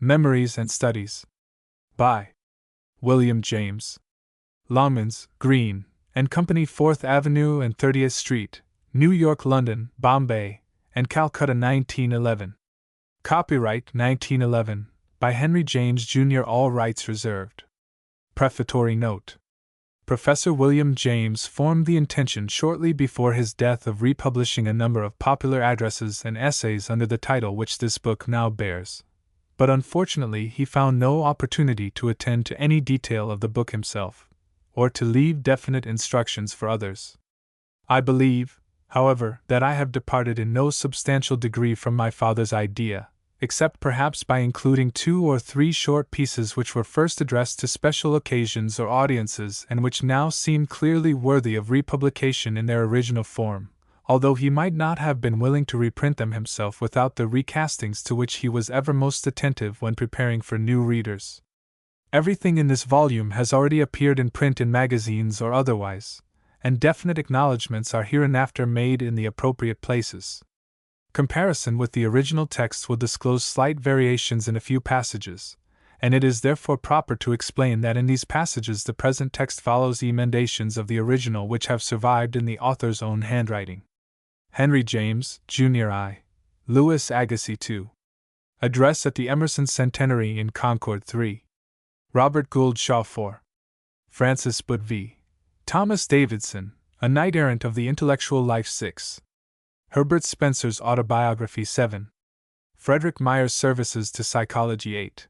Memories and Studies. By William James. Longmans, Green and Company, 4th Avenue and 30th Street, New York, London, Bombay, and Calcutta, 1911. Copyright 1911, by Henry James, Jr., all rights reserved. Prefatory note. Professor William James formed the intention shortly before his death of republishing a number of popular addresses and essays under the title which this book now bears, but unfortunately he found no opportunity to attend to any detail of the book himself, or to leave definite instructions for others. I believe, however, that I have departed in no substantial degree from my father's idea, except perhaps by including 2 or 3 short pieces which were first addressed to special occasions or audiences and which now seem clearly worthy of republication in their original form, although he might not have been willing to reprint them himself without the recastings to which he was ever most attentive when preparing for new readers. Everything in this volume has already appeared in print in magazines or otherwise, and definite acknowledgments are hereinafter made in the appropriate places. Comparison with the original text will disclose slight variations in a few passages, and it is therefore proper to explain that in these passages the present text follows emendations of the original which have survived in the author's own handwriting. Henry James, Jr. I. Louis Agassiz II. Address at the Emerson Centenary in Concord 3. Robert Gould Shaw 4. Francis Butt v. Thomas Davidson, A Knight Errant of the Intellectual Life 6. Herbert Spencer's Autobiography 7. Frederick Myers' Services to Psychology 8.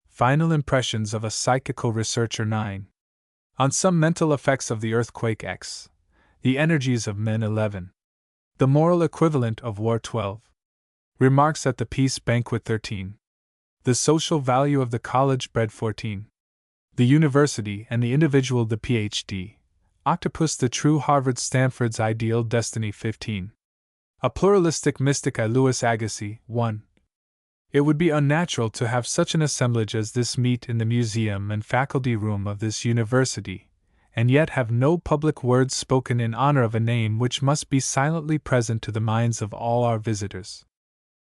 Final Impressions of a Psychical Researcher 9. On Some Mental Effects of the Earthquake X. The Energies of Men 11. The Moral Equivalent of War 12. Remarks at the Peace Banquet 13. The Social Value of the College Bred 14. The University and the Individual the Ph.D. Octopus the True Harvard Stanford's Ideal Destiny 15. A Pluralistic Mystic I. Louis Agassiz 1. It would be unnatural to have such an assemblage as this meet in the museum and faculty room of this university, and yet have no public words spoken in honor of a name which must be silently present to the minds of all our visitors.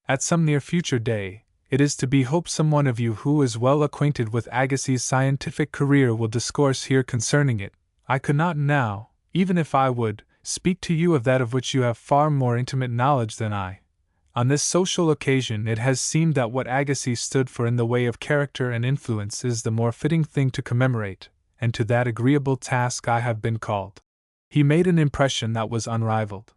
At some near future day, it is to be hoped some one of you who is well acquainted with Agassiz's scientific career will discourse here concerning it. I could not now, even if I would, speak to you of that of which you have far more intimate knowledge than I. On this social occasion it has seemed that what Agassiz stood for in the way of character and influence is the more fitting thing to commemorate, and to that agreeable task I have been called. He made an impression that was unrivaled.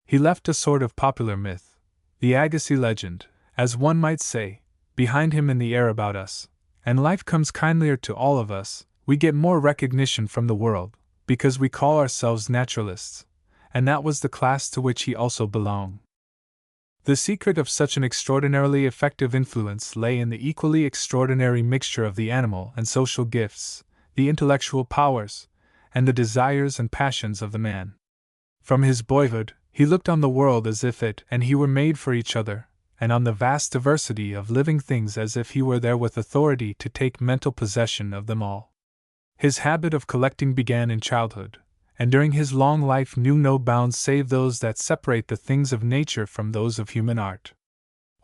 He left a sort of popular myth, the Agassiz legend, as one might say, behind him in the air about us, and life comes kindlier to all of us. We get more recognition from the world, because we call ourselves naturalists, and that was the class to which he also belonged. The secret of such an extraordinarily effective influence lay in the equally extraordinary mixture of the animal and social gifts, the intellectual powers, and the desires and passions of the man. From his boyhood, he looked on the world as if it and he were made for each other, and on the vast diversity of living things as if he were there with authority to take mental possession of them all. His habit of collecting began in childhood, and during his long life knew no bounds save those that separate the things of nature from those of human art.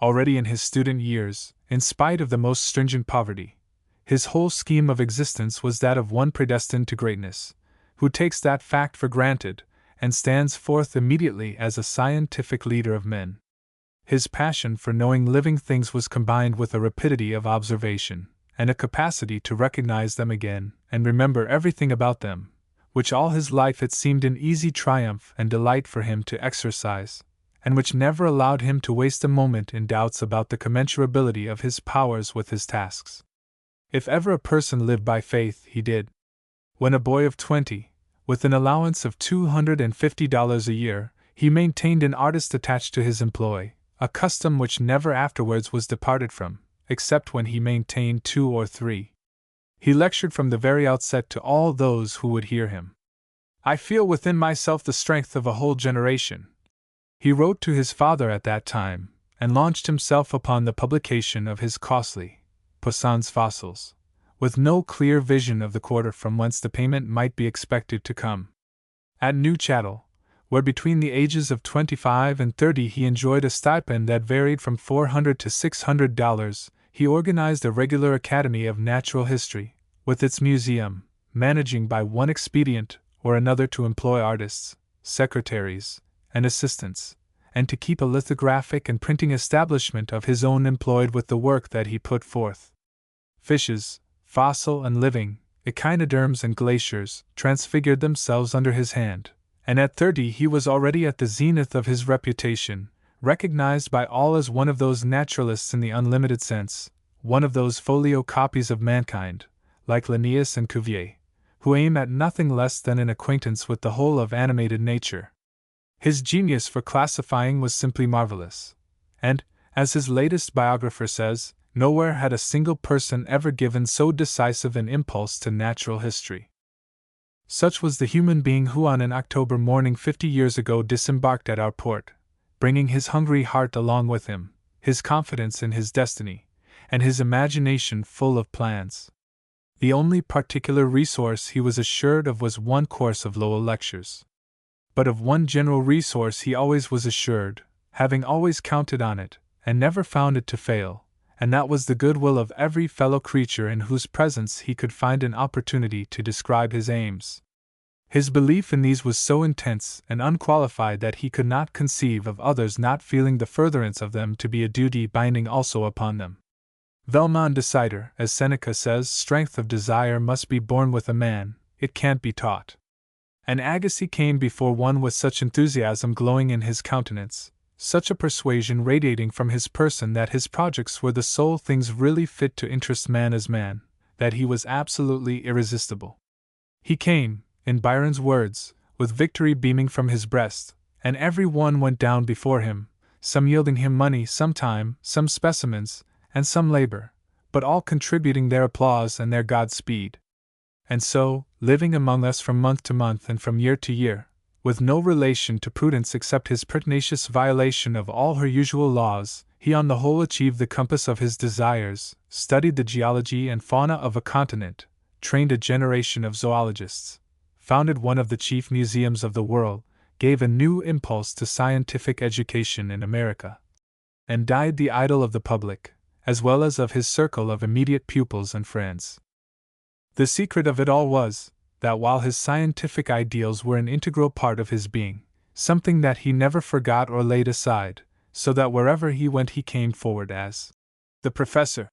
Already in his student years, in spite of the most stringent poverty, his whole scheme of existence was that of one predestined to greatness, who takes that fact for granted, and stands forth immediately as a scientific leader of men. His passion for knowing living things was combined with a rapidity of observation, and a capacity to recognize them again, and remember everything about them, which all his life it seemed an easy triumph and delight for him to exercise, and which never allowed him to waste a moment in doubts about the commensurability of his powers with his tasks. If ever a person lived by faith, he did. When a boy of 20, with an allowance of $250 a year, he maintained an artist attached to his employ, a custom which never afterwards was departed from, except when he maintained 2 or 3. He lectured from the very outset to all those who would hear him. "I feel within myself the strength of a whole generation," he wrote to his father at that time, and launched himself upon the publication of his costly Poissons Fossils, with no clear vision of the quarter from whence the payment might be expected to come. At New Chattel, where between the ages of 25 and 30 he enjoyed a stipend that varied from $400 to $600, he organized a regular Academy of Natural History, with its museum, managing by one expedient or another to employ artists, secretaries, and assistants, and to keep a lithographic and printing establishment of his own employed with the work that he put forth. Fishes, fossil and living, echinoderms and glaciers, transfigured themselves under his hand, and at 30 he was already at the zenith of his reputation, recognized by all as one of those naturalists in the unlimited sense, one of those folio copies of mankind, like Linnaeus and Cuvier, who aim at nothing less than an acquaintance with the whole of animated nature. His genius for classifying was simply marvelous, and, as his latest biographer says, nowhere had a single person ever given so decisive an impulse to natural history. Such was the human being who on an October morning 50 years ago disembarked at our port, bringing his hungry heart along with him, his confidence in his destiny, and his imagination full of plans. The only particular resource he was assured of was one course of Lowell lectures. But of one general resource he always was assured, having always counted on it, and never found it to fail, and that was the goodwill of every fellow creature in whose presence he could find an opportunity to describe his aims. His belief in these was so intense and unqualified that he could not conceive of others not feeling the furtherance of them to be a duty binding also upon them. Velmont Decider, as Seneca says, strength of desire must be born with a man, it can't be taught. And Agassiz came before one with such enthusiasm glowing in his countenance, such a persuasion radiating from his person that his projects were the sole things really fit to interest man as man, that he was absolutely irresistible. He came, in Byron's words, with victory beaming from his breast, and every one went down before him, some yielding him money, some time, some specimens, and some labor, but all contributing their applause and their Godspeed. And so, living among us from month to month and from year to year, with no relation to prudence except his pertinacious violation of all her usual laws, he on the whole achieved the compass of his desires, studied the geology and fauna of a continent, trained a generation of zoologists, founded one of the chief museums of the world, gave a new impulse to scientific education in America, and died the idol of the public, as well as of his circle of immediate pupils and friends. The secret of it all was, that while his scientific ideals were an integral part of his being, something that he never forgot or laid aside, so that wherever he went he came forward as the professor,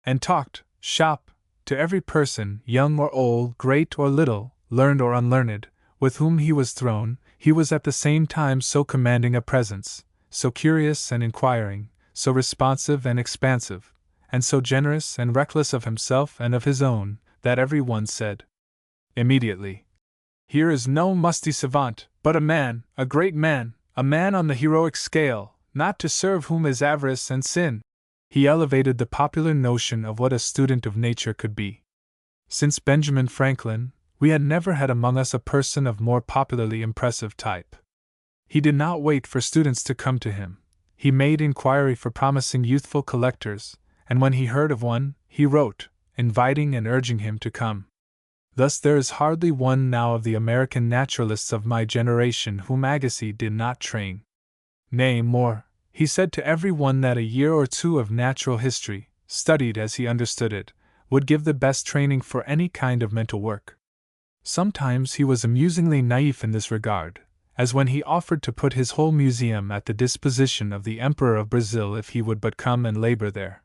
and talked, shop, to every person, young or old, great or little, learned or unlearned, with whom he was thrown. He was at the same time so commanding a presence, so curious and inquiring, so responsive and expansive, and so generous and reckless of himself and of his own, that every one said immediately, "Here is no musty savant, but a man, a great man, a man on the heroic scale, not to serve whom is avarice and sin." He elevated the popular notion of what a student of nature could be. Since Benjamin Franklin, we had never had among us a person of more popularly impressive type. He did not wait for students to come to him. He made inquiry for promising youthful collectors, and when he heard of one, he wrote, inviting and urging him to come. Thus there is hardly one now of the American naturalists of my generation whom Agassiz did not train. Nay, more, he said to every one that a year or two of natural history, studied as he understood it, would give the best training for any kind of mental work. Sometimes he was amusingly naïf in this regard, as when he offered to put his whole museum at the disposition of the Emperor of Brazil if he would but come and labor there.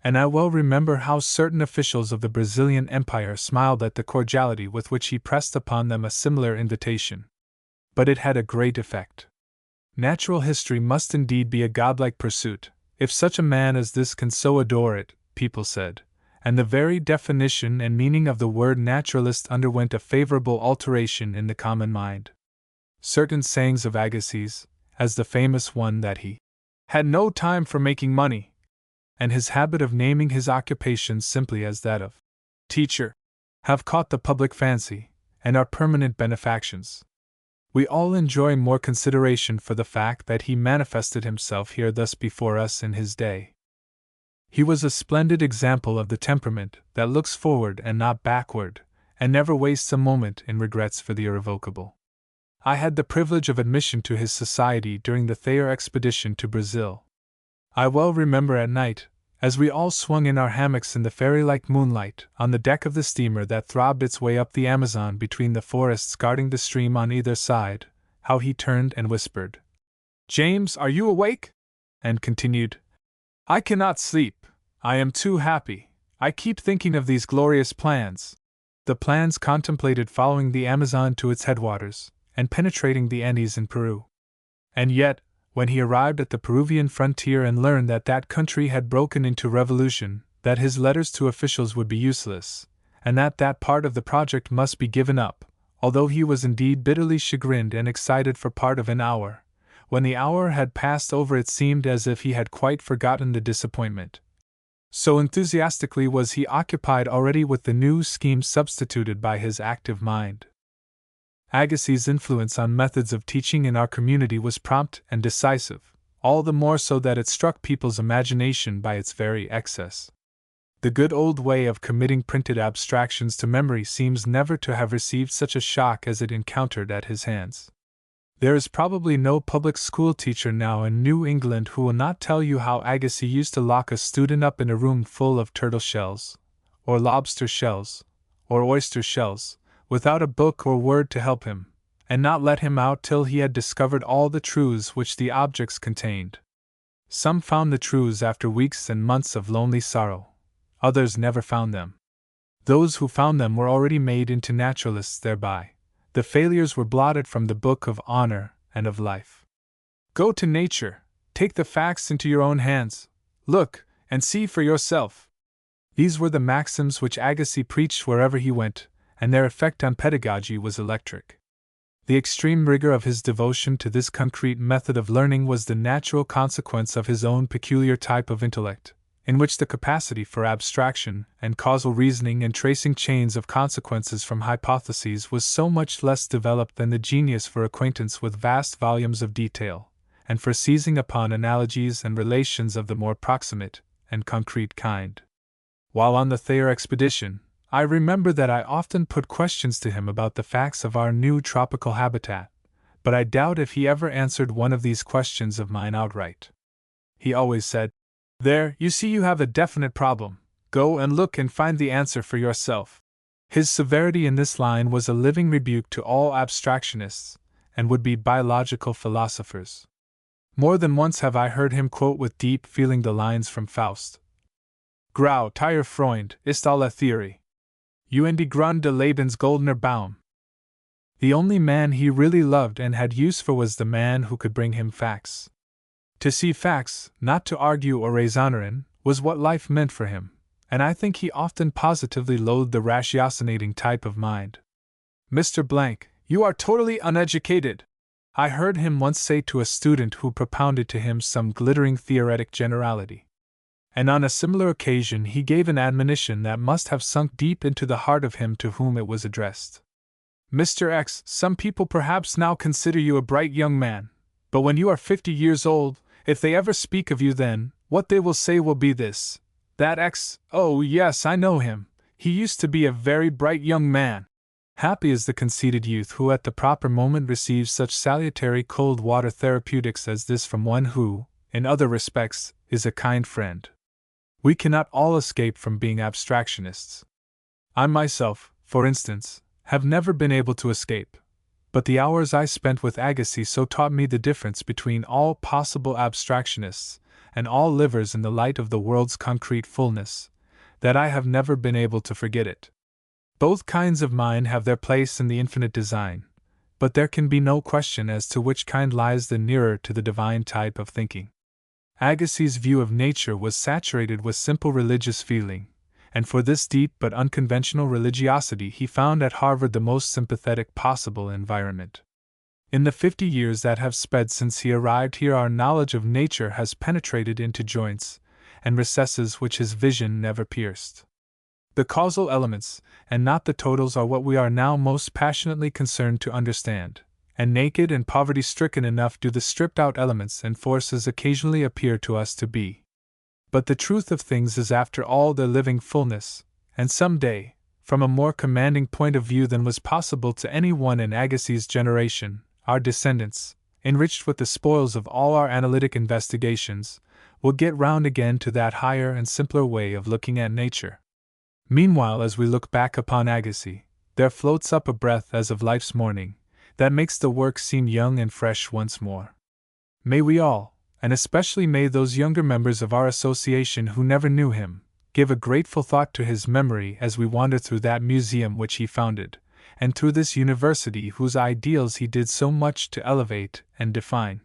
And I well remember how certain officials of the Brazilian Empire smiled at the cordiality with which he pressed upon them a similar invitation. But it had a great effect. Natural history must indeed be a godlike pursuit, if such a man as this can so adore it, people said, and the very definition and meaning of the word naturalist underwent a favorable alteration in the common mind. Certain sayings of Agassiz, as the famous one that he had no time for making money, and his habit of naming his occupation simply as that of teacher, have caught the public fancy, and are permanent benefactions. We all enjoy more consideration for the fact that he manifested himself here thus before us in his day. He was a splendid example of the temperament that looks forward and not backward, and never wastes a moment in regrets for the irrevocable. I had the privilege of admission to his society during the Thayer expedition to Brazil. I well remember at night, As we all swung in our hammocks in the fairy-like moonlight on the deck of the steamer that throbbed its way up the Amazon between the forests guarding the stream on either side, how he turned and whispered, "James, are you awake?" and continued, "I cannot sleep. I am too happy. I keep thinking of these glorious plans." The plans contemplated following the Amazon to its headwaters, and penetrating the Andes in Peru. And yet, when he arrived at the Peruvian frontier and learned that that country had broken into revolution, that his letters to officials would be useless, and that that part of the project must be given up, although he was indeed bitterly chagrined and excited for part of an hour, when the hour had passed over it seemed as if he had quite forgotten the disappointment. So enthusiastically was he occupied already with the new scheme substituted by his active mind. Agassiz's influence on methods of teaching in our community was prompt and decisive, all the more so that it struck people's imagination by its very excess. The good old way of committing printed abstractions to memory seems never to have received such a shock as it encountered at his hands. There is probably no public school teacher now in New England who will not tell you how Agassiz used to lock a student up in a room full of turtle shells, or lobster shells, or oyster shells, without a book or word to help him, and not let him out till he had discovered all the truths which the objects contained. Some found the truths after weeks and months of lonely sorrow, others never found them. Those who found them were already made into naturalists thereby. The failures were blotted from the book of honor and of life. Go to nature, take the facts into your own hands, look, and see for yourself. These were the maxims which Agassiz preached wherever he went, and their effect on pedagogy was electric. The extreme rigor of his devotion to this concrete method of learning was the natural consequence of his own peculiar type of intellect, in which the capacity for abstraction and causal reasoning and tracing chains of consequences from hypotheses was so much less developed than the genius for acquaintance with vast volumes of detail, and for seizing upon analogies and relations of the more proximate and concrete kind. While on the Thayer expedition, I remember that I often put questions to him about the facts of our new tropical habitat, but I doubt if he ever answered one of these questions of mine outright. He always said, "There, you see you have a definite problem. Go and look and find the answer for yourself." His severity in this line was a living rebuke to all abstractionists and would-be biological philosophers. More than once have I heard him quote with deep feeling the lines from Faust. "Grau Tier Freund ist alle Theorie. Und die Grund des Lebens goldener Baum." The only man he really loved and had use for was the man who could bring him facts. To see facts, not to argue or raisonner, was what life meant for him, and I think he often positively loathed the ratiocinating type of mind. "Mr. Blank, you are totally uneducated," I heard him once say to a student who propounded to him some glittering theoretic generality. And on a similar occasion he gave an admonition that must have sunk deep into the heart of him to whom it was addressed. "Mr. X, some people perhaps now consider you a bright young man, but when you are 50 years old, if they ever speak of you then, what they will say will be this: that X, oh yes, I know him, he used to be a very bright young man." Happy is the conceited youth who at the proper moment receives such salutary cold water therapeutics as this from one who, in other respects, is a kind friend. We cannot all escape from being abstractionists. I myself, for instance, have never been able to escape, but the hours I spent with Agassiz so taught me the difference between all possible abstractionists and all livers in the light of the world's concrete fullness, that I have never been able to forget it. Both kinds of mind have their place in the infinite design, but there can be no question as to which kind lies the nearer to the divine type of thinking. Agassiz's view of nature was saturated with simple religious feeling, and for this deep but unconventional religiosity he found at Harvard the most sympathetic possible environment. In the 50 years that have sped since he arrived here, our knowledge of nature has penetrated into joints and recesses which his vision never pierced. The causal elements, and not the totals, are what we are now most passionately concerned to understand, and naked and poverty-stricken enough do the stripped-out elements and forces occasionally appear to us to be. But the truth of things is after all their living fullness, and some day, from a more commanding point of view than was possible to any one in Agassiz's generation, our descendants, enriched with the spoils of all our analytic investigations, will get round again to that higher and simpler way of looking at nature. Meanwhile, as we look back upon Agassiz, there floats up a breath as of life's morning, that makes the work seem young and fresh once more. May we all, and especially may those younger members of our association who never knew him, give a grateful thought to his memory as we wander through that museum which he founded, and through this university whose ideals he did so much to elevate and define.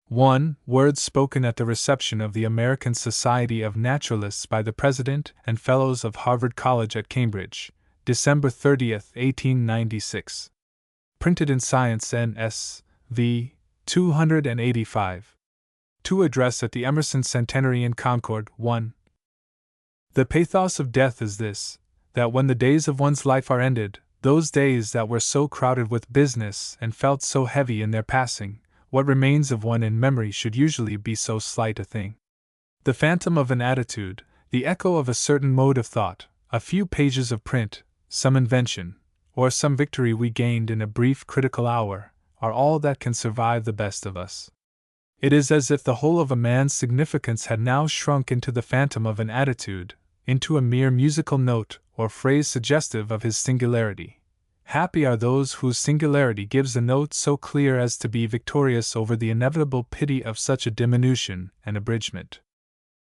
1. Words spoken at the reception of the American Society of Naturalists by the President and Fellows of Harvard College at Cambridge, December 30, 1896. Printed in Science N.S. v. 285. 2. Address at the Emerson Centenary in Concord. 1. The pathos of death is this, that when the days of one's life are ended, those days that were so crowded with business and felt so heavy in their passing, what remains of one in memory should usually be so slight a thing. The phantom of an attitude, the echo of a certain mode of thought, a few pages of print, some invention, or some victory we gained in a brief critical hour, are all that can survive the best of us. It is as if the whole of a man's significance had now shrunk into the phantom of an attitude, into a mere musical note or phrase suggestive of his singularity. Happy are those whose singularity gives a note so clear as to be victorious over the inevitable pity of such a diminution and abridgment.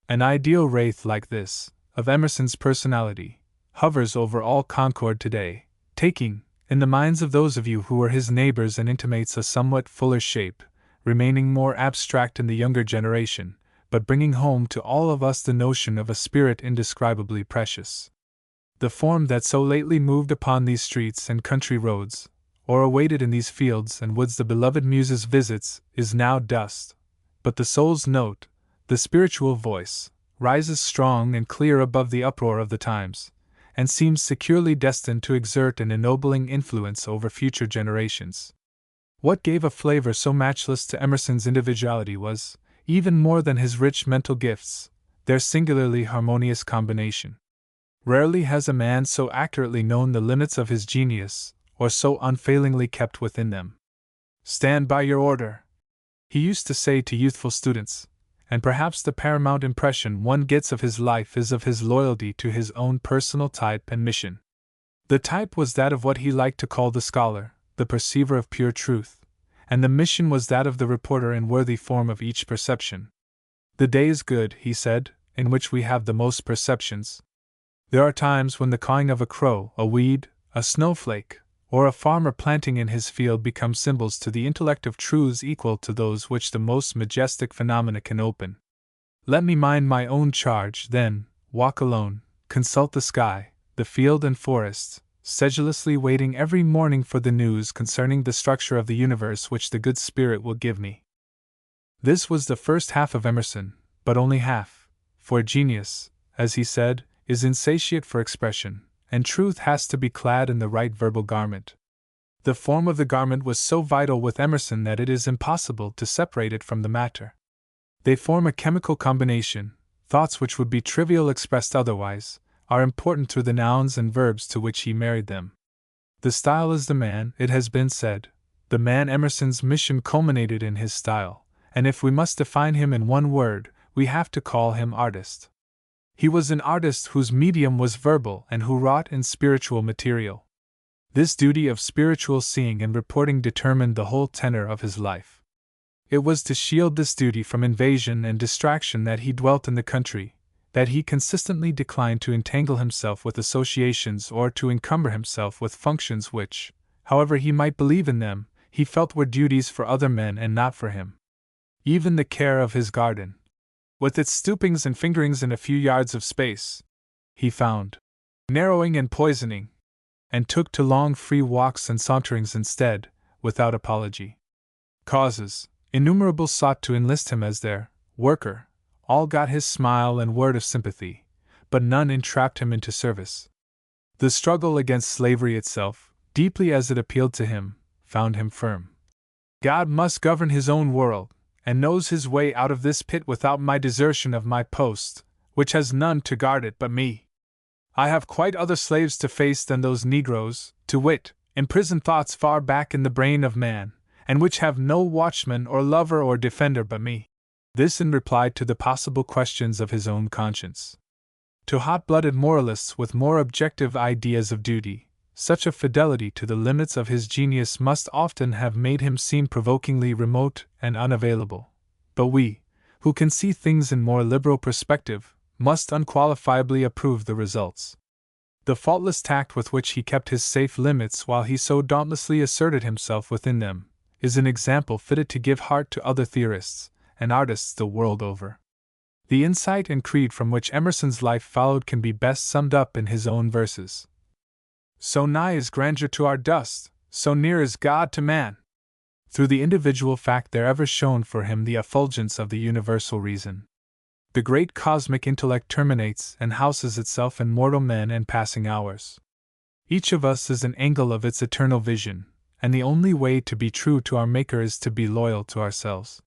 An ideal wraith like this, of Emerson's personality, hovers over all Concord today, taking, in the minds of those of you who were his neighbors and intimates, a somewhat fuller shape, remaining more abstract in the younger generation, but bringing home to all of us the notion of a spirit indescribably precious. The form that so lately moved upon these streets and country roads, or awaited in these fields and woods the beloved Muse's visits, is now dust, but the soul's note, the spiritual voice, rises strong and clear above the uproar of the times, and seems securely destined to exert an ennobling influence over future generations. What gave a flavor so matchless to Emerson's individuality was, even more than his rich mental gifts, their singularly harmonious combination. Rarely has a man so accurately known the limits of his genius, or so unfailingly kept within them. "Stand by your order," he used to say to youthful students, and perhaps the paramount impression one gets of his life is of his loyalty to his own personal type and mission. The type was that of what he liked to call the scholar, the perceiver of pure truth, and the mission was that of the reporter in worthy form of each perception. "The day is good," he said, "in which we have the most perceptions. There are times when the cawing of a crow, a weed, a snowflake, or a farmer planting in his field become symbols to the intellect of truths equal to those which the most majestic phenomena can open. Let me mind my own charge, then, walk alone, consult the sky, the field and forests, sedulously waiting every morning for the news concerning the structure of the universe which the good Spirit will give me." This was the first half of Emerson, but only half, for genius, as he said, is insatiate for expression, and truth has to be clad in the right verbal garment. The form of the garment was so vital with Emerson that it is impossible to separate it from the matter. They form a chemical combination. Thoughts which would be trivial expressed otherwise, are important through the nouns and verbs to which he married them. The style is the man, it has been said. The man Emerson's mission culminated in his style, and if we must define him in one word, we have to call him artist. He was an artist whose medium was verbal and who wrought in spiritual material. This duty of spiritual seeing and reporting determined the whole tenor of his life. It was to shield this duty from invasion and distraction that he dwelt in the country, that he consistently declined to entangle himself with associations or to encumber himself with functions which, however he might believe in them, he felt were duties for other men and not for him. Even the care of his garden, with its stoopings and fingerings in a few yards of space, he found narrowing and poisoning, and took to long free walks and saunterings instead, without apology. Causes, innumerable, sought to enlist him as their worker, all got his smile and word of sympathy, but none entrapped him into service. The struggle against slavery itself, deeply as it appealed to him, found him firm. "God must govern his own world, and knows his way out of this pit without my desertion of my post, which has none to guard it but me. I have quite other slaves to face than those Negroes, to wit, imprisoned thoughts far back in the brain of man, and which have no watchman or lover or defender but me. This in reply to the possible questions of his own conscience. To hot-blooded moralists with more objective ideas of duty, such a fidelity to the limits of his genius must often have made him seem provokingly remote and unavailable. But we, who can see things in more liberal perspective, must unqualifiably approve the results. The faultless tact with which he kept his safe limits while he so dauntlessly asserted himself within them, is an example fitted to give heart to other theorists and artists the world over. The insight and creed from which Emerson's life followed can be best summed up in his own verses. So nigh is grandeur to our dust, so near is God to man. Through the individual fact there ever shone for him the effulgence of the universal reason. The great cosmic intellect terminates and houses itself in mortal men and passing hours. Each of us is an angle of its eternal vision, and the only way to be true to our Maker is to be loyal to ourselves.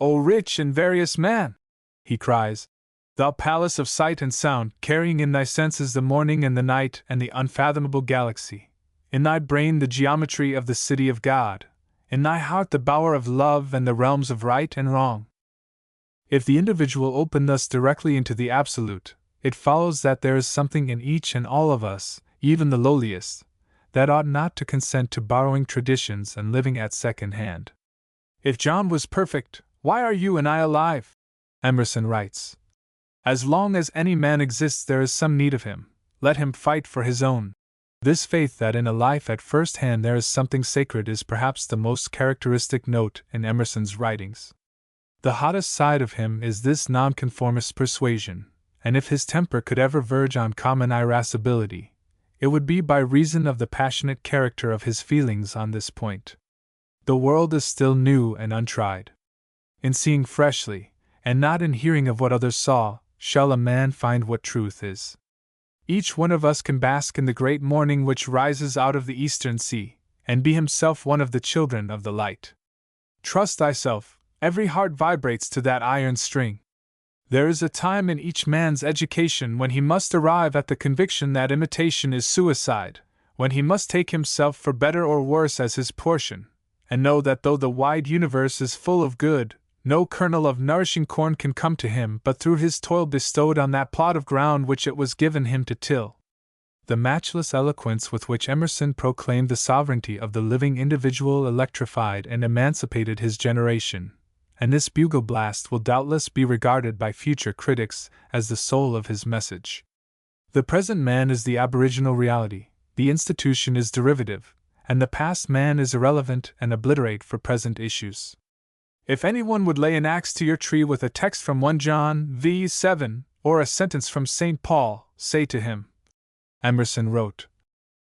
O rich and various man! He cries, thou palace of sight and sound, carrying in thy senses the morning and the night and the unfathomable galaxy, in thy brain the geometry of the city of God, in thy heart the bower of love and the realms of right and wrong. If the individual open thus directly into the absolute, it follows that there is something in each and all of us, even the lowliest, that ought not to consent to borrowing traditions and living at second hand. If John was perfect, why are you and I alive? Emerson writes. As long as any man exists there is some need of him, let him fight for his own. This faith that in a life at first hand there is something sacred is perhaps the most characteristic note in Emerson's writings. The hottest side of him is this nonconformist persuasion, and if his temper could ever verge on common irascibility, it would be by reason of the passionate character of his feelings on this point. The world is still new and untried. In seeing freshly, and not in hearing of what others saw, shall a man find what truth is. Each one of us can bask in the great morning which rises out of the eastern sea, and be himself one of the children of the light. Trust thyself, every heart vibrates to that iron string. There is a time in each man's education when he must arrive at the conviction that imitation is suicide, when he must take himself for better or worse as his portion, and know that though the wide universe is full of good, no kernel of nourishing corn can come to him but through his toil bestowed on that plot of ground which it was given him to till. The matchless eloquence with which Emerson proclaimed the sovereignty of the living individual electrified and emancipated his generation, and this bugle blast will doubtless be regarded by future critics as the soul of his message. The present man is the aboriginal reality, the institution is derivative, and the past man is irrelevant and obliterate for present issues. If anyone would lay an axe to your tree with a text from 1 John v. 7, or a sentence from St. Paul, say to him, Emerson wrote,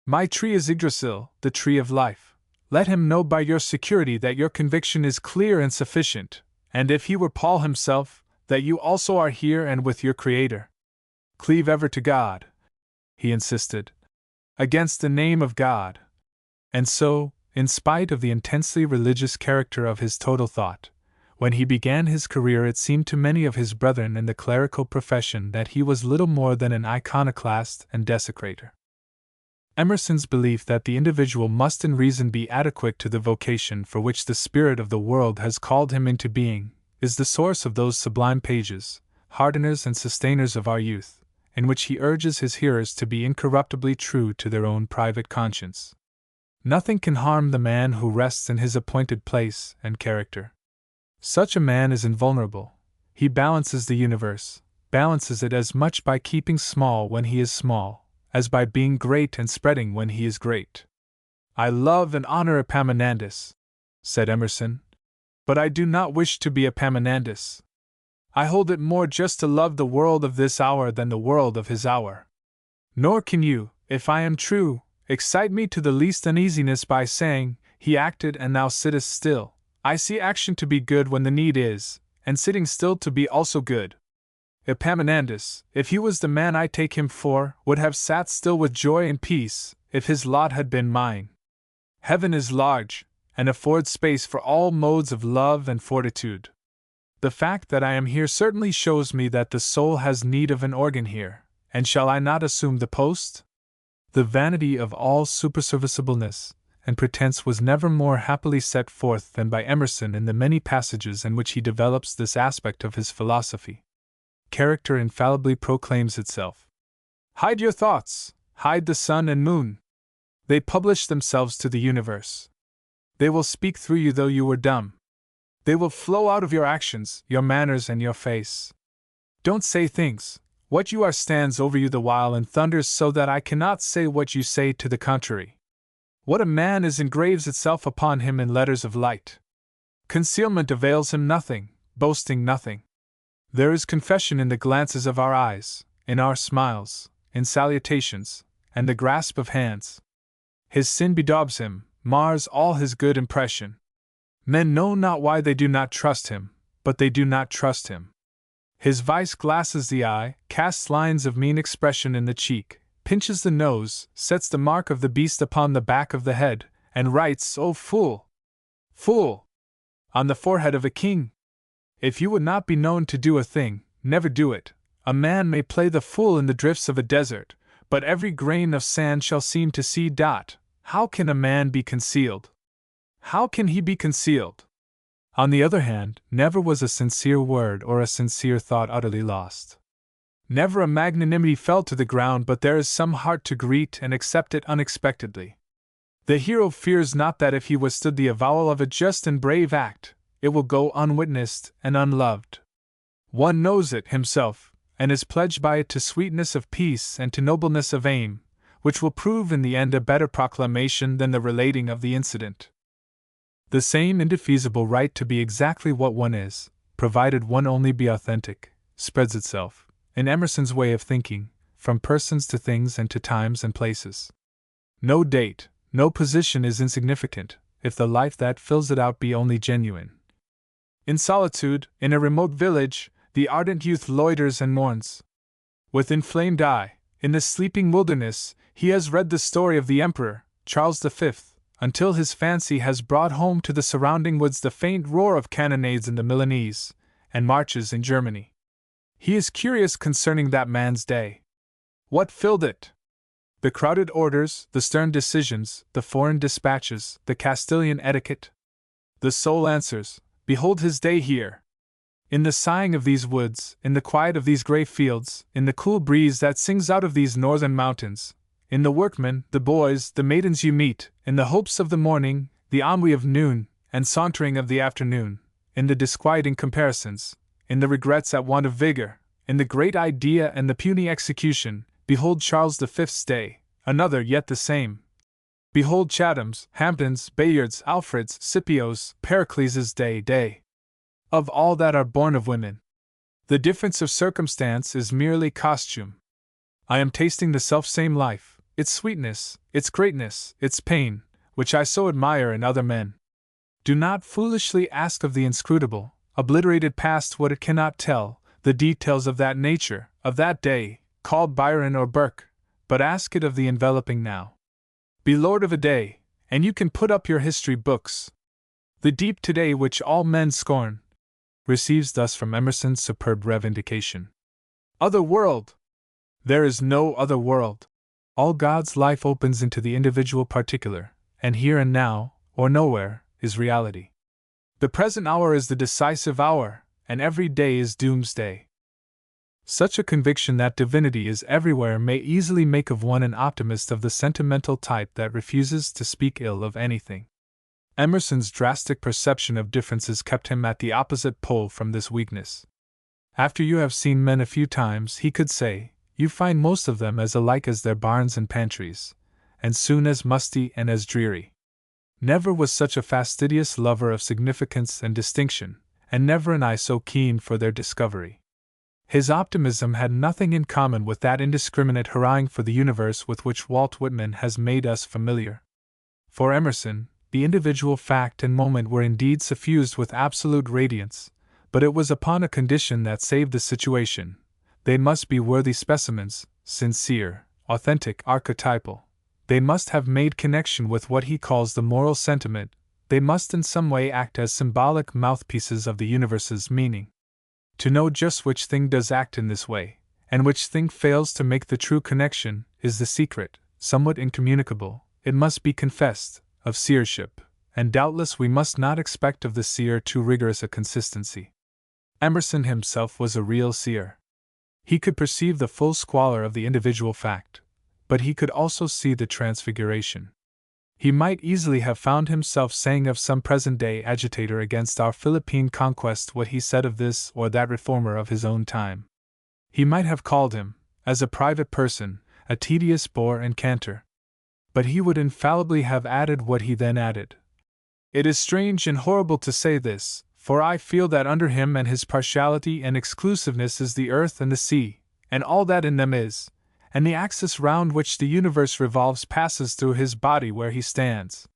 my tree is Yggdrasil, the tree of life. Let him know by your security that your conviction is clear and sufficient, and if he were Paul himself, that you also are here and with your Creator. Cleave ever to God, he insisted, against the name of God. And so, in spite of the intensely religious character of his total thought, when he began his career it seemed to many of his brethren in the clerical profession that he was little more than an iconoclast and desecrator. Emerson's belief that the individual must in reason be adequate to the vocation for which the spirit of the world has called him into being, is the source of those sublime pages, hardeners and sustainers of our youth, in which he urges his hearers to be incorruptibly true to their own private conscience. Nothing can harm the man who rests in his appointed place and character. Such a man is invulnerable. He balances the universe, balances it as much by keeping small when he is small, as by being great and spreading when he is great. I love and honor Epaminondas, said Emerson, but I do not wish to be Epaminondas. I hold it more just to love the world of this hour than the world of his hour. Nor can you, if I am true, excite me to the least uneasiness by saying, he acted and thou sittest still. I see action to be good when the need is, and sitting still to be also good. Epaminondas, if he was the man I take him for, would have sat still with joy and peace, if his lot had been mine. Heaven is large, and affords space for all modes of love and fortitude. The fact that I am here certainly shows me that the soul has need of an organ here, and shall I not assume the post? The vanity of all superserviceableness, and pretense was never more happily set forth than by Emerson in the many passages in which he develops this aspect of his philosophy. Character infallibly proclaims itself. Hide your thoughts, hide the sun and moon. They publish themselves to the universe. They will speak through you though you were dumb. They will flow out of your actions, your manners, and your face. Don't say things. What you are stands over you the while and thunders so that I cannot say what you say to the contrary. What a man is engraves itself upon him in letters of light. Concealment avails him nothing, boasting nothing. There is confession in the glances of our eyes, in our smiles, in salutations, and the grasp of hands. His sin bedaubs him, mars all his good impression. Men know not why they do not trust him, but they do not trust him. His vice glasses the eye, casts lines of mean expression in the cheek, pinches the nose, sets the mark of the beast upon the back of the head, and writes, "O fool! Fool!" on the forehead of a king. If you would not be known to do a thing, never do it. A man may play the fool in the drifts of a desert, but every grain of sand shall seem to see. How can a man be concealed? How can he be concealed? On the other hand, never was a sincere word or a sincere thought utterly lost. Never a magnanimity fell to the ground but there is some heart to greet and accept it unexpectedly. The hero fears not that if he withstood the avowal of a just and brave act, it will go unwitnessed and unloved. One knows it himself, and is pledged by it to sweetness of peace and to nobleness of aim, which will prove in the end a better proclamation than the relating of the incident. The same indefeasible right to be exactly what one is, provided one only be authentic, spreads itself, in Emerson's way of thinking, from persons to things and to times and places. No date, no position is insignificant, if the life that fills it out be only genuine. In solitude, in a remote village, the ardent youth loiters and mourns. With inflamed eye, in the sleeping wilderness, he has read the story of the Emperor, Charles V, until his fancy has brought home to the surrounding woods the faint roar of cannonades in the Milanese, and marches in Germany. He is curious concerning that man's day. What filled it? The crowded orders, the stern decisions, the foreign dispatches, the Castilian etiquette? The soul answers, behold his day here. In the sighing of these woods, in the quiet of these grey fields, in the cool breeze that sings out of these northern mountains, in the workmen, the boys, the maidens you meet, in the hopes of the morning, the ennui of noon, and sauntering of the afternoon, in the disquieting comparisons, in the regrets at want of vigor, in the great idea and the puny execution, behold Charles V's day, another yet the same. Behold Chatham's, Hampden's, Bayard's, Alfred's, Scipio's, Pericles' day. Of all that are born of women. The difference of circumstance is merely costume. I am tasting the selfsame life, its sweetness, its greatness, its pain, which I so admire in other men. Do not foolishly ask of the inscrutable, obliterated past what it cannot tell, the details of that nature, of that day, called Byron or Burke, but ask it of the enveloping now. Be lord of a day, and you can put up your history books. The deep today which all men scorn, receives thus from Emerson's superb revindication. Other world! There is no other world. All God's life opens into the individual particular, and here and now, or nowhere, is reality. The present hour is the decisive hour, and every day is doomsday. Such a conviction that divinity is everywhere may easily make of one an optimist of the sentimental type that refuses to speak ill of anything. Emerson's drastic perception of differences kept him at the opposite pole from this weakness. After you have seen men a few times, he could say, you find most of them as alike as their barns and pantries, and soon as musty and as dreary. Never was such a fastidious lover of significance and distinction, and never an eye so keen for their discovery. His optimism had nothing in common with that indiscriminate hurrahing for the universe with which Walt Whitman has made us familiar. For Emerson, the individual fact and moment were indeed suffused with absolute radiance, but it was upon a condition that saved the situation. They must be worthy specimens, sincere, authentic, archetypal. They must have made connection with what he calls the moral sentiment. They must in some way act as symbolic mouthpieces of the universe's meaning. To know just which thing does act in this way, and which thing fails to make the true connection, is the secret, somewhat incommunicable, it must be confessed, of seership, and doubtless we must not expect of the seer too rigorous a consistency. Emerson himself was a real seer. He could perceive the full squalor of the individual fact, but he could also see the transfiguration. He might easily have found himself saying of some present-day agitator against our Philippine conquest what he said of this or that reformer of his own time. He might have called him, as a private person, a tedious bore and canter. But he would infallibly have added what he then added. It is strange and horrible to say this, for I feel that under him and his partiality and exclusiveness is the earth and the sea, and all that in them is, and the axis round which the universe revolves passes through his body where he stands.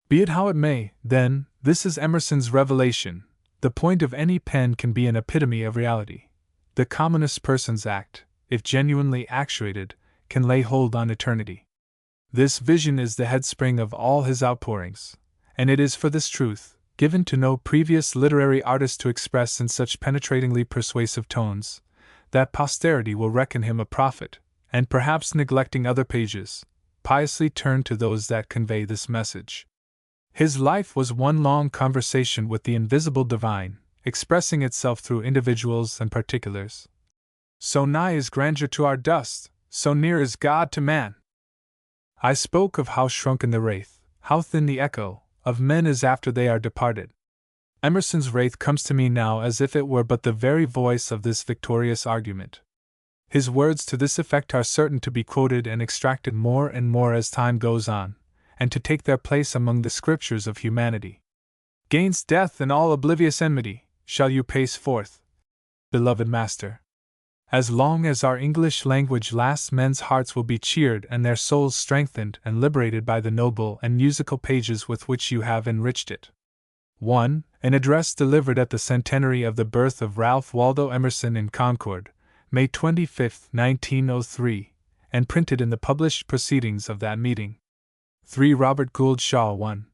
Be it how it may, then, this is Emerson's revelation. The point of any pen can be an epitome of reality. The commonest person's act, if genuinely actuated, can lay hold on eternity. This vision is the headspring of all his outpourings, and it is for this truth, given to no previous literary artist to express in such penetratingly persuasive tones, that posterity will reckon him a prophet, and perhaps neglecting other pages, piously turn to those that convey this message. His life was one long conversation with the invisible divine, expressing itself through individuals and particulars. So nigh is grandeur to our dust, so near is God to man. I spoke of how shrunken the wraith, how thin the echo, of men is after they are departed. Emerson's wraith comes to me now as if it were but the very voice of this victorious argument. His words to this effect are certain to be quoted and extracted more and more as time goes on, and to take their place among the scriptures of humanity. Gainst death and all oblivious enmity, shall you pace forth, beloved master. As long as our English language lasts, men's hearts will be cheered and their souls strengthened and liberated by the noble and musical pages with which you have enriched it. 1. An address delivered at the centenary of the birth of Ralph Waldo Emerson in Concord, May 25, 1903, and printed in the published proceedings of that meeting. 3. Robert Gould Shaw 1.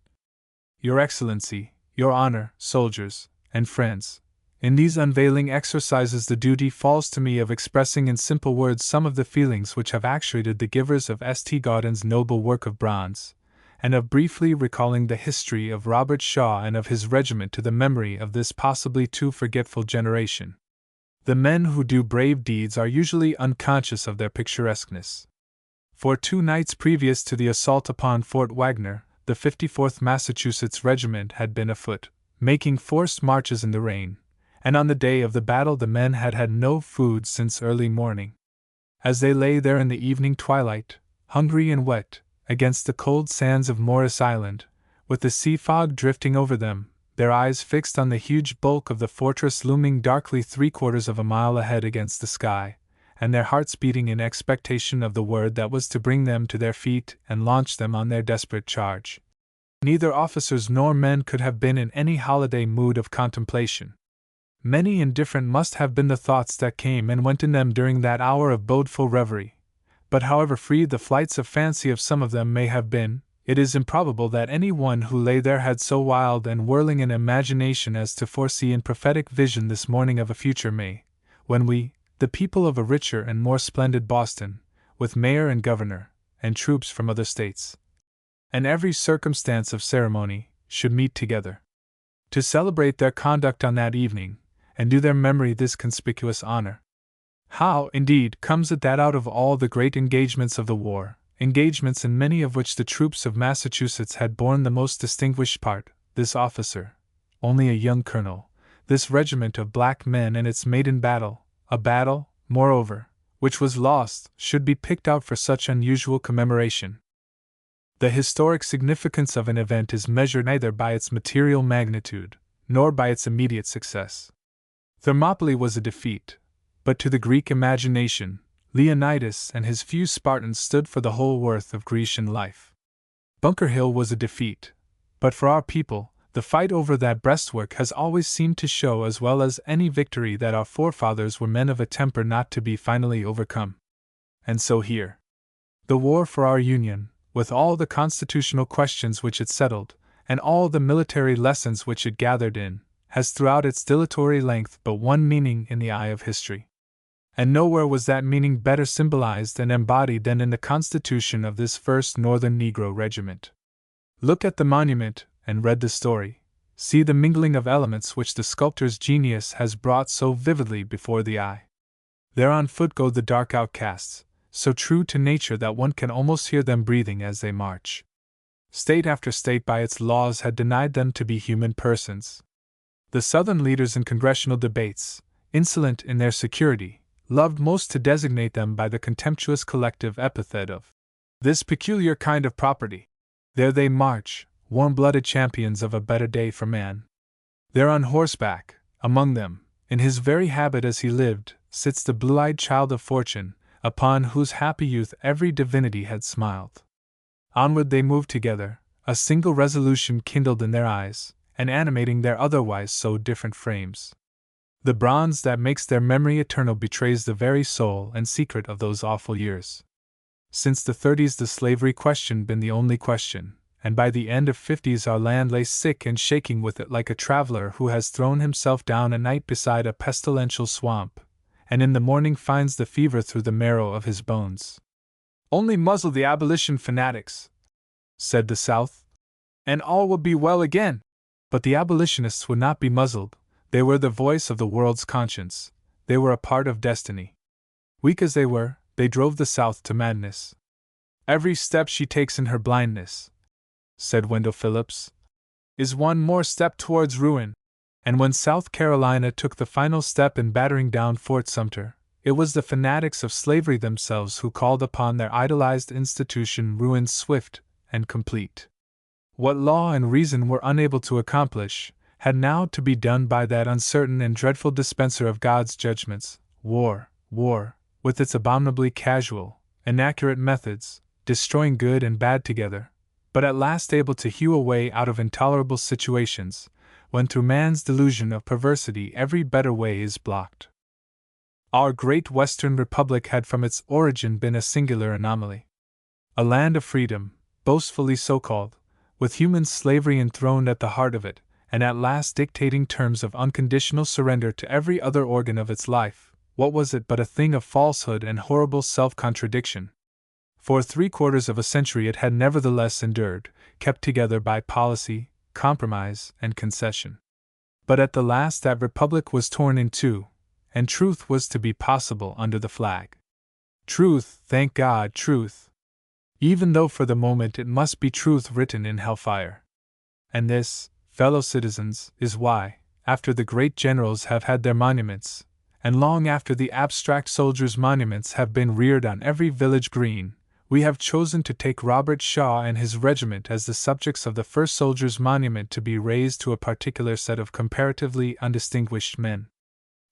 Your Excellency, Your Honor, soldiers, and friends, in these unveiling exercises the duty falls to me of expressing in simple words some of the feelings which have actuated the givers of St. Gaudens's noble work of bronze, and of briefly recalling the history of Robert Shaw and of his regiment to the memory of this possibly too forgetful generation. The men who do brave deeds are usually unconscious of their picturesqueness. For 2 nights previous to the assault upon Fort Wagner, the 54th Massachusetts Regiment had been afoot, making forced marches in the rain, and on the day of the battle the men had had no food since early morning. As they lay there in the evening twilight, hungry and wet, against the cold sands of Morris Island, with the sea fog drifting over them, their eyes fixed on the huge bulk of the fortress looming darkly 3/4 of a mile ahead against the sky, and their hearts beating in expectation of the word that was to bring them to their feet and launch them on their desperate charge. Neither officers nor men could have been in any holiday mood of contemplation. Many and different must have been the thoughts that came and went in them during that hour of bodeful reverie, but however free the flights of fancy of some of them may have been, it is improbable that any one who lay there had so wild and whirling an imagination as to foresee in prophetic vision this morning of a future May, when we, the people of a richer and more splendid Boston, with mayor and governor, and troops from other states, and every circumstance of ceremony, should meet together to celebrate their conduct on that evening, and do their memory this conspicuous honor. How, indeed, comes it that out of all the great engagements of the war, engagements in many of which the troops of Massachusetts had borne the most distinguished part, this officer, only a young colonel, this regiment of black men and its maiden battle, a battle, moreover, which was lost, should be picked out for such unusual commemoration? The historic significance of an event is measured neither by its material magnitude, nor by its immediate success. Thermopylae was a defeat, but to the Greek imagination, Leonidas and his few Spartans stood for the whole worth of Grecian life. Bunker Hill was a defeat, but for our people, the fight over that breastwork has always seemed to show as well as any victory that our forefathers were men of a temper not to be finally overcome. And so here. The war for our Union, with all the constitutional questions which it settled, and all the military lessons which it gathered in, has throughout its dilatory length but one meaning in the eye of history. And nowhere was that meaning better symbolized and embodied than in the constitution of this first Northern Negro Regiment. Look at the monument, and read the story. See the mingling of elements which the sculptor's genius has brought so vividly before the eye. There on foot go the dark outcasts, so true to nature that one can almost hear them breathing as they march. State after state by its laws had denied them to be human persons. The Southern leaders in congressional debates, insolent in their security, loved most to designate them by the contemptuous collective epithet of this peculiar kind of property. There they march, warm-blooded champions of a better day for man. There on horseback, among them, in his very habit as he lived, sits the blue-eyed child of fortune, upon whose happy youth every divinity had smiled. Onward they moved together, a single resolution kindled in their eyes, and animating their otherwise so different frames. The bronze that makes their memory eternal betrays the very soul and secret of those awful years. Since the 30s the slavery question been the only question, and by the end of 50s our land lay sick and shaking with it like a traveler who has thrown himself down at night beside a pestilential swamp, and in the morning finds the fever through the marrow of his bones. Only muzzle the abolition fanatics, said the South, and all will be well again. But the abolitionists would not be muzzled. They were the voice of the world's conscience. They were a part of destiny. Weak as they were, they drove the South to madness. Every step she takes in her blindness, said Wendell Phillips, is one more step towards ruin. And when South Carolina took the final step in battering down Fort Sumter, it was the fanatics of slavery themselves who called upon their idolized institution ruined swift and complete. What law and reason were unable to accomplish, had now to be done by that uncertain and dreadful dispenser of God's judgments, war, with its abominably casual, inaccurate methods, destroying good and bad together, but at last able to hew a way out of intolerable situations, when through man's delusion of perversity every better way is blocked. Our great Western Republic had from its origin been a singular anomaly. A land of freedom, boastfully so called, with human slavery enthroned at the heart of it, and at last dictating terms of unconditional surrender to every other organ of its life. What was it but a thing of falsehood and horrible self-contradiction? For 3/4 of a century it had nevertheless endured, kept together by policy, compromise, and concession. But at the last that republic was torn in two, and truth was to be possible under the flag. Truth, thank God, truth! Even though for the moment it must be truth written in hellfire. And this, fellow citizens, is why, after the great generals have had their monuments, and long after the abstract soldiers' monuments have been reared on every village green, we have chosen to take Robert Shaw and his regiment as the subjects of the first soldiers' monument to be raised to a particular set of comparatively undistinguished men.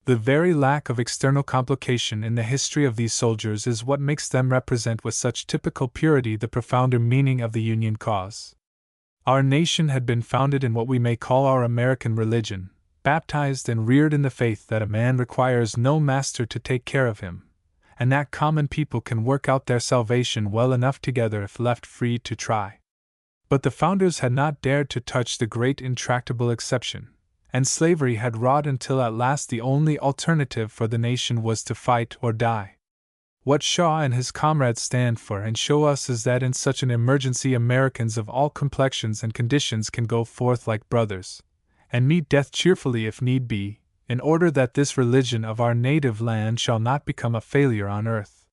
The very lack of external complication in the history of these soldiers is what makes them represent with such typical purity the profounder meaning of the Union cause. Our nation had been founded in what we may call our American religion, baptized and reared in the faith that a man requires no master to take care of him, and that common people can work out their salvation well enough together if left free to try. But the founders had not dared to touch the great intractable exception, and slavery had wrought until at last the only alternative for the nation was to fight or die. What Shaw and his comrades stand for and show us is that in such an emergency Americans of all complexions and conditions can go forth like brothers, and meet death cheerfully if need be, in order that this religion of our native land shall not become a failure on earth.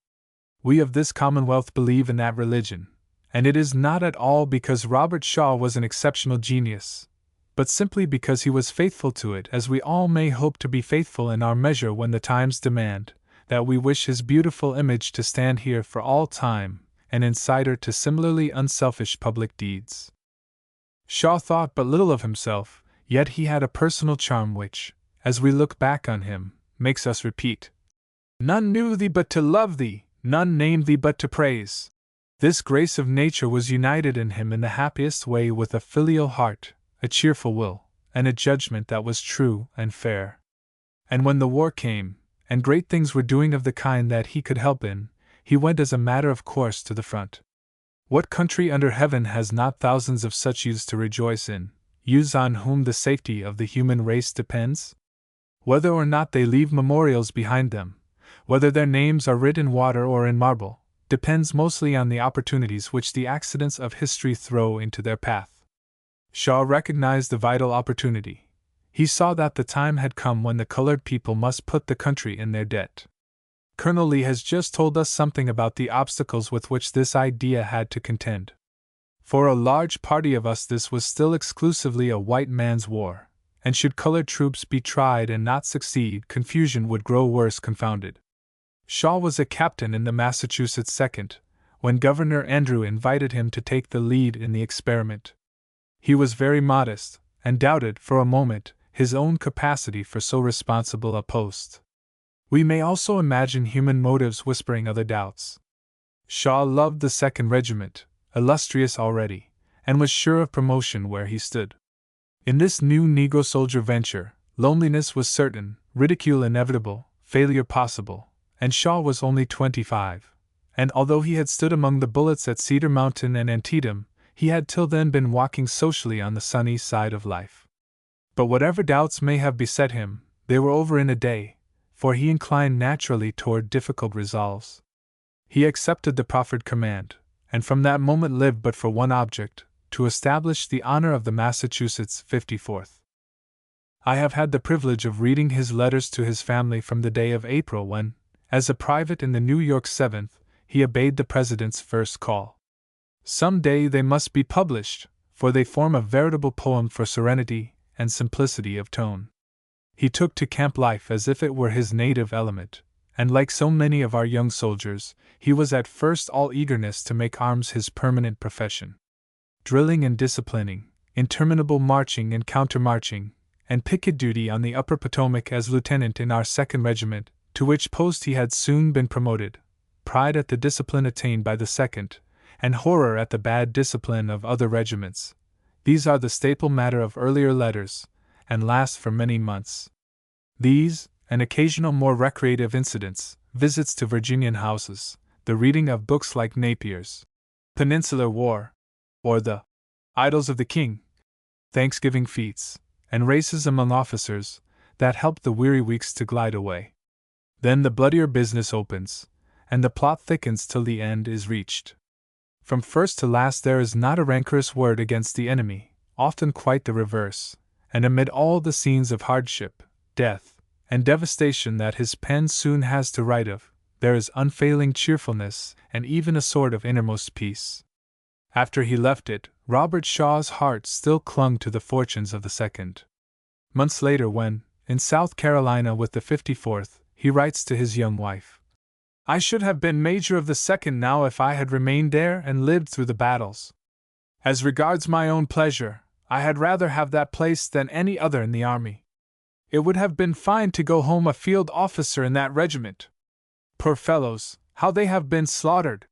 We of this Commonwealth believe in that religion, and it is not at all because Robert Shaw was an exceptional genius, but simply because he was faithful to it, as we all may hope to be faithful in our measure when the times demand, that we wish his beautiful image to stand here for all time, an inciter to similarly unselfish public deeds. Shaw thought but little of himself, yet he had a personal charm which, as we look back on him, makes us repeat, "None knew thee but to love thee, none named thee but to praise." This grace of nature was united in him in the happiest way with a filial heart, a cheerful will, and a judgment that was true and fair. And when the war came, and great things were doing of the kind that he could help in, he went as a matter of course to the front. What country under heaven has not thousands of such youths to rejoice in, youths on whom the safety of the human race depends? Whether or not they leave memorials behind them, whether their names are writ in water or in marble, depends mostly on the opportunities which the accidents of history throw into their path. Shaw recognized the vital opportunity. He saw that the time had come when the colored people must put the country in their debt. Colonel Lee has just told us something about the obstacles with which this idea had to contend. For a large party of us, this was still exclusively a white man's war, and should colored troops be tried and not succeed, confusion would grow worse confounded. Shaw was a captain in the Massachusetts 2nd, when Governor Andrew invited him to take the lead in the experiment. He was very modest, and doubted, for a moment, his own capacity for so responsible a post. We may also imagine human motives whispering other doubts. Shaw loved the 2nd Regiment, illustrious already, and was sure of promotion where he stood. In this new Negro soldier venture, loneliness was certain, ridicule inevitable, failure possible, and Shaw was only 25, and although he had stood among the bullets at Cedar Mountain and Antietam, he had till then been walking socially on the sunny side of life. But whatever doubts may have beset him, they were over in a day, for he inclined naturally toward difficult resolves. He accepted the proffered command, and from that moment lived but for one object, to establish the honor of the Massachusetts 54th. I have had the privilege of reading his letters to his family from the day of April when, as a private in the New York 7th, he obeyed the President's first call. Some day they must be published, for they form a veritable poem for serenity and simplicity of tone. He took to camp life as if it were his native element, and like so many of our young soldiers, he was at first all eagerness to make arms his permanent profession. Drilling and disciplining, interminable marching and countermarching, and picket duty on the upper Potomac as lieutenant in our 2nd Regiment, to which post he had soon been promoted, pride at the discipline attained by the 2nd, and horror at the bad discipline of other regiments. These are the staple matter of earlier letters, and last for many months. These, and occasional more recreative incidents, visits to Virginian houses, the reading of books like Napier's Peninsular War, or the Idylls of the King, Thanksgiving feasts, and races among officers, that helped the weary weeks to glide away. Then the bloodier business opens, and the plot thickens till the end is reached. From first to last there is not a rancorous word against the enemy, often quite the reverse, and amid all the scenes of hardship, death, and devastation that his pen soon has to write of, there is unfailing cheerfulness and even a sort of innermost peace. After he left it, Robert Shaw's heart still clung to the fortunes of the 2nd. Months later, when, in South Carolina with the 54th, he writes to his young wife, "I should have been major of the 2nd now if I had remained there and lived through the battles. As regards my own pleasure, I had rather have that place than any other in the army. It would have been fine to go home a field officer in that regiment. Poor fellows, how they have been slaughtered!"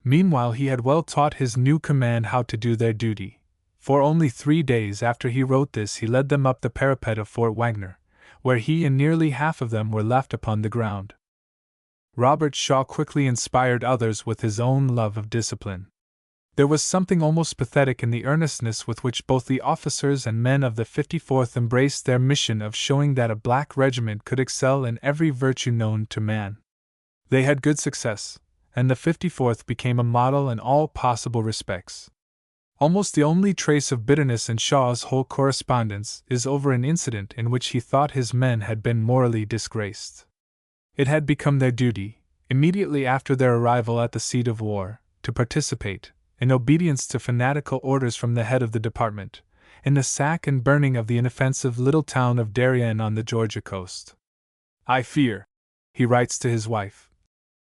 Meanwhile he had well taught his new command how to do their duty, for only 3 days after he wrote this he led them up the parapet of Fort Wagner, where he and nearly half of them were left upon the ground. Robert Shaw quickly inspired others with his own love of discipline. There was something almost pathetic in the earnestness with which both the officers and men of the 54th embraced their mission of showing that a black regiment could excel in every virtue known to man. They had good success, and the 54th became a model in all possible respects. Almost the only trace of bitterness in Shaw's whole correspondence is over an incident in which he thought his men had been morally disgraced. It had become their duty, immediately after their arrival at the seat of war, to participate, in obedience to fanatical orders from the head of the department, in the sack and burning of the inoffensive little town of Darien on the Georgia coast. "I fear," he writes to his wife,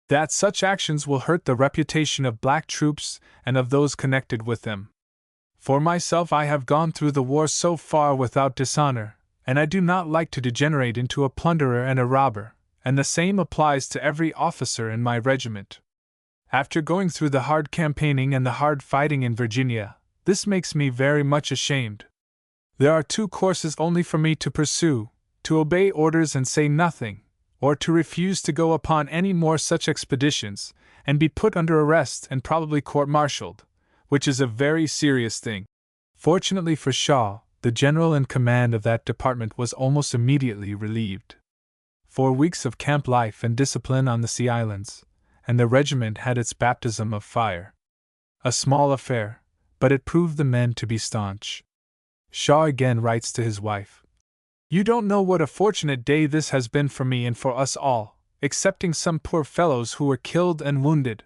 "that such actions will hurt the reputation of black troops and of those connected with them. For myself, I have gone through the war so far without dishonor, and I do not like to degenerate into a plunderer and a robber, and the same applies to every officer in my regiment. After going through the hard campaigning and the hard fighting in Virginia, this makes me very much ashamed. There are 2 courses only for me to pursue: to obey orders and say nothing, or to refuse to go upon any more such expeditions, and be put under arrest and probably court-martialed, which is a very serious thing." Fortunately for Shaw, the general in command of that department was almost immediately relieved. 4 weeks of camp life and discipline on the Sea Islands, and the regiment had its baptism of fire. A small affair, but it proved the men to be staunch. Shaw again writes to his wife, "You don't know what a fortunate day this has been for me and for us all, excepting some poor fellows who were killed and wounded.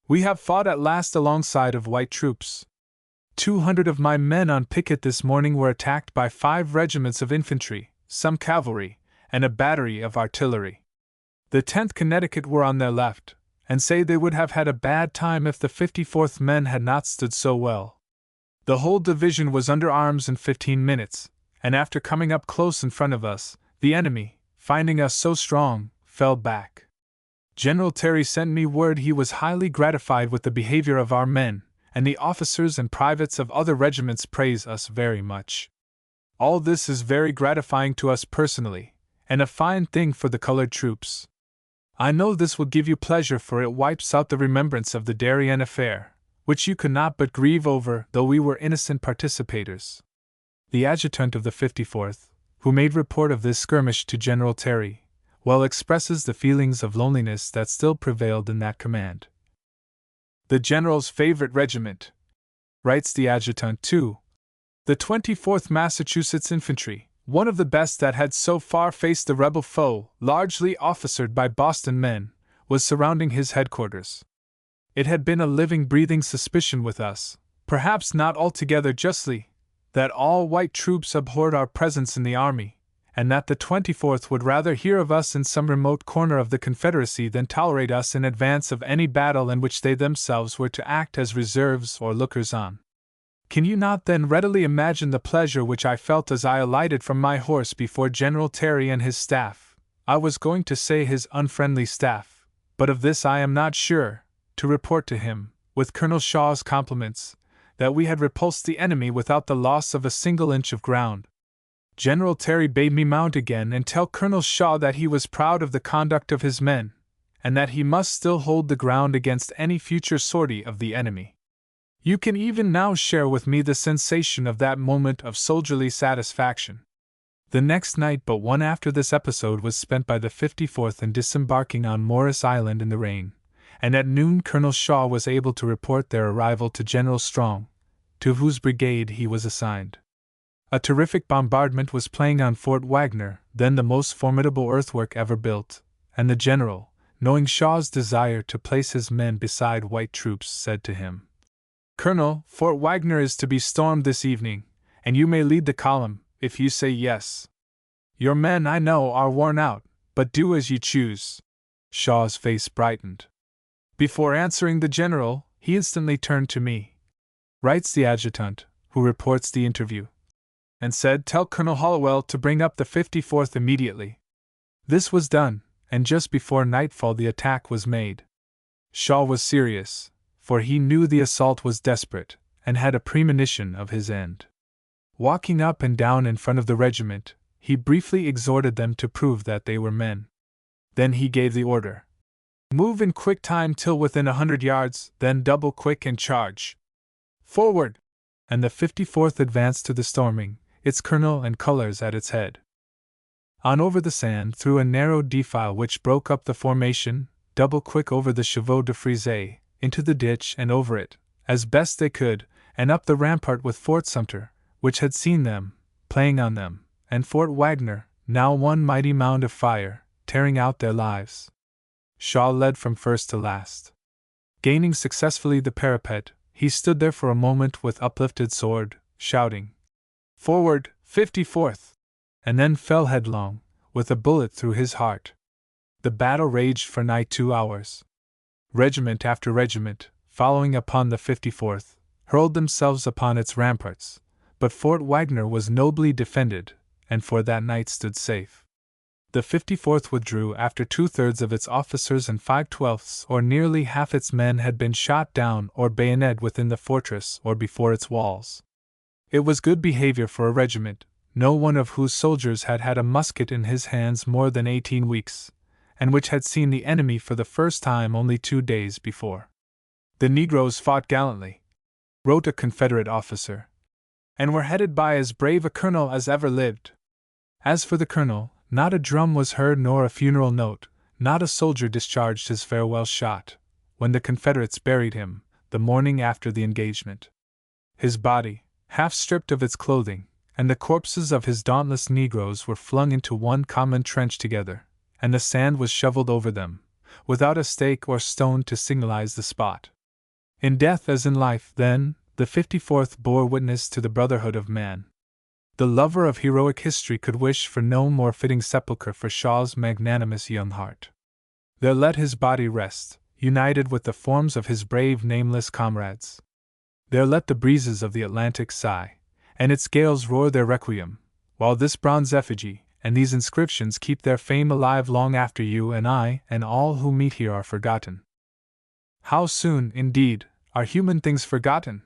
We have fought at last alongside of white troops. 200 of my men on picket this morning were attacked by 5 regiments of infantry, some cavalry, and a battery of artillery. The 10th Connecticut were on their left, and say they would have had a bad time if the 54th men had not stood so well. The whole division was under arms in 15 minutes, and after coming up close in front of us, the enemy, finding us so strong, fell back. General Terry sent me word he was highly gratified with the behavior of our men, and the officers and privates of other regiments praise us very much. All this is very gratifying to us personally, and a fine thing for the colored troops. I know this will give you pleasure, for it wipes out the remembrance of the Darien affair, which you could not but grieve over, though we were innocent participators." The adjutant of the 54th, who made report of this skirmish to General Terry, well expresses the feelings of loneliness that still prevailed in that command. "The general's favorite regiment," writes the adjutant too, "the 24th Massachusetts Infantry, one of the best that had so far faced the rebel foe, largely officered by Boston men, was surrounding his headquarters. It had been a living, breathing suspicion with us, perhaps not altogether justly, that all white troops abhorred our presence in the army, and that the 24th would rather hear of us in some remote corner of the Confederacy than tolerate us in advance of any battle in which they themselves were to act as reserves or lookers on. Can you not then readily imagine the pleasure which I felt as I alighted from my horse before General Terry and his staff, I was going to say his unfriendly staff, but of this I am not sure, to report to him, with Colonel Shaw's compliments, that we had repulsed the enemy without the loss of a single inch of ground. General Terry bade me mount again and tell Colonel Shaw that he was proud of the conduct of his men, and that he must still hold the ground against any future sortie of the enemy. You can even now share with me the sensation of that moment of soldierly satisfaction." The next night but one after this episode was spent by the 54th in disembarking on Morris Island in the rain, and at noon Colonel Shaw was able to report their arrival to General Strong, to whose brigade he was assigned. A terrific bombardment was playing on Fort Wagner, then the most formidable earthwork ever built, and the general, knowing Shaw's desire to place his men beside white troops, said to him, "Colonel, Fort Wagner is to be stormed this evening, and you may lead the column, if you say yes. Your men, I know, are worn out, but do as you choose." Shaw's face brightened. Before answering the general, he instantly turned to me, writes the adjutant, who reports the interview, and said, "Tell Colonel Hollowell to bring up the 54th immediately." This was done, and just before nightfall the attack was made. Shaw was serious, for he knew the assault was desperate, and had a premonition of his end. Walking up and down in front of the regiment, he briefly exhorted them to prove that they were men. Then he gave the order, "Move in quick time till within 100 yards, then double quick and charge. Forward!" And the 54th advanced to the storming, its colonel and colors at its head. On over the sand, through a narrow defile which broke up the formation, double quick over the chevaux de frise, into the ditch and over it, as best they could, and up the rampart with Fort Sumter, which had seen them, playing on them, and Fort Wagner, now one mighty mound of fire, tearing out their lives. Shaw led from first to last. Gaining successfully the parapet, he stood there for a moment with uplifted sword, shouting, "Forward, 54th!" and then fell headlong, with a bullet through his heart. The battle raged for nigh 2 hours. Regiment after regiment, following upon the 54th, hurled themselves upon its ramparts, but Fort Wagner was nobly defended, and for that night stood safe. The 54th withdrew after 2/3 of its officers and 5/12, or nearly half its men, had been shot down or bayoneted within the fortress or before its walls. It was good behavior for a regiment, no one of whose soldiers had had a musket in his hands more than 18 weeks, and which had seen the enemy for the first time only 2 days before. "The Negroes fought gallantly," wrote a Confederate officer, "and were headed by as brave a colonel as ever lived." As for the colonel, not a drum was heard nor a funeral note, not a soldier discharged his farewell shot, when the Confederates buried him, the morning after the engagement. His body, half stripped of its clothing, and the corpses of his dauntless Negroes were flung into one common trench together, and the sand was shoveled over them, without a stake or stone to signalize the spot. In death as in life, then, the 54th bore witness to the brotherhood of man. The lover of heroic history could wish for no more fitting sepulchre for Shaw's magnanimous young heart. There let his body rest, united with the forms of his brave nameless comrades. There let the breezes of the Atlantic sigh, and its gales roar their requiem, while this bronze effigy and these inscriptions keep their fame alive long after you and I and all who meet here are forgotten. How soon, indeed, are human things forgotten?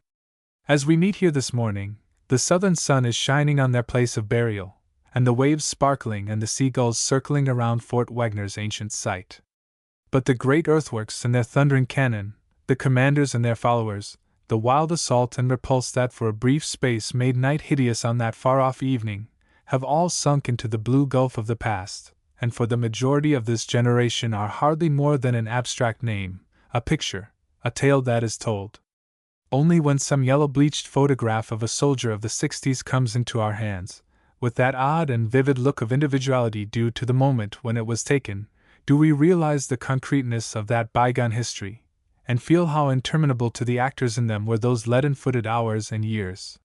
As we meet here this morning, the southern sun is shining on their place of burial, and the waves sparkling and the seagulls circling around Fort Wagner's ancient site. But the great earthworks and their thundering cannon, the commanders and their followers, the wild assault and repulse that for a brief space made night hideous on that far-off evening, have all sunk into the blue gulf of the past, and for the majority of this generation are hardly more than an abstract name, a picture, a tale that is told only when some yellow-bleached photograph of a soldier of the 60s comes into our hands, with that odd and vivid look of individuality due to the moment when it was taken, do we realize the concreteness of that bygone history, and feel how interminable to the actors in them were those leaden-footed hours and years.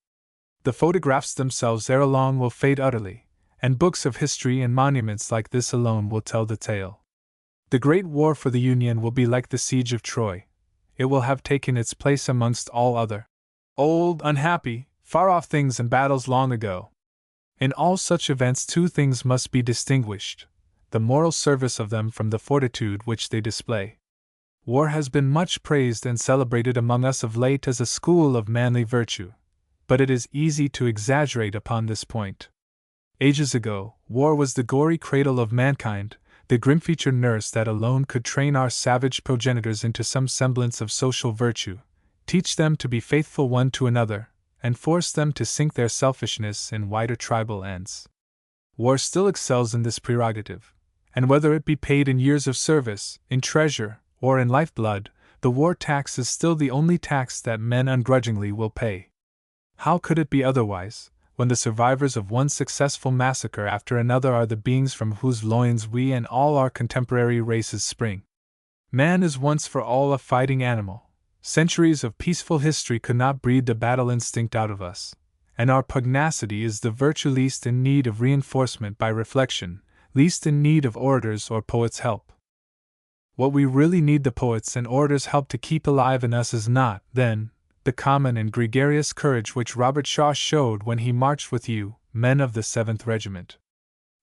The photographs themselves ere long will fade utterly, and books of history and monuments like this alone will tell the tale. The Great War for the Union will be like the siege of Troy. It will have taken its place amongst all other old, unhappy, far-off things and battles long ago. In all such events two things must be distinguished: the moral service of them from the fortitude which they display. War has been much praised and celebrated among us of late as a school of manly virtue, but it is easy to exaggerate upon this point. Ages ago, war was the gory cradle of mankind, the grim-featured nurse that alone could train our savage progenitors into some semblance of social virtue, teach them to be faithful one to another, and force them to sink their selfishness in wider tribal ends. War still excels in this prerogative, and whether it be paid in years of service, in treasure, or in lifeblood, the war tax is still the only tax that men ungrudgingly will pay. How could it be otherwise, when the survivors of one successful massacre after another are the beings from whose loins we and all our contemporary races spring? Man is once for all a fighting animal. Centuries of peaceful history could not breed the battle instinct out of us, and our pugnacity is the virtue least in need of reinforcement by reflection, least in need of orators' or poets' help. What we really need the poets' and orators' help to keep alive in us is not, then, the common and gregarious courage which Robert Shaw showed when he marched with you, men of the 7th Regiment.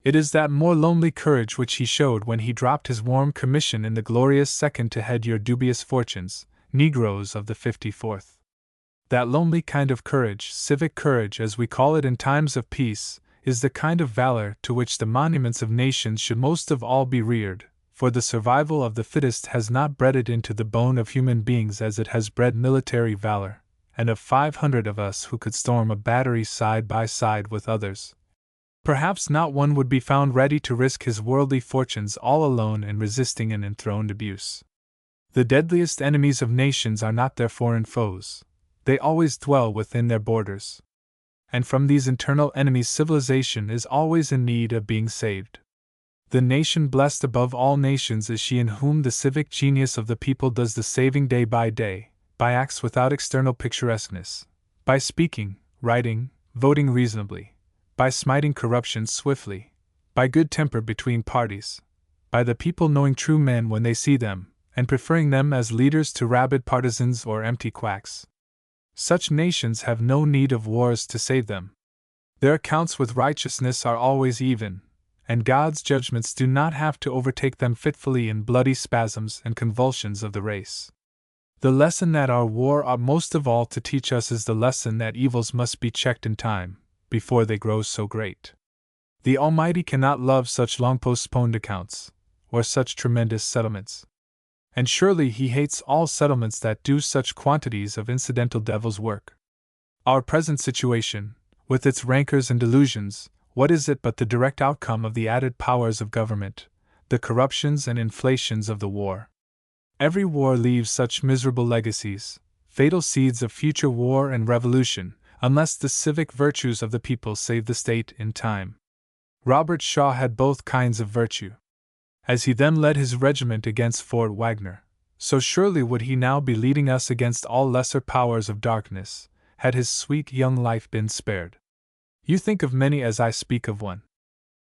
It is that more lonely courage which he showed when he dropped his warm commission in the glorious second to head your dubious fortunes, Negroes of the 54th. That lonely kind of courage, civic courage as we call it in times of peace, is the kind of valor to which the monuments of nations should most of all be reared, for the survival of the fittest has not bred it into the bone of human beings as it has bred military valor, and of 500 of us who could storm a battery side by side with others, perhaps not one would be found ready to risk his worldly fortunes all alone in resisting an enthroned abuse. The deadliest enemies of nations are not their foreign foes, they always dwell within their borders. And from these internal enemies civilization is always in need of being saved. The nation blessed above all nations is she in whom the civic genius of the people does the saving day, by acts without external picturesqueness, by speaking, writing, voting reasonably, by smiting corruption swiftly, by good temper between parties, by the people knowing true men when they see them, and preferring them as leaders to rabid partisans or empty quacks. Such nations have no need of wars to save them. Their accounts with righteousness are always even, and God's judgments do not have to overtake them fitfully in bloody spasms and convulsions of the race. The lesson that our war ought most of all to teach us is the lesson that evils must be checked in time, before they grow so great. The Almighty cannot love such long postponed accounts, or such tremendous settlements. And surely He hates all settlements that do such quantities of incidental devil's work. Our present situation, with its rancors and delusions, what is it but the direct outcome of the added powers of government, the corruptions and inflations of the war. Every war leaves such miserable legacies, fatal seeds of future war and revolution, unless the civic virtues of the people save the state in time. Robert Shaw had both kinds of virtue. As he then led his regiment against Fort Wagner, so surely would he now be leading us against all lesser powers of darkness, had his sweet young life been spared. You think of many as I speak of one.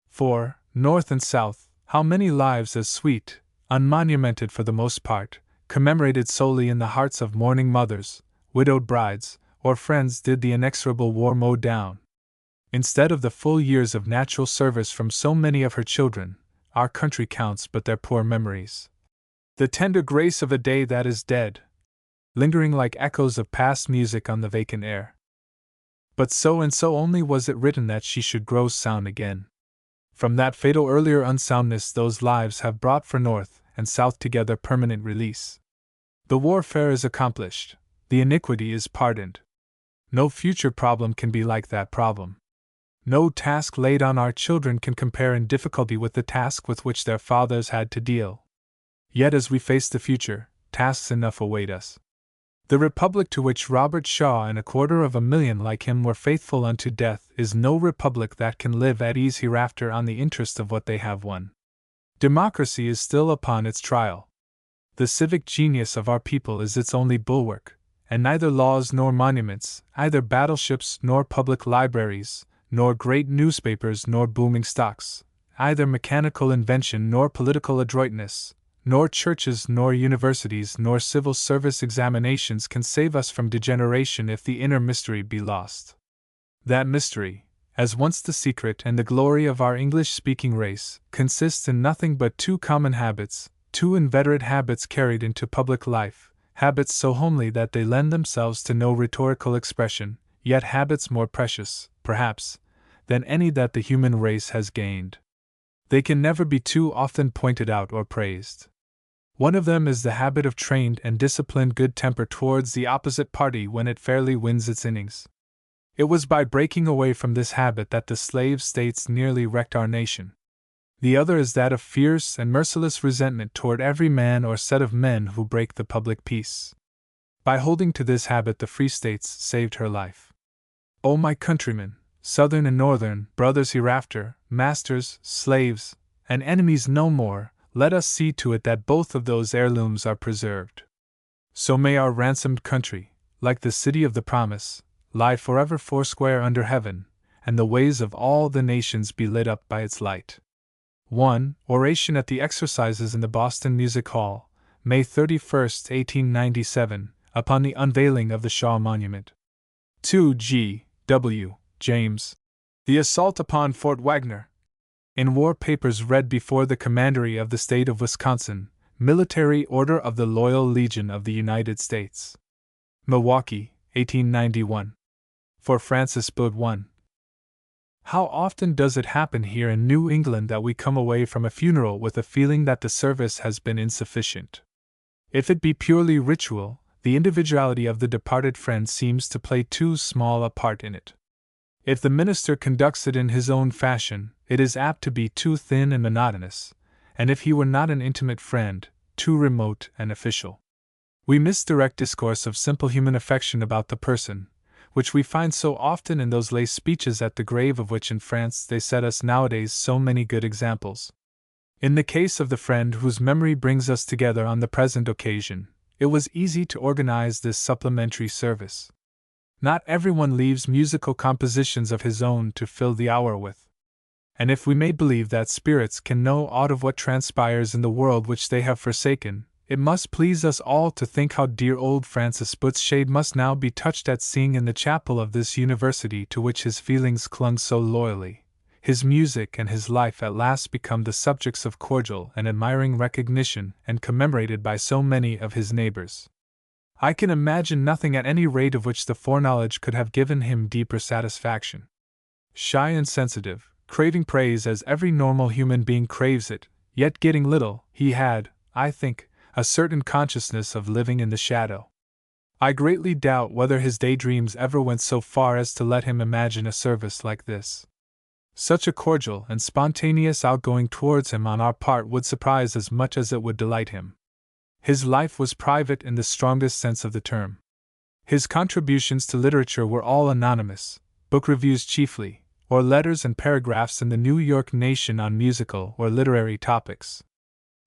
For, north and south, how many lives as sweet, unmonumented for the most part, commemorated solely in the hearts of mourning mothers, widowed brides, or friends did the inexorable war mow down. Instead of the full years of natural service from so many of her children, our country counts but their poor memories. The tender grace of a day that is dead, lingering like echoes of past music on the vacant air. But so and so only was it written that she should grow sound again. From that fatal earlier unsoundness those lives have brought for North and South together permanent release. The warfare is accomplished, the iniquity is pardoned. No future problem can be like that problem. No task laid on our children can compare in difficulty with the task with which their fathers had to deal. Yet as we face the future, tasks enough await us. The republic to which Robert Shaw and 250,000 like him were faithful unto death is no republic that can live at ease hereafter on the interest of what they have won. Democracy is still upon its trial. The civic genius of our people is its only bulwark, and neither laws nor monuments, either battleships nor public libraries, nor great newspapers nor booming stocks, either mechanical invention nor political adroitness, nor churches nor universities nor civil service examinations can save us from degeneration if the inner mystery be lost. That mystery, as once the secret and the glory of our English-speaking race, consists in nothing but two common habits, two inveterate habits carried into public life, habits so homely that they lend themselves to no rhetorical expression, yet habits more precious, perhaps, than any that the human race has gained. They can never be too often pointed out or praised. One of them is the habit of trained and disciplined good temper towards the opposite party when it fairly wins its innings. It was by breaking away from this habit that the slave states nearly wrecked our nation. The other is that of fierce and merciless resentment toward every man or set of men who break the public peace. By holding to this habit the Free States saved her life. O my countrymen, Southern and Northern, brothers hereafter, masters, slaves, and enemies no more, let us see to it that both of those heirlooms are preserved. So may our ransomed country, like the city of the promise, lie forever foursquare under heaven, and the ways of all the nations be lit up by its light. 1. Oration at the Exercises in the Boston Music Hall, May 31, 1897, upon the unveiling of the Shaw Monument. 2. G. W. James. The Assault upon Fort Wagner. In War Papers read before the Commandery of the State of Wisconsin, Military Order of the Loyal Legion of the United States. Milwaukee, 1891. For Francis Bood 1. How often does it happen here in New England that we come away from a funeral with a feeling that the service has been insufficient? If it be purely ritual, the individuality of the departed friend seems to play too small a part in it. If the minister conducts it in his own fashion, it is apt to be too thin and monotonous, and if he were not an intimate friend, too remote and official. We miss direct discourse of simple human affection about the person, which we find so often in those lay speeches at the grave of which in France they set us nowadays so many good examples. In the case of the friend whose memory brings us together on the present occasion, it was easy to organize this supplementary service. Not everyone leaves musical compositions of his own to fill the hour with. And if we may believe that spirits can know aught of what transpires in the world which they have forsaken, it must please us all to think how dear old Francis Boot's shade must now be touched at seeing in the chapel of this university to which his feelings clung so loyally, his music and his life at last become the subjects of cordial and admiring recognition and commemorated by so many of his neighbors. I can imagine nothing at any rate of which the foreknowledge could have given him deeper satisfaction. Shy and sensitive, craving praise as every normal human being craves it, yet getting little, he had, I think, a certain consciousness of living in the shadow. I greatly doubt whether his daydreams ever went so far as to let him imagine a service like this. Such a cordial and spontaneous outgoing towards him on our part would surprise as much as it would delight him. His life was private in the strongest sense of the term. His contributions to literature were all anonymous, book reviews chiefly, or letters and paragraphs in the New York Nation on musical or literary topics.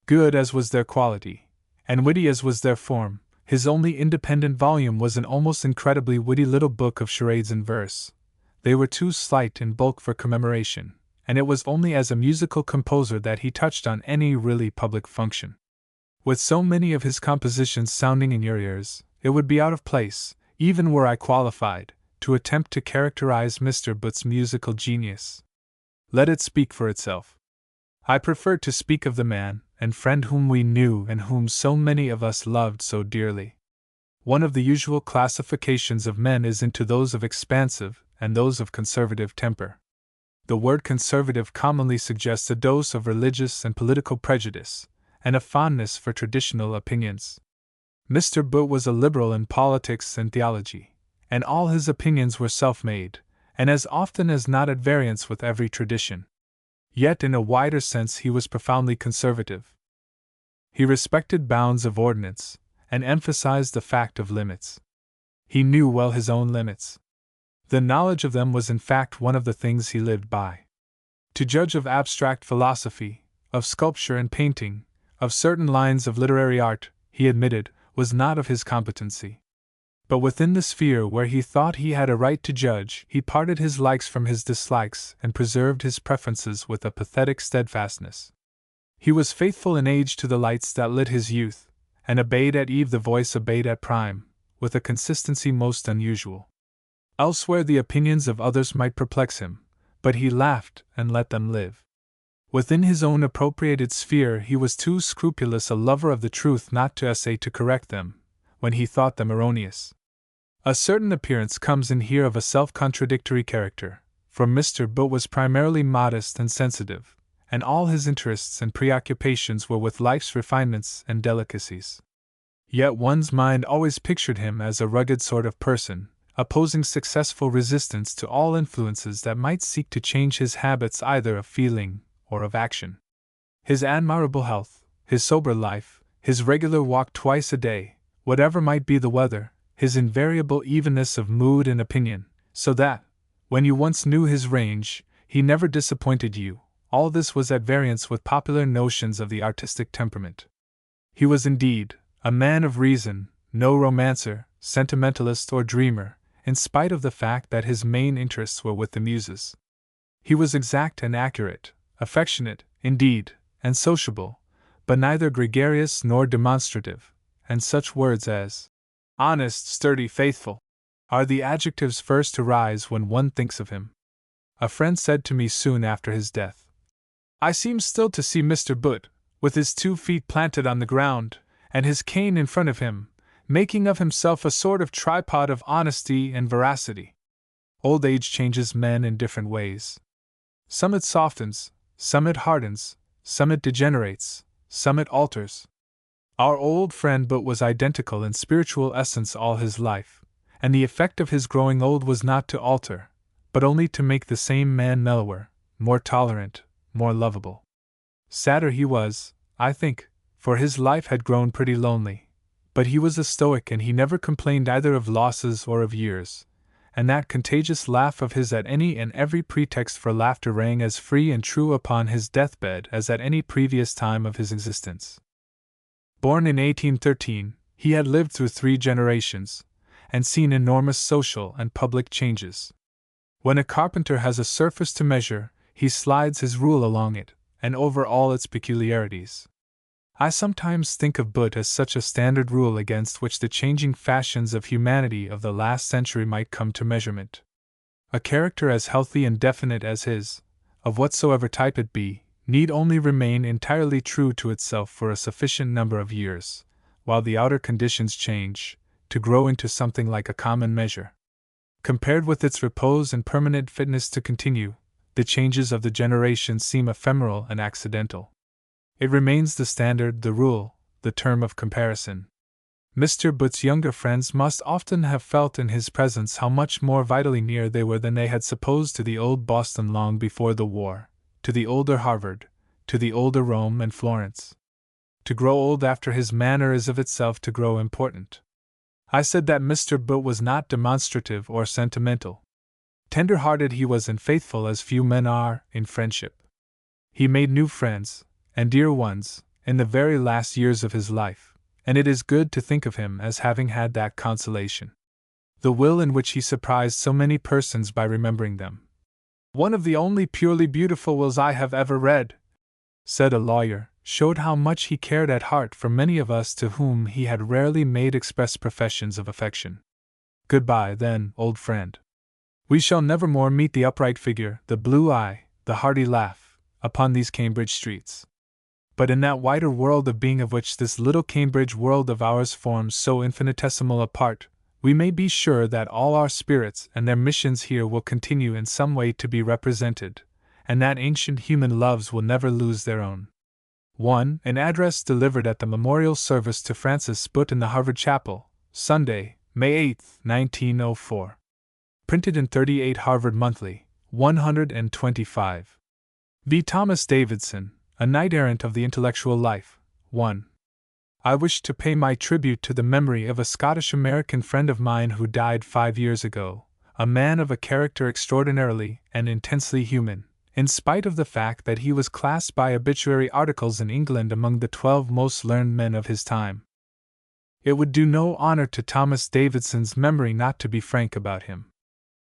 Good as was their quality, and witty as was their form, his only independent volume was an almost incredibly witty little book of charades in verse. They were too slight in bulk for commemoration, and it was only as a musical composer that he touched on any really public function. With so many of his compositions sounding in your ears, it would be out of place, even were I qualified, to attempt to characterize Mr. Butt's musical genius. Let it speak for itself. I prefer to speak of the man and friend whom we knew and whom so many of us loved so dearly. One of the usual classifications of men is into those of expansive and those of conservative temper. The word conservative commonly suggests a dose of religious and political prejudice, and a fondness for traditional opinions. Mr. Butt was a liberal in politics and theology, and all his opinions were self-made, and as often as not at variance with every tradition. Yet in a wider sense he was profoundly conservative. He respected bounds of ordinance, and emphasized the fact of limits. He knew well his own limits. The knowledge of them was in fact one of the things he lived by. To judge of abstract philosophy, of sculpture and painting, of certain lines of literary art, he admitted, was not of his competency. But within the sphere where he thought he had a right to judge, he parted his likes from his dislikes and preserved his preferences with a pathetic steadfastness. He was faithful in age to the lights that lit his youth, and obeyed at eve the voice obeyed at prime, with a consistency most unusual. Elsewhere the opinions of others might perplex him, but he laughed and let them live. Within his own appropriated sphere he was too scrupulous a lover of the truth not to essay to correct them, when he thought them erroneous. A certain appearance comes in here of a self-contradictory character, for Mr. Butt was primarily modest and sensitive, and all his interests and preoccupations were with life's refinements and delicacies. Yet one's mind always pictured him as a rugged sort of person, opposing successful resistance to all influences that might seek to change his habits either of feeling or of action. His admirable health, his sober life, his regular walk twice a day, whatever might be the weather, his invariable evenness of mood and opinion, so that, when you once knew his range, he never disappointed you, all this was at variance with popular notions of the artistic temperament. He was indeed a man of reason, no romancer, sentimentalist or dreamer, in spite of the fact that his main interests were with the muses. He was exact and accurate, affectionate, indeed, and sociable, but neither gregarious nor demonstrative, and such words as honest, sturdy, faithful are the adjectives first to rise when one thinks of him. A friend said to me soon after his death, "I seem still to see Mr. Butt, with his 2 feet planted on the ground, and his cane in front of him, making of himself a sort of tripod of honesty and veracity." Old age changes men in different ways. Some it softens, some it hardens, some it degenerates, some it alters. Our old friend Butt was identical in spiritual essence all his life, and the effect of his growing old was not to alter, but only to make the same man mellower, more tolerant, more lovable. Sadder he was, I think, for his life had grown pretty lonely, but he was a stoic and he never complained either of losses or of years, and that contagious laugh of his at any and every pretext for laughter rang as free and true upon his deathbed as at any previous time of his existence. Born in 1813, he had lived through 3 generations, and seen enormous social and public changes. When a carpenter has a surface to measure, he slides his rule along it, and over all its peculiarities. I sometimes think of Butt as such a standard rule against which the changing fashions of humanity of the last century might come to measurement. A character as healthy and definite as his, of whatsoever type it be, need only remain entirely true to itself for a sufficient number of years, while the outer conditions change, to grow into something like a common measure. Compared with its repose and permanent fitness to continue, the changes of the generation seem ephemeral and accidental. It remains the standard, the rule, the term of comparison. Mr. Butt's younger friends must often have felt in his presence how much more vitally near they were than they had supposed to the old Boston long before the war, to the older Harvard, to the older Rome and Florence. To grow old after his manner is of itself to grow important. I said that Mr. Butt was not demonstrative or sentimental. Tender-hearted he was and faithful as few men are in friendship. He made new friends, and dear ones, in the very last years of his life, and it is good to think of him as having had that consolation. The will in which he surprised so many persons by remembering them. "One of the only purely beautiful wills I have ever read," said a lawyer, showed how much he cared at heart for many of us to whom he had rarely made express professions of affection. Goodbye, then, old friend. We shall never more meet the upright figure, the blue eye, the hearty laugh, upon these Cambridge streets. But in that wider world of being of which this little Cambridge world of ours forms so infinitesimal a part, we may be sure that all our spirits and their missions here will continue in some way to be represented, and that ancient human loves will never lose their own. 1. An address delivered at the memorial service to Francis Butt in the Harvard Chapel, Sunday, May 8, 1904. Printed in 38 Harvard Monthly, 125. V. Thomas Davidson, A Knight-Errant of the Intellectual Life, 1. I wish to pay my tribute to the memory of a Scottish-American friend of mine who died 5 years ago, a man of a character extraordinarily and intensely human, in spite of the fact that he was classed by obituary articles in England among the 12 most learned men of his time. It would do no honor to Thomas Davidson's memory not to be frank about him.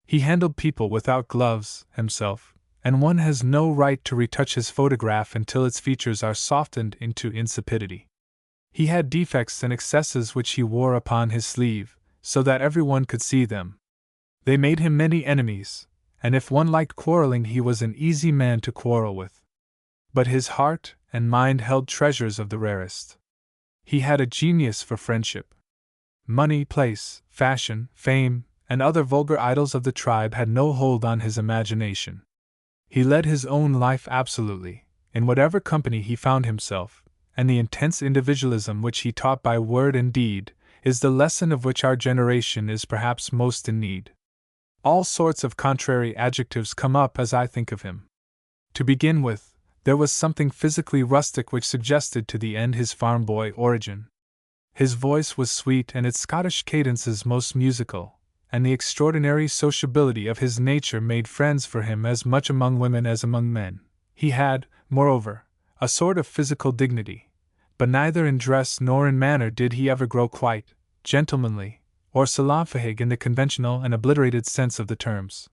He handled people without gloves, himself, and one has no right to retouch his photograph until its features are softened into insipidity. He had defects and excesses which he wore upon his sleeve, so that everyone could see them. They made him many enemies, and if one liked quarreling he was an easy man to quarrel with. But his heart and mind held treasures of the rarest. He had a genius for friendship. Money, place, fashion, fame, and other vulgar idols of the tribe had no hold on his imagination. He led his own life absolutely, in whatever company he found himself, and the intense individualism which he taught by word and deed is the lesson of which our generation is perhaps most in need. All sorts of contrary adjectives come up as I think of him. To begin with, there was something physically rustic which suggested to the end his farm boy origin. His voice was sweet and its Scottish cadences most musical, and the extraordinary sociability of his nature made friends for him as much among women as among men. He had, moreover, a sort of physical dignity, but neither in dress nor in manner did he ever grow quite gentlemanly, or salonfähig in the conventional and obliterated sense of the terms.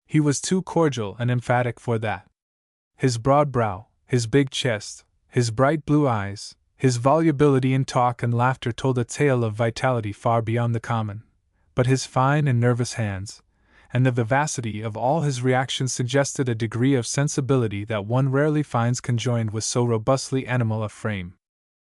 He was too cordial and emphatic for that. His broad brow, his big chest, his bright blue eyes, his volubility in talk and laughter told a tale of vitality far beyond the common, but his fine and nervous hands, and the vivacity of all his reactions suggested a degree of sensibility that one rarely finds conjoined with so robustly animal a frame.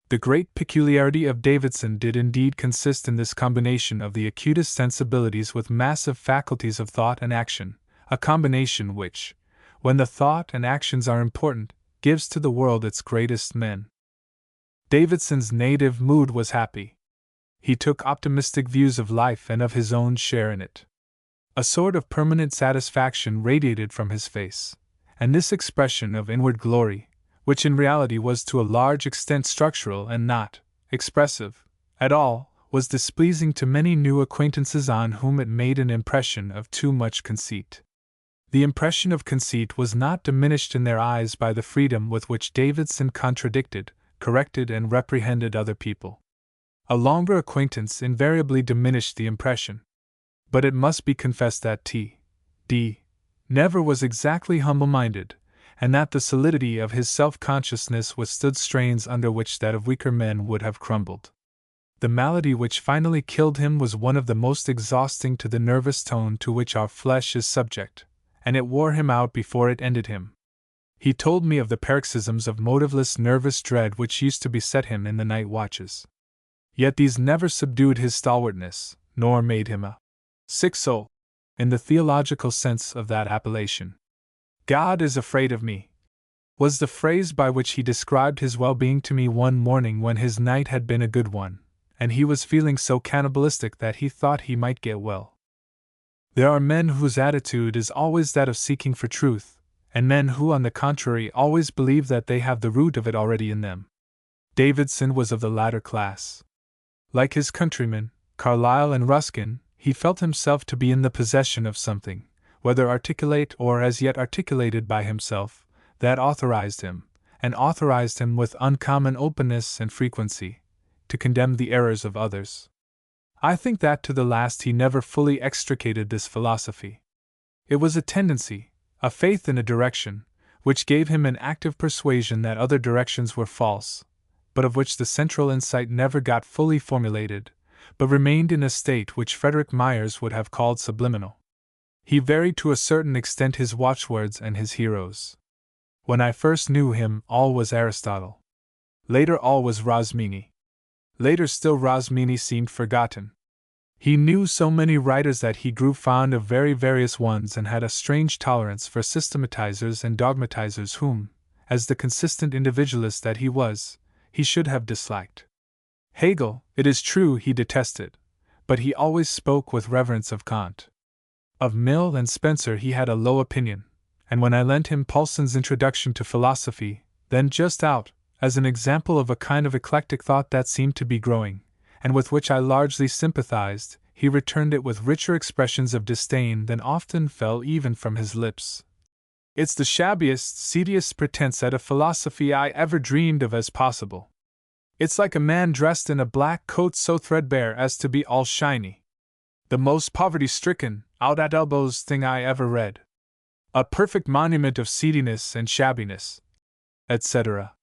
The great peculiarity of Davidson did indeed consist in this combination of the acutest sensibilities with massive faculties of thought and action, a combination which, when the thought and actions are important, gives to the world its greatest men. Davidson's native mood was happy. He took optimistic views of life and of his own share in it. A sort of permanent satisfaction radiated from his face, and this expression of inward glory, which in reality was to a large extent structural and not expressive at all, was displeasing to many new acquaintances on whom it made an impression of too much conceit. The impression of conceit was not diminished in their eyes by the freedom with which Davidson contradicted, corrected, and reprehended other people. A longer acquaintance invariably diminished the impression. But it must be confessed that T.D. never was exactly humble-minded, and that the solidity of his self-consciousness withstood strains under which that of weaker men would have crumbled. The malady which finally killed him was one of the most exhausting to the nervous tone to which our flesh is subject, and it wore him out before it ended him. He told me of the paroxysms of motiveless nervous dread which used to beset him in the night watches. Yet these never subdued his stalwartness, nor made him a sick soul, in the theological sense of that appellation. "God is afraid of me," was the phrase by which he described his well-being to me one morning when his night had been a good one, and he was feeling so cannibalistic that he thought he might get well. There are men whose attitude is always that of seeking for truth, and men who, on the contrary, always believe that they have the root of it already in them. Davidson was of the latter class. Like his countrymen, Carlyle and Ruskin, he felt himself to be in the possession of something, whether articulate or as yet articulated by himself, that authorized him, and authorized him with uncommon openness and frequency, to condemn the errors of others. I think that to the last he never fully extricated this philosophy. It was a tendency, a faith in a direction, which gave him an active persuasion that other directions were false, but of which the central insight never got fully formulated, but remained in a state which Frederick Myers would have called subliminal. He varied to a certain extent his watchwords and his heroes. When I first knew him, all was Aristotle. Later, all was Rosmini. Later still, Rosmini seemed forgotten. He knew so many writers that he grew fond of very various ones and had a strange tolerance for systematizers and dogmatizers whom, as the consistent individualist that he was, he should have disliked. Hegel, it is true, he detested, but he always spoke with reverence of Kant. Of Mill and Spencer he had a low opinion, and when I lent him Paulson's Introduction to Philosophy, then just out, as an example of a kind of eclectic thought that seemed to be growing, and with which I largely sympathized, he returned it with richer expressions of disdain than often fell even from his lips. It's the shabbiest, seediest pretense at a philosophy I ever dreamed of as possible. It's like a man dressed in a black coat so threadbare as to be all shiny. The most poverty-stricken, out-at-elbows thing I ever read. A perfect monument of seediness and shabbiness, etc.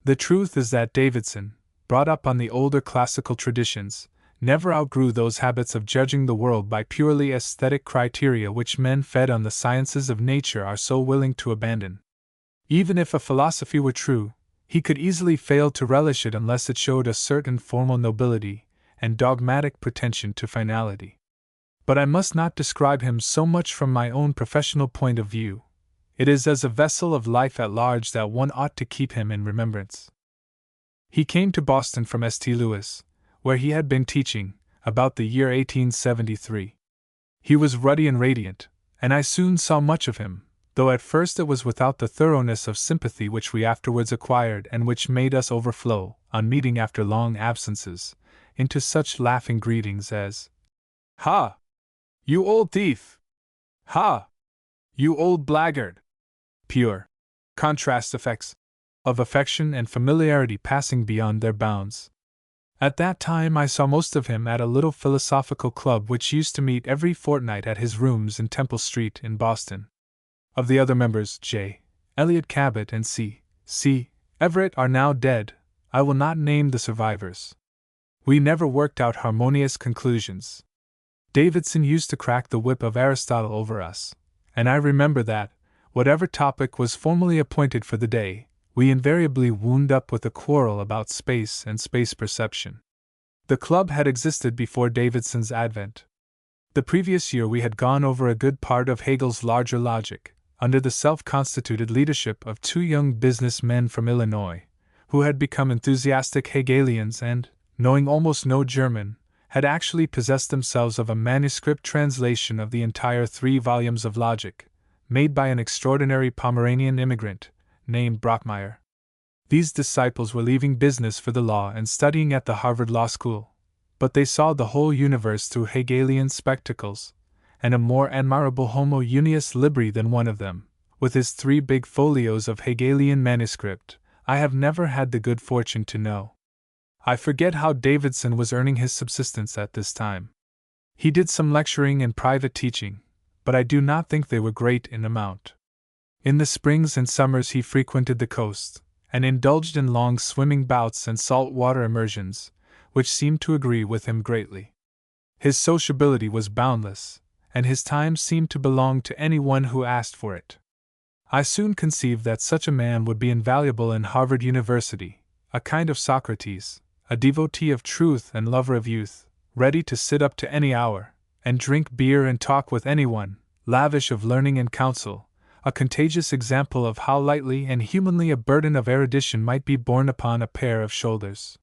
The truth is that Davidson, brought up on the older classical traditions, never outgrew those habits of judging the world by purely aesthetic criteria which men fed on the sciences of nature are so willing to abandon. Even if a philosophy were true, he could easily fail to relish it unless it showed a certain formal nobility and dogmatic pretension to finality. But I must not describe him so much from my own professional point of view. It is as a vessel of life at large that one ought to keep him in remembrance. He came to Boston from St. Louis, where he had been teaching, about the year 1873. He was ruddy and radiant, and I soon saw much of him, though at first it was without the thoroughness of sympathy which we afterwards acquired and which made us overflow, on meeting after long absences, into such laughing greetings as, "Ha! You old thief! Ha! You old blackguard!" Pure contrast effects of affection and familiarity passing beyond their bounds. At that time I saw most of him at a little philosophical club which used to meet every fortnight at his rooms in Temple Street in Boston. Of the other members, J. Eliot Cabot and C. Everett are now dead. I will not name the survivors. We never worked out harmonious conclusions. Davidson used to crack the whip of Aristotle over us, and I remember that, whatever topic was formally appointed for the day, we invariably wound up with a quarrel about space and space perception. The club had existed before Davidson's advent. The previous year we had gone over a good part of Hegel's larger logic, under the self-constituted leadership of two young business men from Illinois, who had become enthusiastic Hegelians and, knowing almost no German, had actually possessed themselves of a manuscript translation of the entire 3 volumes of Logic, made by an extraordinary Pomeranian immigrant, named Brockmeyer. These disciples were leaving business for the law and studying at the Harvard Law School, but they saw the whole universe through Hegelian spectacles, and a more admirable Homo Unius Libri than one of them, with his 3 big folios of Hegelian manuscript, I have never had the good fortune to know. I forget how Davidson was earning his subsistence at this time. He did some lecturing and private teaching, but I do not think they were great in amount. In the springs and summers he frequented the coast, and indulged in long swimming bouts and salt-water immersions, which seemed to agree with him greatly. His sociability was boundless, and his time seemed to belong to anyone who asked for it. I soon conceived that such a man would be invaluable in Harvard University, a kind of Socrates, a devotee of truth and lover of youth, ready to sit up to any hour, and drink beer and talk with anyone, lavish of learning and counsel, a contagious example of how lightly and humanly a burden of erudition might be borne upon a pair of shoulders.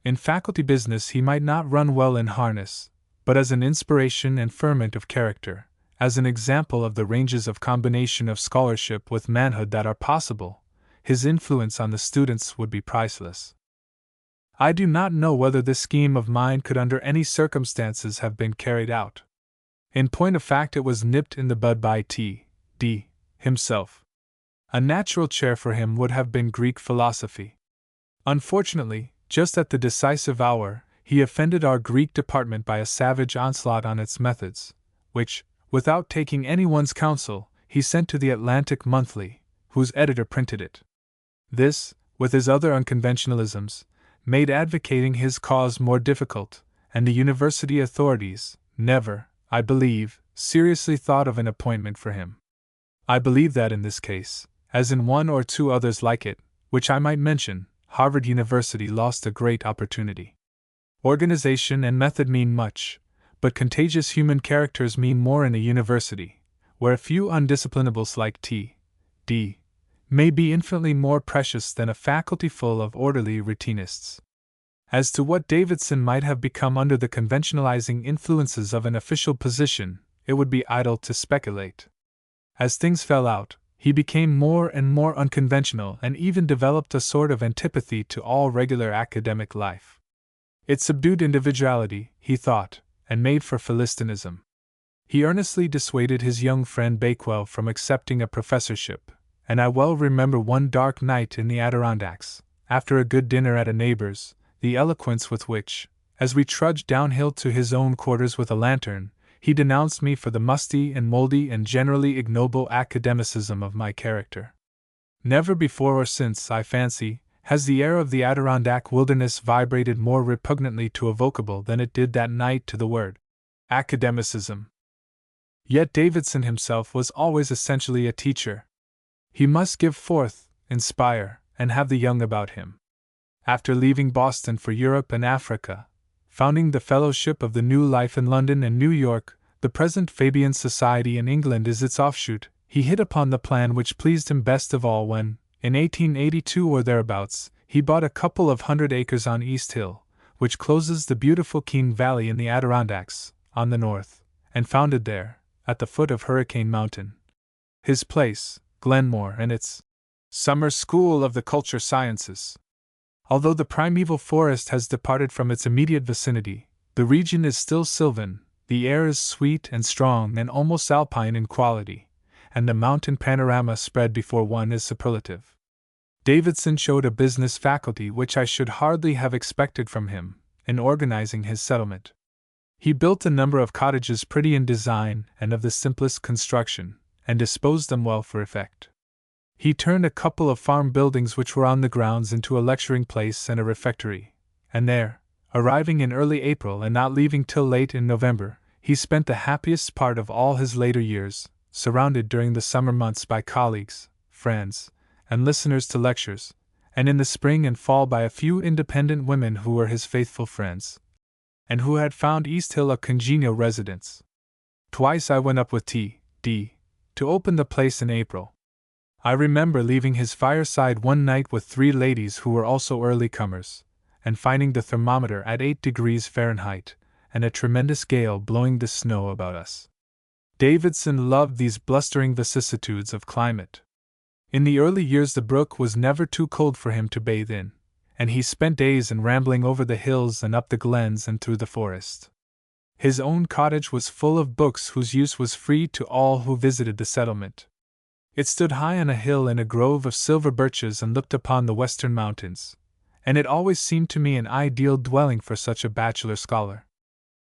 In faculty business he might not run well in harness, but as an inspiration and ferment of character, as an example of the ranges of combination of scholarship with manhood that are possible, his influence on the students would be priceless. I do not know whether this scheme of mine could under any circumstances have been carried out. In point of fact, it was nipped in the bud by T.D. himself. A natural chair for him would have been Greek philosophy. Unfortunately, just at the decisive hour, he offended our Greek department by a savage onslaught on its methods, which, without taking anyone's counsel, he sent to the Atlantic Monthly, whose editor printed it. This, with his other unconventionalisms, made advocating his cause more difficult, and the university authorities never, I believe, seriously thought of an appointment for him. I believe that in this case, as in one or two others like it, which I might mention, Harvard University lost a great opportunity. Organization and method mean much, but contagious human characters mean more in a university, where a few undisciplinables like T.D. may be infinitely more precious than a faculty full of orderly routinists. As to what Davidson might have become under the conventionalizing influences of an official position, it would be idle to speculate. As things fell out, he became more and more unconventional and even developed a sort of antipathy to all regular academic life. It subdued individuality, he thought, and made for Philistinism. He earnestly dissuaded his young friend Bakewell from accepting a professorship, and I well remember one dark night in the Adirondacks, after a good dinner at a neighbor's, the eloquence with which, as we trudged downhill to his own quarters with a lantern, he denounced me for the musty and moldy and generally ignoble academicism of my character. Never before or since, I fancy, has the air of the Adirondack wilderness vibrated more repugnantly to a vocable than it did that night to the word academicism. Yet Davidson himself was always essentially a teacher. He must give forth, inspire, and have the young about him. After leaving Boston for Europe and Africa, founding the Fellowship of the New Life in London and New York, the present Fabian Society in England is its offshoot, he hit upon the plan which pleased him best of all when, in 1882 or thereabouts, he bought a couple of 100 acres on East Hill, which closes the beautiful Keene Valley in the Adirondacks, on the north, and founded there, at the foot of Hurricane Mountain, his place, Glenmore, and its summer school of the culture sciences. Although the primeval forest has departed from its immediate vicinity, the region is still sylvan, the air is sweet and strong and almost alpine in quality, and the mountain panorama spread before one is superlative. Davidson showed a business faculty which I should hardly have expected from him, in organizing his settlement. He built a number of cottages pretty in design and of the simplest construction, and disposed them well for effect. He turned a couple of farm buildings which were on the grounds into a lecturing place and a refectory, and there, arriving in early April and not leaving till late in November, he spent the happiest part of all his later years, surrounded during the summer months by colleagues, friends, and listeners to lectures, and in the spring and fall by a few independent women who were his faithful friends, and who had found East Hill a congenial residence. Twice I went up with T.D. to open the place in April. I remember leaving his fireside one night with 3 ladies who were also early comers, and finding the thermometer at 8 degrees Fahrenheit, and a tremendous gale blowing the snow about us. Davidson loved these blustering vicissitudes of climate. In the early years the brook was never too cold for him to bathe in, and he spent days in rambling over the hills and up the glens and through the forest. His own cottage was full of books whose use was free to all who visited the settlement. It stood high on a hill in a grove of silver birches and looked upon the western mountains, and it always seemed to me an ideal dwelling for such a bachelor scholar.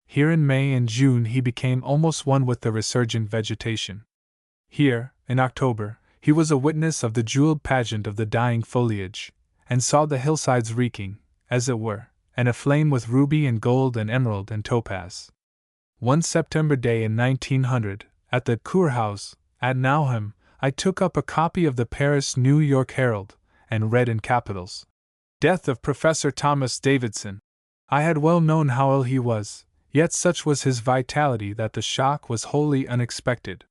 Here in May and June he became almost one with the resurgent vegetation. Here, in October, he was a witness of the jeweled pageant of the dying foliage, and saw the hillsides reeking, as it were, and aflame with ruby and gold and emerald and topaz. One September day in 1900, at the Kurhaus, at Nauheim, I took up a copy of the Paris New York Herald, and read in capitals, "Death of Professor Thomas Davidson." I had well known how ill he was, yet such was his vitality that the shock was wholly unexpected.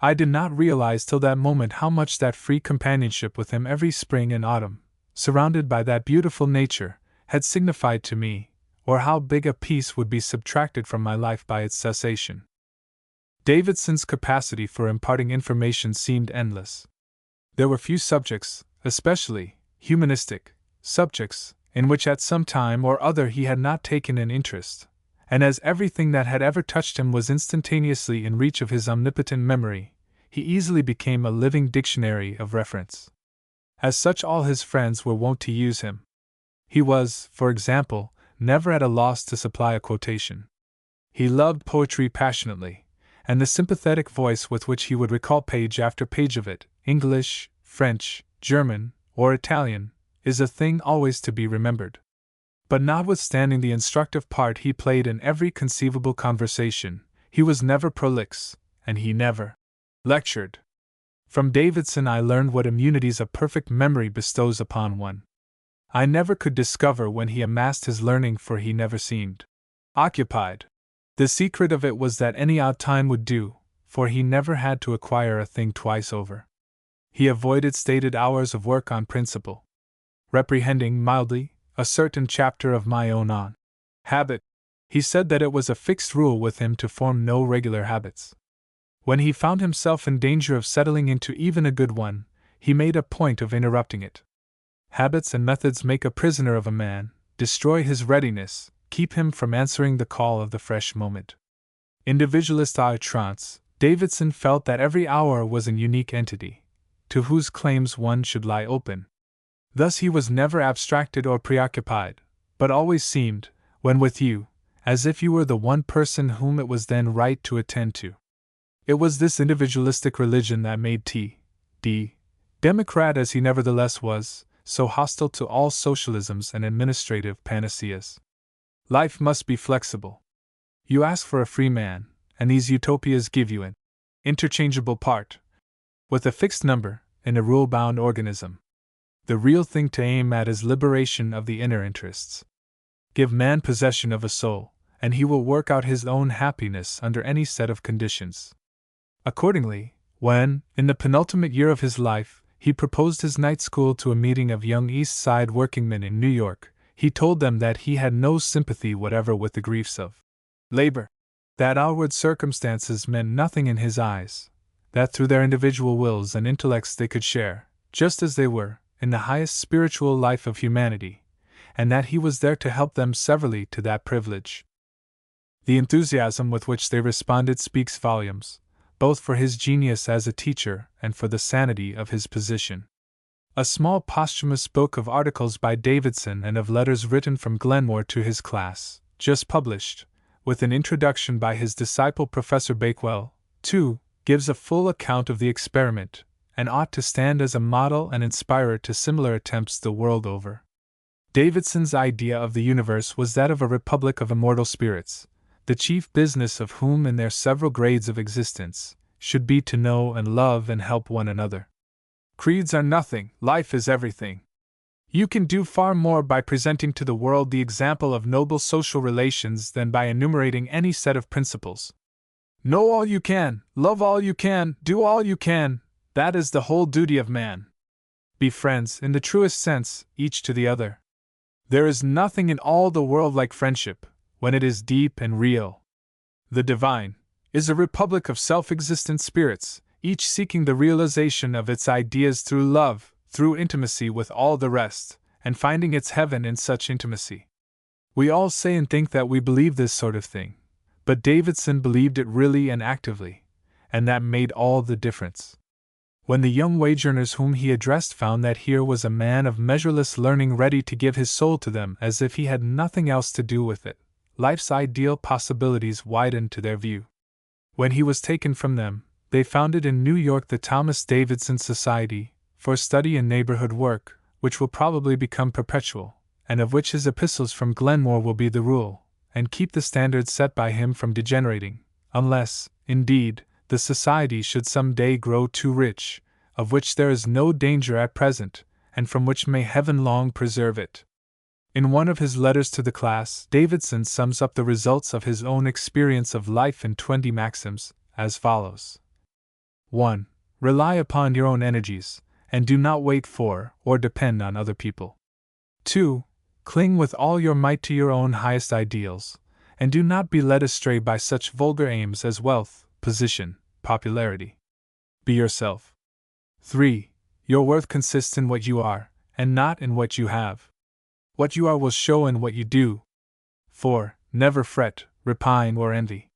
I did not realize till that moment how much that free companionship with him every spring and autumn, surrounded by that beautiful nature, had signified to me, or how big a piece would be subtracted from my life by its cessation. Davidson's capacity for imparting information seemed endless. There were few subjects, especially humanistic subjects, in which at some time or other he had not taken an interest, and as everything that had ever touched him was instantaneously in reach of his omnipotent memory, he easily became a living dictionary of reference. As such, all his friends were wont to use him. He was, for example, never at a loss to supply a quotation. He loved poetry passionately, and the sympathetic voice with which he would recall page after page of it, English, French, German, or Italian, is a thing always to be remembered. But notwithstanding the instructive part he played in every conceivable conversation, he was never prolix, and he never lectured. From Davidson I learned what immunities a perfect memory bestows upon one. I never could discover when he amassed his learning, for he never seemed occupied. The secret of it was that any odd time would do, for he never had to acquire a thing twice over. He avoided stated hours of work on principle. Reprehending mildly a certain chapter of my own on habit, he said that it was a fixed rule with him to form no regular habits. When he found himself in danger of settling into even a good one, he made a point of interrupting it. Habits and methods make a prisoner of a man, destroy his readiness, keep him from answering the call of the fresh moment. Individualist à outrance, Davidson felt that every hour was an unique entity, to whose claims one should lie open. Thus he was never abstracted or preoccupied, but always seemed, when with you, as if you were the one person whom it was then right to attend to. It was this individualistic religion that made T.D., Democrat as he nevertheless was, so hostile to all socialisms and administrative panaceas. Life must be flexible. You ask for a free man, and these utopias give you an interchangeable part, with a fixed number, in a rule-bound organism. The real thing to aim at is liberation of the inner interests. Give man possession of a soul, and he will work out his own happiness under any set of conditions. Accordingly, when, in the penultimate year of his life, he proposed his night school to a meeting of young East Side workingmen in New York, he told them that he had no sympathy whatever with the griefs of labor, that outward circumstances meant nothing in his eyes, that through their individual wills and intellects they could share, just as they were, in the highest spiritual life of humanity, and that he was there to help them severally to that privilege. The enthusiasm with which they responded speaks volumes, both for his genius as a teacher and for the sanity of his position. A small posthumous book of articles by Davidson and of letters written from Glenmore to his class, just published, with an introduction by his disciple Professor Bakewell, too, gives a full account of the experiment, and ought to stand as a model and inspirer to similar attempts the world over. Davidson's idea of the universe was that of a republic of immortal spirits, the chief business of whom in their several grades of existence should be to know and love and help one another. Creeds are nothing, life is everything. You can do far more by presenting to the world the example of noble social relations than by enumerating any set of principles. Know all you can, love all you can, do all you can, that is the whole duty of man. Be friends, in the truest sense, each to the other. There is nothing in all the world like friendship, when it is deep and real. The divine is a republic of self-existent spirits, each seeking the realization of its ideas through love, through intimacy with all the rest, and finding its heaven in such intimacy. We all say and think that we believe this sort of thing, but Davidson believed it really and actively, and that made all the difference. When the young wage earners whom he addressed found that here was a man of measureless learning ready to give his soul to them as if he had nothing else to do with it, life's ideal possibilities widened to their view. When he was taken from them, they founded in New York the Thomas Davidson Society for Study and Neighborhood Work, which will probably become perpetual, and of which his epistles from Glenmore will be the rule, and keep the standards set by him from degenerating, unless, indeed, the society should some day grow too rich, of which there is no danger at present, and from which may heaven long preserve it. In one of his letters to the class, Davidson sums up the results of his own experience of life in 20 maxims, as follows. 1. Rely upon your own energies, and do not wait for or depend on other people. 2. Cling with all your might to your own highest ideals, and do not be led astray by such vulgar aims as wealth, position, popularity. Be yourself. 3. Your worth consists in what you are, and not in what you have. What you are will show in what you do. 4. Never fret, repine, or envy.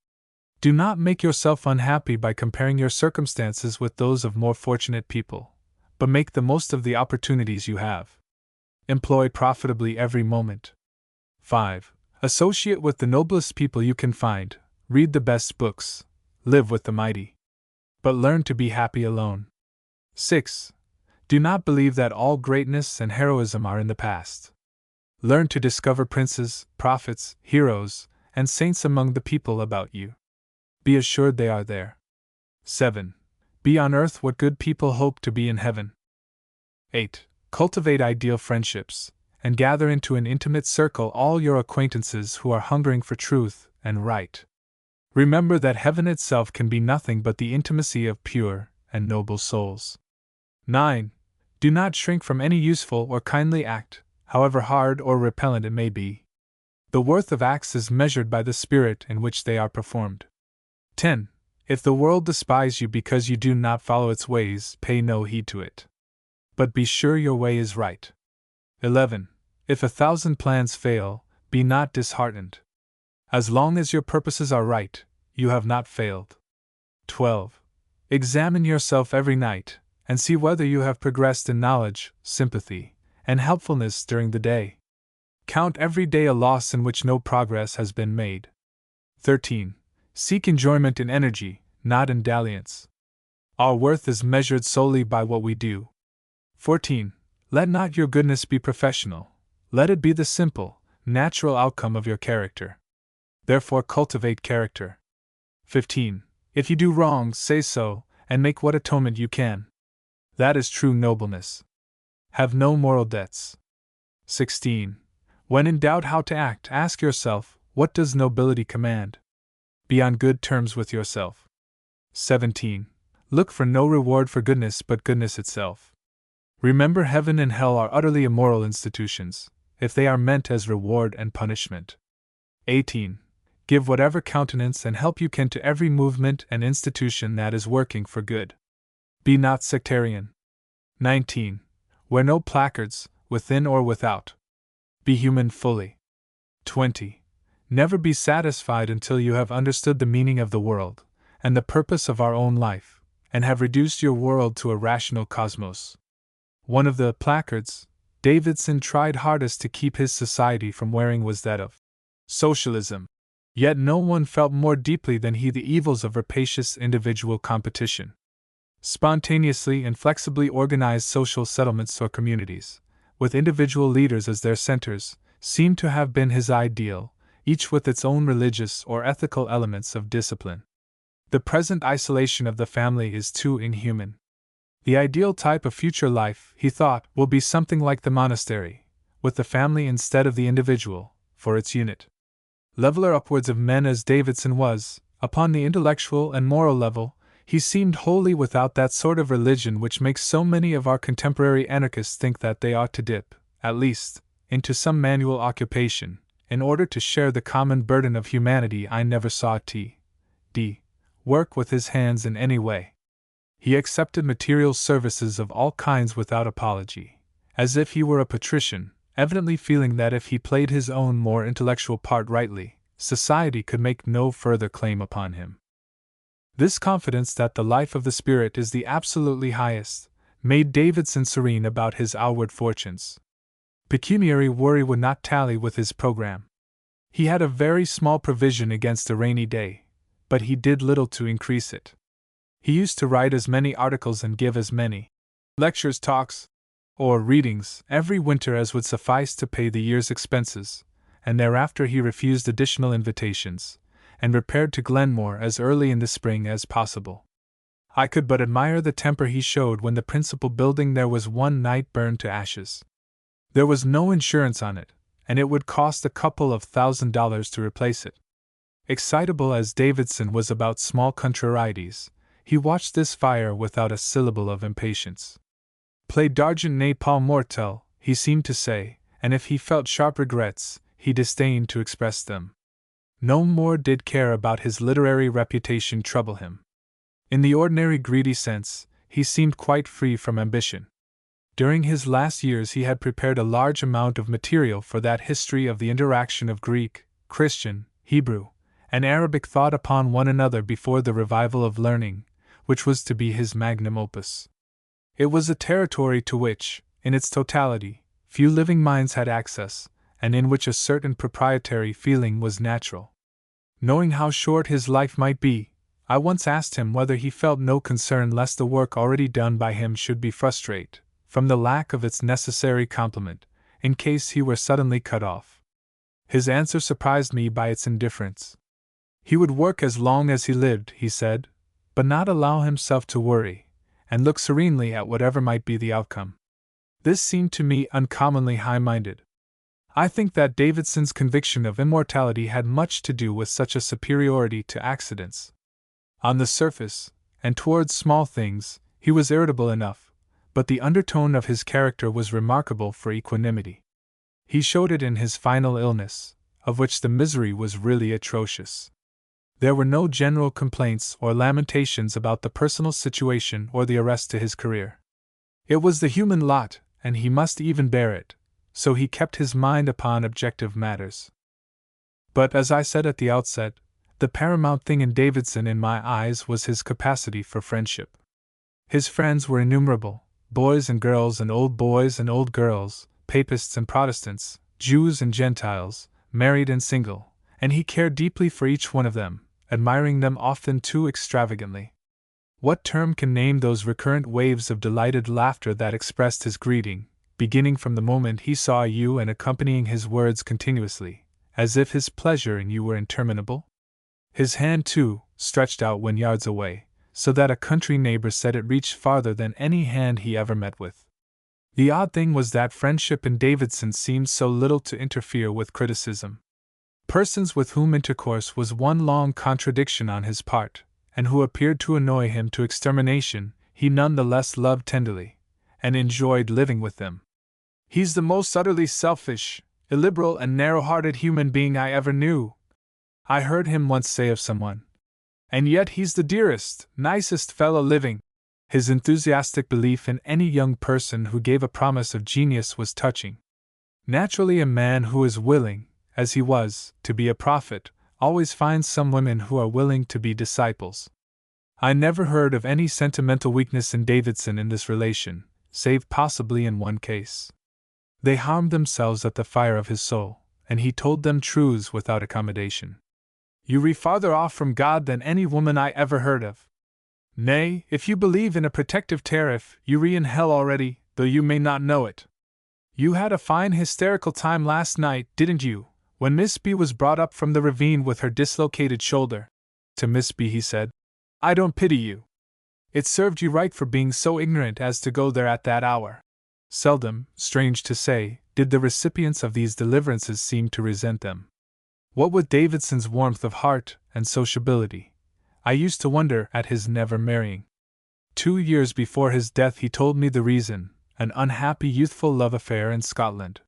Do not make yourself unhappy by comparing your circumstances with those of more fortunate people, but make the most of the opportunities you have. Employ profitably every moment. 5. Associate with the noblest people you can find, read the best books, live with the mighty. But learn to be happy alone. 6. Do not believe that all greatness and heroism are in the past. Learn to discover princes, prophets, heroes, and saints among the people about you. Be assured they are there. 7. Be on earth what good people hope to be in heaven. 8. Cultivate ideal friendships, and gather into an intimate circle all your acquaintances who are hungering for truth and right. Remember that heaven itself can be nothing but the intimacy of pure and noble souls. 9. Do not shrink from any useful or kindly act, however hard or repellent it may be. The worth of acts is measured by the spirit in which they are performed. 10. If the world despise you because you do not follow its ways, pay no heed to it. But be sure your way is right. 11. If 1,000 plans fail, be not disheartened. As long as your purposes are right, you have not failed. 12. Examine yourself every night, and see whether you have progressed in knowledge, sympathy, and helpfulness during the day. Count every day a loss in which no progress has been made. 13. Seek enjoyment in energy, not in dalliance. Our worth is measured solely by what we do. 14. Let not your goodness be professional, let it be the simple, natural outcome of your character. Therefore cultivate character. 15. If you do wrong, say so, and make what atonement you can. That is true nobleness. Have no moral debts. 16. When in doubt how to act, ask yourself, what does nobility command? Be on good terms with yourself. 17. Look for no reward for goodness but goodness itself. Remember, heaven and hell are utterly immoral institutions, if they are meant as reward and punishment. 18. Give whatever countenance and help you can to every movement and institution that is working for good. Be not sectarian. 19. Wear no placards, within or without. Be human fully. 20. Never be satisfied until you have understood the meaning of the world, and the purpose of our own life, and have reduced your world to a rational cosmos. One of the placards Davidson tried hardest to keep his society from wearing was that of socialism. Yet no one felt more deeply than he the evils of rapacious individual competition. Spontaneously and flexibly organized social settlements or communities, with individual leaders as their centers, seemed to have been his ideal, each with its own religious or ethical elements of discipline. The present isolation of the family is too inhuman. The ideal type of future life, he thought, will be something like the monastery, with the family instead of the individual, for its unit. Leveler upwards of men as Davidson was, upon the intellectual and moral level, he seemed wholly without that sort of religion which makes so many of our contemporary anarchists think that they ought to dip, at least, into some manual occupation, in order to share the common burden of humanity. I never saw T.D. work with his hands in any way. He accepted material services of all kinds without apology, as if he were a patrician, evidently feeling that if he played his own more intellectual part rightly, society could make no further claim upon him. This confidence that the life of the spirit is the absolutely highest made Davidson serene about his outward fortunes. Pecuniary worry would not tally with his program. He had a very small provision against a rainy day, but he did little to increase it. He used to write as many articles and give as many lectures, talks, or readings every winter as would suffice to pay the year's expenses, and thereafter he refused additional invitations, and repaired to Glenmore as early in the spring as possible. I could but admire the temper he showed when the principal building there was one night burned to ashes. There was no insurance on it, and it would cost a couple of $1,000s to replace it. Excitable as Davidson was about small contrarieties, he watched this fire without a syllable of impatience. Play d'argent n'est pas mortel, he seemed to say, and if he felt sharp regrets, he disdained to express them. No more did care about his literary reputation trouble him. In the ordinary greedy sense, he seemed quite free from ambition. During his last years he had prepared a large amount of material for that history of the interaction of Greek, Christian, Hebrew, and Arabic thought upon one another before the revival of learning, which was to be his magnum opus. It was a territory to which, in its totality, few living minds had access, and in which a certain proprietary feeling was natural. Knowing how short his life might be, I once asked him whether he felt no concern lest the work already done by him should be frustrate, from the lack of its necessary complement, in case he were suddenly cut off. His answer surprised me by its indifference. He would work as long as he lived, he said, but not allow himself to worry, and look serenely at whatever might be the outcome. This seemed to me uncommonly high-minded. I think that Davidson's conviction of immortality had much to do with such a superiority to accidents. On the surface, and towards small things, he was irritable enough, but the undertone of his character was remarkable for equanimity. He showed it in his final illness, of which the misery was really atrocious. There were no general complaints or lamentations about the personal situation or the arrest to his career. It was the human lot, and he must even bear it, so he kept his mind upon objective matters. But as I said at the outset, the paramount thing in Davidson in my eyes was his capacity for friendship. His friends were innumerable, boys and girls and old boys and old girls, Papists and Protestants, Jews and Gentiles, married and single, and he cared deeply for each one of them, admiring them often too extravagantly. What term can name those recurrent waves of delighted laughter that expressed his greeting, beginning from the moment he saw you and accompanying his words continuously, as if his pleasure in you were interminable? His hand, too, stretched out when yards away, so that a country neighbor said it reached farther than any hand he ever met with. The odd thing was that friendship in Davidson seemed so little to interfere with criticism. Persons with whom intercourse was one long contradiction on his part, and who appeared to annoy him to extermination, he none the less loved tenderly, and enjoyed living with them. "He's the most utterly selfish, illiberal, and narrow-hearted human being I ever knew," I heard him once say of someone. "And yet he's the dearest, nicest fellow living." His enthusiastic belief in any young person who gave a promise of genius was touching. Naturally, a man who is willing, as he was, to be a prophet, always finds some women who are willing to be disciples. I never heard of any sentimental weakness in Davidson in this relation, save possibly in one case. They harmed themselves at the fire of his soul, and he told them truths without accommodation. "You re farther off from God than any woman I ever heard of. Nay, if you believe in a protective tariff, you re in hell already, though you may not know it. You had a fine hysterical time last night, didn't you, when Miss B was brought up from the ravine with her dislocated shoulder?" To Miss B he said, "I don't pity you. It served you right for being so ignorant as to go there at that hour." Seldom, strange to say, did the recipients of these deliverances seem to resent them. What with Davidson's warmth of heart and sociability, I used to wonder at his never marrying. 2 years before his death he told me the reason: an unhappy youthful love affair in Scotland.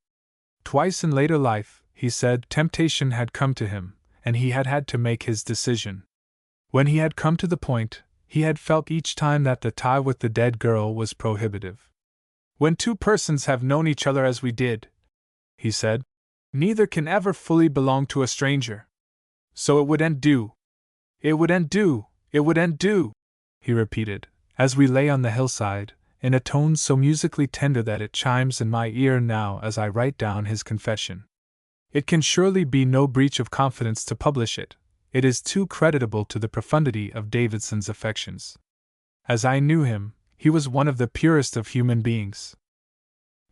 Twice in later life, he said, temptation had come to him, and he had had to make his decision. When he had come to the point, he had felt each time that the tie with the dead girl was prohibitive. "When two persons have known each other as we did," he said, "neither can ever fully belong to a stranger. So it would end do. It would end do, it would end do," he repeated, as we lay on the hillside, in a tone so musically tender that it chimes in my ear now as I write down his confession. It can surely be no breach of confidence to publish it. It is too creditable to the profundity of Davidson's affections. As I knew him, he was one of the purest of human beings.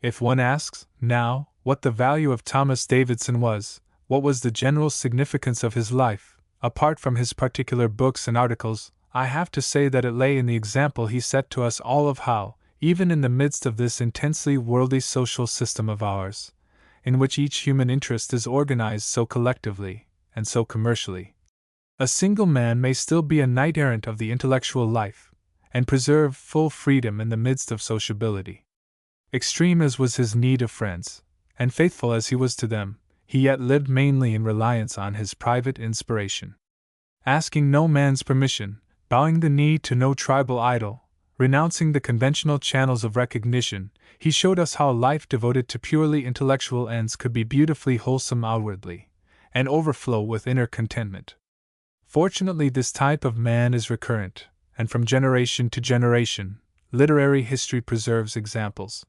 If one asks, now, what the value of Thomas Davidson was, what was the general significance of his life, apart from his particular books and articles, I have to say that it lay in the example he set to us all of how, even in the midst of this intensely worldly social system of ours, in which each human interest is organized so collectively and so commercially, a single man may still be a knight-errant of the intellectual life, and preserve full freedom in the midst of sociability. Extreme as was his need of friends, and faithful as he was to them, he yet lived mainly in reliance on his private inspiration. Asking no man's permission, bowing the knee to no tribal idol, renouncing the conventional channels of recognition, he showed us how a life devoted to purely intellectual ends could be beautifully wholesome outwardly, and overflow with inner contentment. Fortunately, this type of man is recurrent, and from generation to generation, literary history preserves examples.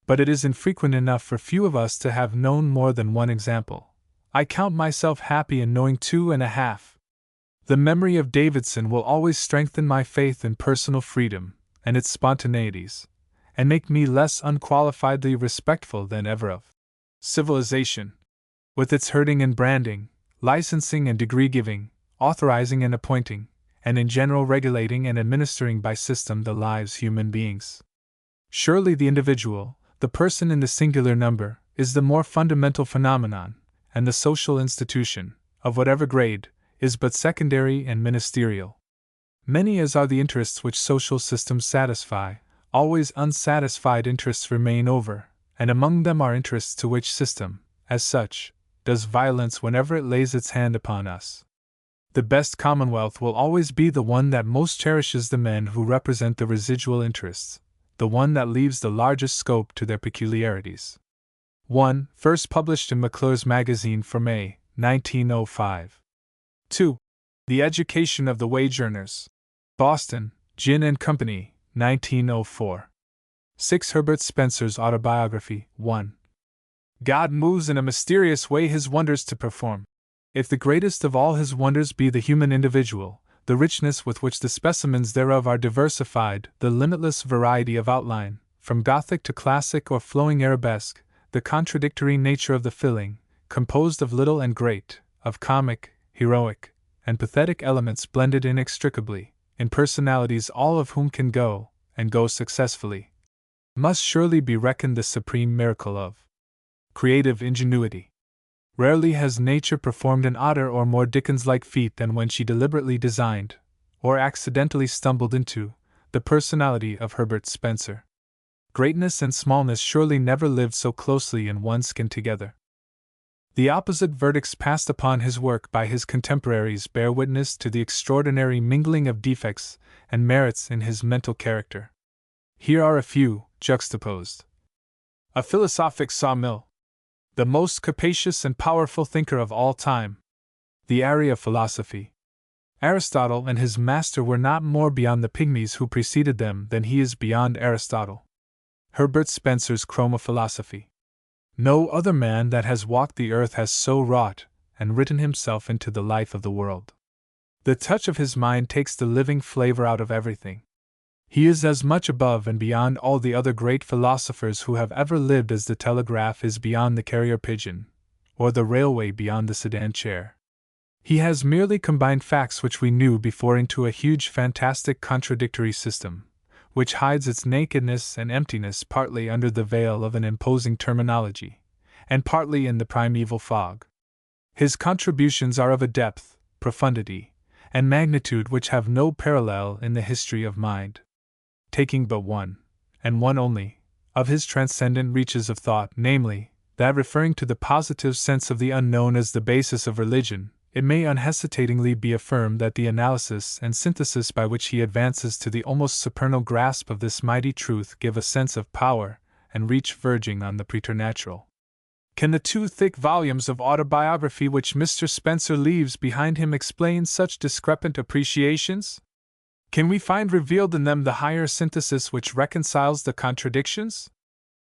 But it is infrequent enough for few of us to have known more than one example. I count myself happy in knowing 2.5. The memory of Davidson will always strengthen my faith in personal freedom and its spontaneities, and make me less unqualifiedly respectful than ever of civilization, with its herding and branding, licensing and degree-giving, authorizing and appointing, and in general regulating and administering by system the lives of human beings. Surely the individual, the person in the singular number, is the more fundamental phenomenon, and the social institution, of whatever grade, is but secondary and ministerial. Many as are the interests which social systems satisfy, always unsatisfied interests remain over, and among them are interests to which system, as such, does violence whenever it lays its hand upon us. The best commonwealth will always be the one that most cherishes the men who represent the residual interests, the one that leaves the largest scope to their peculiarities. 1. First published in McClure's Magazine for May, 1905. 2. The Education of the Wage Earners. Boston, Ginn and Company, 1904. 6. Herbert Spencer's Autobiography. 1. God moves in a mysterious way his wonders to perform. If the greatest of all his wonders be the human individual, the richness with which the specimens thereof are diversified, the limitless variety of outline, from Gothic to classic or flowing arabesque, the contradictory nature of the filling, composed of little and great, of comic, heroic, and pathetic elements blended inextricably, in personalities all of whom can go, and go successfully, must surely be reckoned the supreme miracle of creative ingenuity. Rarely has nature performed an odder or more Dickens-like feat than when she deliberately designed, or accidentally stumbled into, the personality of Herbert Spencer. Greatness and smallness surely never lived so closely in one skin together. The opposite verdicts passed upon his work by his contemporaries bear witness to the extraordinary mingling of defects and merits in his mental character. Here are a few, juxtaposed. A philosophic sawmill. The most capacious and powerful thinker of all time. The area of philosophy. Aristotle and his master were not more beyond the pygmies who preceded them than he is beyond Aristotle. Herbert Spencer's chroma philosophy. No other man that has walked the earth has so wrought and written himself into the life of the world. The touch of his mind takes the living flavor out of everything. He is as much above and beyond all the other great philosophers who have ever lived as the telegraph is beyond the carrier pigeon, or the railway beyond the sedan chair. He has merely combined facts which we knew before into a huge fantastic contradictory system, which hides its nakedness and emptiness partly under the veil of an imposing terminology, and partly in the primeval fog. His contributions are of a depth, profundity, and magnitude which have no parallel in the history of mind. Taking but one, and one only, of his transcendent reaches of thought, namely, that referring to the positive sense of the unknown as the basis of religion, it may unhesitatingly be affirmed that the analysis and synthesis by which he advances to the almost supernal grasp of this mighty truth give a sense of power and reach verging on the preternatural. Can the 2 thick volumes of autobiography which Mr. Spencer leaves behind him explain such discrepant appreciations? Can we find revealed in them the higher synthesis which reconciles the contradictions?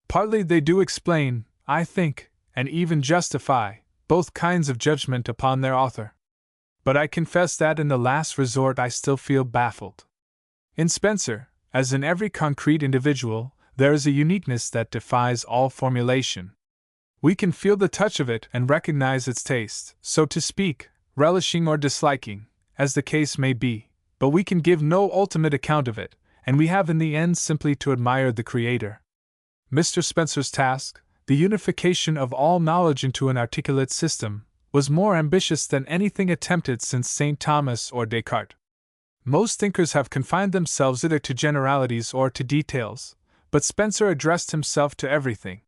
Partly they do explain, I think, and even justify, both kinds of judgment upon their author. But I confess that in the last resort I still feel baffled. In Spencer, as in every concrete individual, there is a uniqueness that defies all formulation. We can feel the touch of it and recognize its taste, so to speak, relishing or disliking, as the case may be. But we can give no ultimate account of it, and we have in the end simply to admire the Creator. Mr. Spencer's task, the unification of all knowledge into an articulate system, was more ambitious than anything attempted since St. Thomas or Descartes. Most thinkers have confined themselves either to generalities or to details, but Spencer addressed himself to everything.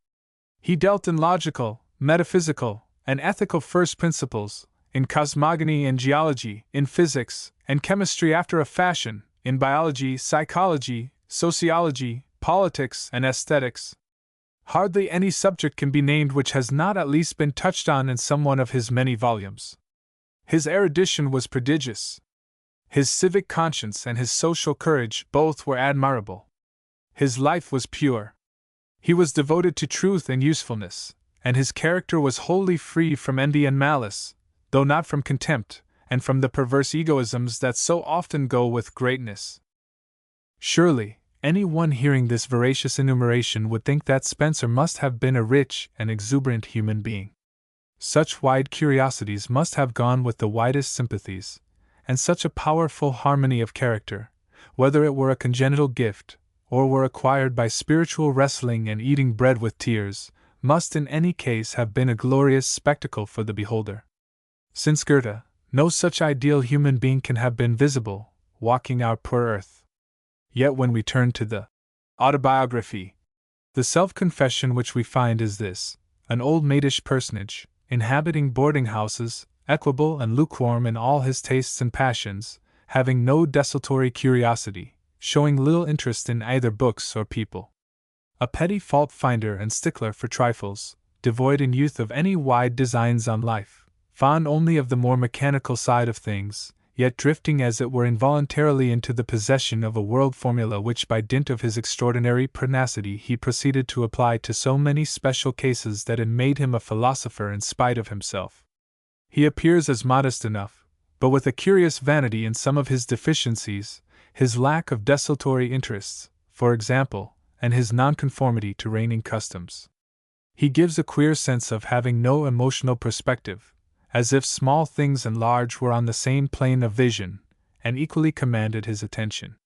He dealt in logical, metaphysical, and ethical first principles, in cosmogony and geology, in physics and chemistry after a fashion, in biology, psychology, sociology, politics, and aesthetics. Hardly any subject can be named which has not at least been touched on in some one of his many volumes. His erudition was prodigious. His civic conscience and his social courage both were admirable. His life was pure. He was devoted to truth and usefulness, and his character was wholly free from envy and malice, though not from contempt, and from the perverse egoisms that so often go with greatness. Surely, any one hearing this veracious enumeration would think that Spencer must have been a rich and exuberant human being. Such wide curiosities must have gone with the widest sympathies, and such a powerful harmony of character, whether it were a congenital gift, or were acquired by spiritual wrestling and eating bread with tears, must in any case have been a glorious spectacle for the beholder. Since Goethe, no such ideal human being can have been visible, walking our poor earth. Yet when we turn to the autobiography, the self-confession which we find is this: an old maidish personage, inhabiting boarding-houses, equable and lukewarm in all his tastes and passions, having no desultory curiosity, showing little interest in either books or people. A petty fault-finder and stickler for trifles, devoid in youth of any wide designs on life, fond only of the more mechanical side of things, yet drifting as it were involuntarily into the possession of a world formula which by dint of his extraordinary pertinacity he proceeded to apply to so many special cases that it made him a philosopher in spite of himself. He appears as modest enough, but with a curious vanity in some of his deficiencies, his lack of desultory interests, for example, and his nonconformity to reigning customs. He gives a queer sense of having no emotional perspective, as if small things and large were on the same plane of vision, and equally commanded his attention.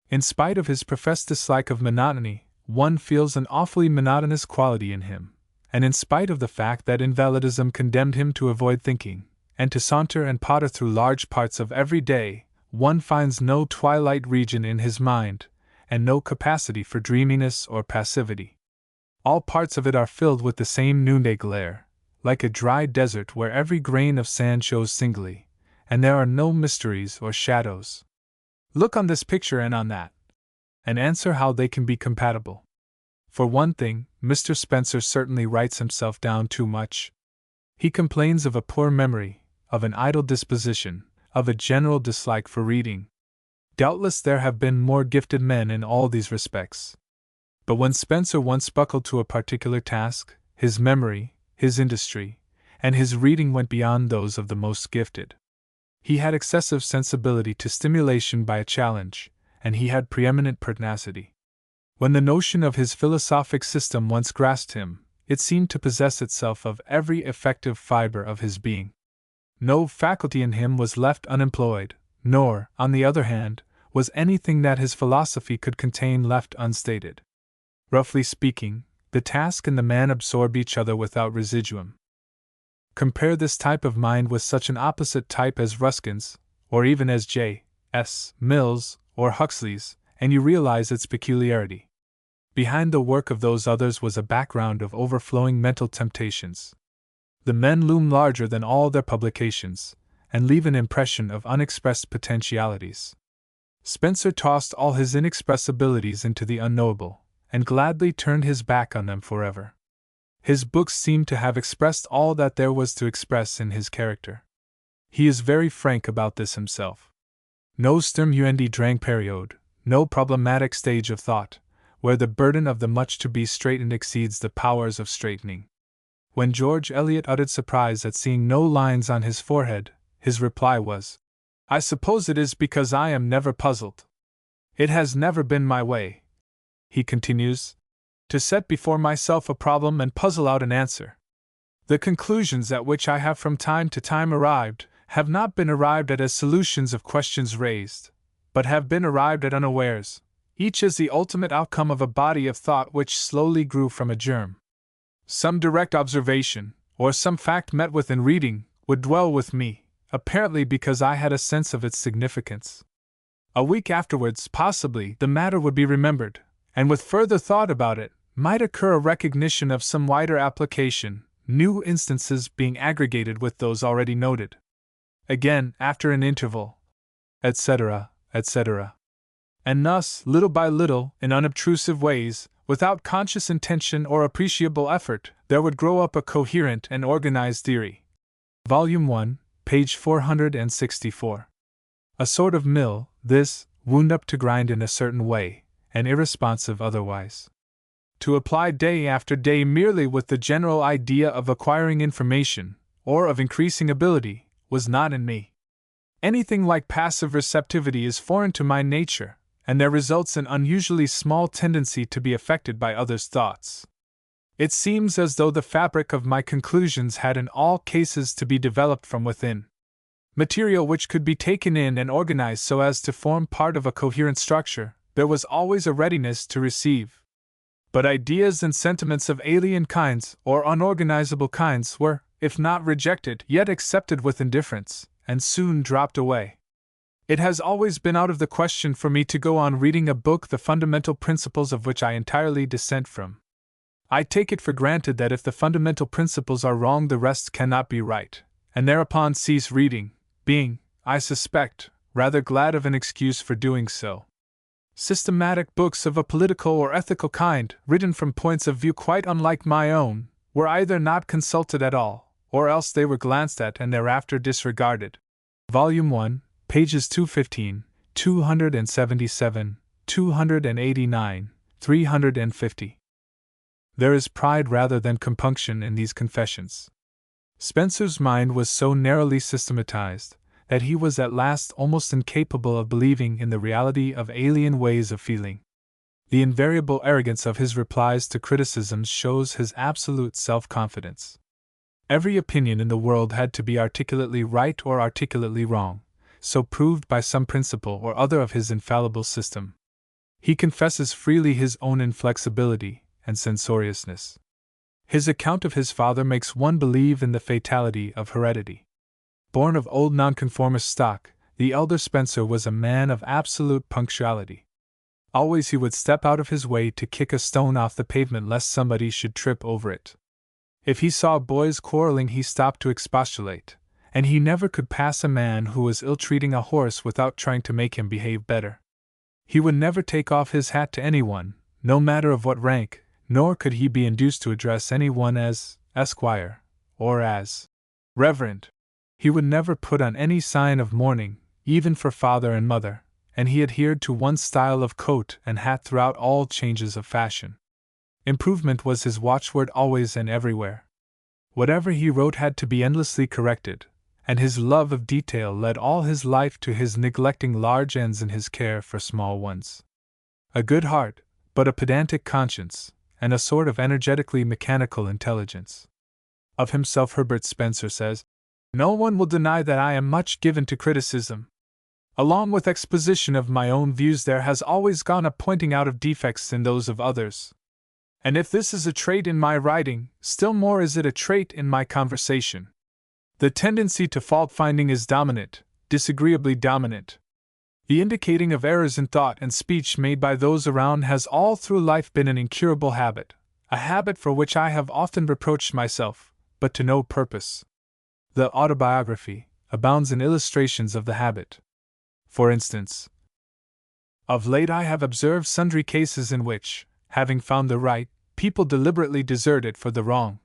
In spite of his professed dislike of monotony, one feels an awfully monotonous quality in him, and in spite of the fact that invalidism condemned him to avoid thinking, and to saunter and potter through large parts of every day, one finds no twilight region in his mind, and no capacity for dreaminess or passivity. All parts of it are filled with the same noonday glare, like a dry desert where every grain of sand shows singly, and there are no mysteries or shadows. Look on this picture and on that, and answer how they can be compatible. For one thing, Mr. Spencer certainly writes himself down too much. He complains of a poor memory, of an idle disposition, of a general dislike for reading. Doubtless there have been more gifted men in all these respects. But when Spencer once buckled to a particular task, his memory, his industry, and his reading went beyond those of the most gifted. He had excessive sensibility to stimulation by a challenge, and he had preeminent pertinacity. When the notion of his philosophic system once grasped him, it seemed to possess itself of every effective fiber of his being. No faculty in him was left unemployed, nor, on the other hand, was anything that his philosophy could contain left unstated. Roughly speaking, the task and the man absorb each other without residuum. Compare this type of mind with such an opposite type as Ruskin's, or even as J. S. Mill's, or Huxley's, and you realize its peculiarity. Behind the work of those others was a background of overflowing mental temptations. The men loom larger than all their publications, and leave an impression of unexpressed potentialities. Spencer tossed all his inexpressibilities into the unknowable, and gladly turned his back on them forever. His books seem to have expressed all that there was to express in his character. He is very frank about this himself. No stimulandi drang period, no problematic stage of thought, where the burden of the much to be straightened exceeds the powers of straightening. When George Eliot uttered surprise at seeing no lines on his forehead, his reply was, "I suppose it is because I am never puzzled. It has never been my way," he continues, "to set before myself a problem and puzzle out an answer. The conclusions at which I have from time to time arrived have not been arrived at as solutions of questions raised, but have been arrived at unawares, each as the ultimate outcome of a body of thought which slowly grew from a germ. Some direct observation, or some fact met with in reading, would dwell with me, apparently because I had a sense of its significance. A week afterwards, possibly, the matter would be remembered, and with further thought about it, might occur a recognition of some wider application, new instances being aggregated with those already noted. Again, after an interval, etc., etc. And thus, little by little, in unobtrusive ways, without conscious intention or appreciable effort, there would grow up a coherent and organized theory. Volume 1, page 464. A sort of mill, this, wound up to grind in a certain way, and irresponsive otherwise. To apply day after day merely with the general idea of acquiring information, or of increasing ability, was not in me. Anything like passive receptivity is foreign to my nature, and there results an unusually small tendency to be affected by others' thoughts. It seems as though the fabric of my conclusions had in all cases to be developed from within. Material which could be taken in and organized so as to form part of a coherent structure, there was always a readiness to receive. But ideas and sentiments of alien kinds or unorganizable kinds were, if not rejected, yet accepted with indifference, and soon dropped away. It has always been out of the question for me to go on reading a book the fundamental principles of which I entirely dissent from. I take it for granted that if the fundamental principles are wrong the rest cannot be right, and thereupon cease reading, being, I suspect, rather glad of an excuse for doing so. Systematic books of a political or ethical kind, written from points of view quite unlike my own, were either not consulted at all, or else they were glanced at and thereafter disregarded. Volume 1, pages 215, 277, 289, 350. There is pride rather than compunction in these confessions. Spencer's mind was so narrowly systematized that he was at last almost incapable of believing in the reality of alien ways of feeling. The invariable arrogance of his replies to criticisms shows his absolute self-confidence. Every opinion in the world had to be articulately right or articulately wrong, so proved by some principle or other of his infallible system. He confesses freely his own inflexibility and censoriousness. His account of his father makes one believe in the fatality of heredity. Born of old nonconformist stock, the elder Spencer was a man of absolute punctuality. Always he would step out of his way to kick a stone off the pavement lest somebody should trip over it. If he saw boys quarreling he stopped to expostulate, and he never could pass a man who was ill-treating a horse without trying to make him behave better. He would never take off his hat to anyone, no matter of what rank, nor could he be induced to address anyone as Esquire, or as Reverend. He would never put on any sign of mourning, even for father and mother, and he adhered to one style of coat and hat throughout all changes of fashion. Improvement was his watchword always and everywhere. Whatever he wrote had to be endlessly corrected, and his love of detail led all his life to his neglecting large ends in his care for small ones. A good heart, but a pedantic conscience, and a sort of energetically mechanical intelligence. Of himself Herbert Spencer says, "No one will deny that I am much given to criticism. Along with exposition of my own views there has always gone a pointing out of defects in those of others. And if this is a trait in my writing, still more is it a trait in my conversation. The tendency to fault-finding is dominant, disagreeably dominant. The indicating of errors in thought and speech made by those around has all through life been an incurable habit, a habit for which I have often reproached myself, but to no purpose. The autobiography abounds in illustrations of the habit. For instance, of late I have observed sundry cases in which, having found the right, people deliberately desert it for the wrong.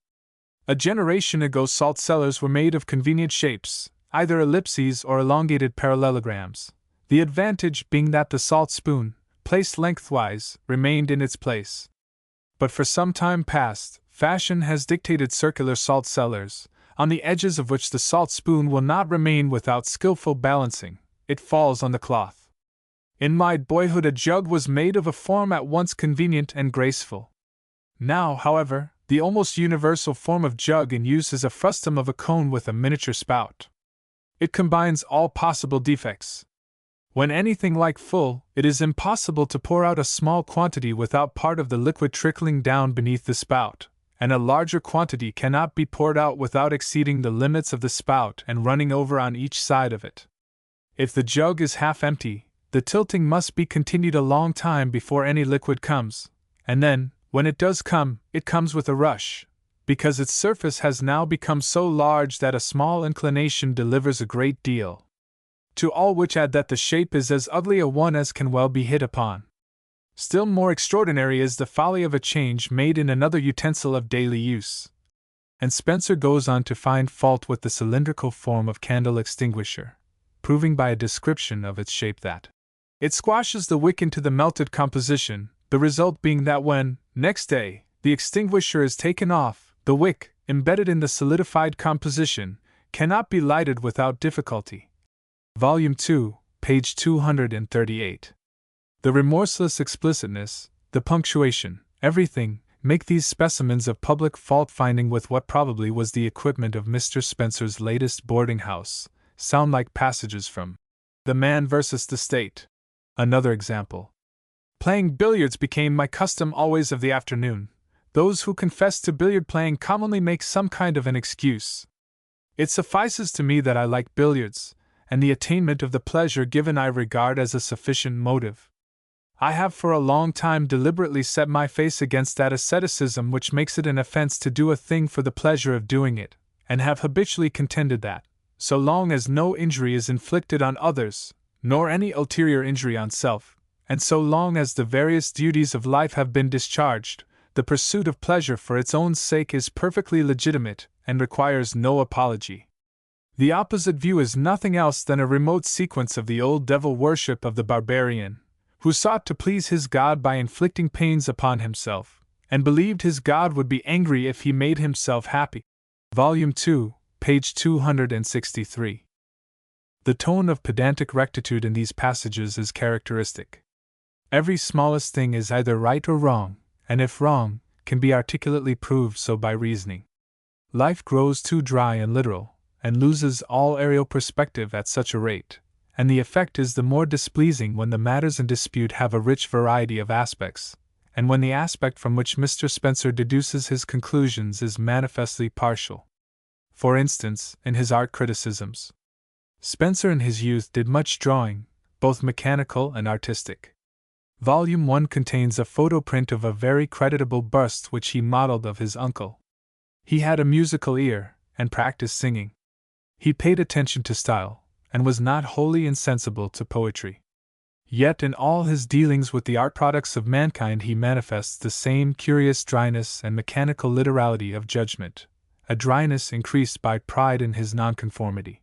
A generation ago salt cellars were made of convenient shapes, either ellipses or elongated parallelograms, the advantage being that the salt spoon, placed lengthwise, remained in its place. But for some time past, fashion has dictated circular salt cellars, on the edges of which the salt spoon will not remain without skillful balancing, it falls on the cloth. In my boyhood a jug was made of a form at once convenient and graceful. Now, however, the almost universal form of jug in use is a frustum of a cone with a miniature spout. It combines all possible defects. When anything like full, it is impossible to pour out a small quantity without part of the liquid trickling down beneath the spout, and a larger quantity cannot be poured out without exceeding the limits of the spout and running over on each side of it. If the jug is half empty, the tilting must be continued a long time before any liquid comes, and then, When it does come, it comes with a rush, because its surface has now become so large that a small inclination delivers a great deal. To all which add that the shape is as ugly a one as can well be hit upon. Still more extraordinary is the folly of a change made in another utensil of daily use. And Spencer goes on to find fault with the cylindrical form of candle extinguisher, proving by a description of its shape that it squashes the wick into the melted composition, the result being that when, next day, the extinguisher is taken off, the wick, embedded in the solidified composition, cannot be lighted without difficulty. Volume 2, page 238. The remorseless explicitness, the punctuation, everything, make these specimens of public fault-finding with what probably was the equipment of Mr. Spencer's latest boarding house, sound like passages from The Man versus the State. Another example. Playing billiards became my custom always of the afternoon. Those who confess to billiard playing commonly make some kind of an excuse. It suffices to me that I like billiards, and the attainment of the pleasure given I regard as a sufficient motive. I have for a long time deliberately set my face against that asceticism which makes it an offense to do a thing for the pleasure of doing it, and have habitually contended that, so long as no injury is inflicted on others, nor any ulterior injury on self, and so long as the various duties of life have been discharged, the pursuit of pleasure for its own sake is perfectly legitimate and requires no apology. The opposite view is nothing else than a remote sequence of the old devil worship of the barbarian, who sought to please his god by inflicting pains upon himself, and believed his god would be angry if he made himself happy. Volume 2, page 263. The tone of pedantic rectitude in these passages is characteristic. Every smallest thing is either right or wrong, and if wrong, can be articulately proved so by reasoning. Life grows too dry and literal, and loses all aerial perspective at such a rate, and the effect is the more displeasing when the matters in dispute have a rich variety of aspects, and when the aspect from which Mr. Spencer deduces his conclusions is manifestly partial. For instance, in his art criticisms, Spencer in his youth did much drawing, both mechanical and artistic. Volume 1 contains a photoprint of a very creditable bust which he modeled of his uncle. He had a musical ear, and practiced singing. He paid attention to style, and was not wholly insensible to poetry. Yet in all his dealings with the art products of mankind he manifests the same curious dryness and mechanical literality of judgment, a dryness increased by pride in his nonconformity.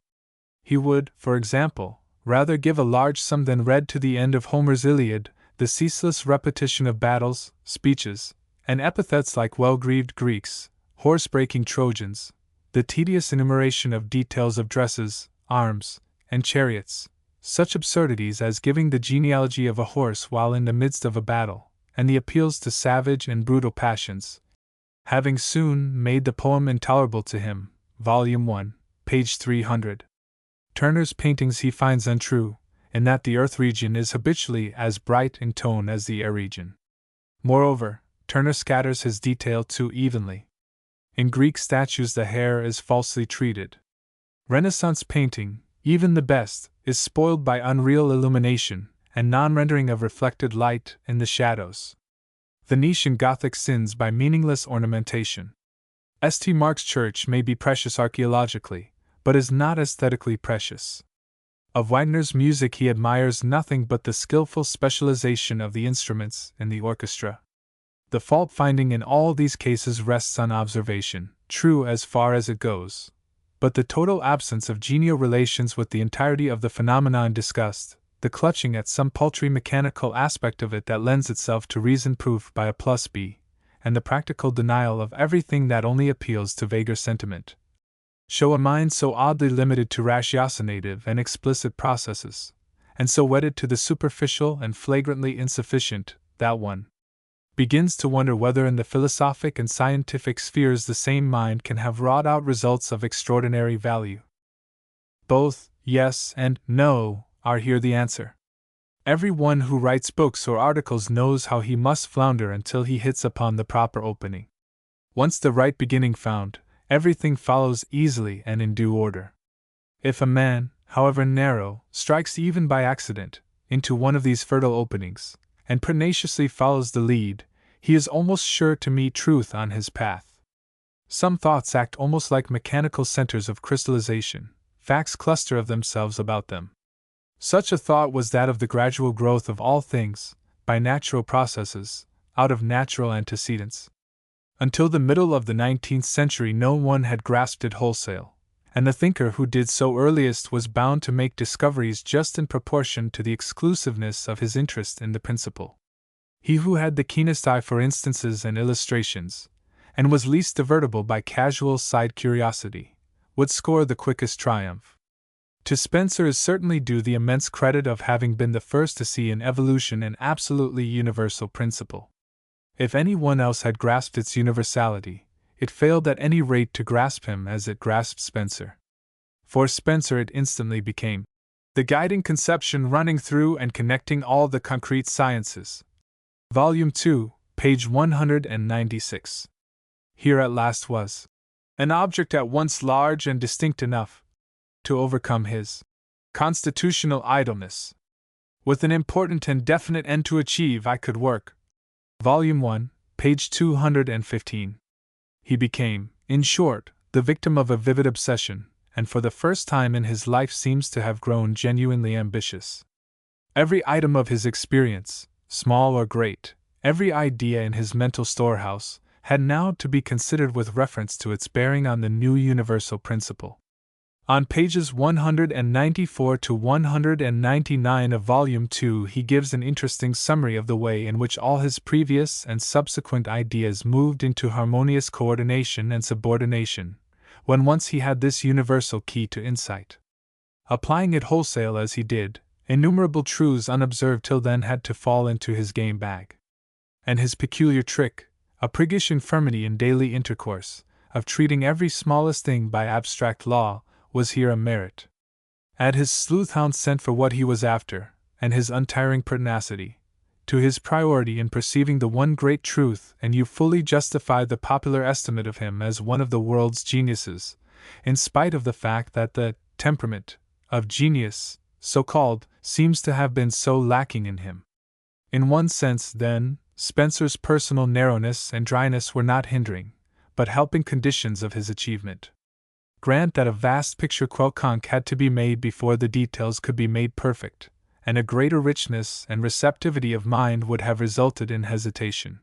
He would, for example, rather give a large sum than read to the end of Homer's Iliad, the ceaseless repetition of battles, speeches, and epithets like well-greaved Greeks, horse-breaking Trojans, the tedious enumeration of details of dresses, arms, and chariots, such absurdities as giving the genealogy of a horse while in the midst of a battle, and the appeals to savage and brutal passions. Having soon made the poem intolerable to him, Volume 1, page 300. Turner's paintings he finds untrue, in that the earth region is habitually as bright in tone as the air region. Moreover, Turner scatters his detail too evenly. In Greek statues the hair is falsely treated. Renaissance painting, even the best, is spoiled by unreal illumination and non-rendering of reflected light in the shadows. Venetian Gothic sins by meaningless ornamentation. St. Mark's Church may be precious archaeologically, but is not aesthetically precious. Of Wagner's music he admires nothing but the skillful specialization of the instruments in the orchestra. The fault-finding in all these cases rests on observation, true as far as it goes, but the total absence of genial relations with the entirety of the phenomenon discussed, the clutching at some paltry mechanical aspect of it that lends itself to reason proof by a plus b, and the practical denial of everything that only appeals to vaguer sentiment, show a mind so oddly limited to ratiocinative and explicit processes, and so wedded to the superficial and flagrantly insufficient, that one begins to wonder whether in the philosophic and scientific spheres the same mind can have wrought out results of extraordinary value. Both yes and no are here the answer. Every one who writes books or articles knows how he must flounder until he hits upon the proper opening. Once the right beginning found, everything follows easily and in due order. If a man, however narrow, strikes even by accident into one of these fertile openings, and pertinaciously follows the lead, he is almost sure to meet truth on his path. Some thoughts act almost like mechanical centers of crystallization, facts cluster of themselves about them. Such a thought was that of the gradual growth of all things, by natural processes, out of natural antecedents. Until the middle of the 19th century no one had grasped it wholesale, and the thinker who did so earliest was bound to make discoveries just in proportion to the exclusiveness of his interest in the principle. He who had the keenest eye for instances and illustrations, and was least divertible by casual side curiosity, would score the quickest triumph. To Spencer is certainly due the immense credit of having been the first to see in evolution an absolutely universal principle. If any one else had grasped its universality, it failed at any rate to grasp him as it grasped Spencer. For Spencer it instantly became the guiding conception running through and connecting all the concrete sciences. Volume 2, page 196. Here at last was an object at once large and distinct enough to overcome his constitutional idleness. With an important and definite end to achieve, I could work. Volume 1, page 215. He became, in short, the victim of a vivid obsession, and for the first time in his life seems to have grown genuinely ambitious. Every item of his experience, small or great, every idea in his mental storehouse, had now to be considered with reference to its bearing on the new universal principle. On pages 194 to 199 of Volume 2 he gives an interesting summary of the way in which all his previous and subsequent ideas moved into harmonious coordination and subordination, when once he had this universal key to insight. Applying it wholesale as he did, innumerable truths unobserved till then had to fall into his game bag. And his peculiar trick, a priggish infirmity in daily intercourse, of treating every smallest thing by abstract law, was here a merit. Add his sleuth-hound scent for what he was after, and his untiring pertinacity, to his priority in perceiving the one great truth, and you fully justify the popular estimate of him as one of the world's geniuses, in spite of the fact that the temperament of genius, so called, seems to have been so lacking in him. In one sense, then, Spencer's personal narrowness and dryness were not hindering, but helping conditions of his achievement. Grant that a vast picture quelconque had to be made before the details could be made perfect, and a greater richness and receptivity of mind would have resulted in hesitation.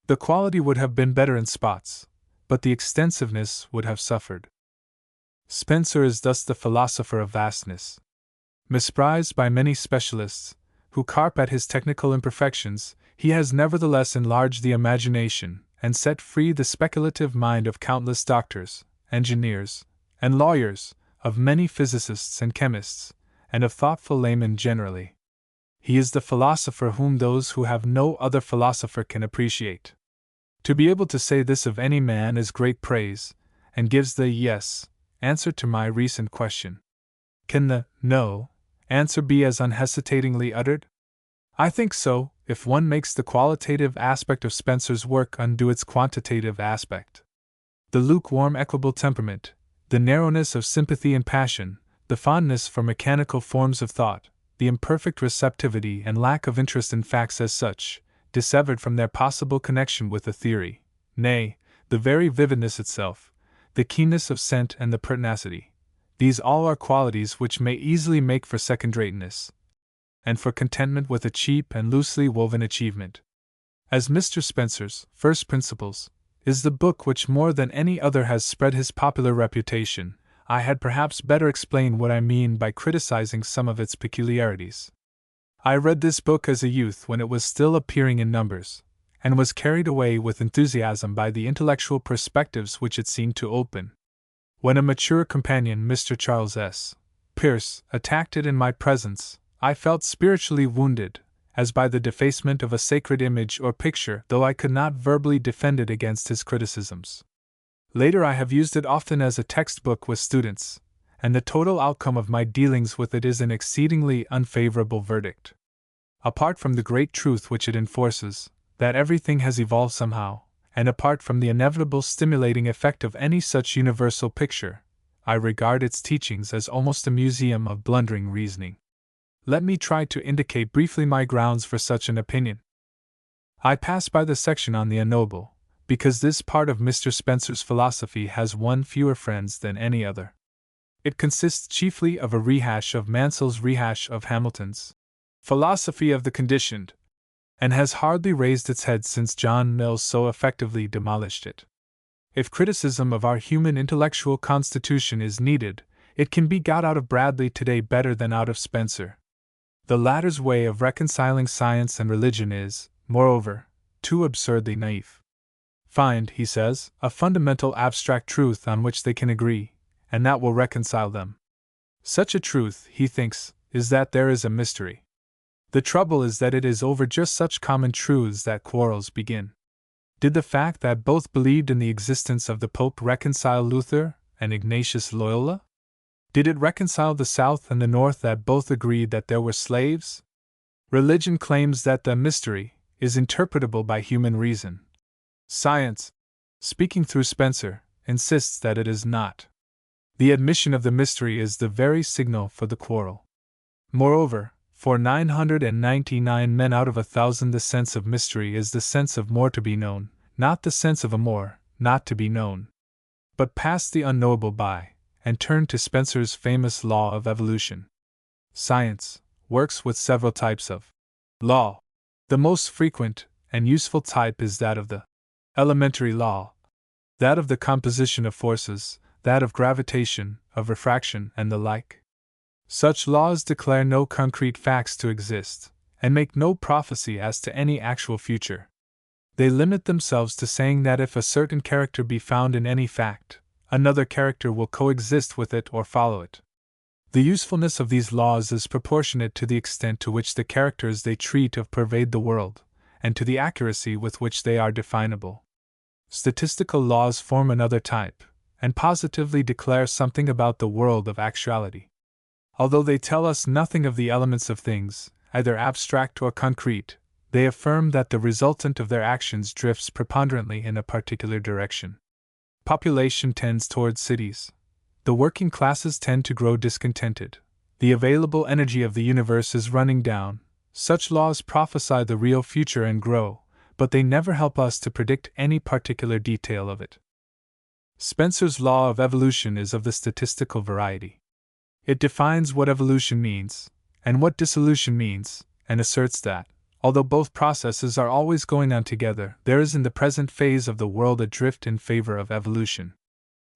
The quality would have been better in spots, but the extensiveness would have suffered. Spencer is thus the philosopher of vastness. Misprized by many specialists, who carp at his technical imperfections, he has nevertheless enlarged the imagination and set free the speculative mind of countless doctors, engineers, and lawyers, of many physicists and chemists, and of thoughtful laymen generally. He is the philosopher whom those who have no other philosopher can appreciate. To be able to say this of any man is great praise, and gives the yes answer to my recent question. Can the no answer be as unhesitatingly uttered? I think so, if one makes the qualitative aspect of Spencer's work undo its quantitative aspect. The lukewarm equable temperament, the narrowness of sympathy and passion, the fondness for mechanical forms of thought, the imperfect receptivity and lack of interest in facts as such, dissevered from their possible connection with the theory, nay, the very vividness itself, the keenness of scent and the pertinacity, these all are qualities which may easily make for second-rateness, and for contentment with a cheap and loosely woven achievement. As Mr. Spencer's First Principles is the book which more than any other has spread his popular reputation, I had perhaps better explain what I mean by criticizing some of its peculiarities. I read this book as a youth when it was still appearing in numbers, and was carried away with enthusiasm by the intellectual perspectives which it seemed to open. When a mature companion, Mr. Charles S. Peirce, attacked it in my presence, I felt spiritually wounded, as by the defacement of a sacred image or picture, though I could not verbally defend it against his criticisms. Later I have used it often as a textbook with students, and the total outcome of my dealings with it is an exceedingly unfavorable verdict. Apart from the great truth which it enforces, that everything has evolved somehow, and apart from the inevitable stimulating effect of any such universal picture, I regard its teachings as almost a museum of blundering reasoning. Let me try to indicate briefly my grounds for such an opinion. I pass by the section on the unknowable, because this part of Mr. Spencer's philosophy has one fewer friends than any other. It consists chiefly of a rehash of Mansell's rehash of Hamilton's philosophy of the conditioned, and has hardly raised its head since John Mills so effectively demolished it. If criticism of our human intellectual constitution is needed, it can be got out of Bradley today better than out of Spencer. The latter's way of reconciling science and religion is, moreover, too absurdly naive. Find, he says, a fundamental abstract truth on which they can agree, and that will reconcile them. Such a truth, he thinks, is that there is a mystery. The trouble is that it is over just such common truths that quarrels begin. Did the fact that both believed in the existence of the Pope reconcile Luther and Ignatius Loyola? Did it reconcile the South and the North that both agreed that there were slaves? Religion claims that the mystery is interpretable by human reason. Science, speaking through Spencer, insists that it is not. The admission of the mystery is the very signal for the quarrel. Moreover, for 999 men out of 1,000 the sense of mystery is the sense of more to be known, not the sense of a more, not to be known. But pass the unknowable by, and turn to Spencer's famous law of evolution. Science works with several types of law. The most frequent and useful type is that of the elementary law, that of the composition of forces, that of gravitation, of refraction, and the like. Such laws declare no concrete facts to exist, and make no prophecy as to any actual future. They limit themselves to saying that if a certain character be found in any fact, another character will coexist with it or follow it. The usefulness of these laws is proportionate to the extent to which the characters they treat of pervade the world, and to the accuracy with which they are definable. Statistical laws form another type, and positively declare something about the world of actuality. Although they tell us nothing of the elements of things, either abstract or concrete, they affirm that the resultant of their actions drifts preponderantly in a particular direction. Population tends towards cities. The working classes tend to grow discontented. The available energy of the universe is running down. Such laws prophesy the real future and grow, but they never help us to predict any particular detail of it. Spencer's law of evolution is of the statistical variety. It defines what evolution means, and what dissolution means, and asserts that, although both processes are always going on together, there is in the present phase of the world a drift in favor of evolution.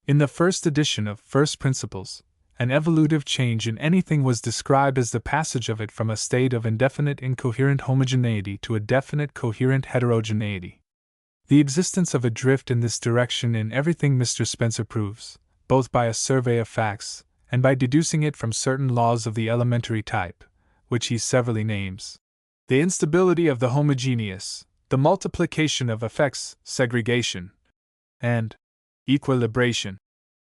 In the first edition of First Principles, an evolutive change in anything was described as the passage of it from a state of indefinite incoherent homogeneity to a definite coherent heterogeneity. The existence of a drift in this direction in everything Mr. Spencer proves, both by a survey of facts, and by deducing it from certain laws of the elementary type, which he severally names. The instability of the homogeneous, the multiplication of effects, segregation, and equilibration.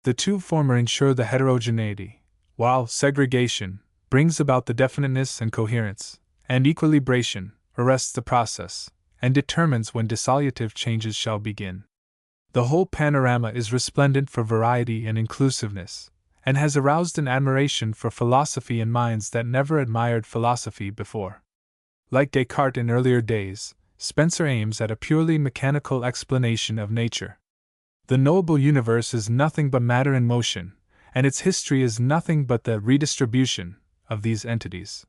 The two former ensure the heterogeneity, while segregation brings about the definiteness and coherence, and equilibration arrests the process, and determines when dissolutive changes shall begin. The whole panorama is resplendent for variety and inclusiveness, and has aroused an admiration for philosophy in minds that never admired philosophy before. Like Descartes in earlier days, Spencer aims at a purely mechanical explanation of nature. The knowable universe is nothing but matter in motion, and its history is nothing but the redistribution of these entities.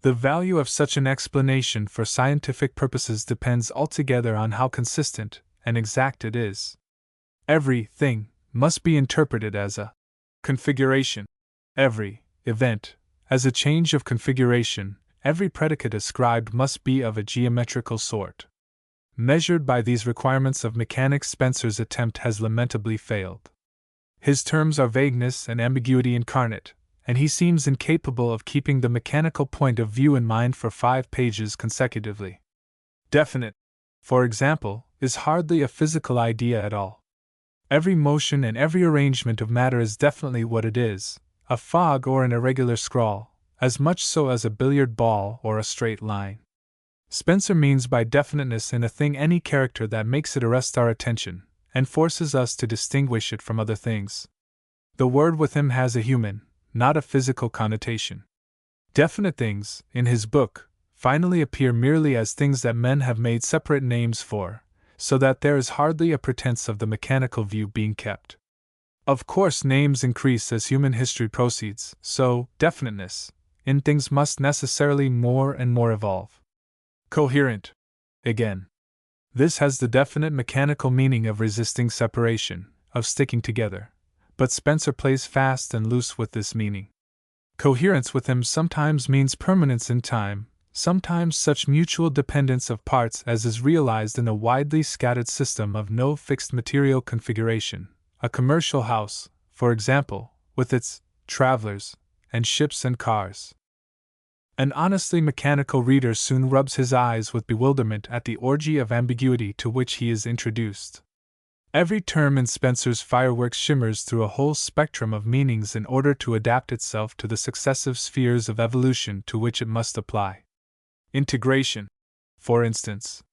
The value of such an explanation for scientific purposes depends altogether on how consistent and exact it is. Every thing must be interpreted as a configuration. Every event as a change of configuration. Every predicate ascribed must be of a geometrical sort. Measured by these requirements of mechanics, Spencer's attempt has lamentably failed. His terms are vagueness and ambiguity incarnate, and he seems incapable of keeping the mechanical point of view in mind for 5 pages consecutively. Definite, for example, is hardly a physical idea at all. Every motion and every arrangement of matter is definitely what it is, a fog or an irregular scrawl, as much so as a billiard ball or a straight line. Spencer means by definiteness in a thing any character that makes it arrest our attention, and forces us to distinguish it from other things. The word with him has a human, not a physical connotation. Definite things, in his book, finally appear merely as things that men have made separate names for, so that there is hardly a pretense of the mechanical view being kept. Of course, names increase as human history proceeds, so definiteness in things must necessarily more and more evolve. Coherent. Again. This has the definite mechanical meaning of resisting separation, of sticking together, but Spencer plays fast and loose with this meaning. Coherence with him sometimes means permanence in time, sometimes such mutual dependence of parts as is realized in a widely scattered system of no fixed material configuration, a commercial house, for example, with its travelers, and ships and cars. An honestly mechanical reader soon rubs his eyes with bewilderment at the orgy of ambiguity to which he is introduced. Every term in Spencer's fireworks shimmers through a whole spectrum of meanings in order to adapt itself to the successive spheres of evolution to which it must apply. Integration, for instance.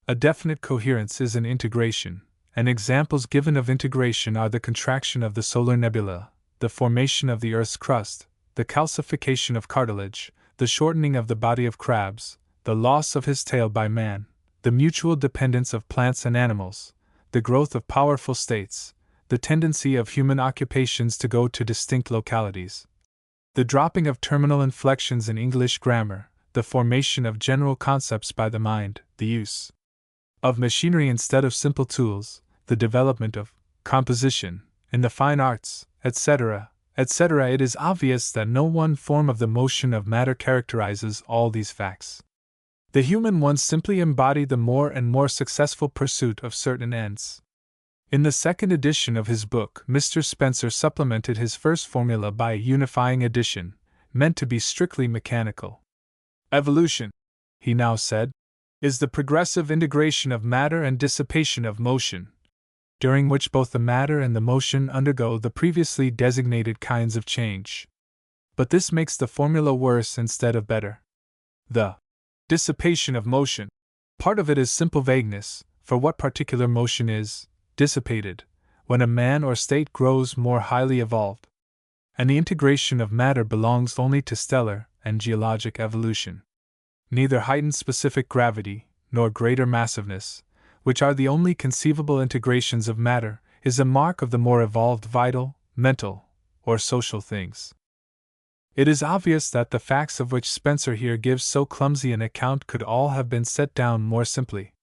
A definite coherence is an integration, and examples given of integration are the contraction of the solar nebula, the formation of the Earth's crust, the calcification of cartilage, the shortening of the body of crabs, the loss of his tail by man, the mutual dependence of plants and animals, the growth of powerful states, the tendency of human occupations to go to distinct localities, the dropping of terminal inflections in English grammar, the formation of general concepts by the mind, the use of machinery instead of simple tools, the development of composition in the fine arts, etc., etc. It is obvious that no one form of the motion of matter characterizes all these facts. The human ones simply embody the more and more successful pursuit of certain ends. In the second edition of his book, Mr. Spencer supplemented his first formula by a unifying addition, meant to be strictly mechanical. Evolution, he now said, is the progressive integration of matter and dissipation of motion, during which both the matter and the motion undergo the previously designated kinds of change. But this makes the formula worse instead of better. The dissipation of motion, part of it is simple vagueness, for what particular motion is dissipated when a man or state grows more highly evolved. And the integration of matter belongs only to stellar and geologic evolution. Neither heightened specific gravity, nor greater massiveness, which are the only conceivable integrations of matter, is a mark of the more evolved vital, mental, or social things. It is obvious that the facts of which Spencer here gives so clumsy an account could all have been set down more simply.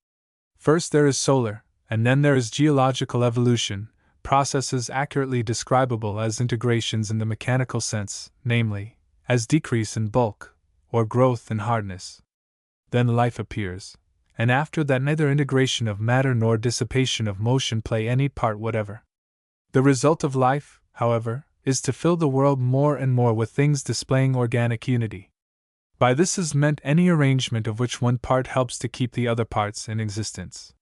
First there is solar, and then there is geological evolution, processes accurately describable as integrations in the mechanical sense, namely, as decrease in bulk, or growth in hardness. Then life appears, and after that neither integration of matter nor dissipation of motion play any part whatever. The result of life, however, is to fill the world more and more with things displaying organic unity. By this is meant any arrangement of which one part helps to keep the other parts in existence.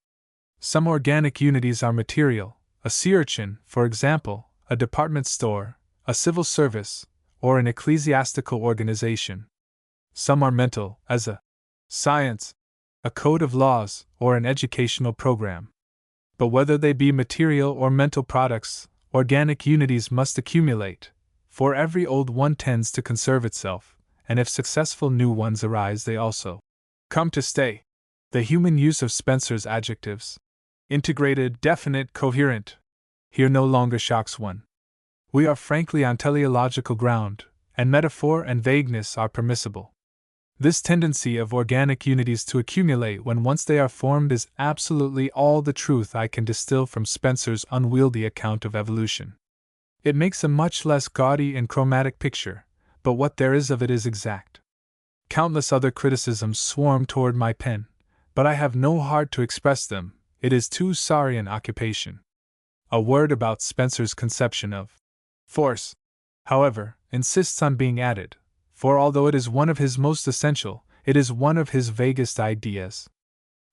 Some organic unities are material, a sea urchin, for example, a department store, a civil service, or an ecclesiastical organization. Some are mental, as a science, a code of laws, or an educational program. But whether they be material or mental products, organic unities must accumulate, for every old one tends to conserve itself, and if successful new ones arise they also come to stay. The human use of Spencer's adjectives, integrated, definite, coherent, here no longer shocks one. We are frankly on teleological ground, and metaphor and vagueness are permissible. This tendency of organic unities to accumulate when once they are formed is absolutely all the truth I can distill from Spencer's unwieldy account of evolution. It makes a much less gaudy and chromatic picture, but what there is of it is exact. Countless other criticisms swarm toward my pen, but I have no heart to express them, it is too sorry an occupation. A word about Spencer's conception of force, however, insists on being added, for although it is one of his most essential, it is one of his vaguest ideas.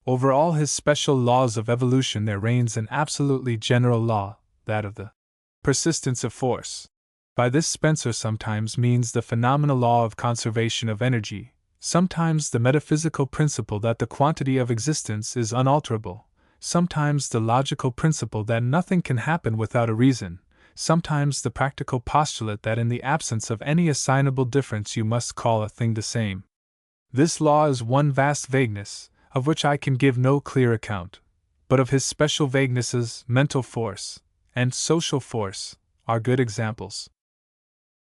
Over all his special laws of evolution there reigns an absolutely general law, that of the persistence of force. By this Spencer sometimes means the phenomenal law of conservation of energy, sometimes the metaphysical principle that the quantity of existence is unalterable, sometimes the logical principle that nothing can happen without a reason, sometimes the practical postulate that in the absence of any assignable difference you must call a thing the same. This law is one vast vagueness, of which I can give no clear account, but of his special vaguenesses, mental force and social force are good examples.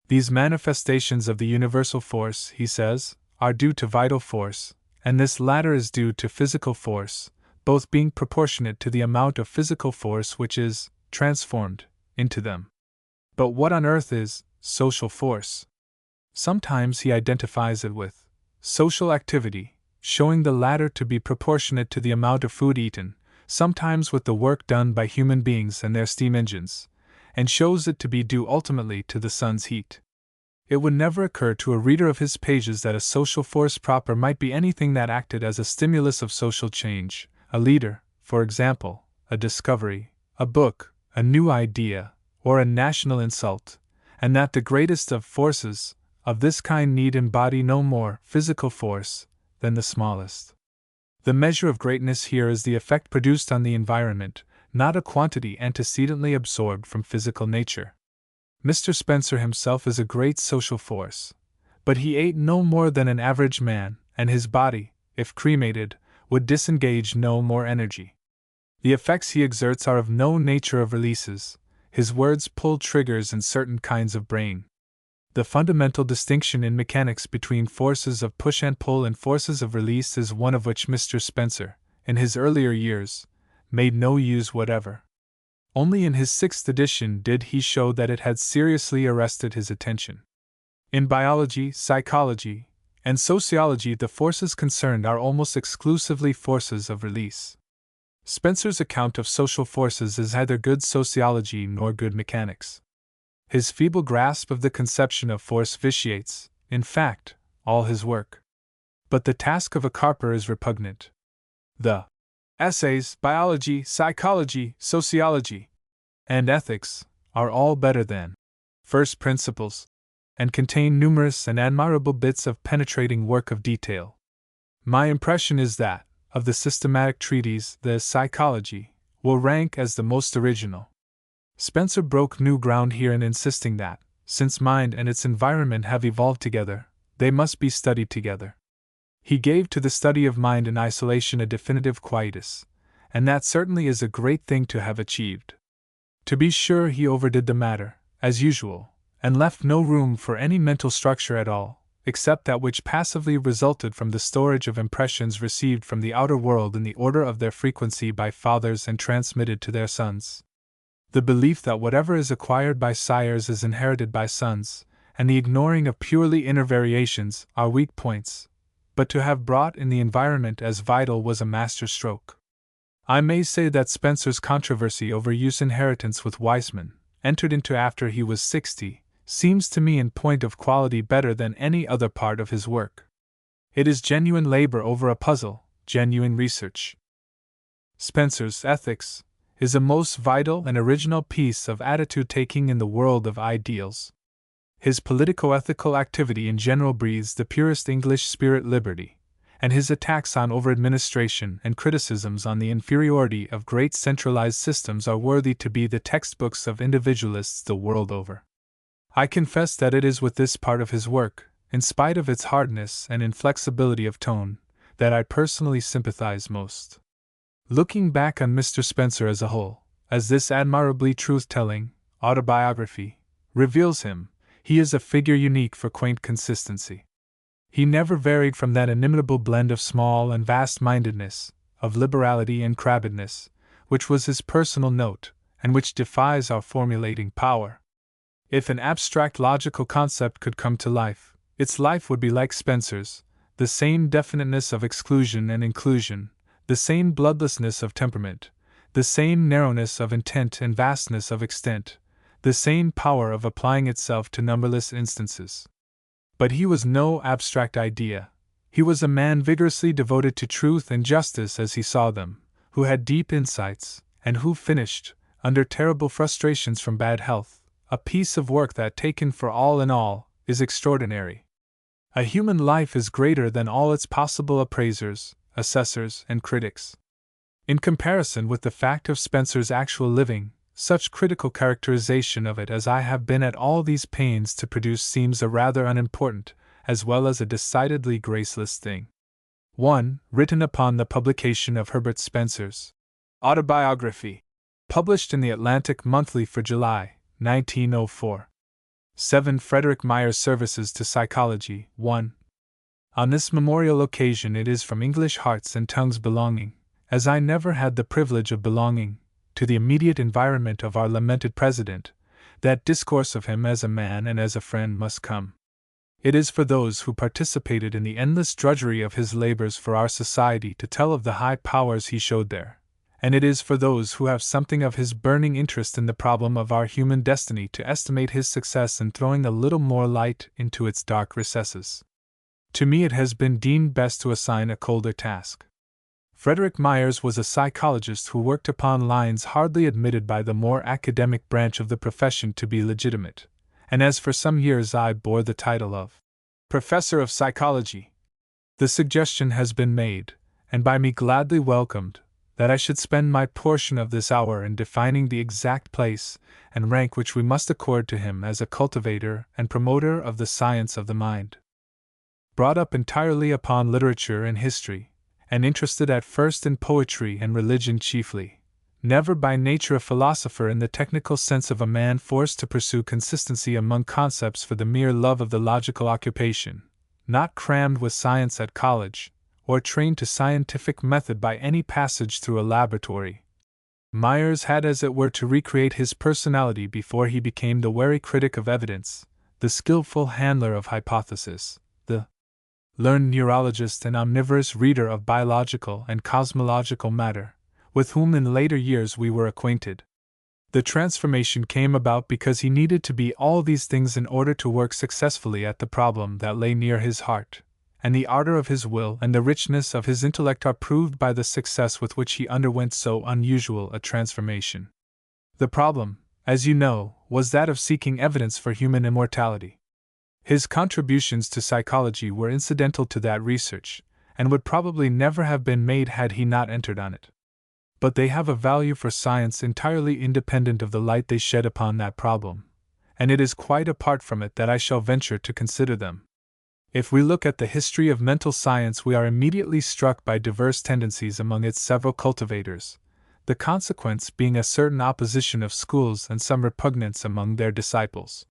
These manifestations of the universal force, he says, are due to vital force, and this latter is due to physical force, both being proportionate to the amount of physical force which is transformed into them. But what on earth is social force? Sometimes he identifies it with social activity, showing the latter to be proportionate to the amount of food eaten, sometimes with the work done by human beings and their steam engines, and shows it to be due ultimately to the sun's heat. It would never occur to a reader of his pages that a social force proper might be anything that acted as a stimulus of social change, a leader, for example, a discovery, a book, a new idea, or a national insult, and that the greatest of forces of this kind need embody no more physical force than the smallest. The measure of greatness here is the effect produced on the environment, not a quantity antecedently absorbed from physical nature. Mr. Spencer himself is a great social force, but he ate no more than an average man, and his body, if cremated, would disengage no more energy. The effects he exerts are of no nature of releases, his words pull triggers in certain kinds of brain. The fundamental distinction in mechanics between forces of push and pull and forces of release is one of which Mr. Spencer, in his earlier years, made no use whatever. Only in his 6th edition did he show that it had seriously arrested his attention. In biology, psychology, and sociology, the forces concerned are almost exclusively forces of release. Spencer's account of social forces is neither good sociology nor good mechanics. His feeble grasp of the conception of force vitiates, in fact, all his work. But the task of a carper is repugnant. The essays, biology, psychology, sociology, and ethics are all better than first principles, and contain numerous and admirable bits of penetrating work of detail. My impression is that, of the systematic treatises, the psychology will rank as the most original. Spencer broke new ground here in insisting that, since mind and its environment have evolved together, they must be studied together. He gave to the study of mind in isolation a definitive quietus, and that certainly is a great thing to have achieved. To be sure, he overdid the matter, as usual, and left no room for any mental structure at all, except that which passively resulted from the storage of impressions received from the outer world in the order of their frequency by fathers and transmitted to their sons. The belief that whatever is acquired by sires is inherited by sons, and the ignoring of purely inner variations are weak points, but to have brought in the environment as vital was a master stroke. I may say that Spencer's controversy over use inheritance with Weissman, entered into after he was 60, seems to me in point of quality better than any other part of his work. It is genuine labor over a puzzle, genuine research. Spencer's Ethics is a most vital and original piece of attitude-taking in the world of ideals. His politico-ethical activity in general breathes the purest English spirit liberty, and his attacks on over-administration and criticisms on the inferiority of great centralized systems are worthy to be the textbooks of individualists the world over. I confess that it is with this part of his work, in spite of its hardness and inflexibility of tone, that I personally sympathize most. Looking back on Mr. Spencer as a whole, as this admirably truth-telling autobiography reveals him, he is a figure unique for quaint consistency. He never varied from that inimitable blend of small and vast-mindedness, of liberality and crabbedness, which was his personal note, and which defies our formulating power. If an abstract logical concept could come to life, its life would be like Spencer's, the same definiteness of exclusion and inclusion, the same bloodlessness of temperament, the same narrowness of intent and vastness of extent, the same power of applying itself to numberless instances. But he was no abstract idea. He was a man vigorously devoted to truth and justice as he saw them, who had deep insights, and who finished, under terrible frustrations from bad health, a piece of work that, taken for all in all, is extraordinary. A human life is greater than all its possible appraisers, assessors, and critics. In comparison with the fact of Spencer's actual living, such critical characterization of it as I have been at all these pains to produce seems a rather unimportant, as well as a decidedly graceless thing. One, written upon the publication of Herbert Spencer's autobiography, published in the Atlantic Monthly for July, 1904. 7. Frederick Myers' Services to Psychology, 1. On this memorial occasion it is from English hearts and tongues belonging, as I never had the privilege of belonging, to the immediate environment of our lamented President, that discourse of him as a man and as a friend must come. It is for those who participated in the endless drudgery of his labors for our society to tell of the high powers he showed there, and it is for those who have something of his burning interest in the problem of our human destiny to estimate his success in throwing a little more light into its dark recesses. To me it has been deemed best to assign a colder task. Frederick Myers was a psychologist who worked upon lines hardly admitted by the more academic branch of the profession to be legitimate, and as for some years I bore the title of Professor of Psychology, the suggestion has been made, and by me gladly welcomed, that I should spend my portion of this hour in defining the exact place and rank which we must accord to him as a cultivator and promoter of the science of the mind. Brought up entirely upon literature and history, and interested at first in poetry and religion chiefly, never by nature a philosopher in the technical sense of a man forced to pursue consistency among concepts for the mere love of the logical occupation, not crammed with science at college, or trained to scientific method by any passage through a laboratory. Myers had as it were to recreate his personality before he became the wary critic of evidence, the skillful handler of hypothesis, the learned neurologist and omnivorous reader of biological and cosmological matter, with whom in later years we were acquainted. The transformation came about because he needed to be all these things in order to work successfully at the problem that lay near his heart, and the ardor of his will and the richness of his intellect are proved by the success with which he underwent so unusual a transformation. The problem, as you know, was that of seeking evidence for human immortality. His contributions to psychology were incidental to that research, and would probably never have been made had he not entered on it. But they have a value for science entirely independent of the light they shed upon that problem, and it is quite apart from it that I shall venture to consider them. If we look at the history of mental science, we are immediately struck by diverse tendencies among its several cultivators, the consequence being a certain opposition of schools and some repugnance among their disciples.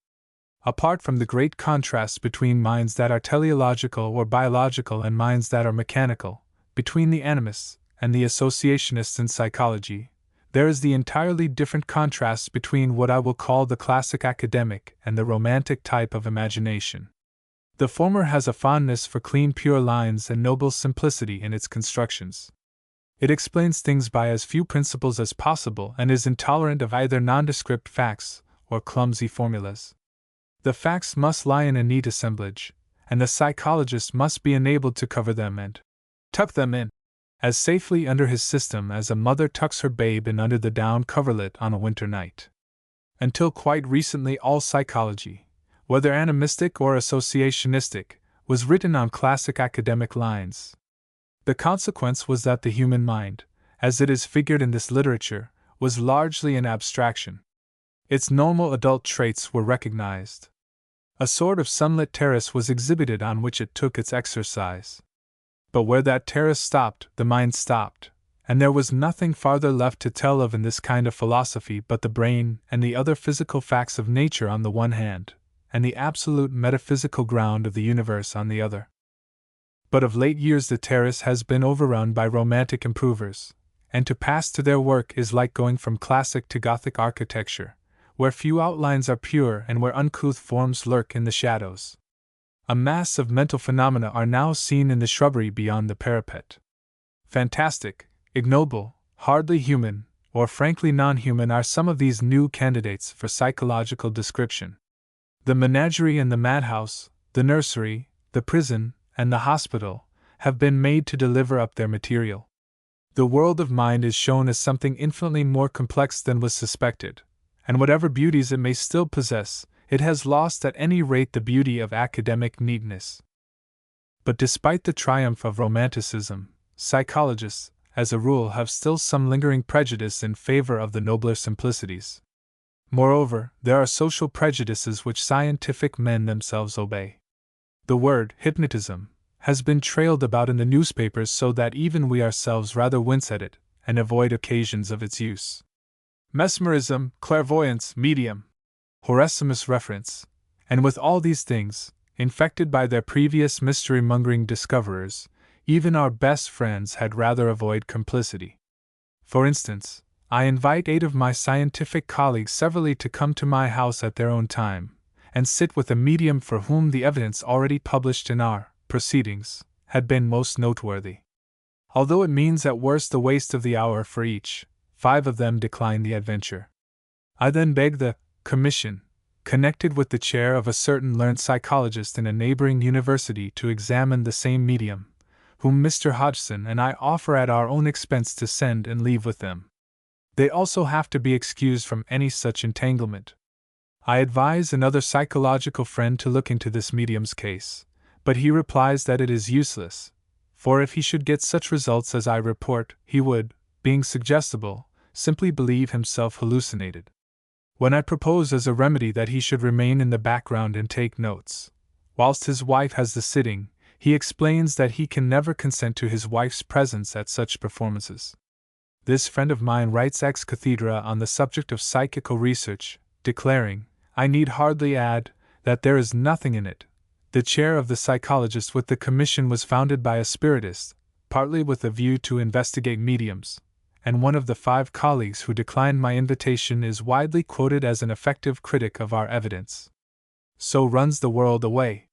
Apart from the great contrast between minds that are teleological or biological and minds that are mechanical, between the animists and the associationists in psychology, there is the entirely different contrast between what I will call the classic academic and the romantic type of imagination. The former has a fondness for clean, pure lines and noble simplicity in its constructions. It explains things by as few principles as possible and is intolerant of either nondescript facts or clumsy formulas. The facts must lie in a neat assemblage, and the psychologist must be enabled to cover them and tuck them in as safely under his system as a mother tucks her babe in under the down coverlet on a winter night. Until quite recently all psychology, whether animistic or associationistic, was written on classic academic lines. The consequence was that the human mind, as it is figured in this literature, was largely an abstraction. Its normal adult traits were recognized. A sort of sunlit terrace was exhibited on which it took its exercise. But where that terrace stopped, the mind stopped, and there was nothing farther left to tell of in this kind of philosophy but the brain and the other physical facts of nature on the one hand, and the absolute metaphysical ground of the universe on the other. But of late years the terrace has been overrun by romantic improvers, and to pass to their work is like going from classic to Gothic architecture, where few outlines are pure and where uncouth forms lurk in the shadows. A mass of mental phenomena are now seen in the shrubbery beyond the parapet. Fantastic, ignoble, hardly human, or frankly non-human are some of these new candidates for psychological description. The menagerie and the madhouse, the nursery, the prison, and the hospital have been made to deliver up their material. The world of mind is shown as something infinitely more complex than was suspected, and whatever beauties it may still possess, it has lost at any rate the beauty of academic neatness. But despite the triumph of romanticism, psychologists, as a rule, have still some lingering prejudice in favor of the nobler simplicities. Moreover, there are social prejudices which scientific men themselves obey. The word hypnotism has been trailed about in the newspapers so that even we ourselves rather wince at it and avoid occasions of its use. Mesmerism, clairvoyance, medium, Horasimus reference, and with all these things, infected by their previous mystery-mongering discoverers, even our best friends had rather avoid complicity. For instance, I invite 8 of my scientific colleagues severally to come to my house at their own time, and sit with a medium for whom the evidence already published in our proceedings had been most noteworthy. Although it means at worst the waste of the hour for each, 5 of them declined the adventure. I then begged the commission, connected with the chair of a certain learned psychologist in a neighboring university, to examine the same medium, whom Mr. Hodgson and I offer at our own expense to send and leave with them. They also have to be excused from any such entanglement. I advise another psychological friend to look into this medium's case, but he replies that it is useless, for if he should get such results as I report, he would, being suggestible, simply believe himself hallucinated. When I propose as a remedy that he should remain in the background and take notes, whilst his wife has the sitting, he explains that he can never consent to his wife's presence at such performances. This friend of mine writes ex cathedra on the subject of psychical research, declaring, I need hardly add, that there is nothing in it. The chair of the psychologist with the commission was founded by a spiritist, partly with a view to investigate mediums, and one of the 5 colleagues who declined my invitation is widely quoted as an effective critic of our evidence. So runs the world away.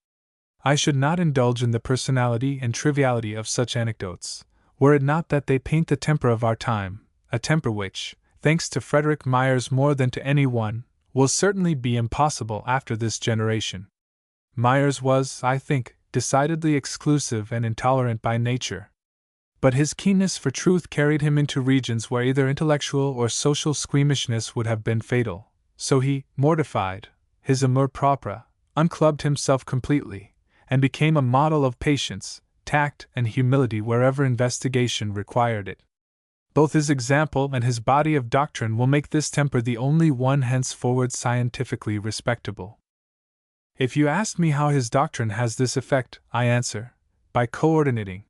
I should not indulge in the personality and triviality of such anecdotes, were it not that they paint the temper of our time, a temper which, thanks to Frederick Myers more than to any one, will certainly be impossible after this generation. Myers was, I think, decidedly exclusive and intolerant by nature. But his keenness for truth carried him into regions where either intellectual or social squeamishness would have been fatal, so he, mortified, his amour propre, unclubbed himself completely, and became a model of patience, tact, and humility wherever investigation required it. Both his example and his body of doctrine will make this temper the only one henceforward scientifically respectable. If you ask me how his doctrine has this effect, I answer, by coordinating.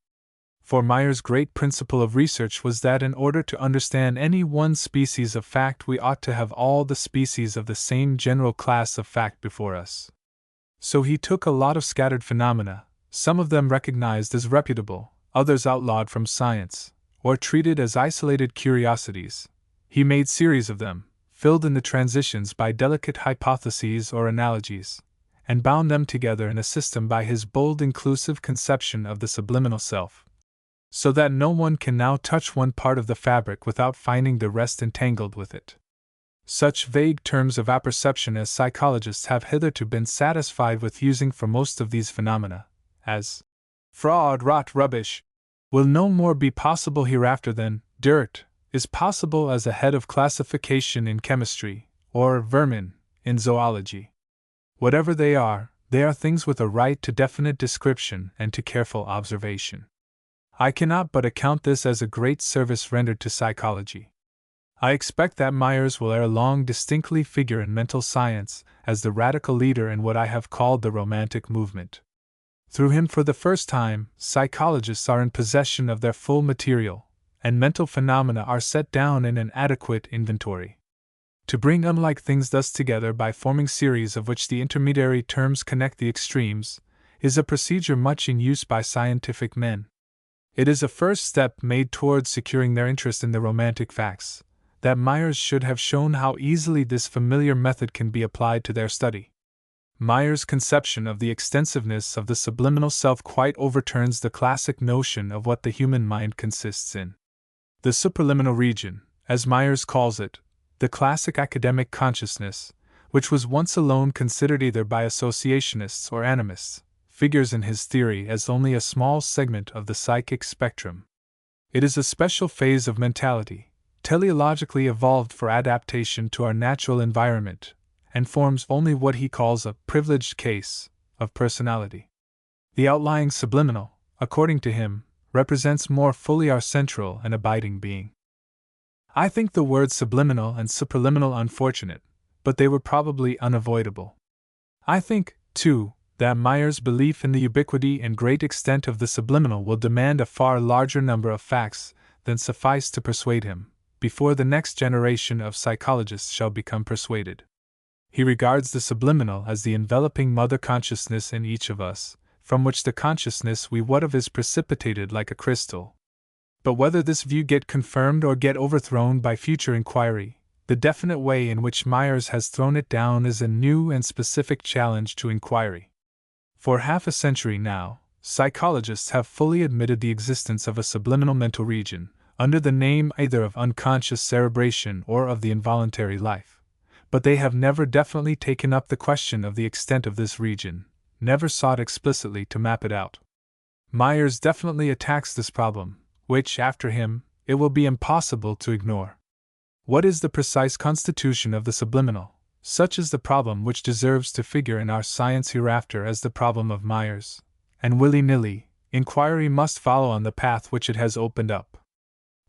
For Myers' great principle of research was that in order to understand any one species of fact we ought to have all the species of the same general class of fact before us. So he took a lot of scattered phenomena, some of them recognized as reputable, others outlawed from science, or treated as isolated curiosities. He made series of them, filled in the transitions by delicate hypotheses or analogies, and bound them together in a system by his bold inclusive conception of the subliminal self, so that no one can now touch one part of the fabric without finding the rest entangled with it. Such vague terms of apperception as psychologists have hitherto been satisfied with using for most of these phenomena, as fraud, rot, rubbish, will no more be possible hereafter than dirt is possible as a head of classification in chemistry, or vermin in zoology. Whatever they are things with a right to definite description and to careful observation. I cannot but account this as a great service rendered to psychology. I expect that Myers will ere long distinctly figure in mental science as the radical leader in what I have called the Romantic movement. Through him, for the first time, psychologists are in possession of their full material, and mental phenomena are set down in an adequate inventory. To bring unlike things thus together by forming series of which the intermediary terms connect the extremes, is a procedure much in use by scientific men. It is a first step made towards securing their interest in the romantic facts, that Myers should have shown how easily this familiar method can be applied to their study. Myers' conception of the extensiveness of the subliminal self quite overturns the classic notion of what the human mind consists in. The supraliminal region, as Myers calls it, the classic academic consciousness, which was once alone considered either by associationists or animists, figures in his theory as only a small segment of the psychic spectrum. It is a special phase of mentality, teleologically evolved for adaptation to our natural environment, and forms only what he calls a privileged case of personality. The outlying subliminal, according to him, represents more fully our central and abiding being. I think the words subliminal and supraliminal unfortunate, but they were probably unavoidable. I think, too, that Meyer's belief in the ubiquity and great extent of the subliminal will demand a far larger number of facts than suffice to persuade him, before the next generation of psychologists shall become persuaded. He regards the subliminal as the enveloping mother consciousness in each of us, from which the consciousness we what of is precipitated like a crystal. But whether this view get confirmed or get overthrown by future inquiry, the definite way in which Myers has thrown it down is a new and specific challenge to inquiry. For half a century now, psychologists have fully admitted the existence of a subliminal mental region, under the name either of unconscious cerebration or of the involuntary life. But they have never definitely taken up the question of the extent of this region, never sought explicitly to map it out. Myers definitely attacks this problem, which, after him, it will be impossible to ignore. What is the precise constitution of the subliminal? Such is the problem which deserves to figure in our science hereafter as the problem of Myers, and willy-nilly, inquiry must follow on the path which it has opened up.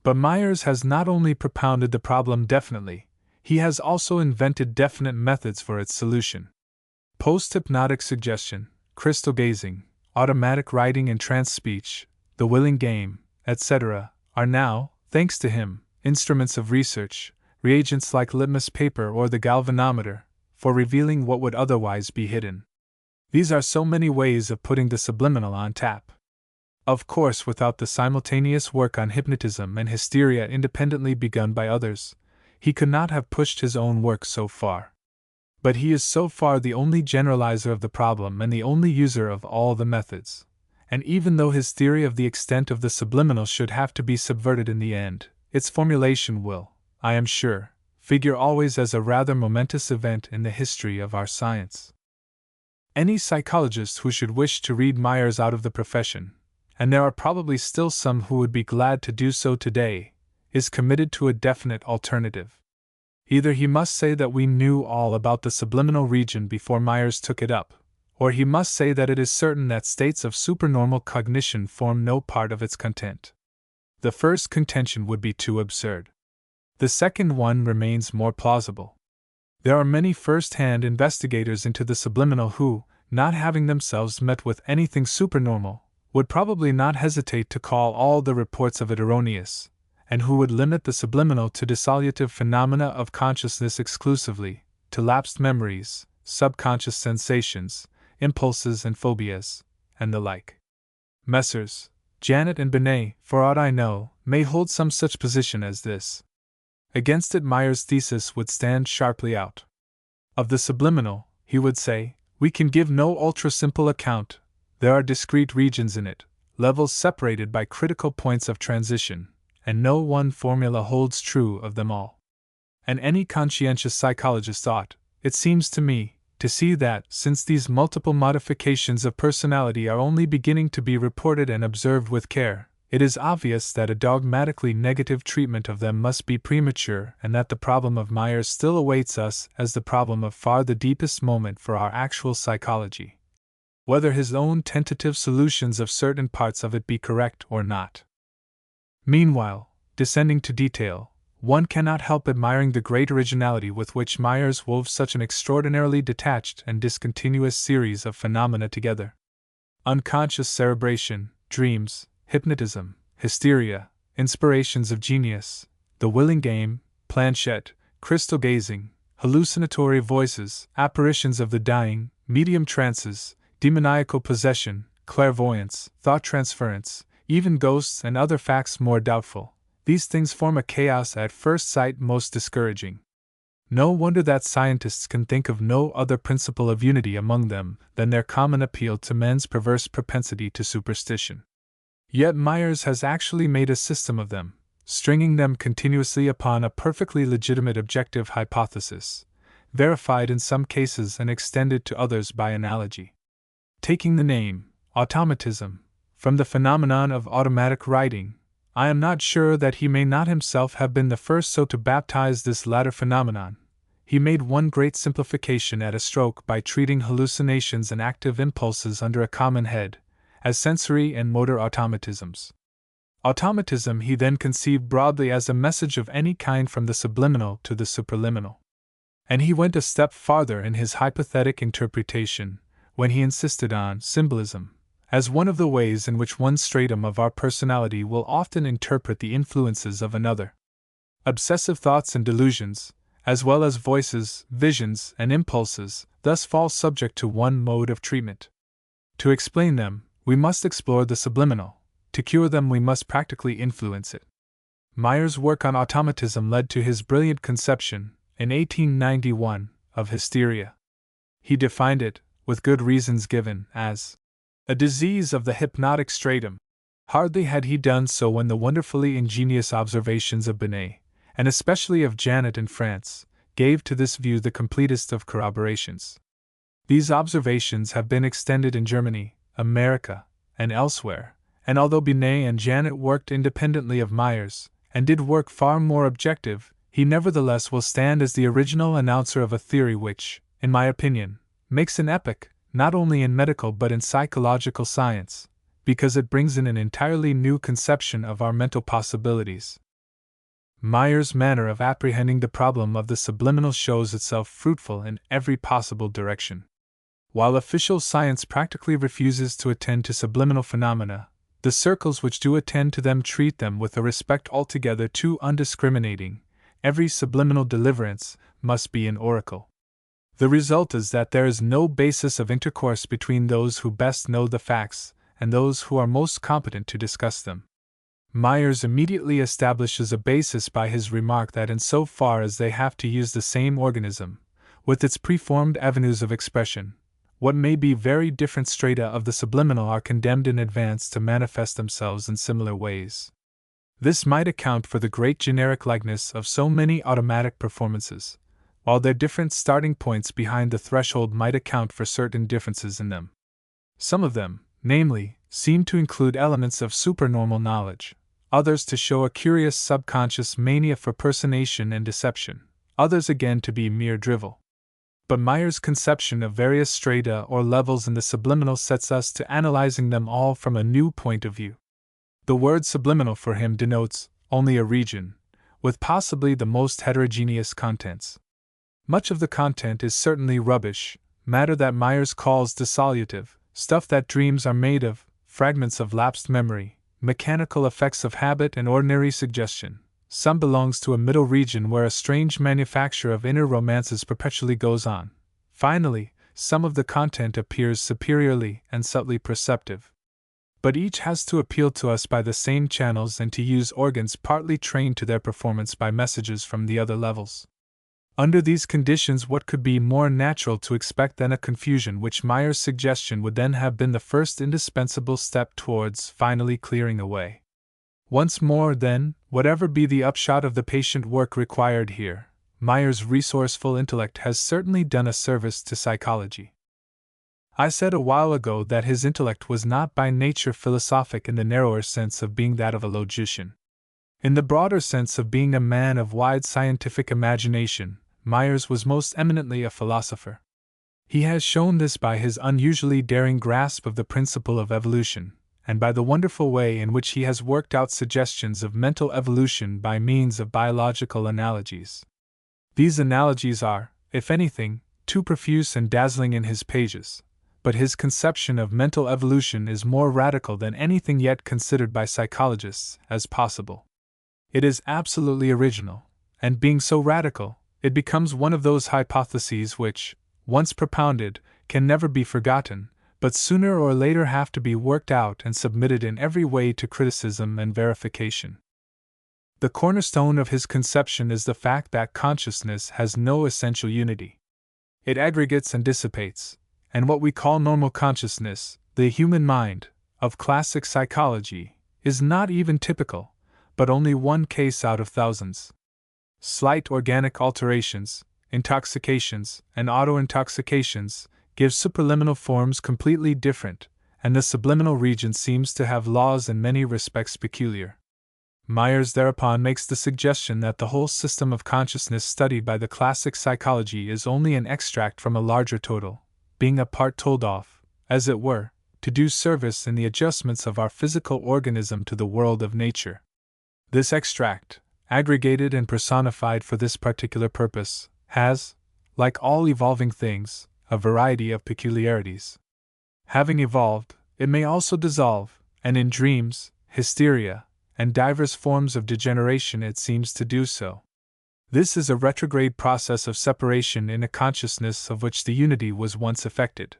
But Myers has not only propounded the problem definitely, he has also invented definite methods for its solution. Post-hypnotic suggestion, crystal gazing, automatic writing and trance speech, the willing game, etc., are now, thanks to him, instruments of research, reagents like litmus paper or the galvanometer, for revealing what would otherwise be hidden. These are so many ways of putting the subliminal on tap. Of course, without the simultaneous work on hypnotism and hysteria independently begun by others, he could not have pushed his own work so far. But he is so far the only generalizer of the problem and the only user of all the methods. And even though his theory of the extent of the subliminal should have to be subverted in the end, its formulation will, I am sure, figure always as a rather momentous event in the history of our science. Any psychologist who should wish to read Myers out of the profession, and there are probably still some who would be glad to do so today, is committed to a definite alternative. Either he must say that we knew all about the subliminal region before Myers took it up, or he must say that it is certain that states of supernormal cognition form no part of its content. The first contention would be too absurd. The second one remains more plausible. There are many first-hand investigators into the subliminal who, not having themselves met with anything supernormal, would probably not hesitate to call all the reports of it erroneous, and who would limit the subliminal to dissolutive phenomena of consciousness exclusively, to lapsed memories, subconscious sensations, impulses and phobias, and the like. Messrs. Janet and Binet, for aught I know, may hold some such position as this. Against it Myers' thesis would stand sharply out. Of the subliminal, he would say, we can give no ultra-simple account. There are discrete regions in it, levels separated by critical points of transition, and no one formula holds true of them all. And any conscientious psychologist ought, it seems to me, to see that, since these multiple modifications of personality are only beginning to be reported and observed with care, it is obvious that a dogmatically negative treatment of them must be premature and that the problem of Myers still awaits us as the problem of far the deepest moment for our actual psychology. Whether his own tentative solutions of certain parts of it be correct or not. Meanwhile, descending to detail, one cannot help admiring the great originality with which Myers wove such an extraordinarily detached and discontinuous series of phenomena together. Unconscious cerebration, dreams, hypnotism, hysteria, inspirations of genius, the willing game, planchette, crystal gazing, hallucinatory voices, apparitions of the dying, medium trances, demoniacal possession, clairvoyance, thought transference, even ghosts and other facts more doubtful. These things form a chaos at first sight most discouraging. No wonder that scientists can think of no other principle of unity among them than their common appeal to men's perverse propensity to superstition. Yet Myers has actually made a system of them, stringing them continuously upon a perfectly legitimate objective hypothesis, verified in some cases and extended to others by analogy. Taking the name, automatism, from the phenomenon of automatic writing, I am not sure that he may not himself have been the first so to baptize this latter phenomenon. He made one great simplification at a stroke by treating hallucinations and active impulses under a common head, as sensory and motor automatisms. Automatism he then conceived broadly as a message of any kind from the subliminal to the supraliminal. And he went a step farther in his hypothetic interpretation, when he insisted on symbolism as one of the ways in which one stratum of our personality will often interpret the influences of another. Obsessive thoughts and delusions, as well as voices, visions, and impulses, thus fall subject to one mode of treatment. To explain them, we must explore the subliminal. To cure them, we must practically influence it. Mayer's work on automatism led to his brilliant conception, in 1891, of hysteria. He defined it, with good reasons given, as a disease of the hypnotic stratum. Hardly had he done so when the wonderfully ingenious observations of Binet, and especially of Janet in France, gave to this view the completest of corroborations. These observations have been extended in Germany, America, and elsewhere, and although Binet and Janet worked independently of Mayer's, and did work far more objective, he nevertheless will stand as the original announcer of a theory which, in my opinion, makes an epoch, not only in medical but in psychological science, because it brings in an entirely new conception of our mental possibilities. Mayer's manner of apprehending the problem of the subliminal shows itself fruitful in every possible direction. While official science practically refuses to attend to subliminal phenomena, the circles which do attend to them treat them with a respect altogether too undiscriminating. Every subliminal deliverance must be an oracle. The result is that there is no basis of intercourse between those who best know the facts and those who are most competent to discuss them. Myers immediately establishes a basis by his remark that in so far as they have to use the same organism, with its preformed avenues of expression, what may be very different strata of the subliminal are condemned in advance to manifest themselves in similar ways. This might account for the great generic likeness of so many automatic performances, while their different starting points behind the threshold might account for certain differences in them. Some of them, namely, seem to include elements of supernormal knowledge, others to show a curious subconscious mania for personation and deception, others again to be mere drivel. But Mayer's conception of various strata or levels in the subliminal sets us to analyzing them all from a new point of view. The word subliminal for him denotes only a region, with possibly the most heterogeneous contents. Much of the content is certainly rubbish, matter that Myers calls dissolutive, stuff that dreams are made of, fragments of lapsed memory, mechanical effects of habit and ordinary suggestion. Some belongs to a middle region where a strange manufacture of inner romances perpetually goes on. Finally, some of the content appears superiorly and subtly perceptive. But each has to appeal to us by the same channels and to use organs partly trained to their performance by messages from the other levels. Under these conditions, what could be more natural to expect than a confusion which Mayer's suggestion would then have been the first indispensable step towards finally clearing away? Once more, then, whatever be the upshot of the patient work required here, Mayer's resourceful intellect has certainly done a service to psychology. I said a while ago that his intellect was not by nature philosophic in the narrower sense of being that of a logician. In the broader sense of being a man of wide scientific imagination, Myers was most eminently a philosopher. He has shown this by his unusually daring grasp of the principle of evolution, and by the wonderful way in which he has worked out suggestions of mental evolution by means of biological analogies. These analogies are, if anything, too profuse and dazzling in his pages, but his conception of mental evolution is more radical than anything yet considered by psychologists as possible. It is absolutely original, and being so radical, it becomes one of those hypotheses which, once propounded, can never be forgotten, but sooner or later have to be worked out and submitted in every way to criticism and verification. The cornerstone of his conception is the fact that consciousness has no essential unity. It aggregates and dissipates, and what we call normal consciousness, the human mind, of classic psychology, is not even typical, but only one case out of thousands. Slight organic alterations, intoxications, and auto-intoxications give supraliminal forms completely different, and the subliminal region seems to have laws in many respects peculiar. Myers thereupon makes the suggestion that the whole system of consciousness studied by the classic psychology is only an extract from a larger total, being a part told off, as it were, to do service in the adjustments of our physical organism to the world of nature. This extract, aggregated and personified for this particular purpose, has, like all evolving things, a variety of peculiarities. Having evolved, it may also dissolve, and in dreams, hysteria, and diverse forms of degeneration it seems to do so. This is a retrograde process of separation in a consciousness of which the unity was once effected.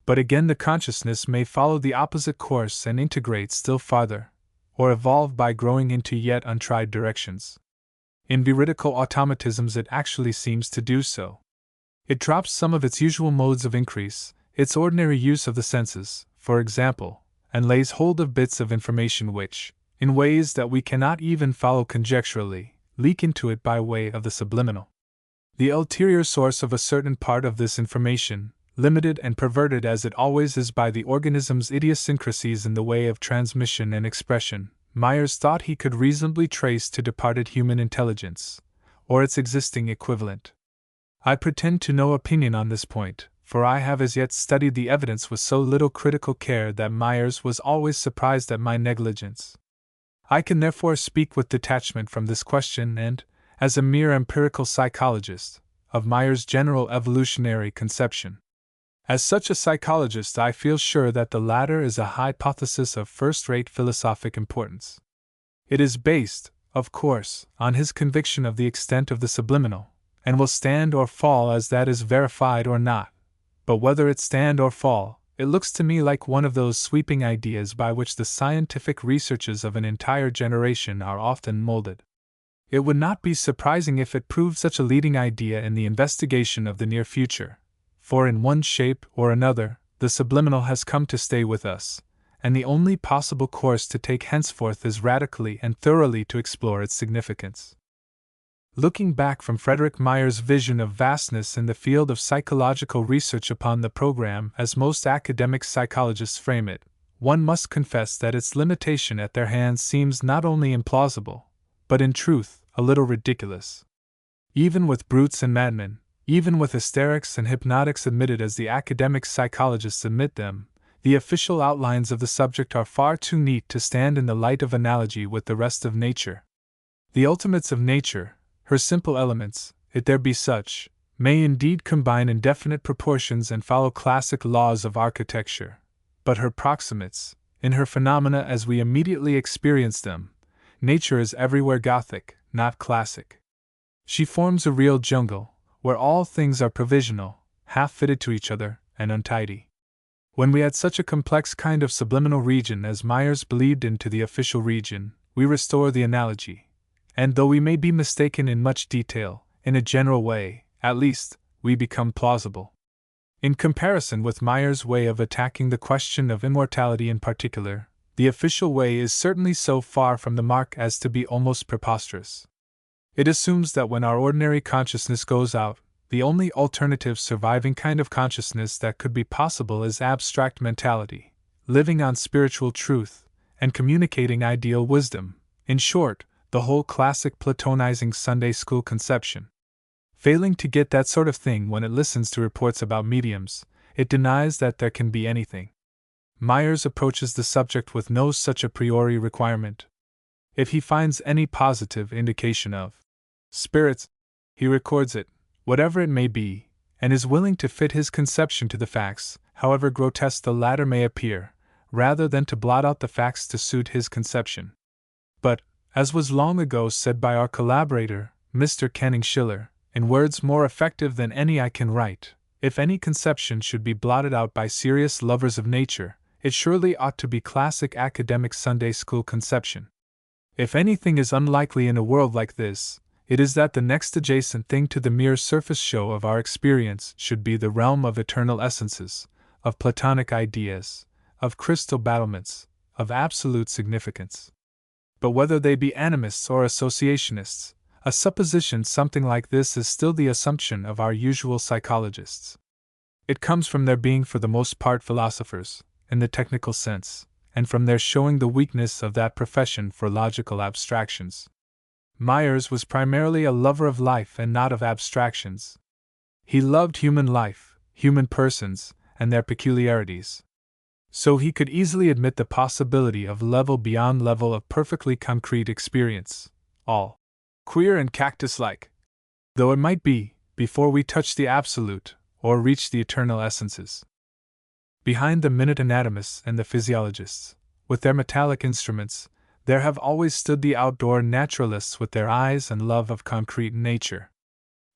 But again, the consciousness may follow the opposite course and integrate still farther, or evolve by growing into yet untried directions. In veridical automatisms, it actually seems to do so. It drops some of its usual modes of increase, its ordinary use of the senses, for example, and lays hold of bits of information which, in ways that we cannot even follow conjecturally, leak into it by way of the subliminal. The ulterior source of a certain part of this information, limited and perverted as it always is by the organism's idiosyncrasies in the way of transmission and expression, Myers thought he could reasonably trace to departed human intelligence, or its existing equivalent. I pretend to no opinion on this point, for I have as yet studied the evidence with so little critical care that Myers was always surprised at my negligence. I can therefore speak with detachment from this question and, as a mere empirical psychologist, of Myers' general evolutionary conception. As such a psychologist, I feel sure that the latter is a hypothesis of first-rate philosophic importance. It is based, of course, on his conviction of the extent of the subliminal, and will stand or fall as that is verified or not. But whether it stand or fall, it looks to me like one of those sweeping ideas by which the scientific researches of an entire generation are often molded. It would not be surprising if it proved such a leading idea in the investigation of the near future, for in one shape or another, the subliminal has come to stay with us, and the only possible course to take henceforth is radically and thoroughly to explore its significance. Looking back from Frederick Myers' vision of vastness in the field of psychological research upon the program as most academic psychologists frame it, one must confess that its limitation at their hands seems not only implausible, but in truth, a little ridiculous. Even with brutes and madmen, even with hysterics and hypnotics admitted as the academic psychologists admit them, the official outlines of the subject are far too neat to stand in the light of analogy with the rest of nature. The ultimates of nature, her simple elements, if there be such, may indeed combine in definite proportions and follow classic laws of architecture, but her proximates, in her phenomena as we immediately experience them, nature is everywhere Gothic, not classic. She forms a real jungle, where all things are provisional, half-fitted to each other, and untidy. When we add such a complex kind of subliminal region as Myers believed into the official region, we restore the analogy. And though we may be mistaken in much detail, in a general way, at least, we become plausible. In comparison with Myers' way of attacking the question of immortality in particular, the official way is certainly so far from the mark as to be almost preposterous. It assumes that when our ordinary consciousness goes out, the only alternative surviving kind of consciousness that could be possible is abstract mentality, living on spiritual truth, and communicating ideal wisdom, in short, the whole classic Platonizing Sunday school conception. Failing to get that sort of thing when it listens to reports about mediums, it denies that there can be anything. Myers approaches the subject with no such a priori requirement. If he finds any positive indication of spirits, he records it, whatever it may be, and is willing to fit his conception to the facts, however grotesque the latter may appear, rather than to blot out the facts to suit his conception. But, as was long ago said by our collaborator, Mr. Canning Schiller, in words more effective than any I can write, if any conception should be blotted out by serious lovers of nature, it surely ought to be classic academic Sunday school conception. If anything is unlikely in a world like this, it is that the next adjacent thing to the mere surface show of our experience should be the realm of eternal essences, of Platonic ideas, of crystal battlements, of absolute significance. But whether they be animists or associationists, a supposition something like this is still the assumption of our usual psychologists. It comes from their being for the most part philosophers, in the technical sense, and from their showing the weakness of that profession for logical abstractions. Myers was primarily a lover of life and not of abstractions. He loved human life, human persons, and their peculiarities. So he could easily admit the possibility of level beyond level of perfectly concrete experience, all queer and cactus-like, though it might be, before we touch the absolute, or reach the eternal essences. Behind the minute anatomists and the physiologists, with their metallic instruments, there have always stood the outdoor naturalists with their eyes and love of concrete nature.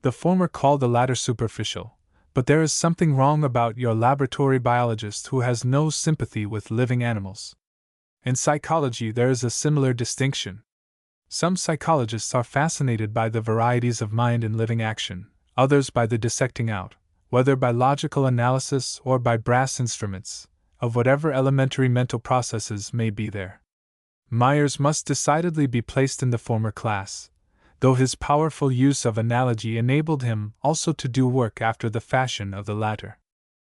The former call the latter superficial, but there is something wrong about your laboratory biologist who has no sympathy with living animals. In psychology, there is a similar distinction. Some psychologists are fascinated by the varieties of mind in living action, others by the dissecting out, whether by logical analysis or by brass instruments, of whatever elementary mental processes may be there. Myers must decidedly be placed in the former class, though his powerful use of analogy enabled him also to do work after the fashion of the latter.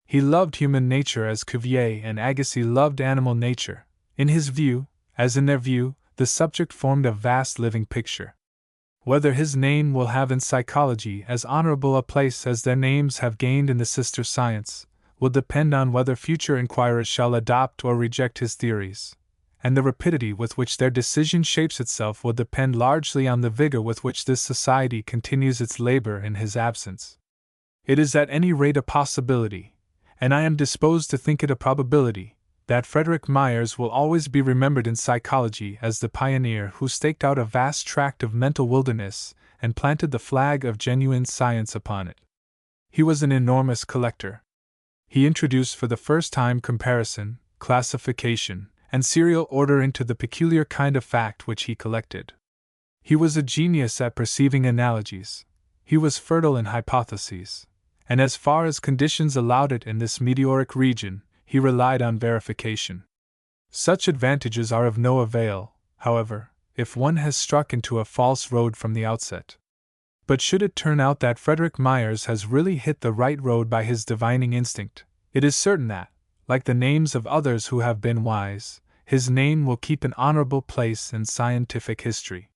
He loved human nature as Cuvier and Agassiz loved animal nature. In his view, as in their view, the subject formed a vast living picture. Whether his name will have in psychology as honorable a place as their names have gained in the sister science, will depend on whether future inquirers shall adopt or reject his theories, and the rapidity with which their decision shapes itself will depend largely on the vigor with which this society continues its labor in his absence. It is at any rate a possibility, and I am disposed to think it a probability, that Frederick Myers will always be remembered in psychology as the pioneer who staked out a vast tract of mental wilderness and planted the flag of genuine science upon it. He was an enormous collector. He introduced for the first time comparison, classification, and serial order into the peculiar kind of fact which he collected. He was a genius at perceiving analogies. He was fertile in hypotheses, and as far as conditions allowed it in this meteoric region, he relied on verification. Such advantages are of no avail, however, if one has struck into a false road from the outset. But should it turn out that Frederick Myers has really hit the right road by his divining instinct, it is certain that, like the names of others who have been wise, his name will keep an honorable place in scientific history.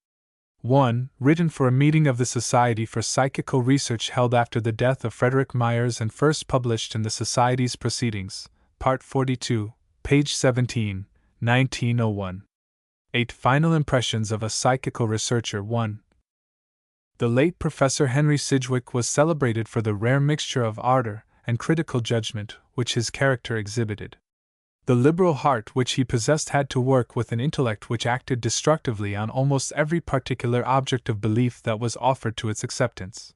1. Written for a meeting of the Society for Psychical Research held after the death of Frederick Myers and first published in the Society's Proceedings, Part 42, page 17, 1901. 8. Final Impressions of a Psychical Researcher. 1. The late Professor Henry Sidgwick was celebrated for the rare mixture of ardor and critical judgment which his character exhibited. The liberal heart which he possessed had to work with an intellect which acted destructively on almost every particular object of belief that was offered to its acceptance.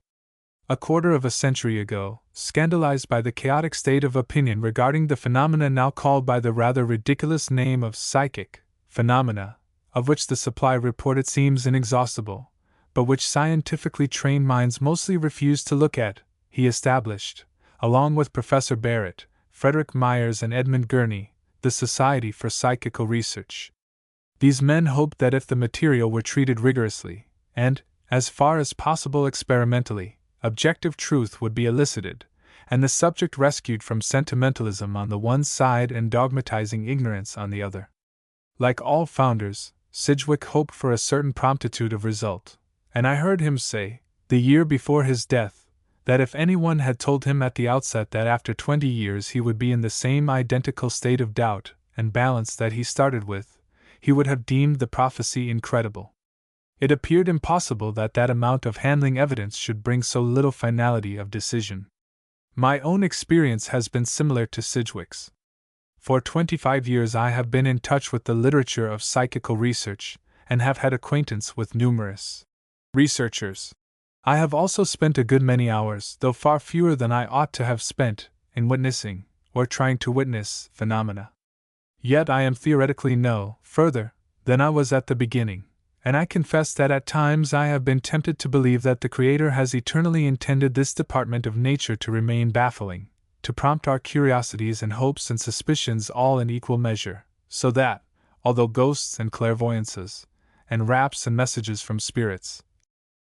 A quarter of a century ago, scandalized by the chaotic state of opinion regarding the phenomena now called by the rather ridiculous name of psychic phenomena, of which the supply reported seems inexhaustible, but which scientifically trained minds mostly refuse to look at, he established, along with Professor Barrett, Frederick Myers, and Edmund Gurney, the Society for Psychical Research. These men hoped that if the material were treated rigorously, and, as far as possible experimentally, objective truth would be elicited, and the subject rescued from sentimentalism on the one side and dogmatizing ignorance on the other. Like all founders, Sidgwick hoped for a certain promptitude of result, and I heard him say, the year before his death, that if anyone had told him at the outset that after 20 years he would be in the same identical state of doubt and balance that he started with, he would have deemed the prophecy incredible. It appeared impossible that that amount of handling evidence should bring so little finality of decision. My own experience has been similar to Sidgwick's. For 25 years I have been in touch with the literature of psychical research, and have had acquaintance with numerous researchers. I have also spent a good many hours, though far fewer than I ought to have spent, in witnessing, or trying to witness, phenomena. Yet I am theoretically no further than I was at the beginning, and I confess that at times I have been tempted to believe that the Creator has eternally intended this department of nature to remain baffling, to prompt our curiosities and hopes and suspicions all in equal measure, so that, although ghosts and clairvoyances, and raps and messages from spirits,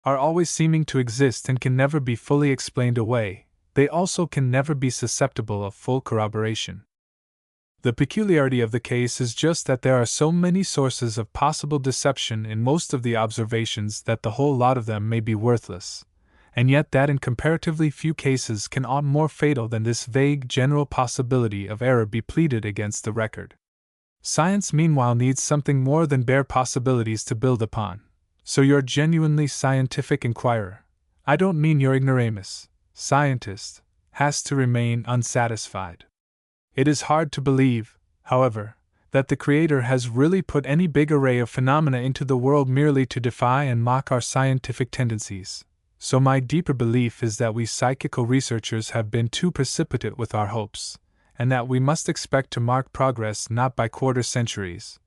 are always seeming to exist and can never be fully explained away, they also can never be susceptible of full corroboration. The peculiarity of the case is just that there are so many sources of possible deception in most of the observations that the whole lot of them may be worthless, and yet that in comparatively few cases can aught more fatal than this vague general possibility of error be pleaded against the record. Science meanwhile needs something more than bare possibilities to build upon, so your genuinely scientific inquirer, I don't mean your ignoramus, scientist, has to remain unsatisfied. It is hard to believe, however, that the Creator has really put any big array of phenomena into the world merely to defy and mock our scientific tendencies. So my deeper belief is that we psychical researchers have been too precipitate with our hopes, and that we must expect to mark progress not by quarter centuries,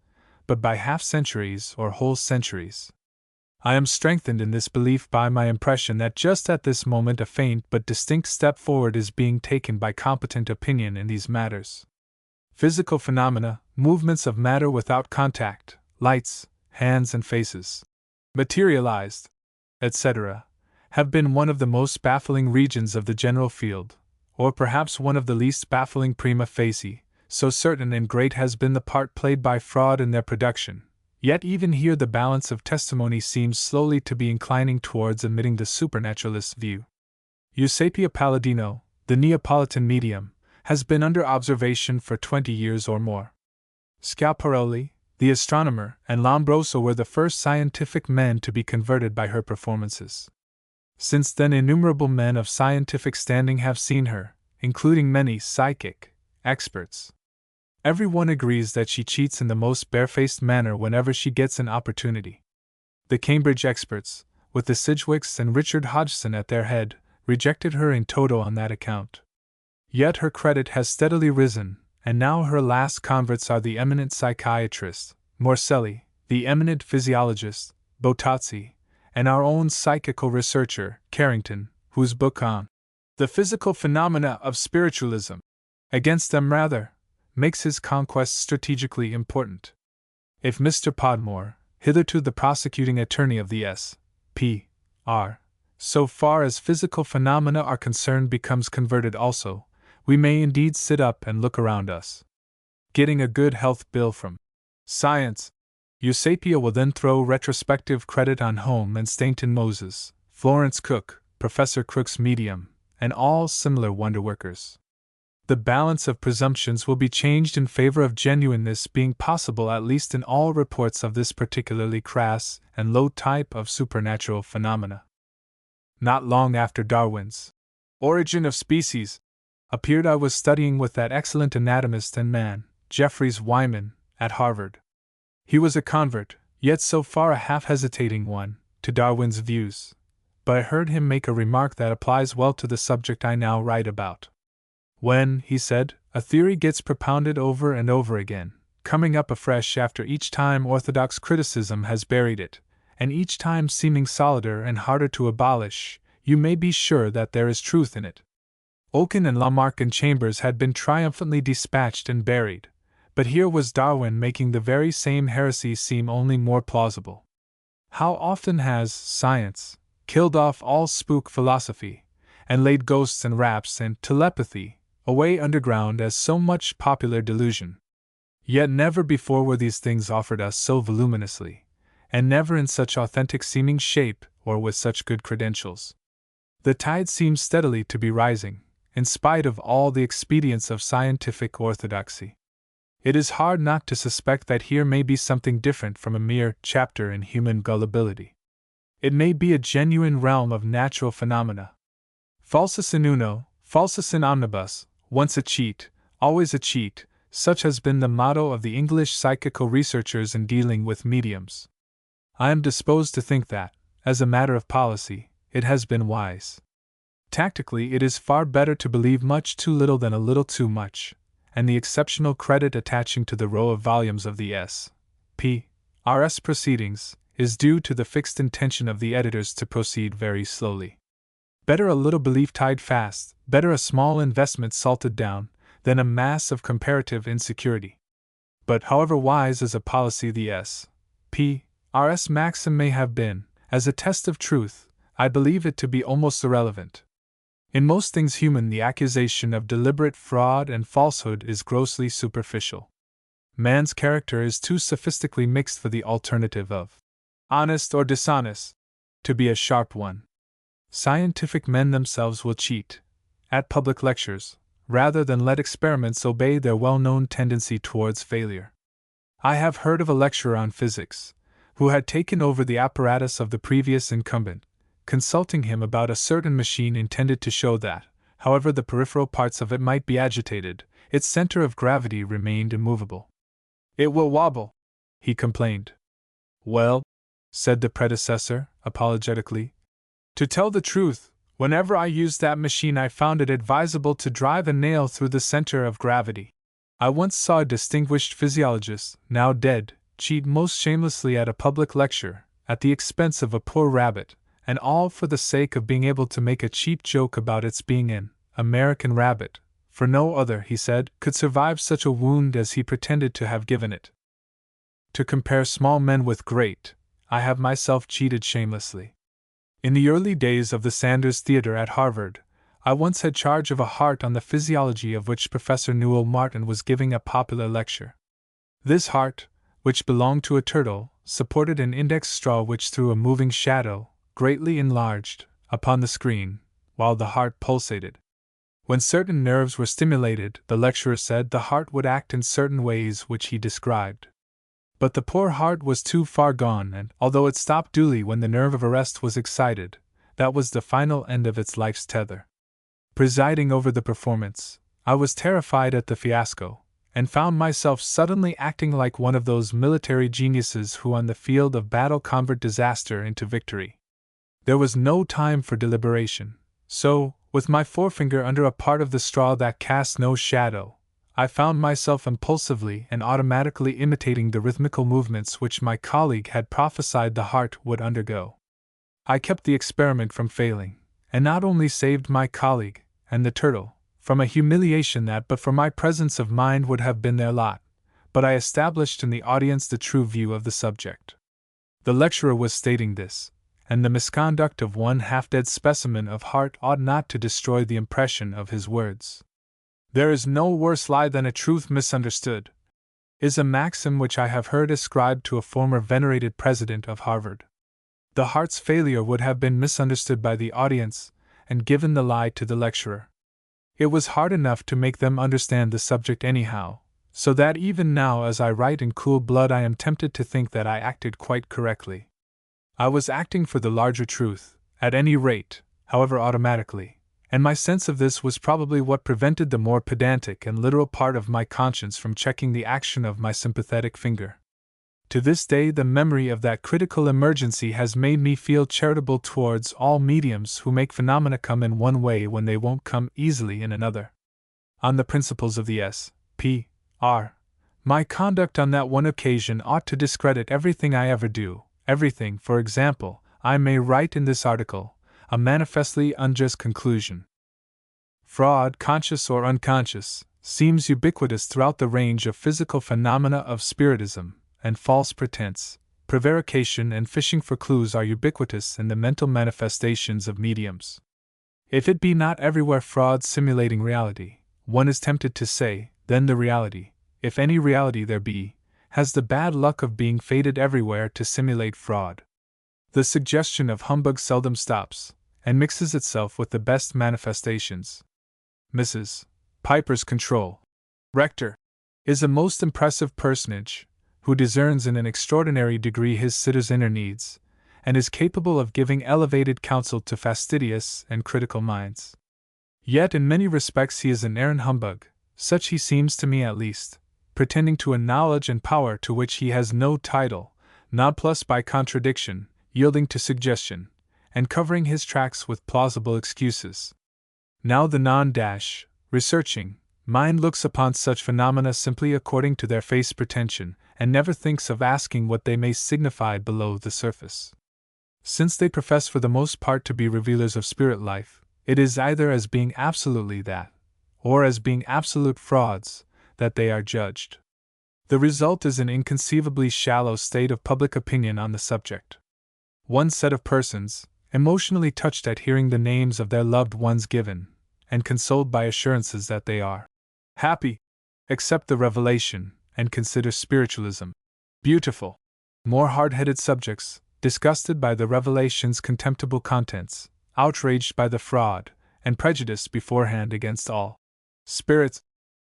but by half centuries or whole centuries. I am strengthened in this belief by my impression that just at this moment a faint but distinct step forward is being taken by competent opinion in these matters. Physical phenomena, movements of matter without contact, lights, hands and faces, materialized, etc., have been one of the most baffling regions of the general field, or perhaps one of the least baffling prima facie, so certain and great has been the part played by fraud in their production. Yet even here the balance of testimony seems slowly to be inclining towards admitting the supernaturalist view. Eusapia Palladino, the Neapolitan medium, has been under observation for 20 years or more. Schiaparelli, the astronomer, and Lombroso were the first scientific men to be converted by her performances. Since then innumerable men of scientific standing have seen her, including many psychic experts. Everyone agrees that she cheats in the most barefaced manner whenever she gets an opportunity. The Cambridge experts, with the Sidgwicks and Richard Hodgson at their head, rejected her in toto on that account. Yet her credit has steadily risen, and now her last converts are the eminent psychiatrist, Morselli, the eminent physiologist, Bottazzi, and our own psychical researcher, Carrington, whose book on the physical phenomena of spiritualism, against them rather, makes his conquest strategically important. If Mr. Podmore, hitherto the prosecuting attorney of the S.P.R., so far as physical phenomena are concerned becomes converted also, we may indeed sit up and look around us. Getting a good health bill from science, Eusapia will then throw retrospective credit on Home and Stainton Moses, Florence Cook, Professor Crookes medium, and all similar wonderworkers. The balance of presumptions will be changed in favor of genuineness being possible at least in all reports of this particularly crass and low type of supernatural phenomena. Not long after Darwin's Origin of Species appeared, I was studying with that excellent anatomist and man, Jeffries Wyman, at Harvard. He was a convert, yet so far a half-hesitating one, to Darwin's views, but I heard him make a remark that applies well to the subject I now write about. When, he said, a theory gets propounded over and over again, coming up afresh after each time orthodox criticism has buried it, and each time seeming solider and harder to abolish, you may be sure that there is truth in it. Oken and Lamarck and Chambers had been triumphantly dispatched and buried, but here was Darwin making the very same heresy seem only more plausible. How often has science killed off all spook philosophy, and laid ghosts and raps and telepathy away underground as so much popular delusion. Yet never before were these things offered us so voluminously, and never in such authentic seeming shape or with such good credentials. The tide seems steadily to be rising, in spite of all the expedients of scientific orthodoxy. It is hard not to suspect that here may be something different from a mere chapter in human gullibility. It may be a genuine realm of natural phenomena. Falsus in uno, falsus in omnibus, once a cheat, always a cheat, such has been the motto of the English psychical researchers in dealing with mediums. I am disposed to think that, as a matter of policy, it has been wise. Tactically, it is far better to believe much too little than a little too much, and the exceptional credit attaching to the row of volumes of the S.P.R.'s proceedings is due to the fixed intention of the editors to proceed very slowly. Better a little belief tied fast, better a small investment salted down, than a mass of comparative insecurity. But however wise as a policy the S.P.R.'s maxim may have been, as a test of truth, I believe it to be almost irrelevant. In most things human, the accusation of deliberate fraud and falsehood is grossly superficial. Man's character is too sophistically mixed for the alternative of honest or dishonest to be a sharp one. Scientific men themselves will cheat, at public lectures, rather than let experiments obey their well-known tendency towards failure. I have heard of a lecturer on physics, who had taken over the apparatus of the previous incumbent, consulting him about a certain machine intended to show that, however the peripheral parts of it might be agitated, its center of gravity remained immovable. "It will wobble," he complained. "Well," said the predecessor, apologetically, "to tell the truth, whenever I used that machine I found it advisable to drive a nail through the center of gravity. I once saw a distinguished physiologist, now dead, cheat most shamelessly at a public lecture, at the expense of a poor rabbit, and all for the sake of being able to make a cheap joke about its being an American rabbit, for no other, he said, could survive such a wound as he pretended to have given it. To compare small men with great, I have myself cheated shamelessly. In the early days of the Sanders Theater at Harvard, I once had charge of a heart on the physiology of which Professor Newell Martin was giving a popular lecture. This heart, which belonged to a turtle, supported an index straw which threw a moving shadow, greatly enlarged, upon the screen, while the heart pulsated. When certain nerves were stimulated, the lecturer said the heart would act in certain ways which he described. But the poor heart was too far gone, and, although it stopped duly when the nerve of arrest was excited, that was the final end of its life's tether. Presiding over the performance, I was terrified at the fiasco, and found myself suddenly acting like one of those military geniuses who on the field of battle convert disaster into victory. There was no time for deliberation, so, with my forefinger under a part of the straw that cast no shadow, I found myself impulsively and automatically imitating the rhythmical movements which my colleague had prophesied the heart would undergo. I kept the experiment from failing, and not only saved my colleague, and the turtle, from a humiliation that but for my presence of mind would have been their lot, but I established in the audience the true view of the subject. The lecturer was stating this, and the misconduct of one half-dead specimen of heart ought not to destroy the impression of his words. "There is no worse lie than a truth misunderstood," is a maxim which I have heard ascribed to a former venerated president of Harvard. The heart's failure would have been misunderstood by the audience, and given the lie to the lecturer. It was hard enough to make them understand the subject anyhow, so that even now as I write in cool blood I am tempted to think that I acted quite correctly. I was acting for the larger truth, at any rate, however automatically, and my sense of this was probably what prevented the more pedantic and literal part of my conscience from checking the action of my sympathetic finger. To this day the memory of that critical emergency has made me feel charitable towards all mediums who make phenomena come in one way when they won't come easily in another. On the principles of the S.P.R., my conduct on that one occasion ought to discredit everything I ever do, everything, for example, I may write in this article, a manifestly unjust conclusion. Fraud, conscious or unconscious, seems ubiquitous throughout the range of physical phenomena of spiritism, and false pretense, prevarication and fishing for clues are ubiquitous in the mental manifestations of mediums. If it be not everywhere fraud simulating reality, one is tempted to say, then the reality, if any reality there be, has the bad luck of being fated everywhere to simulate fraud. The suggestion of humbug seldom stops, and mixes itself with the best manifestations. Mrs. Piper's control rector is a most impressive personage, who discerns in an extraordinary degree his sitter's inner needs, and is capable of giving elevated counsel to fastidious and critical minds. Yet in many respects he is an arrant humbug, such he seems to me at least, pretending to a knowledge and power to which he has no title, nonplussed by contradiction, yielding to suggestion, and covering his tracks with plausible excuses. Now the non-researching mind looks upon such phenomena simply according to their face pretension, and never thinks of asking what they may signify below the surface. Since they profess for the most part to be revealers of spirit life, it is either as being absolutely that, or as being absolute frauds, that they are judged. The result is an inconceivably shallow state of public opinion on the subject. One set of persons, emotionally touched at hearing the names of their loved ones given, and consoled by assurances that they are happy, accept the revelation, and consider spiritualism beautiful. More hard-headed subjects, disgusted by the revelation's contemptible contents, outraged by the fraud, and prejudiced beforehand against all spirits,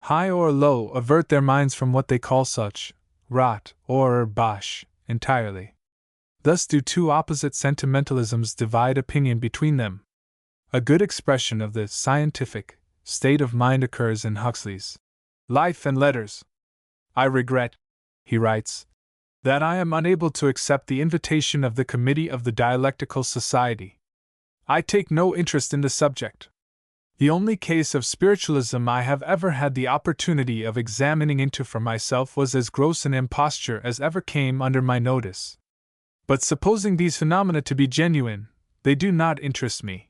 high or low, avert their minds from what they call such rot or bosh entirely. Thus do two opposite sentimentalisms divide opinion between them. A good expression of the scientific state of mind occurs in Huxley's Life and Letters. I regret, he writes, that I am unable to accept the invitation of the Committee of the Dialectical Society. I take no interest in the subject. The only case of spiritualism I have ever had the opportunity of examining into for myself was as gross an imposture as ever came under my notice. But supposing these phenomena to be genuine, they do not interest me.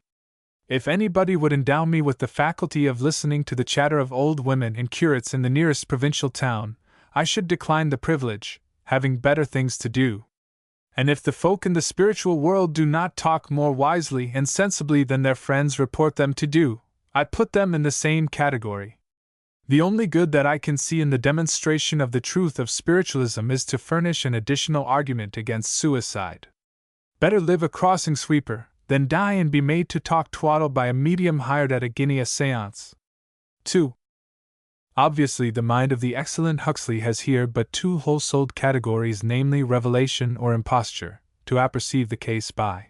If anybody would endow me with the faculty of listening to the chatter of old women and curates in the nearest provincial town, I should decline the privilege, having better things to do. And if the folk in the spiritual world do not talk more wisely and sensibly than their friends report them to do, I put them in the same category. The only good that I can see in the demonstration of the truth of spiritualism is to furnish an additional argument against suicide. Better live a crossing sweeper than die and be made to talk twaddle by a medium hired at a guinea a séance. 2. Obviously, the mind of the excellent Huxley has here but two whole-souled categories, namely revelation or imposture, to apperceive the case by.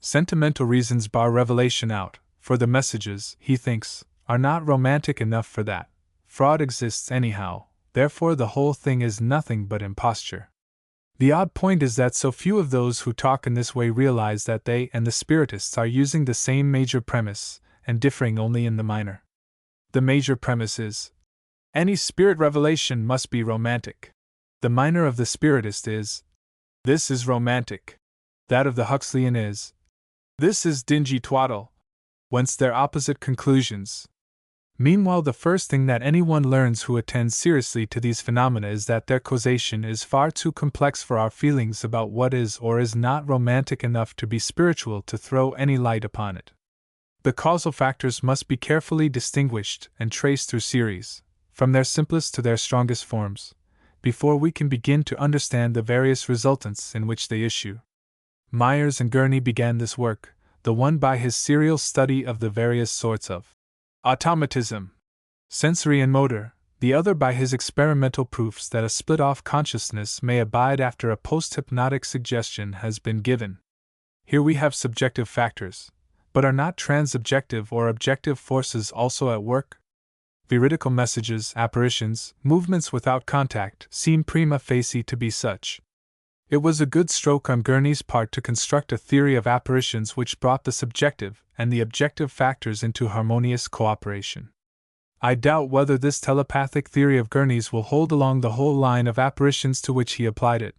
Sentimental reasons bar revelation out, for the messages, he thinks, are not romantic enough for that. Fraud exists anyhow, therefore the whole thing is nothing but imposture. The odd point is that so few of those who talk in this way realize that they and the spiritists are using the same major premise, and differing only in the minor. The major premise is, any spirit revelation must be romantic. The minor of the spiritist is, this is romantic. That of the Huxleyan is, this is dingy twaddle. Whence their opposite conclusions. Meanwhile, the first thing that anyone learns who attends seriously to these phenomena is that their causation is far too complex for our feelings about what is or is not romantic enough to be spiritual to throw any light upon it. The causal factors must be carefully distinguished and traced through series, from their simplest to their strongest forms, before we can begin to understand the various resultants in which they issue. Myers and Gurney began this work, the one by his serial study of the various sorts of automatism, sensory and motor, the other by his experimental proofs that a split-off consciousness may abide after a post-hypnotic suggestion has been given. Here we have subjective factors, but are not transsubjective or objective forces also at work? Veridical messages, apparitions, movements without contact seem prima facie to be such. It was a good stroke on Gurney's part to construct a theory of apparitions which brought the subjective and the objective factors into harmonious cooperation. I doubt whether this telepathic theory of Gurney's will hold along the whole line of apparitions to which he applied it,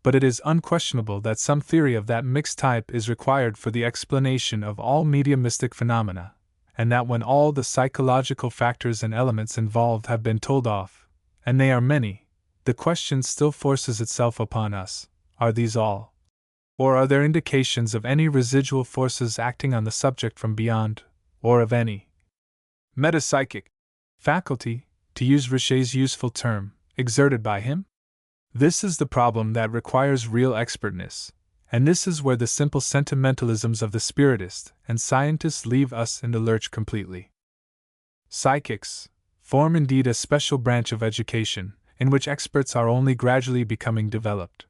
but it is unquestionable that some theory of that mixed type is required for the explanation of all mediumistic phenomena, and that when all the psychological factors and elements involved have been told off, and they are many, the question still forces itself upon us. Are these all? Or are there indications of any residual forces acting on the subject from beyond, or of any metapsychic faculty, to use Richet's useful term, exerted by him? This is the problem that requires real expertness, and this is where the simple sentimentalisms of the spiritist and scientists leave us in the lurch completely. Psychics form indeed a special branch of education, in which experts are only gradually becoming developed.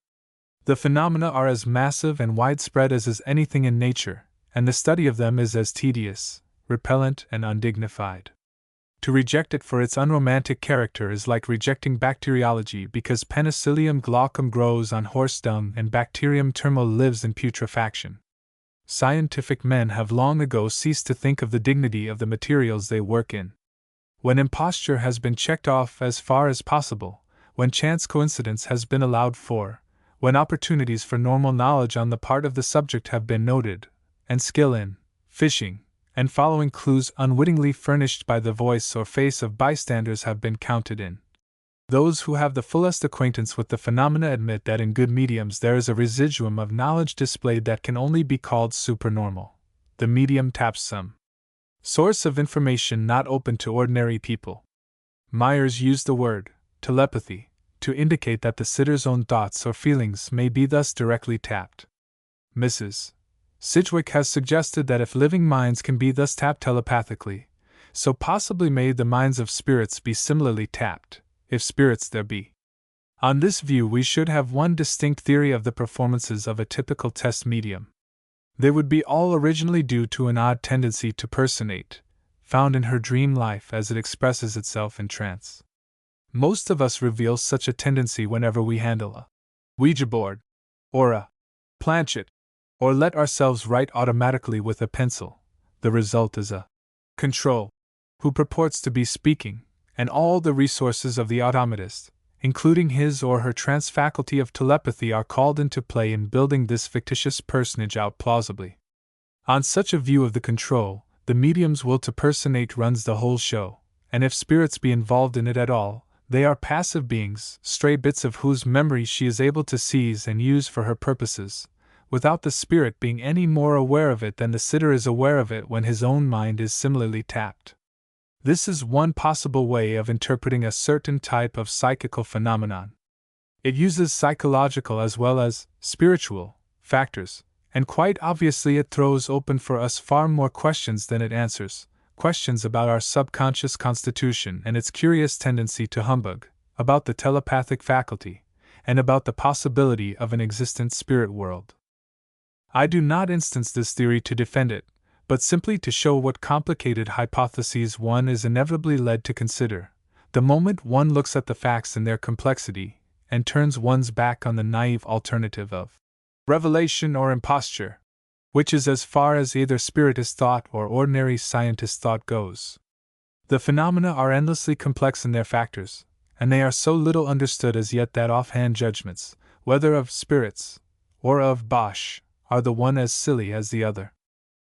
The phenomena are as massive and widespread as is anything in nature, and the study of them is as tedious, repellent, and undignified. To reject it for its unromantic character is like rejecting bacteriology because Penicillium glaucum grows on horse dung and Bacterium termo lives in putrefaction. Scientific men have long ago ceased to think of the dignity of the materials they work in. When imposture has been checked off as far as possible, when chance coincidence has been allowed for, when opportunities for normal knowledge on the part of the subject have been noted, and skill in fishing and following clues unwittingly furnished by the voice or face of bystanders have been counted in. Those who have the fullest acquaintance with the phenomena admit that in good mediums there is a residuum of knowledge displayed that can only be called supernormal. The medium taps some source of information not open to ordinary people. Myers used the word telepathy to indicate that the sitter's own thoughts or feelings may be thus directly tapped. Mrs. Sidgwick has suggested that if living minds can be thus tapped telepathically, so possibly may the minds of spirits be similarly tapped, if spirits there be. On this view, we should have one distinct theory of the performances of a typical test medium. They would be all originally due to an odd tendency to personate, found in her dream life as it expresses itself in trance. Most of us reveal such a tendency whenever we handle a Ouija board, or a planchette, or let ourselves write automatically with a pencil. The result is a control, who purports to be speaking, and all the resources of the automatist, including his or her trance faculty of telepathy, are called into play in building this fictitious personage out plausibly. On such a view of the control, the medium's will to personate runs the whole show, and if spirits be involved in it at all, they are passive beings, stray bits of whose memory she is able to seize and use for her purposes, without the spirit being any more aware of it than the sitter is aware of it when his own mind is similarly tapped. This is one possible way of interpreting a certain type of psychical phenomenon. It uses psychological as well as spiritual factors, and quite obviously it throws open for us far more questions than it answers, questions about our subconscious constitution and its curious tendency to humbug, about the telepathic faculty, and about the possibility of an existent spirit world. I do not instance this theory to defend it, but simply to show what complicated hypotheses one is inevitably led to consider, the moment one looks at the facts in their complexity, and turns one's back on the naive alternative of revelation or imposture, which is as far as either spiritist thought or ordinary scientist thought goes. The phenomena are endlessly complex in their factors, and they are so little understood as yet that offhand judgments, whether of spirits or of bosh, are the one as silly as the other.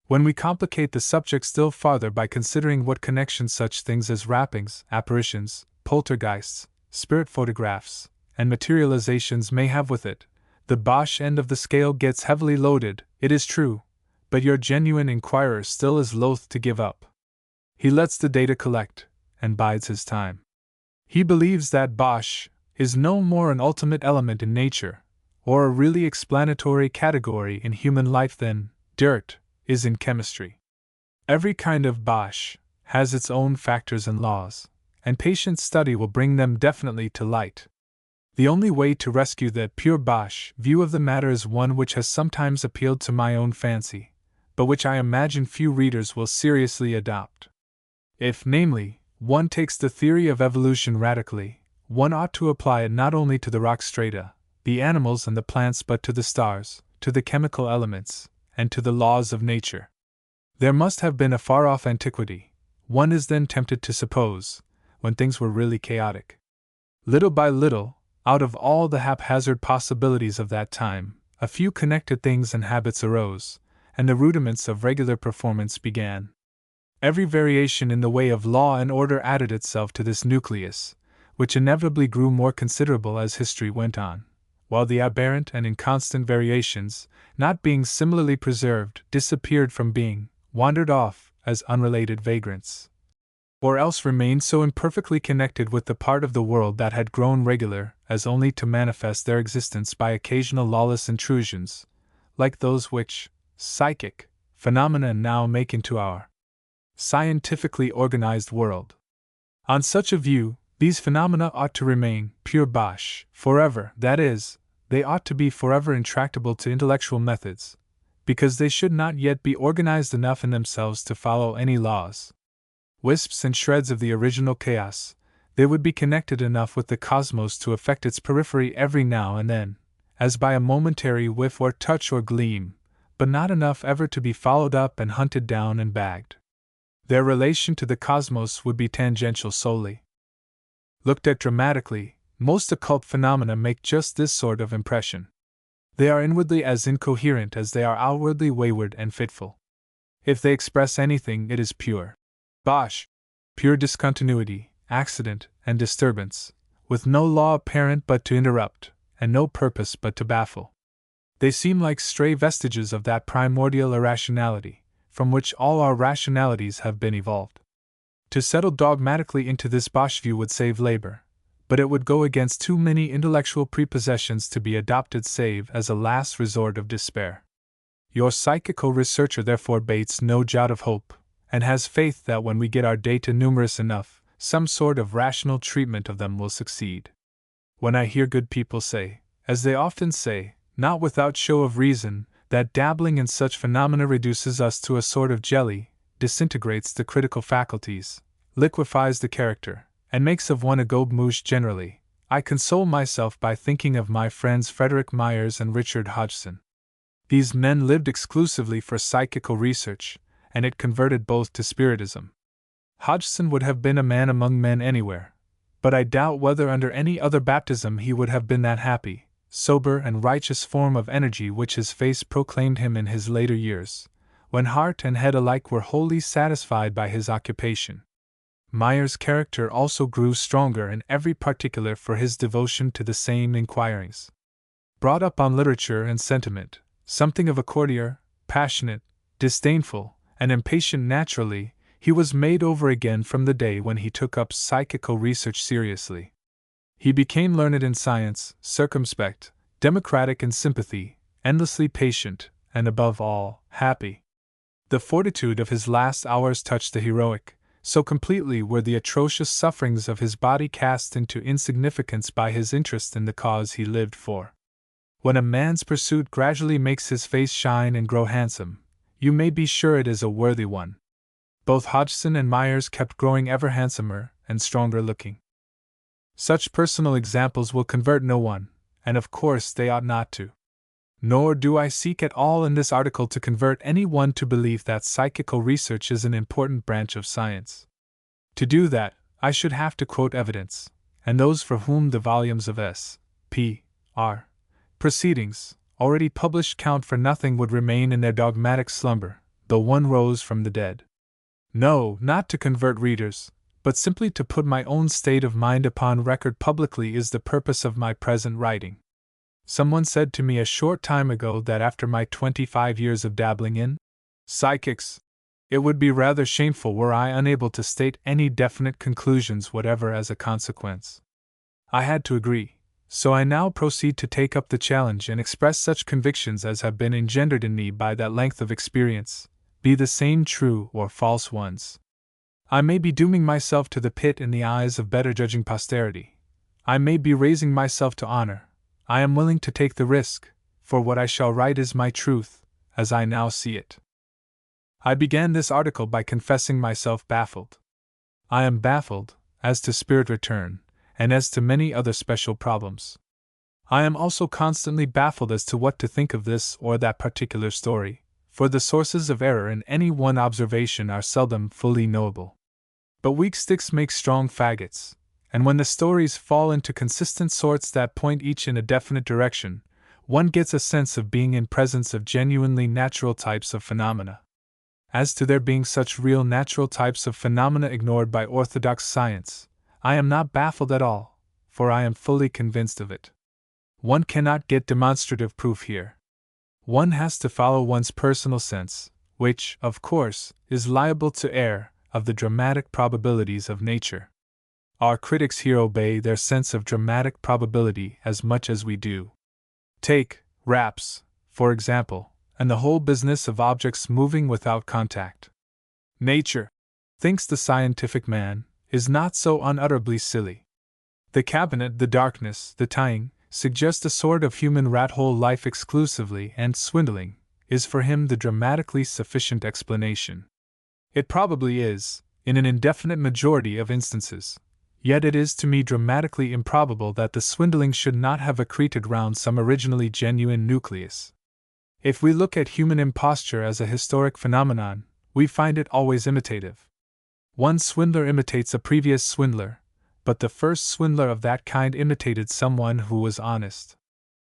When we complicate the subject still farther by considering what connection such things as rappings, apparitions, poltergeists, spirit photographs, and materializations may have with it, the bosh end of the scale gets heavily loaded, it is true, but your genuine inquirer still is loath to give up. He lets the data collect, and bides his time. He believes that bosh is no more an ultimate element in nature, or a really explanatory category in human life than dirt is in chemistry. Every kind of bosh has its own factors and laws, and patient study will bring them definitely to light. The only way to rescue that pure bosh view of the matter is one which has sometimes appealed to my own fancy, but which I imagine few readers will seriously adopt. If, namely, one takes the theory of evolution radically, one ought to apply it not only to the rock strata, the animals and the plants, but to the stars, to the chemical elements, and to the laws of nature. There must have been a far-off antiquity, one is then tempted to suppose, when things were really chaotic. Little by little, out of all the haphazard possibilities of that time, a few connected things and habits arose, and the rudiments of regular performance began. Every variation in the way of law and order added itself to this nucleus, which inevitably grew more considerable as history went on, while the aberrant and inconstant variations, not being similarly preserved, disappeared from being, wandered off as unrelated vagrants, or else remained so imperfectly connected with the part of the world that had grown regular as only to manifest their existence by occasional lawless intrusions, like those which psychic phenomena now make into our scientifically organized world. On such a view, these phenomena ought to remain pure bosh forever, that is, they ought to be forever intractable to intellectual methods, because they should not yet be organized enough in themselves to follow any laws. Wisps and shreds of the original chaos, they would be connected enough with the cosmos to affect its periphery every now and then, as by a momentary whiff or touch or gleam, but not enough ever to be followed up and hunted down and bagged. Their relation to the cosmos would be tangential solely. Looked at dramatically, most occult phenomena make just this sort of impression. They are inwardly as incoherent as they are outwardly wayward and fitful. If they express anything, it is pure bosh, pure discontinuity, accident, and disturbance, with no law apparent but to interrupt, and no purpose but to baffle. They seem like stray vestiges of that primordial irrationality, from which all our rationalities have been evolved. To settle dogmatically into this bosh view would save labor, but it would go against too many intellectual prepossessions to be adopted save as a last resort of despair. Your psychical researcher therefore bates no jot of hope, and has faith that when we get our data numerous enough, some sort of rational treatment of them will succeed. When I hear good people say, as they often say, not without show of reason, that dabbling in such phenomena reduces us to a sort of jelly, disintegrates the critical faculties, liquefies the character, and makes of one a gobe-mouche generally, I console myself by thinking of my friends Frederick Myers and Richard Hodgson. These men lived exclusively for psychical research, and it converted both to Spiritism. Hodgson would have been a man among men anywhere, but I doubt whether under any other baptism he would have been that happy, sober, and righteous form of energy which his face proclaimed him in his later years, when heart and head alike were wholly satisfied by his occupation. Myers' character also grew stronger in every particular for his devotion to the same inquirings. Brought up on literature and sentiment, something of a courtier, passionate, disdainful, and impatient naturally, he was made over again from the day when he took up psychical research seriously. He became learned in science, circumspect, democratic in sympathy, endlessly patient, and above all, happy. The fortitude of his last hours touched the heroic, so completely were the atrocious sufferings of his body cast into insignificance by his interest in the cause he lived for. When a man's pursuit gradually makes his face shine and grow handsome, you may be sure it is a worthy one. Both Hodgson and Myers kept growing ever handsomer and stronger looking. Such personal examples will convert no one, and of course they ought not to. Nor do I seek at all in this article to convert any one to believe that psychical research is an important branch of science. To do that, I should have to quote evidence, and those for whom the volumes of S. P. R. Proceedings, already published, count for nothing, would remain in their dogmatic slumber, though one rose from the dead. No, not to convert readers, but simply to put my own state of mind upon record publicly is the purpose of my present writing. Someone said to me a short time ago that after my 25 years of dabbling in psychics, it would be rather shameful were I unable to state any definite conclusions whatever as a consequence. I had to agree, so I now proceed to take up the challenge and express such convictions as have been engendered in me by that length of experience, be the same true or false ones. I may be dooming myself to the pit in the eyes of better judging posterity. I may be raising myself to honor. I am willing to take the risk, for what I shall write is my truth, as I now see it. I began this article by confessing myself baffled. I am baffled, as to spirit return, and as to many other special problems. I am also constantly baffled as to what to think of this or that particular story, for the sources of error in any one observation are seldom fully knowable. But weak sticks make strong faggots, and when the stories fall into consistent sorts that point each in a definite direction, one gets a sense of being in presence of genuinely natural types of phenomena. As to there being such real natural types of phenomena ignored by orthodox science, I am not baffled at all, for I am fully convinced of it. One cannot get demonstrative proof here. One has to follow one's personal sense, which, of course, is liable to err, of the dramatic probabilities of nature. Our critics here obey their sense of dramatic probability as much as we do. Take raps, for example, and the whole business of objects moving without contact. Nature, thinks the scientific man, is not so unutterably silly. The cabinet, the darkness, the tying, suggest a sort of human rat-hole life exclusively, and swindling is for him the dramatically sufficient explanation. It probably is, in an indefinite majority of instances, yet it is to me dramatically improbable that the swindling should not have accreted round some originally genuine nucleus. If we look at human imposture as a historic phenomenon, we find it always imitative. One swindler imitates a previous swindler, but the first swindler of that kind imitated someone who was honest.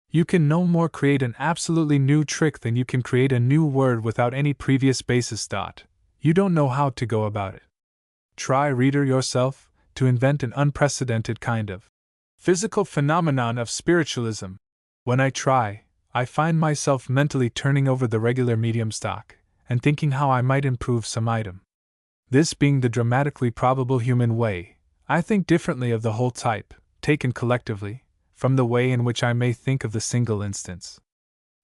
You can no more create an absolutely new trick than you can create a new word without any previous basis. You don't know how to go about it. Try, reader, yourself, to invent an unprecedented kind of physical phenomenon of spiritualism. When I try, I find myself mentally turning over the regular medium stock, and thinking how I might improve some item. This being the dramatically probable human way, I think differently of the whole type, taken collectively, from the way in which I may think of the single instance.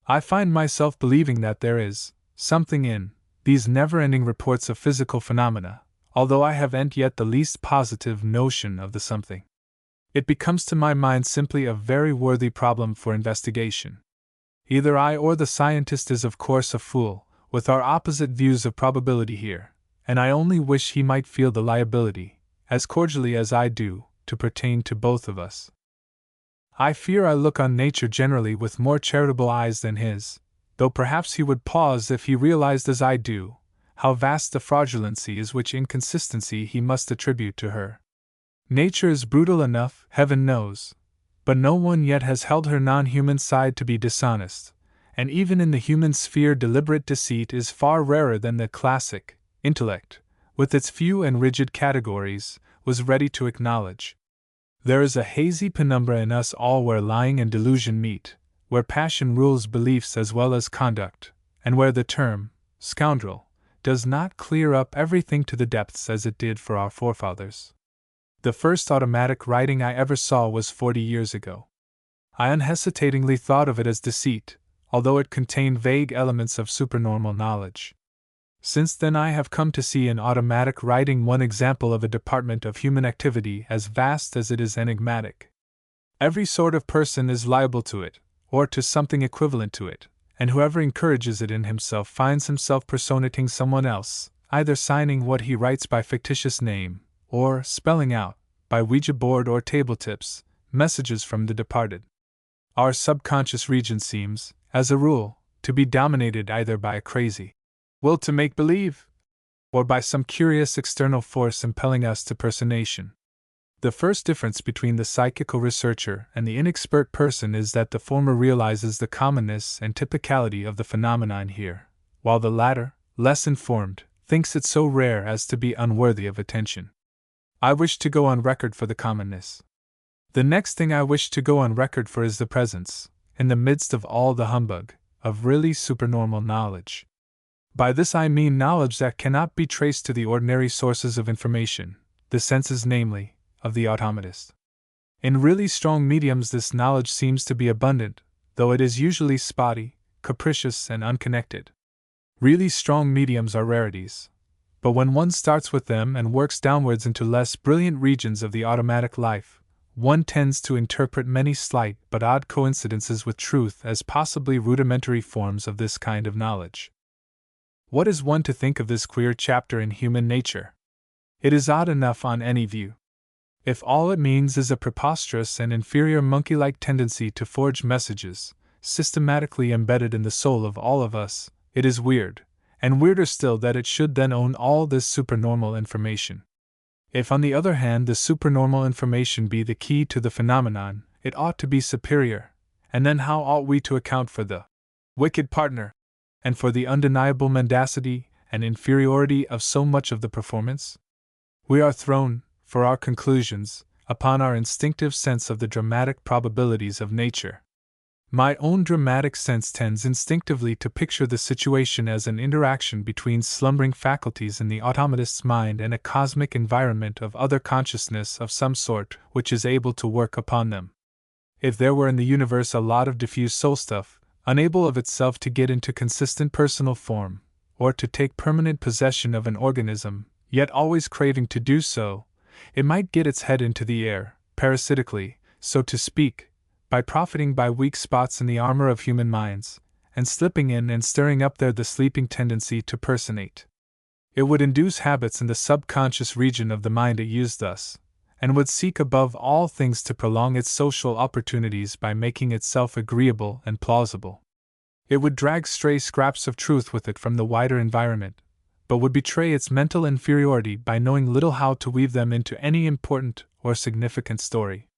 I find myself believing that there is something in these never-ending reports of physical phenomena, although I haven't yet the least positive notion of the something. It becomes to my mind simply a very worthy problem for investigation. Either I or the scientist is of course a fool, with our opposite views of probability here, and I only wish he might feel the liability, as cordially as I do, to pertain to both of us. I fear I look on nature generally with more charitable eyes than his, though perhaps he would pause if he realized as I do, how vast the fraudulency is which inconsistency he must attribute to her. Nature is brutal enough, heaven knows, but no one yet has held her non-human side to be dishonest, and even in the human sphere deliberate deceit is far rarer than the classic intellect, with its few and rigid categories, was ready to acknowledge. There is a hazy penumbra in us all where lying and delusion meet, where passion rules beliefs as well as conduct, and where the term scoundrel does not clear up everything to the depths as it did for our forefathers. The first automatic writing I ever saw was 40 years ago. I unhesitatingly thought of it as deceit, although it contained vague elements of supernormal knowledge. Since then I have come to see in automatic writing one example of a department of human activity as vast as it is enigmatic. Every sort of person is liable to it, or to something equivalent to it, and whoever encourages it in himself finds himself personating someone else, either signing what he writes by fictitious name, or spelling out, by Ouija board or table tips, messages from the departed. Our subconscious region seems, as a rule, to be dominated either by a crazy will to make believe, or by some curious external force impelling us to personation. The first difference between the psychical researcher and the inexpert person is that the former realizes the commonness and typicality of the phenomenon here, while the latter, less informed, thinks it so rare as to be unworthy of attention. I wish to go on record for the commonness. The next thing I wish to go on record for is the presence, in the midst of all the humbug, of really supernormal knowledge. By this I mean knowledge that cannot be traced to the ordinary sources of information, the senses namely, of the automatist. In really strong mediums this knowledge seems to be abundant, though it is usually spotty, capricious, and unconnected. Really strong mediums are rarities, but when one starts with them and works downwards into less brilliant regions of the automatic life, one tends to interpret many slight but odd coincidences with truth as possibly rudimentary forms of this kind of knowledge. What is one to think of this queer chapter in human nature? It is odd enough on any view. If all it means is a preposterous and inferior monkey-like tendency to forge messages, systematically embedded in the soul of all of us, it is weird, and weirder still that it should then own all this supernormal information. If on the other hand the supernormal information be the key to the phenomenon, it ought to be superior, and then how ought we to account for the wicked partner, and for the undeniable mendacity and inferiority of so much of the performance? We are thrown, for our conclusions, upon our instinctive sense of the dramatic probabilities of nature. My own dramatic sense tends instinctively to picture the situation as an interaction between slumbering faculties in the automatist's mind and a cosmic environment of other consciousness of some sort which is able to work upon them. If there were in the universe a lot of diffuse soul stuff, unable of itself to get into consistent personal form, or to take permanent possession of an organism, yet always craving to do so, it might get its head into the air, parasitically, so to speak, by profiting by weak spots in the armor of human minds, and slipping in and stirring up there the sleeping tendency to personate. It would induce habits in the subconscious region of the mind it used thus, and would seek above all things to prolong its social opportunities by making itself agreeable and plausible. It would drag stray scraps of truth with it from the wider environment, but would betray its mental inferiority by knowing little how to weave them into any important or significant story.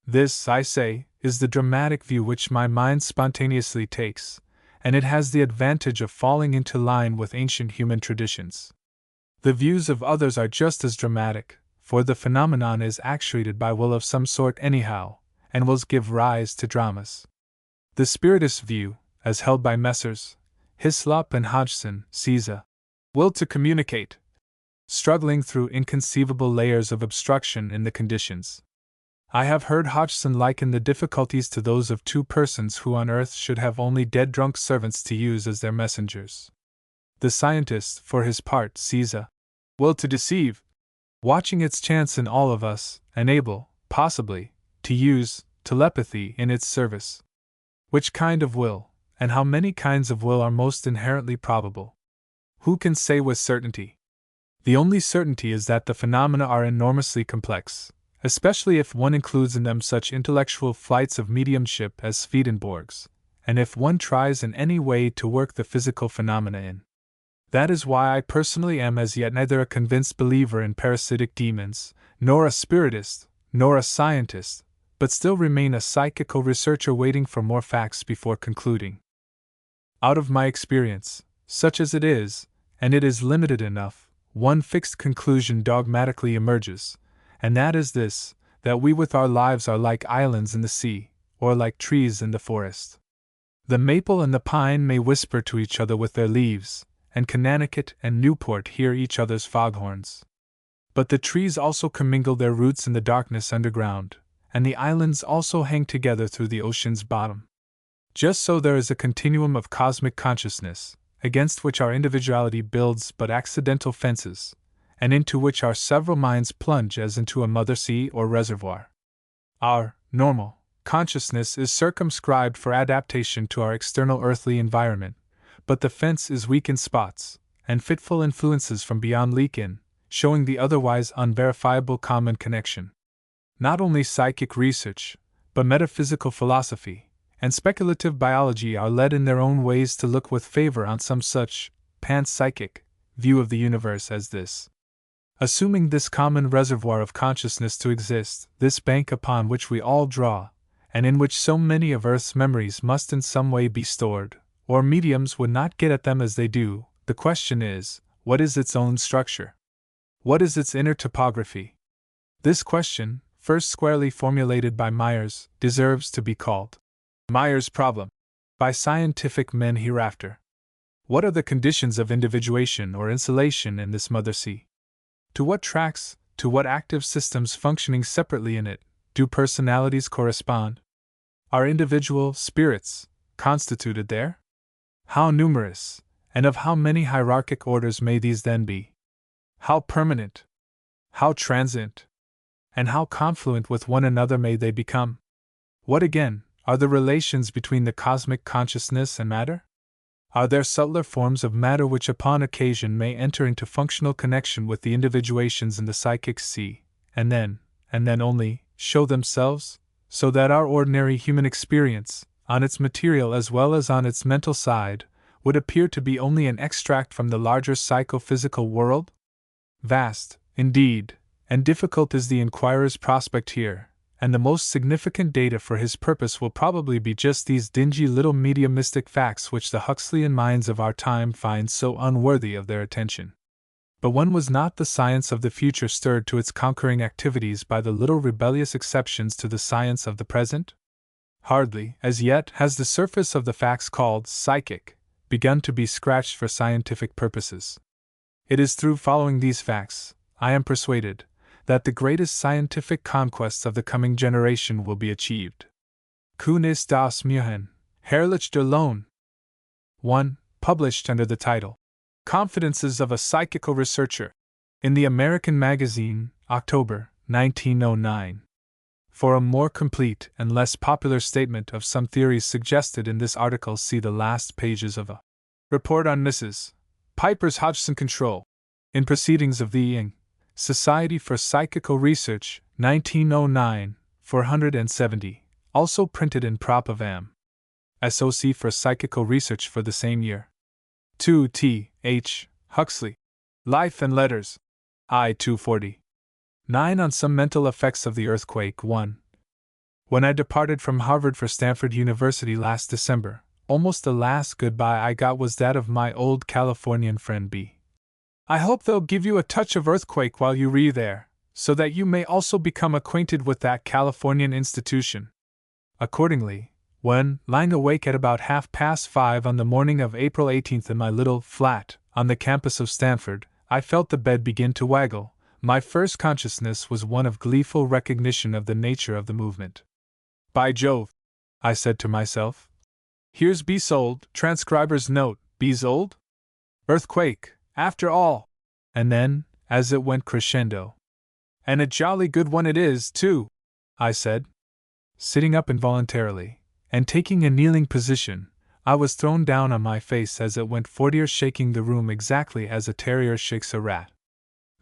This, I say, is the dramatic view which my mind spontaneously takes, and it has the advantage of falling into line with ancient human traditions. The views of others are just as dramatic, for the phenomenon is actuated by will of some sort anyhow, and will give rise to dramas. The spiritist view, as held by Messrs. Hislop and Hodgson, sees a will to communicate, struggling through inconceivable layers of obstruction in the conditions. I have heard Hodgson liken the difficulties to those of two persons who on earth should have only dead drunk servants to use as their messengers. The scientist, for his part, sees a will to deceive, watching its chance in all of us, and able, possibly, to use telepathy in its service. Which kind of will, and how many kinds of will are most inherently probable? Who can say with certainty? The only certainty is that the phenomena are enormously complex, especially if one includes in them such intellectual flights of mediumship as Swedenborg's, and if one tries in any way to work the physical phenomena in. That is why I personally am as yet neither a convinced believer in parasitic demons, nor a spiritist, nor a scientist, but still remain a psychical researcher waiting for more facts before concluding. Out of my experience, such as it is, and it is limited enough, one fixed conclusion dogmatically emerges, and that is this, that we with our lives are like islands in the sea, or like trees in the forest. The maple and the pine may whisper to each other with their leaves, and Connecticut and Newport hear each other's foghorns. But the trees also commingle their roots in the darkness underground, and the islands also hang together through the ocean's bottom. Just so there is a continuum of cosmic consciousness, against which our individuality builds but accidental fences, and into which our several minds plunge as into a mother sea or reservoir. Our normal consciousness is circumscribed for adaptation to our external earthly environment, but the fence is weak in spots, and fitful influences from beyond leak in, showing the otherwise unverifiable common connection. Not only psychic research, but metaphysical philosophy and speculative biology are led in their own ways to look with favor on some such panpsychic view of the universe as this. Assuming this common reservoir of consciousness to exist, this bank upon which we all draw, and in which so many of Earth's memories must in some way be stored, or mediums would not get at them as they do, the question is, what is its own structure? What is its inner topography? This question, first squarely formulated by Myers, deserves to be called Myers' problem by scientific men hereafter. What are the conditions of individuation or insulation in this mother sea? To what tracks, to what active systems functioning separately in it, do personalities correspond? Are individual spirits constituted there? How numerous, and of how many hierarchic orders may these then be? How permanent? How transient? And how confluent with one another may they become? What again are the relations between the cosmic consciousness and matter? Are there subtler forms of matter which upon occasion may enter into functional connection with the individuations in the psychic sea, and then only, show themselves, so that our ordinary human experience, on its material as well as on its mental side, would appear to be only an extract from the larger psychophysical world? Vast, indeed, and difficult is the inquirer's prospect here, and the most significant data for his purpose will probably be just these dingy little mediumistic facts which the Huxleyan minds of our time find so unworthy of their attention. But when was not the science of the future stirred to its conquering activities by the little rebellious exceptions to the science of the present? Hardly, as yet, has the surface of the facts called psychic begun to be scratched for scientific purposes. It is through following these facts, I am persuaded, that the greatest scientific conquests of the coming generation will be achieved. Kuhn ist das Märchen, Herrlich der Lohn. 1. Published under the title Confidences of a Psychical Researcher, in the American Magazine, October, 1909. For a more complete and less popular statement of some theories suggested in this article, see the last pages of a report on Mrs. Piper's Hodgson control, in Proceedings of the Society for Psychical Research, 1909, 470, also printed in Prop of M. SOC for Psychical Research for the same year. 2. T. H. Huxley. Life and Letters. I. 240. 9. On Some Mental Effects of the Earthquake. 1. When I departed from Harvard for Stanford University last December, almost the last goodbye I got was that of my old Californian friend B. I hope they'll give you a touch of earthquake while you read there, so that you may also become acquainted with that Californian institution. Accordingly, when, lying awake at about 5:30 on the morning of April 18th in my little flat on the campus of Stanford, I felt the bed begin to waggle, my first consciousness was one of gleeful recognition of the nature of the movement. By Jove! I said to myself. Here's Beasold, transcriber's note, Beasold? Earthquake, after all! And then, as it went crescendo. And a jolly good one it is, too, I said. Sitting up involuntarily, and taking a kneeling position, I was thrown down on my face as it went forward, shaking the room exactly as a terrier shakes a rat.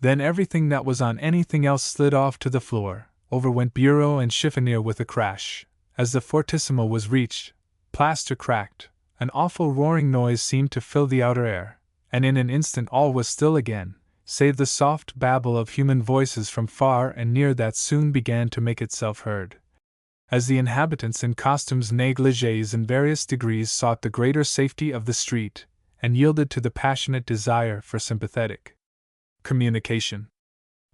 Then everything that was on anything else slid off to the floor, over went bureau and chiffonier with a crash. As the fortissimo was reached, plaster cracked, an awful roaring noise seemed to fill the outer air, and in an instant all was still again, save the soft babble of human voices from far and near that soon began to make itself heard. As the inhabitants in costumes négligés in various degrees sought the greater safety of the street, and yielded to the passionate desire for sympathetic communication.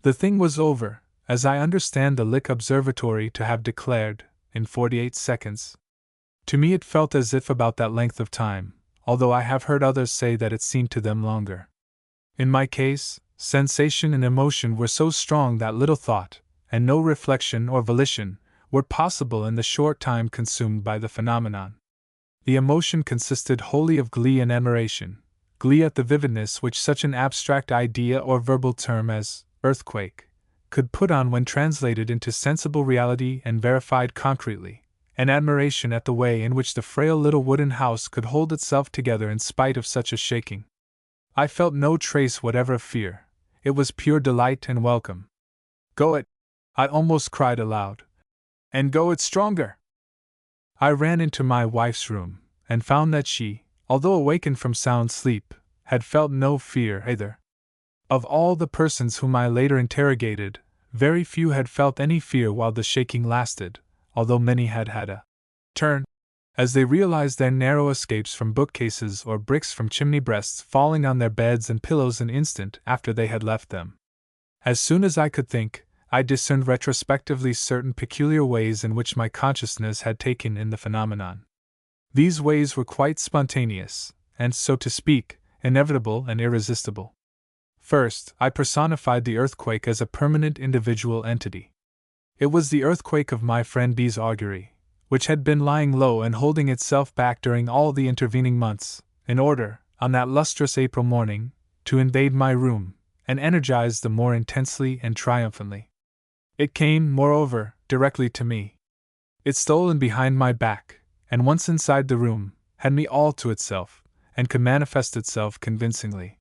The thing was over, as I understand the Lick Observatory to have declared, in 48 seconds. To me it felt as if about that length of time, although I have heard others say that it seemed to them longer. In my case, sensation and emotion were so strong that little thought, and no reflection or volition, were possible in the short time consumed by the phenomenon. The emotion consisted wholly of glee and admiration, glee at the vividness which such an abstract idea or verbal term as earthquake could put on when translated into sensible reality and verified concretely, and admiration at the way in which the frail little wooden house could hold itself together in spite of such a shaking. I felt no trace whatever of fear. It was pure delight and welcome. Go it! I almost cried aloud. And go it stronger! I ran into my wife's room, and found that she, although awakened from sound sleep, had felt no fear either. Of all the persons whom I later interrogated, very few had felt any fear while the shaking lasted, although many had had a turn, as they realized their narrow escapes from bookcases or bricks from chimney breasts falling on their beds and pillows an instant after they had left them. As soon as I could think, I discerned retrospectively certain peculiar ways in which my consciousness had taken in the phenomenon. These ways were quite spontaneous, and, so to speak, inevitable and irresistible. First, I personified the earthquake as a permanent individual entity. It was the earthquake of my friend B's augury, which had been lying low and holding itself back during all the intervening months, in order, on that lustrous April morning, to invade my room, and energize the more intensely and triumphantly. It came, moreover, directly to me. It stole in behind my back, and once inside the room, had me all to itself, and could manifest itself convincingly.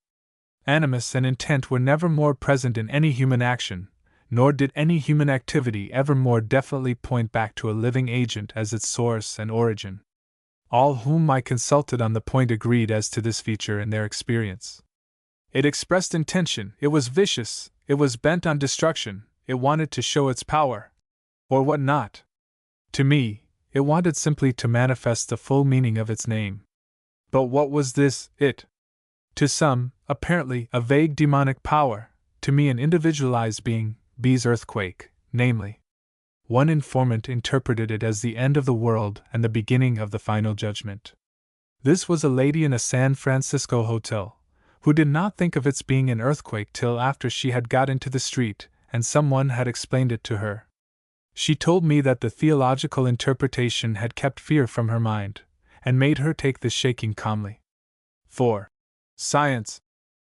Animus and intent were never more present in any human action, nor did any human activity ever more definitely point back to a living agent as its source and origin. All whom I consulted on the point agreed as to this feature in their experience. It expressed intention, it was vicious, it was bent on destruction, it wanted to show its power. Or what not? To me, it wanted simply to manifest the full meaning of its name. But what was this, it? To some, apparently, a vague demonic power, to me an individualized being, B's earthquake, namely. One informant interpreted it as the end of the world and the beginning of the final judgment. This was a lady in a San Francisco hotel, who did not think of its being an earthquake till after she had got into the street, and someone had explained it to her. She told me that the theological interpretation had kept fear from her mind, and made her take the shaking calmly. For science,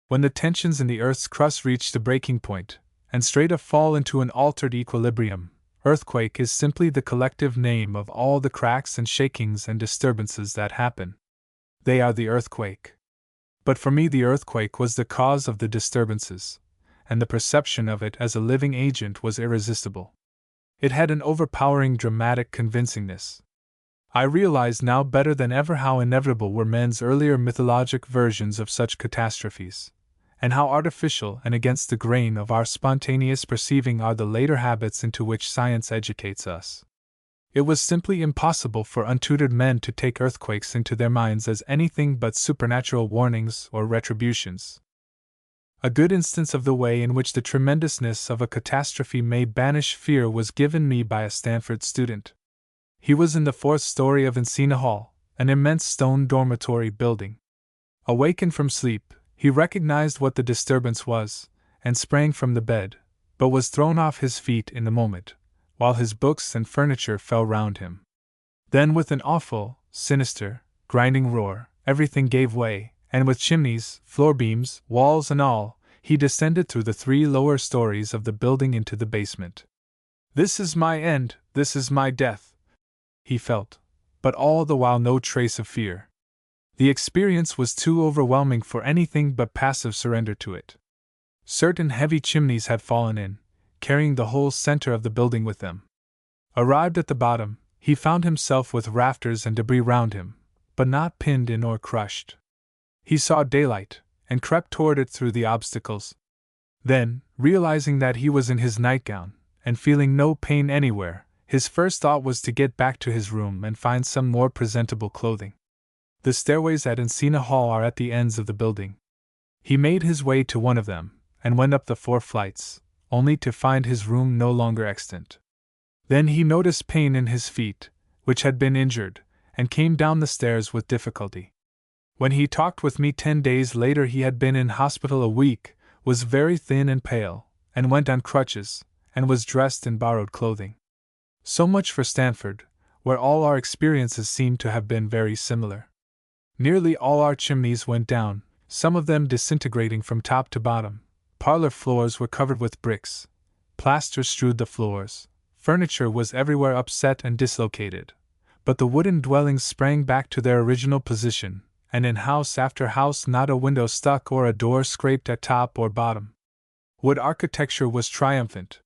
when the tensions in the earth's crust reach the breaking point, and strata fall into an altered equilibrium, earthquake is simply the collective name of all the cracks and shakings and disturbances that happen. They are the earthquake. But for me the earthquake was the cause of the disturbances, and the perception of it as a living agent was irresistible. It had an overpowering dramatic convincingness. I realized now better than ever how inevitable were men's earlier mythologic versions of such catastrophes, and how artificial and against the grain of our spontaneous perceiving are the later habits into which science educates us. It was simply impossible for untutored men to take earthquakes into their minds as anything but supernatural warnings or retributions. A good instance of the way in which the tremendousness of a catastrophe may banish fear was given me by a Stanford student. He was in the 4th story of Encina Hall, an immense stone dormitory building. Awakened from sleep, he recognized what the disturbance was, and sprang from the bed, but was thrown off his feet in a moment, while his books and furniture fell round him. Then with an awful, sinister, grinding roar, everything gave way, and with chimneys, floor beams, walls and all, he descended through the 3 lower stories of the building into the basement. "This is my end, this is my death," he felt, but all the while no trace of fear. The experience was too overwhelming for anything but passive surrender to it. Certain heavy chimneys had fallen in, carrying the whole center of the building with them. Arrived at the bottom, he found himself with rafters and debris round him, but not pinned in or crushed. He saw daylight, and crept toward it through the obstacles. Then, realizing that he was in his nightgown, and feeling no pain anywhere, his first thought was to get back to his room and find some more presentable clothing. The stairways at Encina Hall are at the ends of the building. He made his way to one of them, and went up the 4 flights, only to find his room no longer extant. Then he noticed pain in his feet, which had been injured, and came down the stairs with difficulty. When he talked with me 10 days later, he had been in hospital a week, was very thin and pale, and went on crutches, and was dressed in borrowed clothing. So much for Stanford, where all our experiences seem to have been very similar. Nearly all our chimneys went down, some of them disintegrating from top to bottom. Parlor floors were covered with bricks. Plaster strewed the floors. Furniture was everywhere upset and dislocated. But the wooden dwellings sprang back to their original position, and in house after house not a window stuck or a door scraped at top or bottom. Wood architecture was triumphant.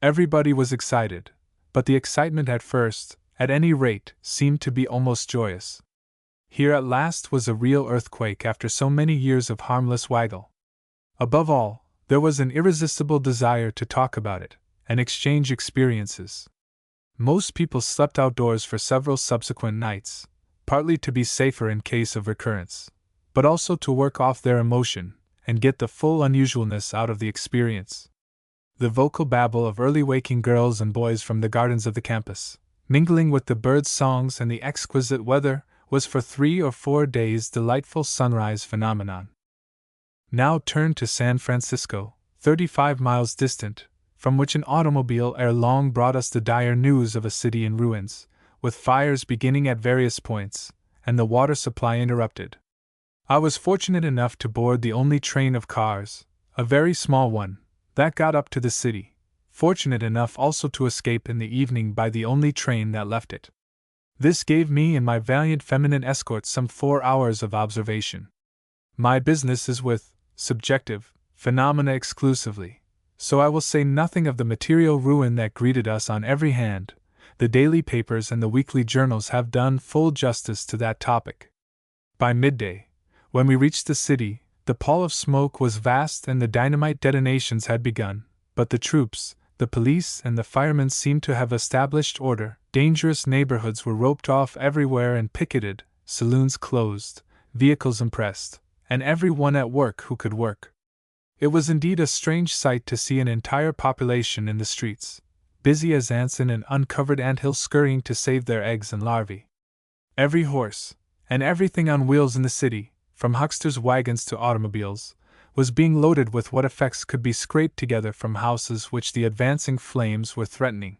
Everybody was excited, but the excitement at first, at any rate, seemed to be almost joyous. Here at last was a real earthquake after so many years of harmless waggle. Above all, there was an irresistible desire to talk about it, and exchange experiences. Most people slept outdoors for several subsequent nights, partly to be safer in case of recurrence, but also to work off their emotion and get the full unusualness out of the experience. The vocal babble of early waking girls and boys from the gardens of the campus, mingling with the birds' songs and the exquisite weather, was for 3 or 4 days delightful sunrise phenomenon. Now turn to San Francisco, 35 miles distant, from which an automobile ere long brought us the dire news of a city in ruins, with fires beginning at various points, and the water supply interrupted. I was fortunate enough to board the only train of cars, a very small one, that got up to the city, fortunate enough also to escape in the evening by the only train that left it. This gave me and my valiant feminine escort some 4 hours of observation. My business is with subjective phenomena exclusively, so I will say nothing of the material ruin that greeted us on every hand. The daily papers and the weekly journals have done full justice to that topic. By midday, when we reached the city, the pall of smoke was vast and the dynamite detonations had begun, but the troops, the police and the firemen seemed to have established order. Dangerous neighborhoods were roped off everywhere and picketed, saloons closed, vehicles impressed, and everyone at work who could work. It was indeed a strange sight to see an entire population in the streets, busy as ants in an uncovered anthill scurrying to save their eggs and larvae. Every horse, and everything on wheels in the city, from hucksters' wagons to automobiles, was being loaded with what effects could be scraped together from houses which the advancing flames were threatening.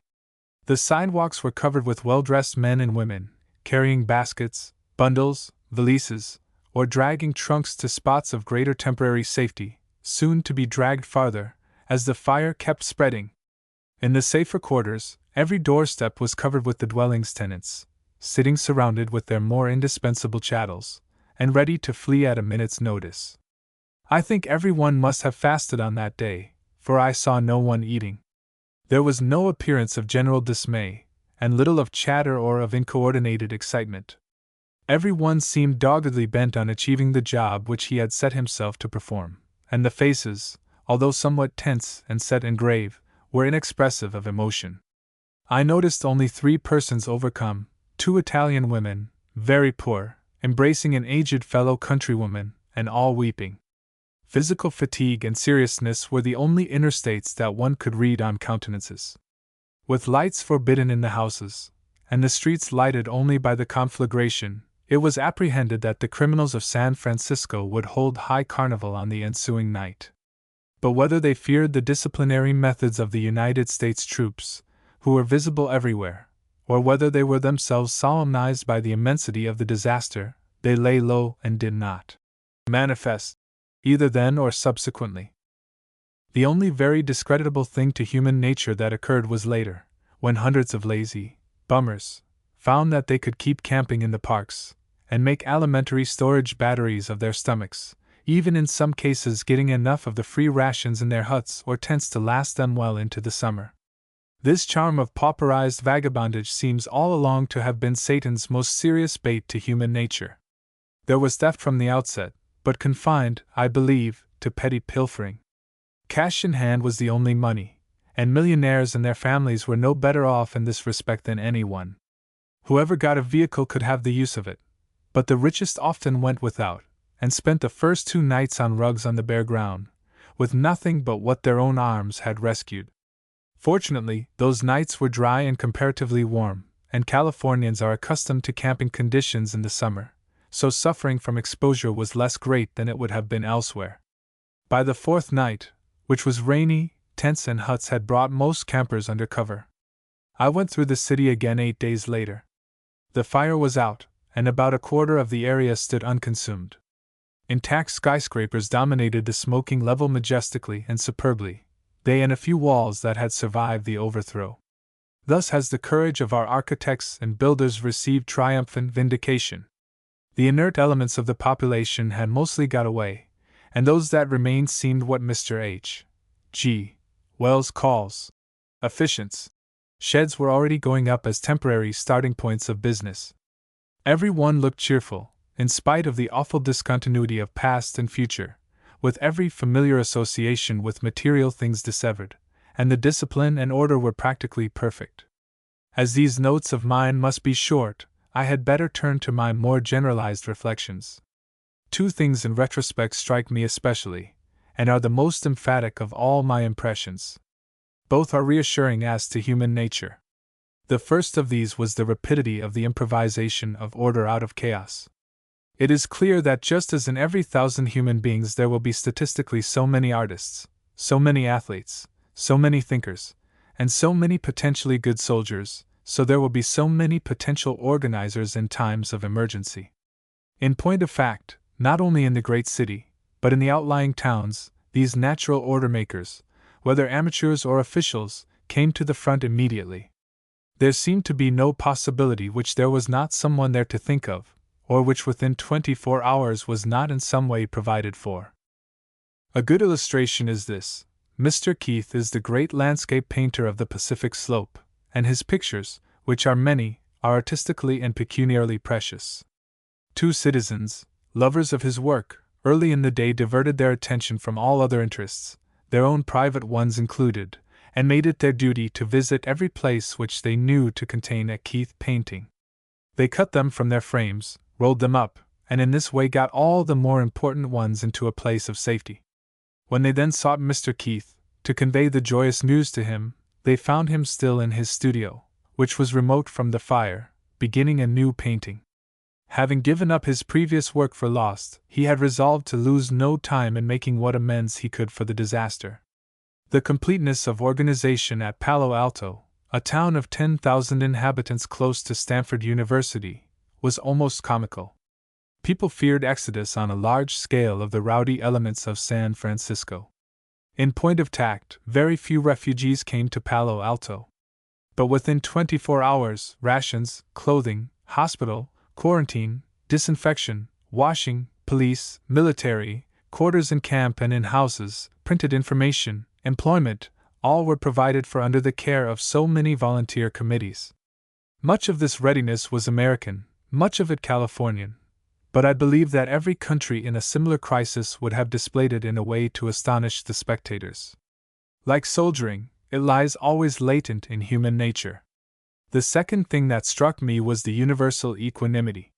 The sidewalks were covered with well-dressed men and women, carrying baskets, bundles, valises, or dragging trunks to spots of greater temporary safety, soon to be dragged farther, as the fire kept spreading. In the safer quarters, every doorstep was covered with the dwelling's tenants, sitting surrounded with their more indispensable chattels, and ready to flee at a minute's notice. I think everyone must have fasted on that day, for I saw no one eating. There was no appearance of general dismay, and little of chatter or of incoordinated excitement. Everyone seemed doggedly bent on achieving the job which he had set himself to perform, and the faces, although somewhat tense and set and grave, were inexpressive of emotion. I noticed only 3 persons overcome, 2 Italian women, very poor, embracing an aged fellow countrywoman, and all weeping. Physical fatigue and seriousness were the only inner states that one could read on countenances. With lights forbidden in the houses, and the streets lighted only by the conflagration, it was apprehended that the criminals of San Francisco would hold high carnival on the ensuing night. But whether they feared the disciplinary methods of the United States troops, who were visible everywhere, or whether they were themselves solemnized by the immensity of the disaster, they lay low and did not manifest, either then or subsequently. The only very discreditable thing to human nature that occurred was later, when hundreds of lazy bummers found that they could keep camping in the parks, and make alimentary storage batteries of their stomachs, even in some cases getting enough of the free rations in their huts or tents to last them well into the summer. This charm of pauperized vagabondage seems all along to have been Satan's most serious bait to human nature. There was theft from the outset, but confined, I believe, to petty pilfering. Cash in hand was the only money, and millionaires and their families were no better off in this respect than anyone. Whoever got a vehicle could have the use of it, but the richest often went without, and spent the first 2 nights on rugs on the bare ground, with nothing but what their own arms had rescued. Fortunately, those nights were dry and comparatively warm, and Californians are accustomed to camping conditions in the summer, so suffering from exposure was less great than it would have been elsewhere. By the 4th night, which was rainy, tents and huts had brought most campers under cover. I went through the city again 8 days later. The fire was out, and about a quarter of the area stood unconsumed. Intact skyscrapers dominated the smoking level majestically and superbly, they and a few walls that had survived the overthrow. Thus has the courage of our architects and builders received triumphant vindication. The inert elements of the population had mostly got away, and those that remained seemed what Mr. H. G. Wells calls efficients. Sheds were already going up as temporary starting points of business. Every one looked cheerful, in spite of the awful discontinuity of past and future, with every familiar association with material things dissevered, and the discipline and order were practically perfect. As these notes of mine must be short, I had better turn to my more generalized reflections. 2 things in retrospect strike me especially, and are the most emphatic of all my impressions. Both are reassuring as to human nature. The first of these was the rapidity of the improvisation of order out of chaos. It is clear that just as in every 1,000 human beings there will be statistically so many artists, so many athletes, so many thinkers, and so many potentially good soldiers, so there will be so many potential organizers in times of emergency. In point of fact, not only in the great city, but in the outlying towns, these natural order makers, whether amateurs or officials, came to the front immediately. There seemed to be no possibility which there was not someone there to think of, or which within 24 hours was not in some way provided for. A good illustration is this: Mr. Keith is the great landscape painter of the Pacific Slope, and his pictures, which are many, are artistically and pecuniarily precious. 2 citizens, lovers of his work, early in the day diverted their attention from all other interests, their own private ones included, and made it their duty to visit every place which they knew to contain a Keith painting. They cut them from their frames, rolled them up, and in this way got all the more important ones into a place of safety. When they then sought Mr. Keith, to convey the joyous news to him, they found him still in his studio, which was remote from the fire, beginning a new painting. Having given up his previous work for lost, he had resolved to lose no time in making what amends he could for the disaster. The completeness of organization at Palo Alto, a town of 10,000 inhabitants close to Stanford University, was almost comical. People feared exodus on a large scale of the rowdy elements of San Francisco. In point of tact, very few refugees came to Palo Alto. But within 24 hours, rations, clothing, hospital, quarantine, disinfection, washing, police, military, quarters in camp and in houses, printed information, employment, all were provided for under the care of so many volunteer committees. Much of this readiness was American, much of it Californian, but I believe that every country in a similar crisis would have displayed it in a way to astonish the spectators. Like soldiering, it lies always latent in human nature. The second thing that struck me was the universal equanimity.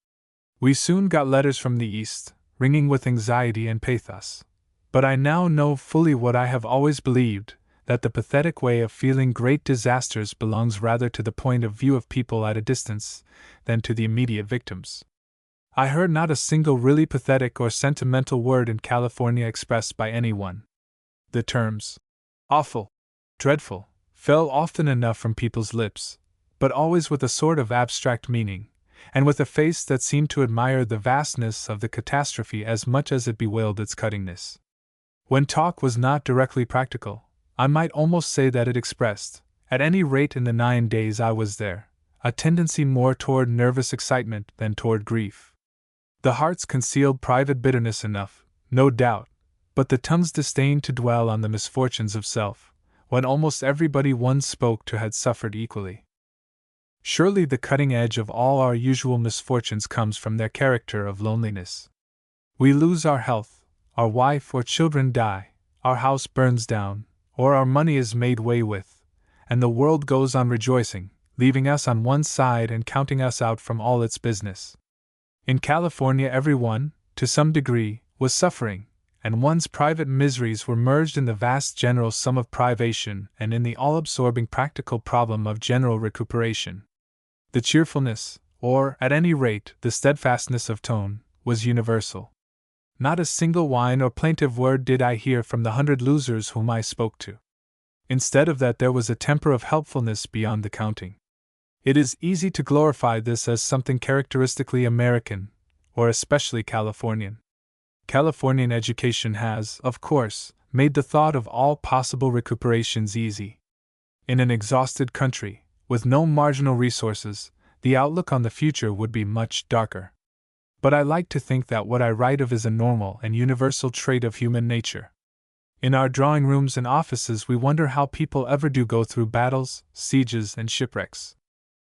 We soon got letters from the East, ringing with anxiety and pathos. But I now know fully what I have always believed, that the pathetic way of feeling great disasters belongs rather to the point of view of people at a distance than to the immediate victims. I heard not a single really pathetic or sentimental word in California expressed by anyone. The terms awful, dreadful, fell often enough from people's lips, but always with a sort of abstract meaning, and with a face that seemed to admire the vastness of the catastrophe as much as it bewailed its cuttingness. When talk was not directly practical, I might almost say that it expressed, at any rate in the 9 days I was there, a tendency more toward nervous excitement than toward grief. The hearts concealed private bitterness enough, no doubt, but the tongues disdained to dwell on the misfortunes of self, when almost everybody one spoke to had suffered equally. Surely the cutting edge of all our usual misfortunes comes from their character of loneliness. We lose our health, our wife or children die, our house burns down, or our money is made way with, and the world goes on rejoicing, leaving us on one side and counting us out from all its business. In California, everyone, to some degree, was suffering, and one's private miseries were merged in the vast general sum of privation and in the all-absorbing practical problem of general recuperation. The cheerfulness, or, at any rate, the steadfastness of tone, was universal. Not a single whine or plaintive word did I hear from the 100 losers whom I spoke to. Instead of that, there was a temper of helpfulness beyond the counting. It is easy to glorify this as something characteristically American, or especially Californian. Californian education has, of course, made the thought of all possible recuperations easy. In an exhausted country, with no marginal resources, the outlook on the future would be much darker. But I like to think that what I write of is a normal and universal trait of human nature. In our drawing rooms and offices, we wonder how people ever do go through battles, sieges, and shipwrecks.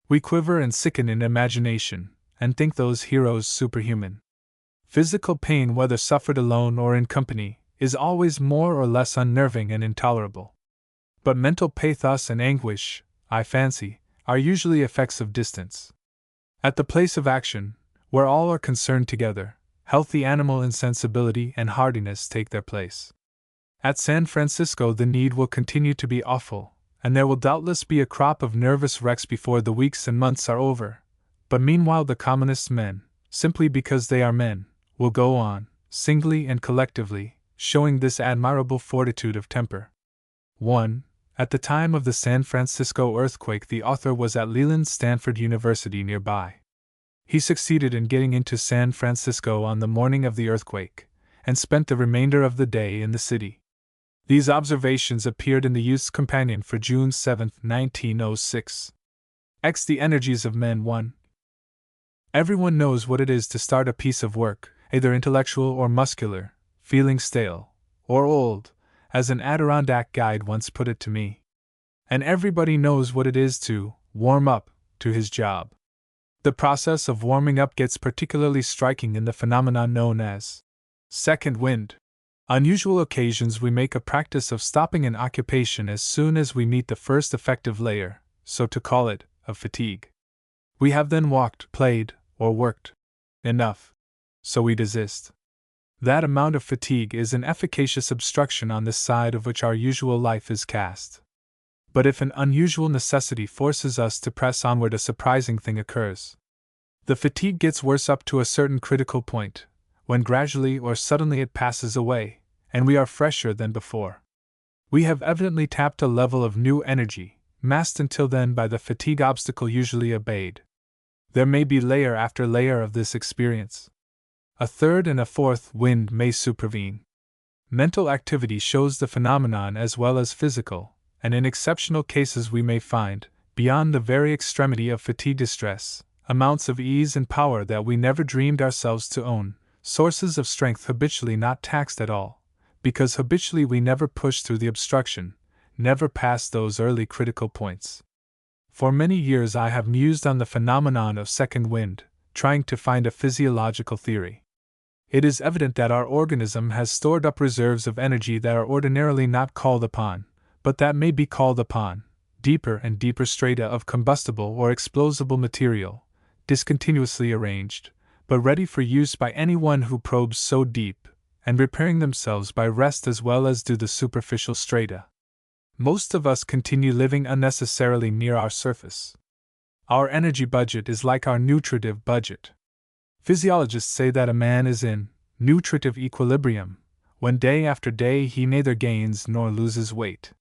We quiver and sicken in imagination, and think those heroes superhuman. Physical pain, whether suffered alone or in company, is always more or less unnerving and intolerable. But mental pathos and anguish, I fancy, are usually effects of distance. At the place of action, where all are concerned together, healthy animal insensibility and hardiness take their place. At San Francisco, the need will continue to be awful, and there will doubtless be a crop of nervous wrecks before the weeks and months are over, but meanwhile the commonest men, simply because they are men, will go on, singly and collectively, showing this admirable fortitude of temper. 1. At the time of the San Francisco earthquake, the author was at Leland Stanford University nearby. He succeeded in getting into San Francisco on the morning of the earthquake, and spent the remainder of the day in the city. These observations appeared in the Youth's Companion for June 7, 1906. The Energies of Men 1. Everyone knows what it is to start a piece of work, either intellectual or muscular, feeling stale, or old, as an Adirondack guide once put it to me. And everybody knows what it is to warm up to his job. The process of warming up gets particularly striking in the phenomenon known as second wind. On usual occasions, we make a practice of stopping an occupation as soon as we meet the first effective layer, so to call it, of fatigue. We have then walked, played, or worked enough, so we desist. That amount of fatigue is an efficacious obstruction on this side of which our usual life is cast. But if an unusual necessity forces us to press onward, a surprising thing occurs. The fatigue gets worse up to a certain critical point, when gradually or suddenly it passes away, and we are fresher than before. We have evidently tapped a level of new energy, masked until then by the fatigue obstacle usually obeyed. There may be layer after layer of this experience. A third and a fourth wind may supervene. Mental activity shows the phenomenon as well as physical, and in exceptional cases we may find, beyond the very extremity of fatigue distress, amounts of ease and power that we never dreamed ourselves to own, sources of strength habitually not taxed at all, because habitually we never pushed through the obstruction, never passed those early critical points. For many years I have mused on the phenomenon of second wind, trying to find a physiological theory. It is evident that our organism has stored up reserves of energy that are ordinarily not called upon, but that may be called upon, deeper and deeper strata of combustible or explosible material, discontinuously arranged, but ready for use by anyone who probes so deep, and repairing themselves by rest as well as do the superficial strata. Most of us continue living unnecessarily near our surface. Our energy budget is like our nutritive budget. Physiologists say that a man is in nutritive equilibrium when day after day he neither gains nor loses weight.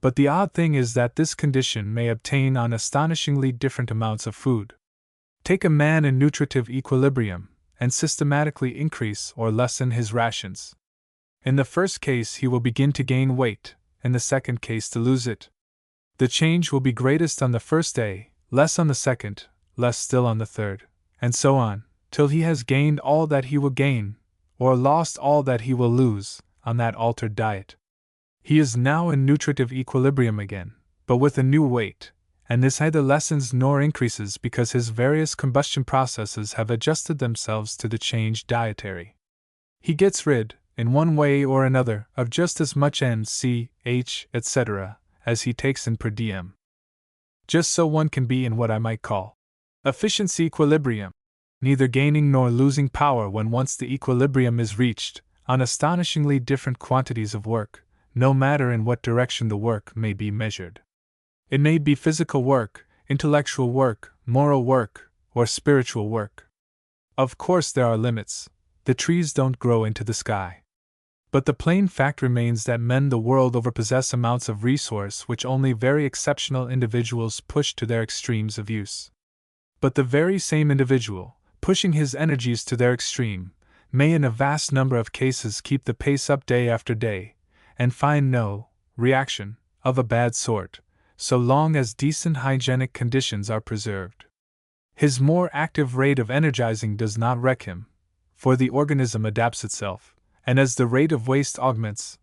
But the odd thing is that this condition may obtain on astonishingly different amounts of food. Take a man in nutritive equilibrium, and systematically increase or lessen his rations. In the first case he will begin to gain weight, in the second case to lose it. The change will be greatest on the first day, less on the second, less still on the third, and so on, till he has gained all that he will gain, or lost all that he will lose, on that altered diet. He is now in nutritive equilibrium again, but with a new weight, and this neither lessens nor increases because his various combustion processes have adjusted themselves to the changed dietary. He gets rid, in one way or another, of just as much N, C, H, etc., as he takes in per diem. Just so one can be in what I might call efficiency equilibrium, neither gaining nor losing power when once the equilibrium is reached, on astonishingly different quantities of work, no matter in what direction the work may be measured. It may be physical work, intellectual work, moral work, or spiritual work. Of course there are limits. The trees don't grow into the sky. But the plain fact remains that men the world over possess amounts of resource which only very exceptional individuals push to their extremes of use. But the very same individual, pushing his energies to their extreme, may in a vast number of cases keep the pace up day after day, and find no reaction of a bad sort, so long as decent hygienic conditions are preserved. His more active rate of energizing does not wreck him, for the organism adapts itself, and as the rate of waste augments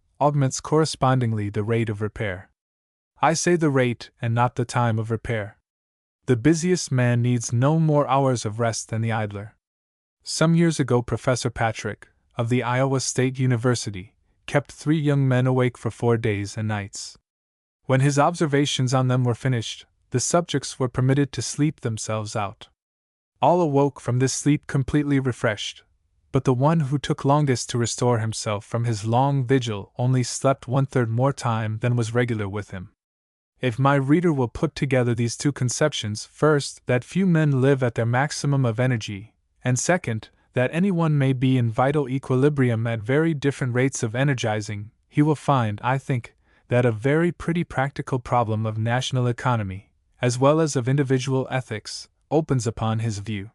correspondingly the rate of repair. I say the rate and not the time of repair. The busiest man needs no more hours of rest than the idler. Some years ago Professor Patrick, of the Iowa State University, kept 3 young men awake for 4 days and nights. When his observations on them were finished, the subjects were permitted to sleep themselves out. All awoke from this sleep completely refreshed, but the one who took longest to restore himself from his long vigil only slept 1/3 more time than was regular with him. If my reader will put together these two conceptions, first, that few men live at their maximum of energy, and second, that anyone may be in vital equilibrium at very different rates of energizing, he will find, I think, that a very pretty practical problem of national economy, as well as of individual ethics, opens upon his view.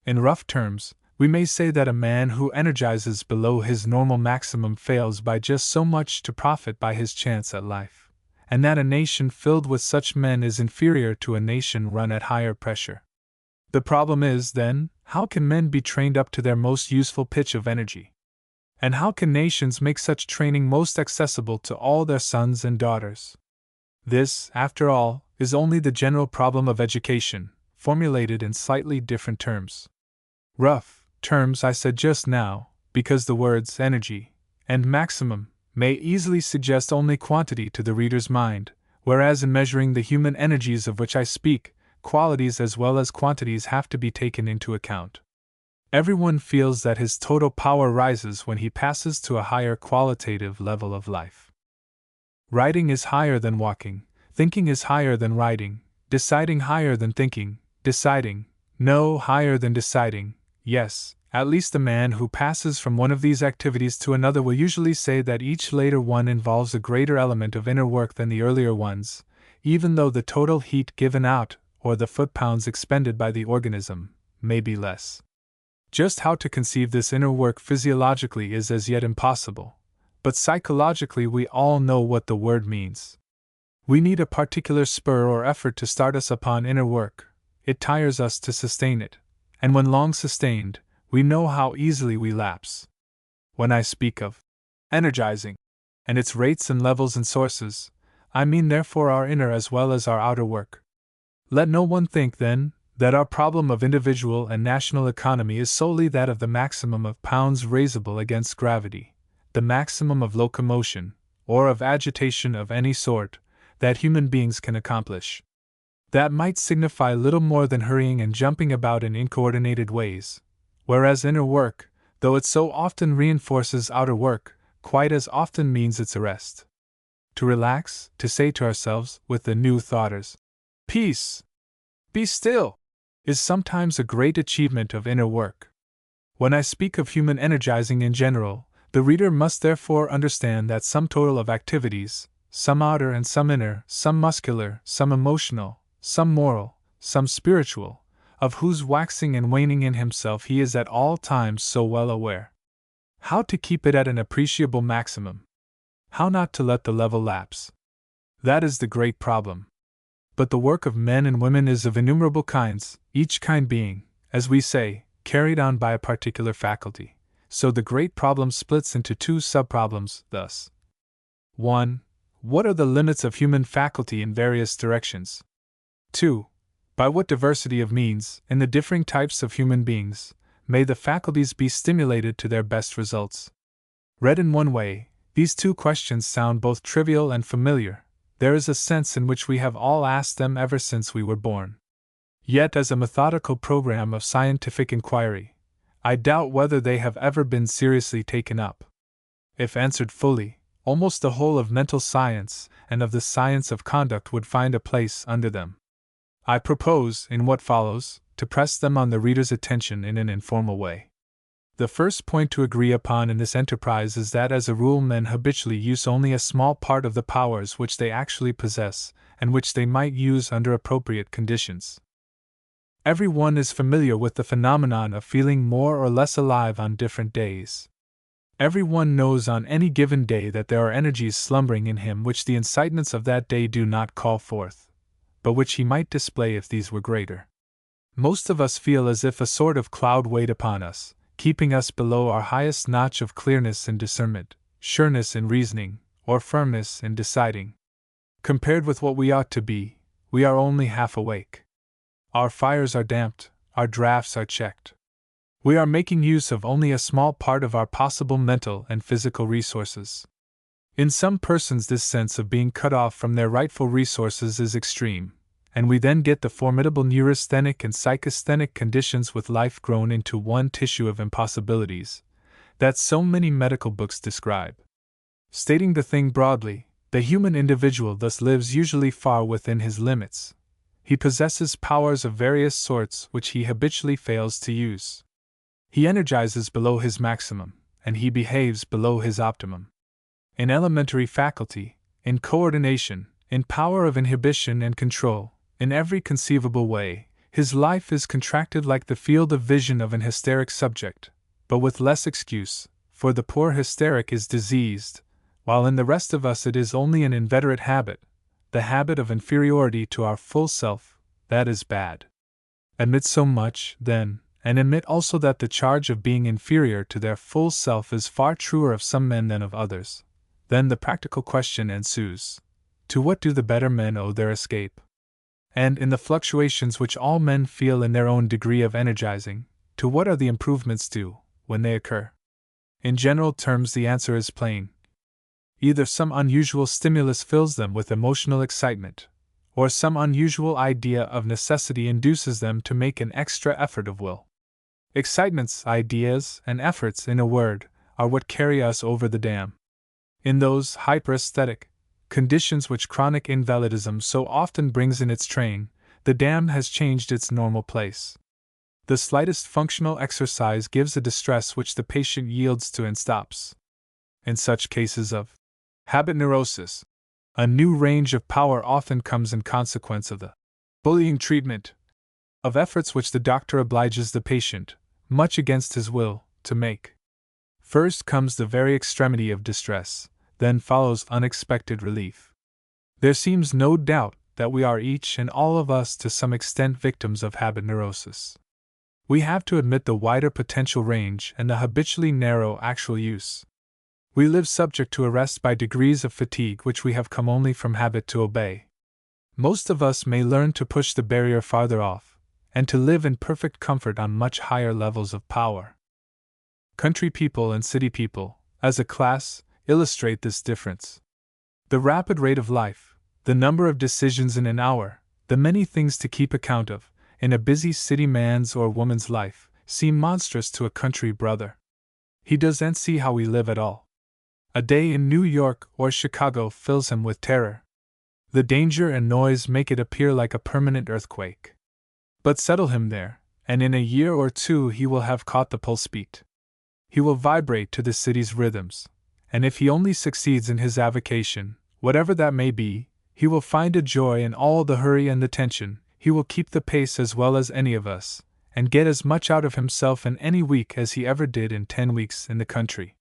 In rough terms, we may say that a man who energizes below his normal maximum fails by just so much to profit by his chance at life, and that a nation filled with such men is inferior to a nation run at higher pressure. The problem is, then, how can men be trained up to their most useful pitch of energy? And how can nations make such training most accessible to all their sons and daughters? This, after all, is only the general problem of education, formulated in slightly different terms. Rough terms I said just now, because the words energy and maximum may easily suggest only quantity to the reader's mind, whereas in measuring the human energies of which I speak, qualities as well as quantities have to be taken into account. Everyone feels that his total power rises when he passes to a higher qualitative level of life. Riding is higher than walking, thinking is higher than riding, deciding higher than thinking, deciding, no higher than deciding. Yes, at least the man who passes from one of these activities to another will usually say that each later one involves a greater element of inner work than the earlier ones, even though the total heat given out, or the foot-pounds expended by the organism, may be less. Just how to conceive this inner work physiologically is as yet impossible, but psychologically we all know what the word means. We need a particular spur or effort to start us upon inner work. It tires us to sustain it, and when long sustained, we know how easily we lapse. When I speak of energizing, and its rates and levels and sources, I mean therefore our inner as well as our outer work. Let no one think, then, that our problem of individual and national economy is solely that of the maximum of pounds raisable against gravity, the maximum of locomotion, or of agitation of any sort, that human beings can accomplish. That might signify little more than hurrying and jumping about in incoordinated ways, whereas inner work, though it so often reinforces outer work, quite as often means its arrest. To relax, to say to ourselves, with the new thoughters, "Peace! Be still!" is sometimes a great achievement of inner work. When I speak of human energizing in general, the reader must therefore understand that some total of activities, some outer and some inner, some muscular, some emotional, some moral, some spiritual, of whose waxing and waning in himself he is at all times so well aware. How to keep it at an appreciable maximum? How not to let the level lapse? That is the great problem. But the work of men and women is of innumerable kinds, each kind being, as we say, carried on by a particular faculty, So the great problem splits into two subproblems, thus. 1. What are the limits of human faculty in various directions? 2. By what diversity of means, in the differing types of human beings, may the faculties be stimulated to their best results? Read in one way, these two questions sound both trivial and familiar. There is a sense in which we have all asked them ever since we were born. Yet, as a methodical program of scientific inquiry, I doubt whether they have ever been seriously taken up. If answered fully, almost the whole of mental science and of the science of conduct would find a place under them. I propose, in what follows, to press them on the reader's attention in an informal way. The first point to agree upon in this enterprise is that as a rule men habitually use only a small part of the powers which they actually possess, and which they might use under appropriate conditions. Every one is familiar with the phenomenon of feeling more or less alive on different days. Every one knows on any given day that there are energies slumbering in him which the incitements of that day do not call forth, but which he might display if these were greater. Most of us feel as if a sort of cloud weighed upon us, keeping us below our highest notch of clearness in discernment, sureness in reasoning, or firmness in deciding. Compared with what we ought to be, we are only half awake. Our fires are damped, our drafts are checked. We are making use of only a small part of our possible mental and physical resources. In some persons this sense of being cut off from their rightful resources is extreme, and we then get the formidable neurasthenic and psychasthenic conditions with life grown into one tissue of impossibilities, that so many medical books describe. Stating the thing broadly, the human individual thus lives usually far within his limits. He possesses powers of various sorts which he habitually fails to use. He energizes below his maximum, and he behaves below his optimum. In elementary faculty, in coordination, in power of inhibition and control, in every conceivable way, his life is contracted like the field of vision of an hysteric subject, but with less excuse, for the poor hysteric is diseased, while in the rest of us it is only an inveterate habit, the habit of inferiority to our full self, that is bad. Admit so much, then, and admit also that the charge of being inferior to their full self is far truer of some men than of others. Then the practical question ensues: to what do the better men owe their escape? And in the fluctuations which all men feel in their own degree of energizing, to what are the improvements due, when they occur? In general terms the answer is plain. Either some unusual stimulus fills them with emotional excitement, or some unusual idea of necessity induces them to make an extra effort of will. Excitements, ideas, and efforts, in a word, are what carry us over the dam. In those hyperesthetic conditions which chronic invalidism so often brings in its train, the dam has changed its normal place. The slightest functional exercise gives a distress which the patient yields to and stops. In such cases of habit neurosis, a new range of power often comes in consequence of the bullying treatment of efforts which the doctor obliges the patient, much against his will, to make. First comes the very extremity of distress, then follows unexpected relief. There seems no doubt that we are each and all of us to some extent victims of habit neurosis. We have to admit the wider potential range and the habitually narrow actual use. We live subject to arrest by degrees of fatigue which we have come only from habit to obey. Most of us may learn to push the barrier farther off, and to live in perfect comfort on much higher levels of power. Country people and city people, as a class, illustrate this difference. The rapid rate of life, the number of decisions in an hour, the many things to keep account of, in a busy city man's or woman's life, seem monstrous to a country brother. He doesn't see how we live at all. A day in New York or Chicago fills him with terror. The danger and noise make it appear like a permanent earthquake. But settle him there, and in a year or two he will have caught the pulse beat. He will vibrate to the city's rhythms, and if he only succeeds in his avocation, whatever that may be, he will find a joy in all the hurry and the tension. He will keep the pace as well as any of us, and get as much out of himself in any week as he ever did in 10 weeks in the country.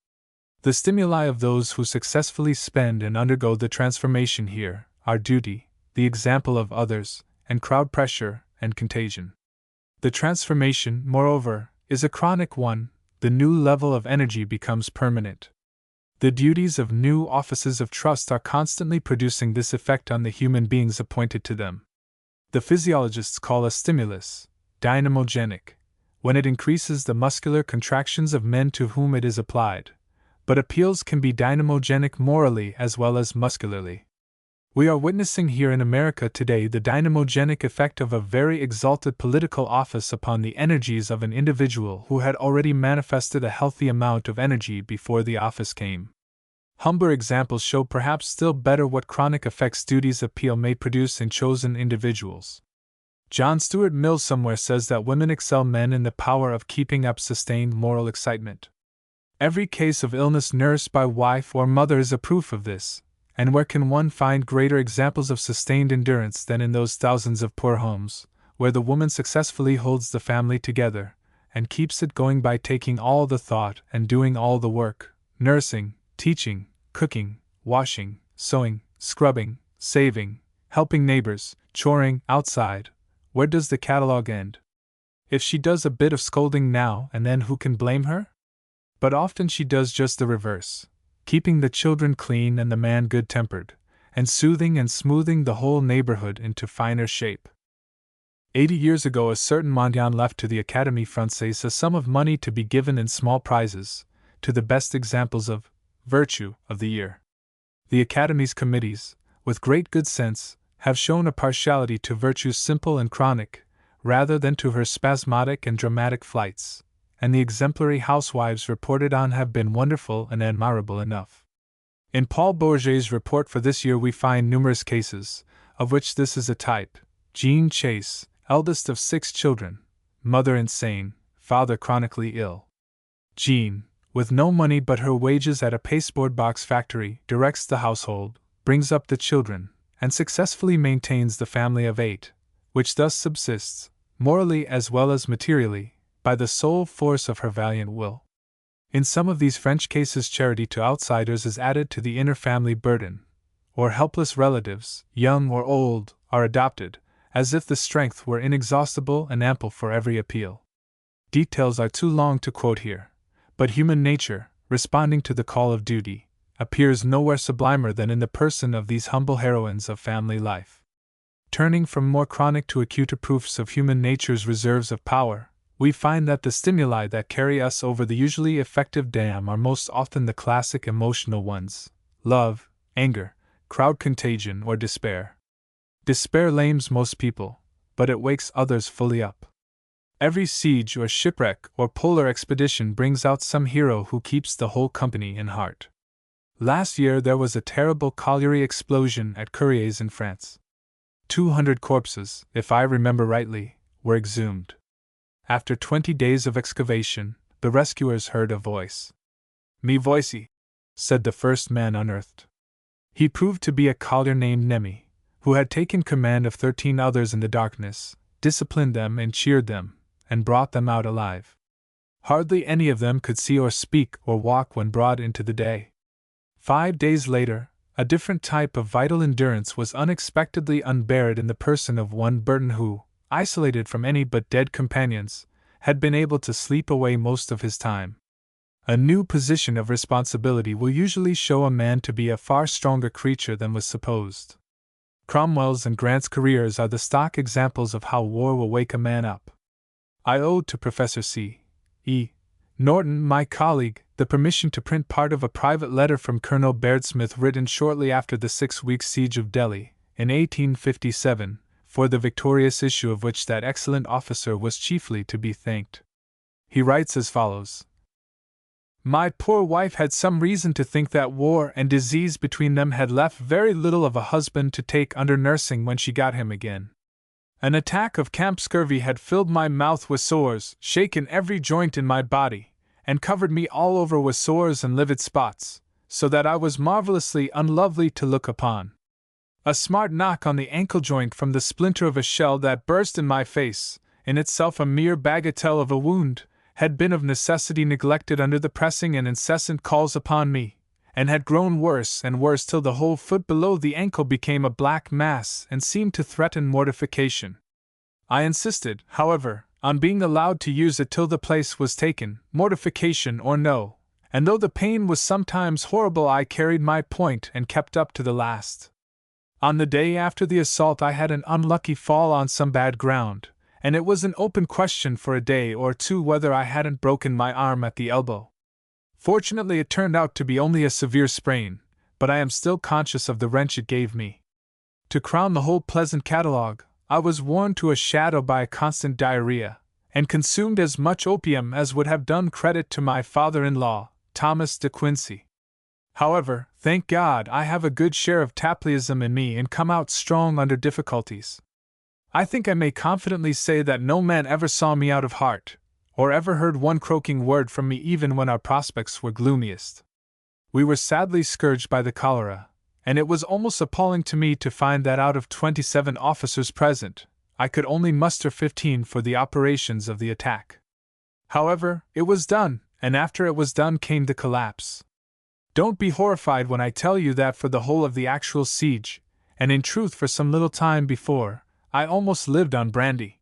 The stimuli of those who successfully spend and undergo the transformation here are duty, the example of others, and crowd pressure and contagion. The transformation, moreover, is a chronic one, the new level of energy becomes permanent. The duties of new offices of trust are constantly producing this effect on the human beings appointed to them. The physiologists call a stimulus dynamogenic when it increases the muscular contractions of men to whom it is applied, but appeals can be dynamogenic morally as well as muscularly. We are witnessing here in America today the dynamogenic effect of a very exalted political office upon the energies of an individual who had already manifested a healthy amount of energy before the office came. Humbler examples show perhaps still better what chronic effects duty's appeal may produce in chosen individuals. John Stuart Mill somewhere says that women excel men in the power of keeping up sustained moral excitement. Every case of illness nursed by wife or mother is a proof of this, and where can one find greater examples of sustained endurance than in those thousands of poor homes, where the woman successfully holds the family together, and keeps it going by taking all the thought and doing all the work, nursing, teaching, cooking, washing, sewing, scrubbing, saving, helping neighbors, choring outside. Where does the catalog end? If she does a bit of scolding now and then, who can blame her? But often she does just the reverse, keeping the children clean and the man good-tempered, and soothing and smoothing the whole neighborhood into finer shape. 80 years ago a certain Mondian left to the Académie Française a sum of money to be given in small prizes to the best examples of virtue of the year. The Academy's committees, with great good sense, have shown a partiality to virtues simple and chronic, rather than to her spasmodic and dramatic flights, and the exemplary housewives reported on have been wonderful and admirable enough. In Paul Bourget's report for this year we find numerous cases, of which this is a type. Jean Chase, eldest of 6 children, mother insane, father chronically ill. Jean, with no money but her wages at a pasteboard box factory, directs the household, brings up the children, and successfully maintains the family of 8, which thus subsists, morally as well as materially, by the sole force of her valiant will. In some of these French cases charity to outsiders is added to the inner family burden, or helpless relatives, young or old, are adopted, as if the strength were inexhaustible and ample for every appeal. Details are too long to quote here, but human nature, responding to the call of duty, appears nowhere sublimer than in the person of these humble heroines of family life. Turning from more chronic to acuter proofs of human nature's reserves of power, we find that the stimuli that carry us over the usually effective dam are most often the classic emotional ones: love, anger, crowd contagion, or despair. Despair lames most people, but it wakes others fully up. Every siege or shipwreck or polar expedition brings out some hero who keeps the whole company in heart. Last year there was a terrible colliery explosion at Courrières in France. 200 corpses, if I remember rightly, were exhumed. After 20 days of excavation, the rescuers heard a voice. "Me voici," said the first man unearthed. He proved to be a collier named Nemi, who had taken command of 13 others in the darkness, disciplined them and cheered them, and brought them out alive. Hardly any of them could see or speak or walk when brought into the day. 5 days later, a different type of vital endurance was unexpectedly unburied in the person of one Burton who, isolated from any but dead companions, had been able to sleep away most of his time. A new position of responsibility will usually show a man to be a far stronger creature than was supposed. Cromwell's and Grant's careers are the stock examples of how war will wake a man up. I owed to Professor C.E. Norton, my colleague, the permission to print part of a private letter from Colonel Baird Smith written shortly after the 6-week siege of Delhi, in 1857, for the victorious issue of which that excellent officer was chiefly to be thanked. He writes as follows: "My poor wife had some reason to think that war and disease between them had left very little of a husband to take under nursing when she got him again. An attack of camp scurvy had filled my mouth with sores, shaken every joint in my body, and covered me all over with sores and livid spots, so that I was marvelously unlovely to look upon. A smart knock on the ankle joint from the splinter of a shell that burst in my face, in itself a mere bagatelle of a wound, had been of necessity neglected under the pressing and incessant calls upon me, and had grown worse and worse till the whole foot below the ankle became a black mass and seemed to threaten mortification. I insisted, however, on being allowed to use it till the place was taken, mortification or no, and though the pain was sometimes horrible, I carried my point and kept up to the last. On the day after the assault I had an unlucky fall on some bad ground, and it was an open question for a day or two whether I hadn't broken my arm at the elbow. Fortunately it turned out to be only a severe sprain, but I am still conscious of the wrench it gave me. To crown the whole pleasant catalogue, I was worn to a shadow by a constant diarrhea, and consumed as much opium as would have done credit to my father-in-law, Thomas de Quincey. However, thank God, I have a good share of Tapleyism in me and come out strong under difficulties. I think I may confidently say that no man ever saw me out of heart, or ever heard one croaking word from me even when our prospects were gloomiest. We were sadly scourged by the cholera, and it was almost appalling to me to find that out of 27 officers present, I could only muster 15 for the operations of the attack. However, it was done, and after it was done came the collapse. Don't be horrified when I tell you that for the whole of the actual siege, and in truth for some little time before, I almost lived on brandy.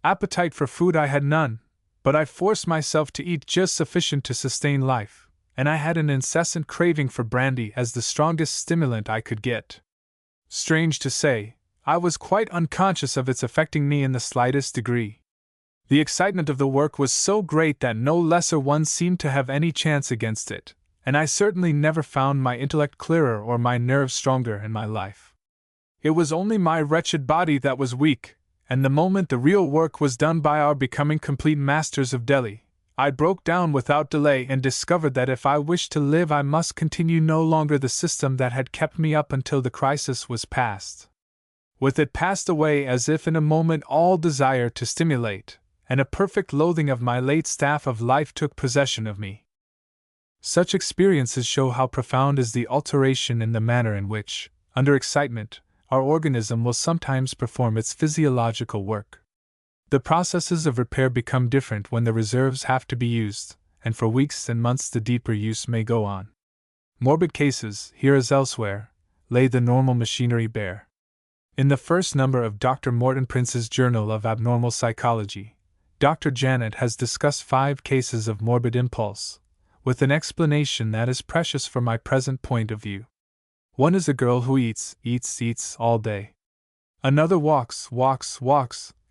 Appetite for food I had none, but I forced myself to eat just sufficient to sustain life, and I had an incessant craving for brandy as the strongest stimulant I could get. Strange to say, I was quite unconscious of its affecting me in the slightest degree. The excitement of the work was so great that no lesser one seemed to have any chance against it, and I certainly never found my intellect clearer or my nerves stronger in my life. It was only my wretched body that was weak, and the moment the real work was done by our becoming complete masters of Delhi, I broke down without delay and discovered that if I wished to live I must continue no longer the system that had kept me up until the crisis was past. With it passed away as if in a moment all desire to stimulate, and a perfect loathing of my late staff of life took possession of me. Such experiences show how profound is the alteration in the manner in which, under excitement, our organism will sometimes perform its physiological work. The processes of repair become different when the reserves have to be used, and for weeks and months the deeper use may go on. Morbid cases, here as elsewhere, lay the normal machinery bare. In the first number of Dr. Morton Prince's Journal of Abnormal Psychology, Dr. Janet has discussed 5 cases of morbid impulse, with an explanation that is precious for my present point of view. One is a girl who eats all day. Another walks,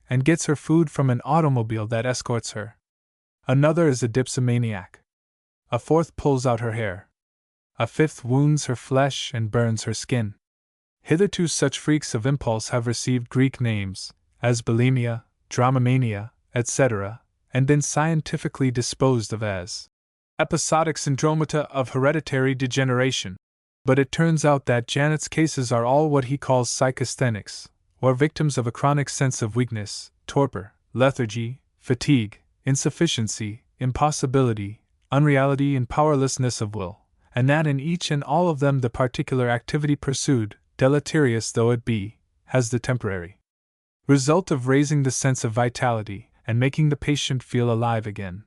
and gets her food from an automobile that escorts her. Another is a dipsomaniac. A fourth pulls out her hair. A fifth wounds her flesh and burns her skin. Hitherto such freaks of impulse have received Greek names, as bulimia, dramamania, etc., and been scientifically disposed of as episodic syndromata of hereditary degeneration. But it turns out that Janet's cases are all what he calls psychasthenics, or victims of a chronic sense of weakness, torpor, lethargy, fatigue, insufficiency, impossibility, unreality, and powerlessness of will, and that in each and all of them the particular activity pursued, deleterious though it be, has the temporary result of raising the sense of vitality and making the patient feel alive again.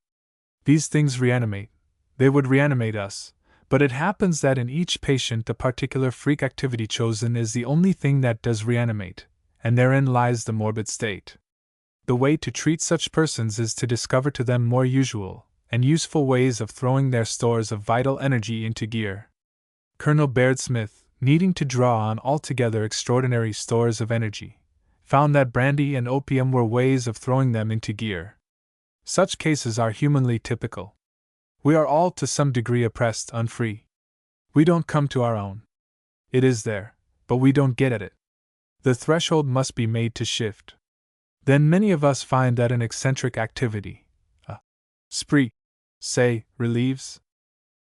These things reanimate. They would reanimate us, but it happens that in each patient the particular freak activity chosen is the only thing that does reanimate, and therein lies the morbid state. The way to treat such persons is to discover to them more usual and useful ways of throwing their stores of vital energy into gear. Colonel Baird Smith, needing to draw on altogether extraordinary stores of energy, found that brandy and opium were ways of throwing them into gear. Such cases are humanly typical. We are all to some degree oppressed, unfree. We don't come to our own. It is there, but we don't get at it. The threshold must be made to shift. Then many of us find that an eccentric activity, a spree, say, relieves.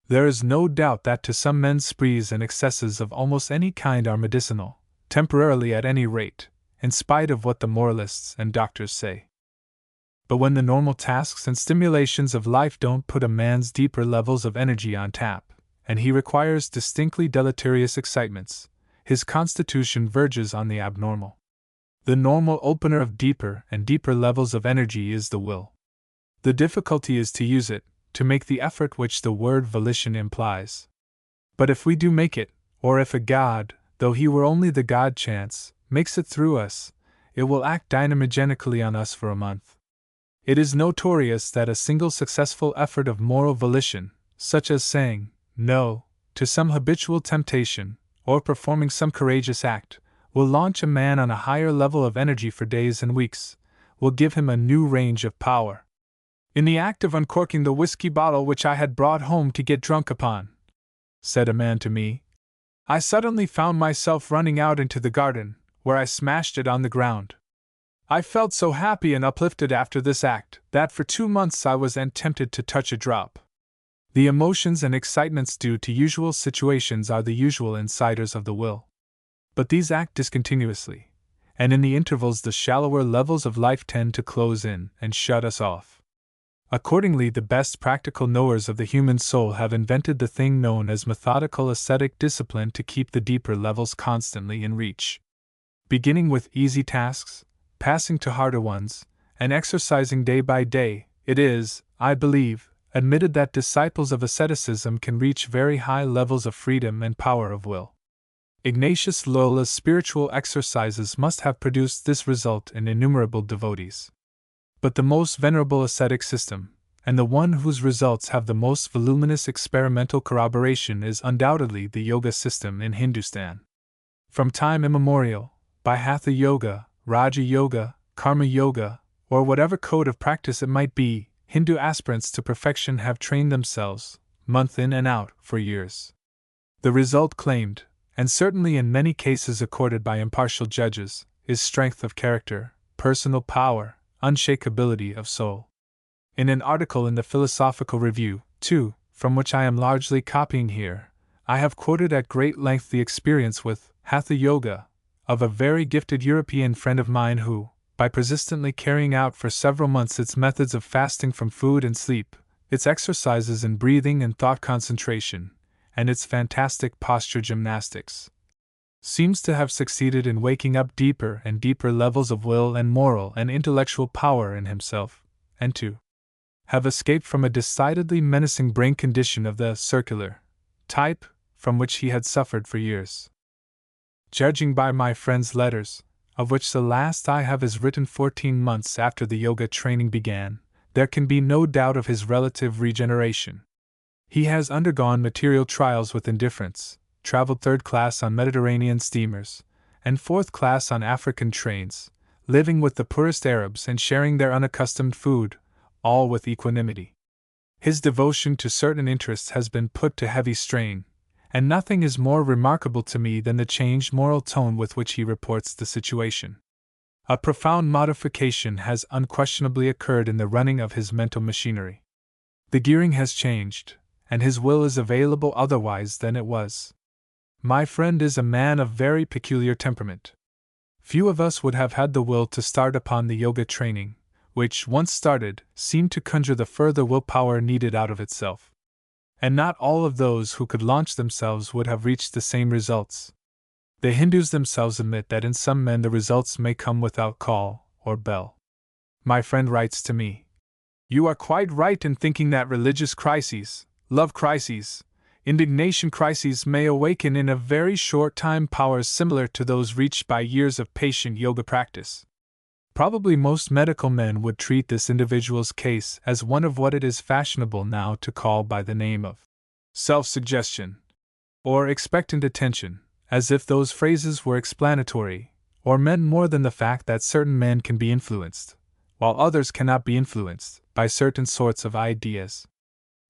There is no doubt that to some men sprees and excesses of almost any kind are medicinal, temporarily at any rate, in spite of what the moralists and doctors say. But when the normal tasks and stimulations of life don't put a man's deeper levels of energy on tap, and he requires distinctly deleterious excitements, his constitution verges on the abnormal. The normal opener of deeper and deeper levels of energy is the will. The difficulty is to use it, to make the effort which the word volition implies. But if we do make it, or if a god, though he were only the god chance, makes it through us, it will act dynamogenially on us for a month. It is notorious that a single successful effort of moral volition, such as saying no to some habitual temptation, or performing some courageous act, will launch a man on a higher level of energy for days and weeks, will give him a new range of power. In the act of uncorking the whiskey bottle which I had brought home to get drunk upon, said a man to me, I suddenly found myself running out into the garden, where I smashed it on the ground. I felt so happy and uplifted after this act that for 2 months I was tempted to touch a drop. The emotions and excitements due to usual situations are the usual insiders of the will. But these act discontinuously, and in the intervals the shallower levels of life tend to close in and shut us off. Accordingly, the best practical knowers of the human soul have invented the thing known as methodical ascetic discipline to keep the deeper levels constantly in reach. Beginning with easy tasks, passing to harder ones, and exercising day by day, it is, I believe, admitted that disciples of asceticism can reach very high levels of freedom and power of will. Ignatius Loyola's spiritual exercises must have produced this result in innumerable devotees. But the most venerable ascetic system, and the one whose results have the most voluminous experimental corroboration, is undoubtedly the Yoga system in Hindustan. From time immemorial, by Hatha Yoga, Raja Yoga, Karma Yoga, or whatever code of practice it might be, Hindu aspirants to perfection have trained themselves, month in and out, for years. The result claimed, and certainly in many cases accorded by impartial judges, is strength of character, personal power, unshakability of soul. In an article in the Philosophical Review, too, from which I am largely copying here, I have quoted at great length the experience with Hatha Yoga of a very gifted European friend of mine who, by persistently carrying out for several months its methods of fasting from food and sleep, its exercises in breathing and thought concentration, and its fantastic posture gymnastics, seems to have succeeded in waking up deeper and deeper levels of will and moral and intellectual power in himself, and to have escaped from a decidedly menacing brain condition of the circular type from which he had suffered for years. Judging by my friend's letters, of which the last I have is written 14 months after the yoga training began, there can be no doubt of his relative regeneration. He has undergone material trials with indifference, traveled third class on Mediterranean steamers, and fourth class on African trains, living with the poorest Arabs and sharing their unaccustomed food, all with equanimity. His devotion to certain interests has been put to heavy strain, and nothing is more remarkable to me than the changed moral tone with which he reports the situation. A profound modification has unquestionably occurred in the running of his mental machinery. The gearing has changed, and his will is available otherwise than it was. My friend is a man of very peculiar temperament. Few of us would have had the will to start upon the yoga training, which, once started, seemed to conjure the further willpower needed out of itself. And not all of those who could launch themselves would have reached the same results. The Hindus themselves admit that in some men the results may come without call or bell. My friend writes to me, "You are quite right in thinking that religious crises, love crises, indignation crises may awaken in a very short time powers similar to those reached by years of patient yoga practice. Probably most medical men would treat this individual's case as one of what it is fashionable now to call by the name of self-suggestion, or expectant attention, as if those phrases were explanatory, or meant more than the fact that certain men can be influenced, while others cannot be influenced, by certain sorts of ideas.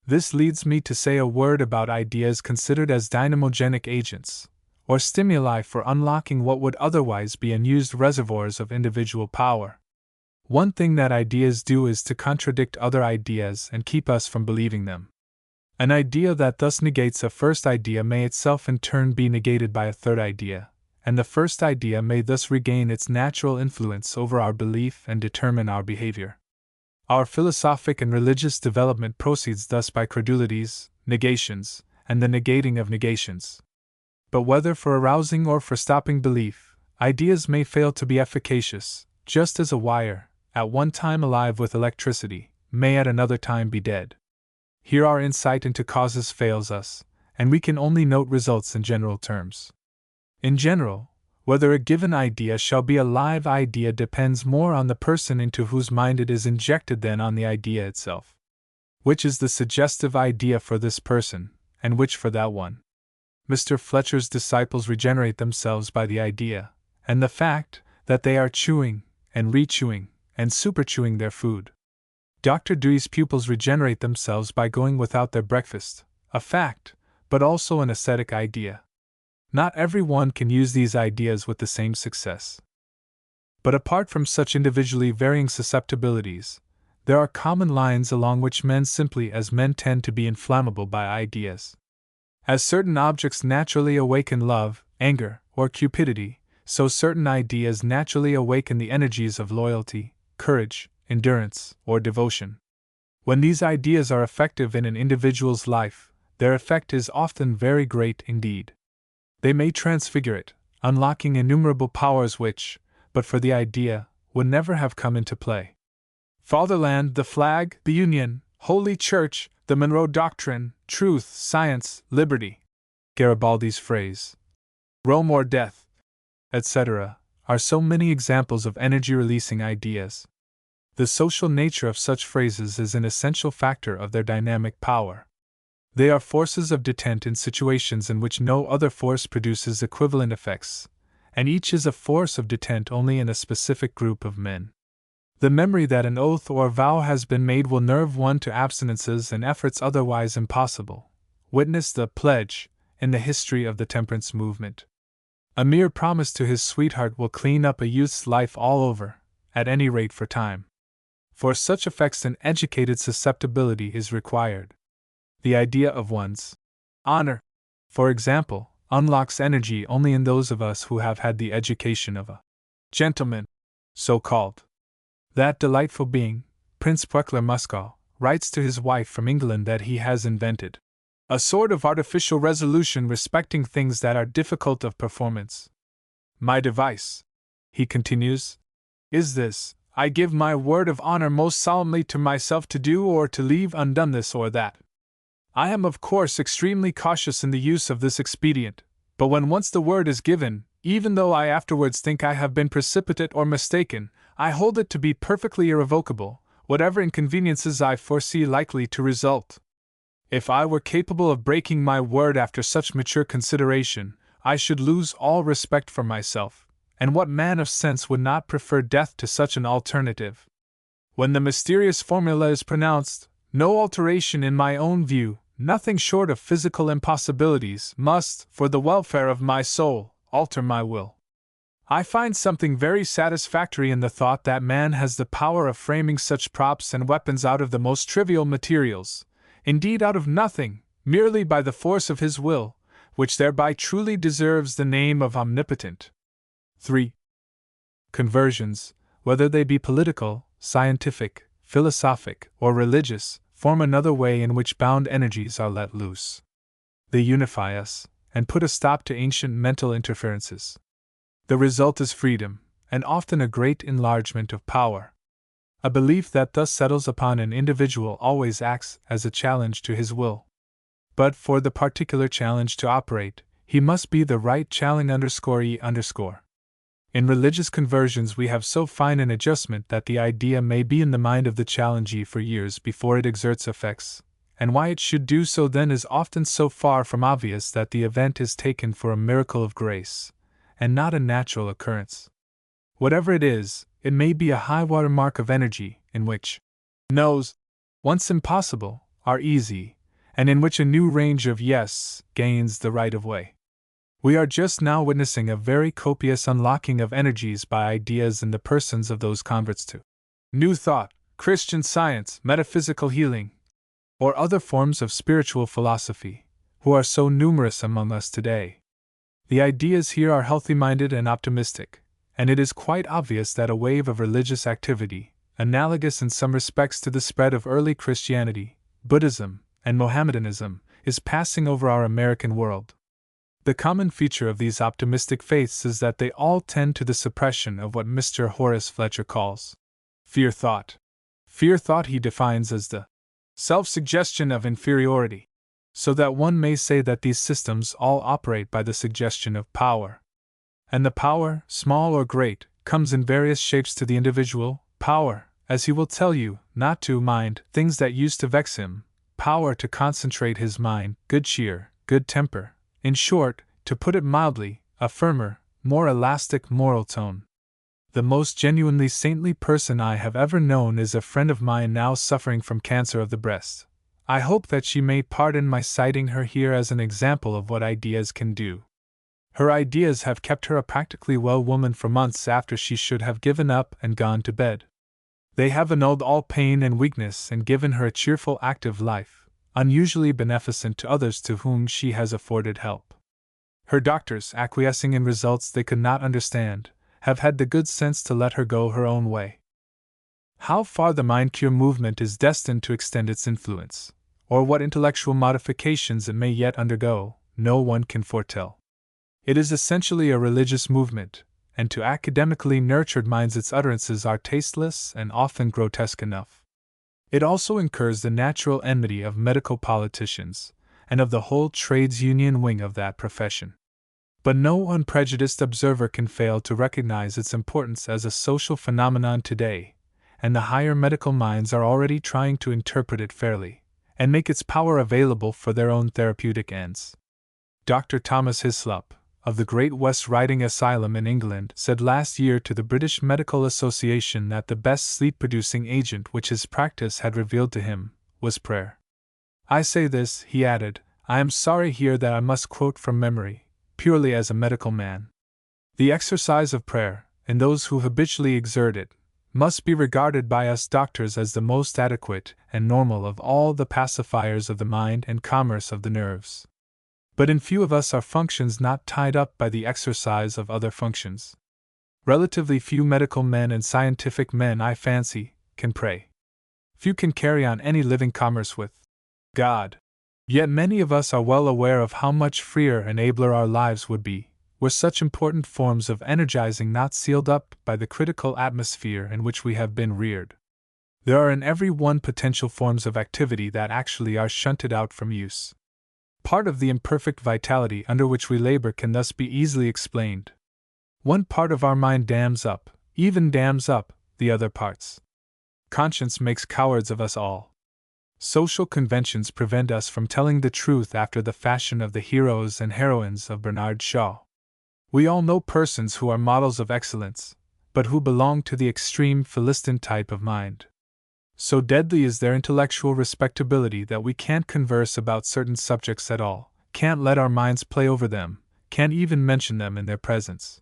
This leads me to say a word about ideas considered as dynamogenic agents, or stimuli for unlocking what would otherwise be unused reservoirs of individual power. One thing that ideas do is to contradict other ideas and keep us from believing them. An idea that thus negates a first idea may itself in turn be negated by a third idea, and the first idea may thus regain its natural influence over our belief and determine our behavior. Our philosophic and religious development proceeds thus by credulities, negations, and the negating of negations. But whether for arousing or for stopping belief, ideas may fail to be efficacious, just as a wire, at one time alive with electricity, may at another time be dead. Here our insight into causes fails us, and we can only note results in general terms. In general, Whether a given idea shall be a live idea depends more on the person into whose mind it is injected than on the idea itself. Which is the suggestive idea for this person, and which for that one? Mr. Fletcher's disciples regenerate themselves by the idea, and the fact that they are chewing, and rechewing, and superchewing their food. Dr. Dewey's pupils regenerate themselves by going without their breakfast, a fact, but also an ascetic idea. Not every one can use these ideas with the same success. But apart from such individually varying susceptibilities, there are common lines along which men simply as men tend to be inflammable by ideas. As certain objects naturally awaken love, anger, or cupidity, so certain ideas naturally awaken the energies of loyalty, courage, endurance, or devotion. When these ideas are effective in an individual's life, their effect is often very great indeed. They may transfigure it, unlocking innumerable powers which, but for the idea, would never have come into play. Fatherland, the flag, the Union, Holy Church, the Monroe Doctrine, truth, science, liberty, Garibaldi's phrase, Rome or death, etc., are so many examples of energy-releasing ideas. The social nature of such phrases is an essential factor of their dynamic power. They are forces of detent in situations in which no other force produces equivalent effects, and each is a force of detent only in a specific group of men. The memory that an oath or vow has been made will nerve one to abstinences and efforts otherwise impossible. Witness the pledge in the history of the temperance movement. A mere promise to his sweetheart will clean up a youth's life all over, at any rate for time. For such effects an educated susceptibility is required. The idea of one's honor, for example, unlocks energy only in those of us who have had the education of a gentleman, so called. That delightful being, Prince Pwekler Muskau, writes to his wife from England that he has invented a sort of artificial resolution respecting things that are difficult of performance. My device, he continues, is this: I give my word of honor most solemnly to myself to do or to leave undone this or that. I am of course extremely cautious in the use of this expedient, but when once the word is given, even though I afterwards think I have been precipitate or mistaken, I hold it to be perfectly irrevocable, whatever inconveniences I foresee likely to result. If I were capable of breaking my word after such mature consideration, I should lose all respect for myself, and what man of sense would not prefer death to such an alternative? When the mysterious formula is pronounced, no alteration in my own view, nothing short of physical impossibilities, must, for the welfare of my soul, alter my will. I find something very satisfactory in the thought that man has the power of framing such props and weapons out of the most trivial materials, indeed out of nothing, merely by the force of his will, which thereby truly deserves the name of omnipotent. 3. Conversions, whether they be political, scientific, philosophic, or religious, form another way in which bound energies are let loose. They unify us, and put a stop to ancient mental interferences. The result is freedom, and often a great enlargement of power. A belief that thus settles upon an individual always acts as a challenge to his will. But for the particular challenge to operate, he must be the right challenge_e_. In religious conversions we have so fine an adjustment that the idea may be in the mind of the challengee for years before it exerts effects, and why it should do so then is often so far from obvious that the event is taken for a miracle of grace, and not a natural occurrence. Whatever it is, it may be a high-water mark of energy, in which no's, once impossible, are easy, and in which a new range of yes gains the right of way. We are just now witnessing a very copious unlocking of energies by ideas in the persons of those converts to New Thought, Christian Science, metaphysical healing, or other forms of spiritual philosophy, who are so numerous among us today. The ideas here are healthy-minded and optimistic, and it is quite obvious that a wave of religious activity, analogous in some respects to the spread of early Christianity, Buddhism, and Mohammedanism, is passing over our American world. The common feature of these optimistic faiths is that they all tend to the suppression of what Mr. Horace Fletcher calls fear thought. Fear thought he defines as the self-suggestion of inferiority, so that one may say that these systems all operate by the suggestion of power. And the power, small or great, comes in various shapes to the individual: power, as he will tell you, not to mind things that used to vex him, power to concentrate his mind, good cheer, good temper, in short, to put it mildly, a firmer, more elastic moral tone. The most genuinely saintly person I have ever known is a friend of mine now suffering from cancer of the breast. I hope that she may pardon my citing her here as an example of what ideas can do. Her ideas have kept her a practically well woman for months after she should have given up and gone to bed. They have annulled all pain and weakness and given her a cheerful, active life, unusually beneficent to others to whom she has afforded help. Her doctors, acquiescing in results they could not understand, have had the good sense to let her go her own way. How far the Mind Cure movement is destined to extend its influence, or what intellectual modifications it may yet undergo, no one can foretell. It is essentially a religious movement, and to academically nurtured minds its utterances are tasteless and often grotesque enough. It also incurs the natural enmity of medical politicians, and of the whole trades union wing of that profession. But no unprejudiced observer can fail to recognize its importance as a social phenomenon today, and the higher medical minds are already trying to interpret it fairly, and make its power available for their own therapeutic ends. Dr. Thomas Hislop, of the Great West Riding Asylum in England, said last year to the British Medical Association that the best sleep-producing agent which his practice had revealed to him was prayer. I say this, he added, I am sorry here that I must quote from memory, purely as a medical man. The exercise of prayer, in those who habitually exert it, must be regarded by us doctors as the most adequate and normal of all the pacifiers of the mind and commerce of the nerves. But in few of us are functions not tied up by the exercise of other functions. Relatively few medical men and scientific men, I fancy, can pray. Few can carry on any living commerce with God. Yet many of us are well aware of how much freer and abler our lives would be, were such important forms of energizing not sealed up by the critical atmosphere in which we have been reared. There are in every one potential forms of activity that actually are shunted out from use. Part of the imperfect vitality under which we labor can thus be easily explained. One part of our mind dams up, even dams up, the other parts. Conscience makes cowards of us all. Social conventions prevent us from telling the truth after the fashion of the heroes and heroines of Bernard Shaw. We all know persons who are models of excellence, but who belong to the extreme Philistine type of mind. So deadly is their intellectual respectability that we can't converse about certain subjects at all, can't let our minds play over them, can't even mention them in their presence.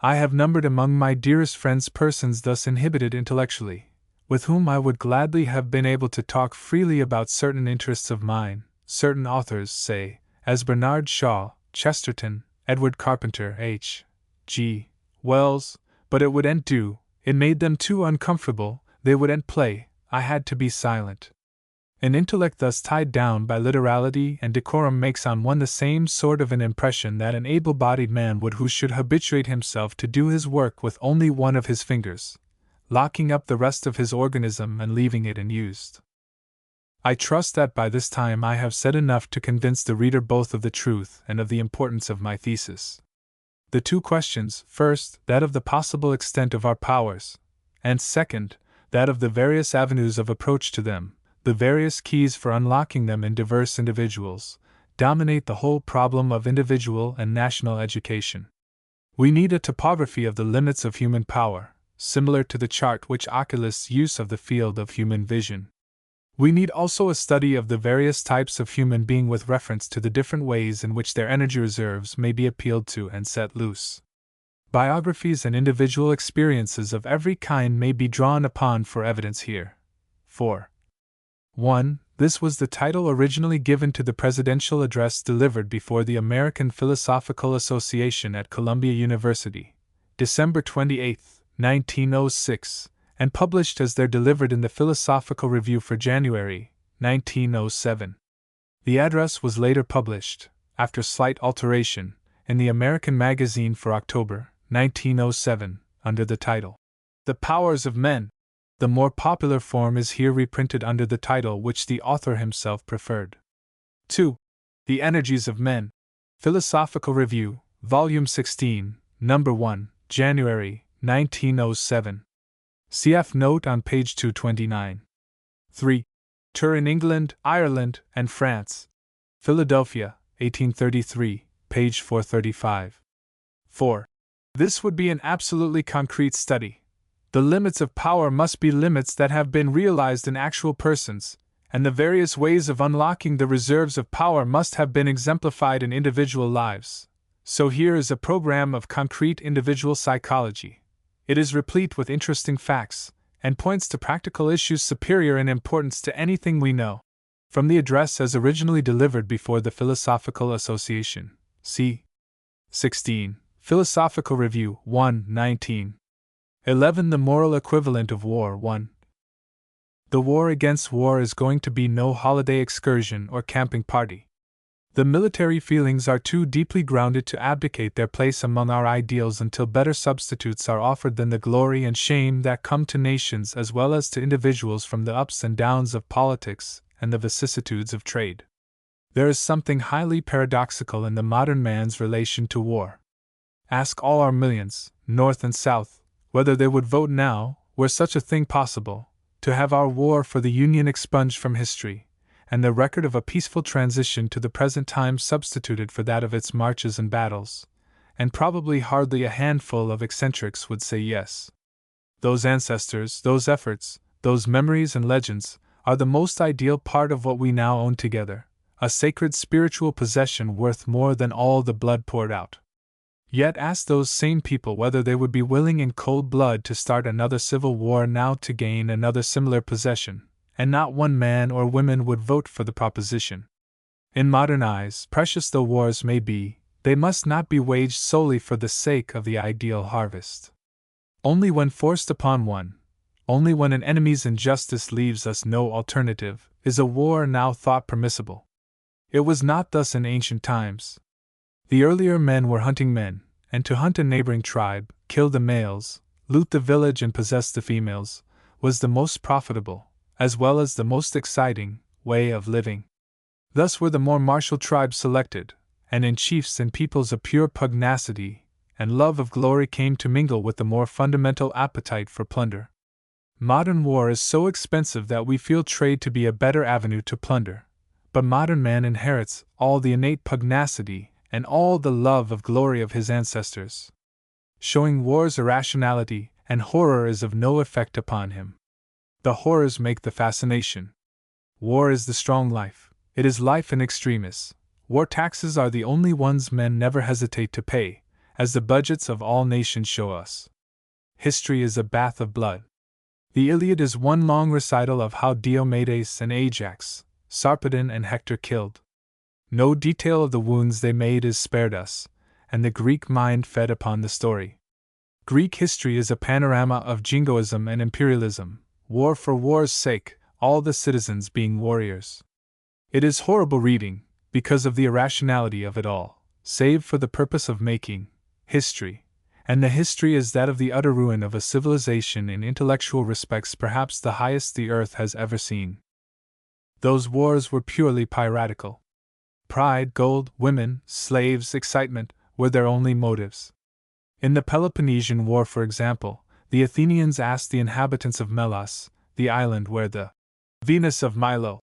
I have numbered among my dearest friends persons thus inhibited intellectually, with whom I would gladly have been able to talk freely about certain interests of mine, certain authors, say, as Bernard Shaw, Chesterton, Edward Carpenter, H. G. Wells, but it wouldn't do, it made them too uncomfortable, they wouldn't play, I had to be silent. An intellect thus tied down by literality and decorum makes on one the same sort of an impression that an able-bodied man would who should habituate himself to do his work with only one of his fingers, locking up the rest of his organism and leaving it unused. I trust that by this time I have said enough to convince the reader both of the truth and of the importance of my thesis. The two questions, first, that of the possible extent of our powers, and second, that of the various avenues of approach to them, the various keys for unlocking them in diverse individuals, dominate the whole problem of individual and national education. We need a topography of the limits of human power, similar to the chart which oculists use of the field of human vision. We need also a study of the various types of human being with reference to the different ways in which their energy reserves may be appealed to and set loose. Biographies and individual experiences of every kind may be drawn upon for evidence here. 4. 1. This was the title originally given to the presidential address delivered before the American Philosophical Association at Columbia University, December 28, 1906, and published as there delivered in the Philosophical Review for January, 1907. The address was later published, after slight alteration, in the American Magazine for October, 1907, under the title, The Powers of Men. The more popular form is here reprinted under the title which the author himself preferred. 2. The Energies of Men. Philosophical Review, Volume 16, Number 1, January, 1907. Cf. note on page 229. 3. Tour in England, Ireland, and France. Philadelphia, 1833, page 435. 4. This would be an absolutely concrete study. The limits of power must be limits that have been realized in actual persons, and the various ways of unlocking the reserves of power must have been exemplified in individual lives. So here is a program of concrete individual psychology. It is replete with interesting facts, and points to practical issues superior in importance to anything we know. From the address as originally delivered before the Philosophical Association. C. 16. Philosophical Review, 1, 19. 11. The moral equivalent of war, 1. The war against war is going to be no holiday excursion or camping party. The military feelings are too deeply grounded to abdicate their place among our ideals until better substitutes are offered than the glory and shame that come to nations as well as to individuals from the ups and downs of politics and the vicissitudes of trade. There is something highly paradoxical in the modern man's relation to war. Ask all our millions, North and South, whether they would vote now, were such a thing possible, to have our war for the Union expunged from history, and the record of a peaceful transition to the present time substituted for that of its marches and battles, and probably hardly a handful of eccentrics would say yes. Those ancestors, those efforts, those memories and legends, are the most ideal part of what we now own together, a sacred spiritual possession worth more than all the blood poured out. Yet ask those same people whether they would be willing in cold blood to start another civil war now to gain another similar possession, and not one man or woman would vote for the proposition. In modern eyes, precious though wars may be, they must not be waged solely for the sake of the ideal harvest. Only when forced upon one, only when an enemy's injustice leaves us no alternative, is a war now thought permissible. It was not thus in ancient times. The earlier men were hunting men, and to hunt a neighboring tribe, kill the males, loot the village and possess the females, was the most profitable, as well as the most exciting, way of living. Thus were the more martial tribes selected, and in chiefs and peoples a pure pugnacity and love of glory came to mingle with the more fundamental appetite for plunder. Modern war is so expensive that we feel trade to be a better avenue to plunder, but modern man inherits all the innate pugnacity and all the love of glory of his ancestors. Showing war's irrationality and horror is of no effect upon him. The horrors make the fascination. War is the strong life, it is life in extremis. War taxes are the only ones men never hesitate to pay, as the budgets of all nations show us. History is a bath of blood. The Iliad is one long recital of how Diomedes and Ajax, Sarpedon and Hector killed. No detail of the wounds they made is spared us, and the Greek mind fed upon the story. Greek history is a panorama of jingoism and imperialism, war for war's sake, all the citizens being warriors. It is horrible reading, because of the irrationality of it all, save for the purpose of making history, and the history is that of the utter ruin of a civilization in intellectual respects perhaps the highest the earth has ever seen. Those wars were purely piratical. Pride, gold, women, slaves, excitement were their only motives. In the Peloponnesian War, for example, the Athenians asked the inhabitants of Melos, the island where the Venus of Milo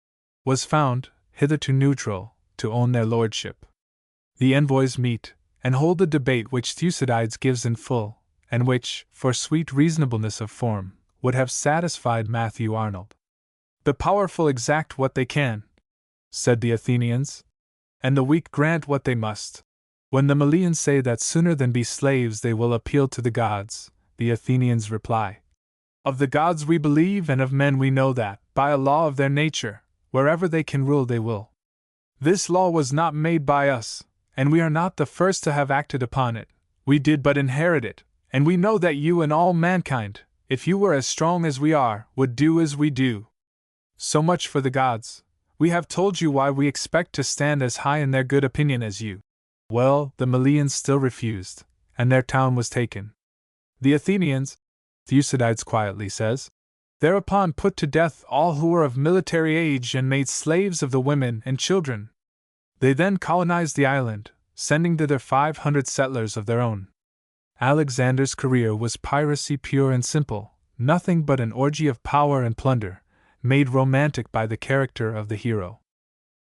was found, hitherto neutral, to own their lordship. The envoys meet, and hold a debate which Thucydides gives in full, and which, for sweet reasonableness of form, would have satisfied Matthew Arnold. The powerful exact what they can, said the Athenians, and the weak grant what they must. When the Melians say that sooner than be slaves they will appeal to the gods, the Athenians reply, of the gods we believe, and of men we know that, by a law of their nature, wherever they can rule they will. This law was not made by us, and we are not the first to have acted upon it, we did but inherit it, and we know that you and all mankind, if you were as strong as we are, would do as we do. So much for the gods. We have told you why we expect to stand as high in their good opinion as you. Well, the Melians still refused, and their town was taken. The Athenians, Thucydides quietly says, thereupon put to death all who were of military age and made slaves of the women and children. They then colonized the island, sending thither 500 settlers of their own. Alexander's career was piracy pure and simple, nothing but an orgy of power and plunder, made romantic by the character of the hero.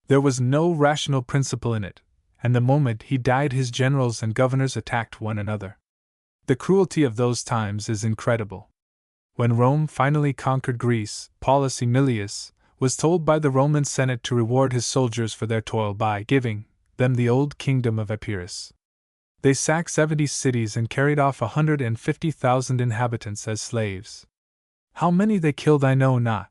There was no rational principle in it, and the moment he died his generals and governors attacked one another. The cruelty of those times is incredible. When Rome finally conquered Greece, Paulus Aemilius was told by the Roman Senate to reward his soldiers for their toil by giving them the old kingdom of Epirus. They sacked 70 cities and carried off 150,000 inhabitants as slaves. How many they killed I know not,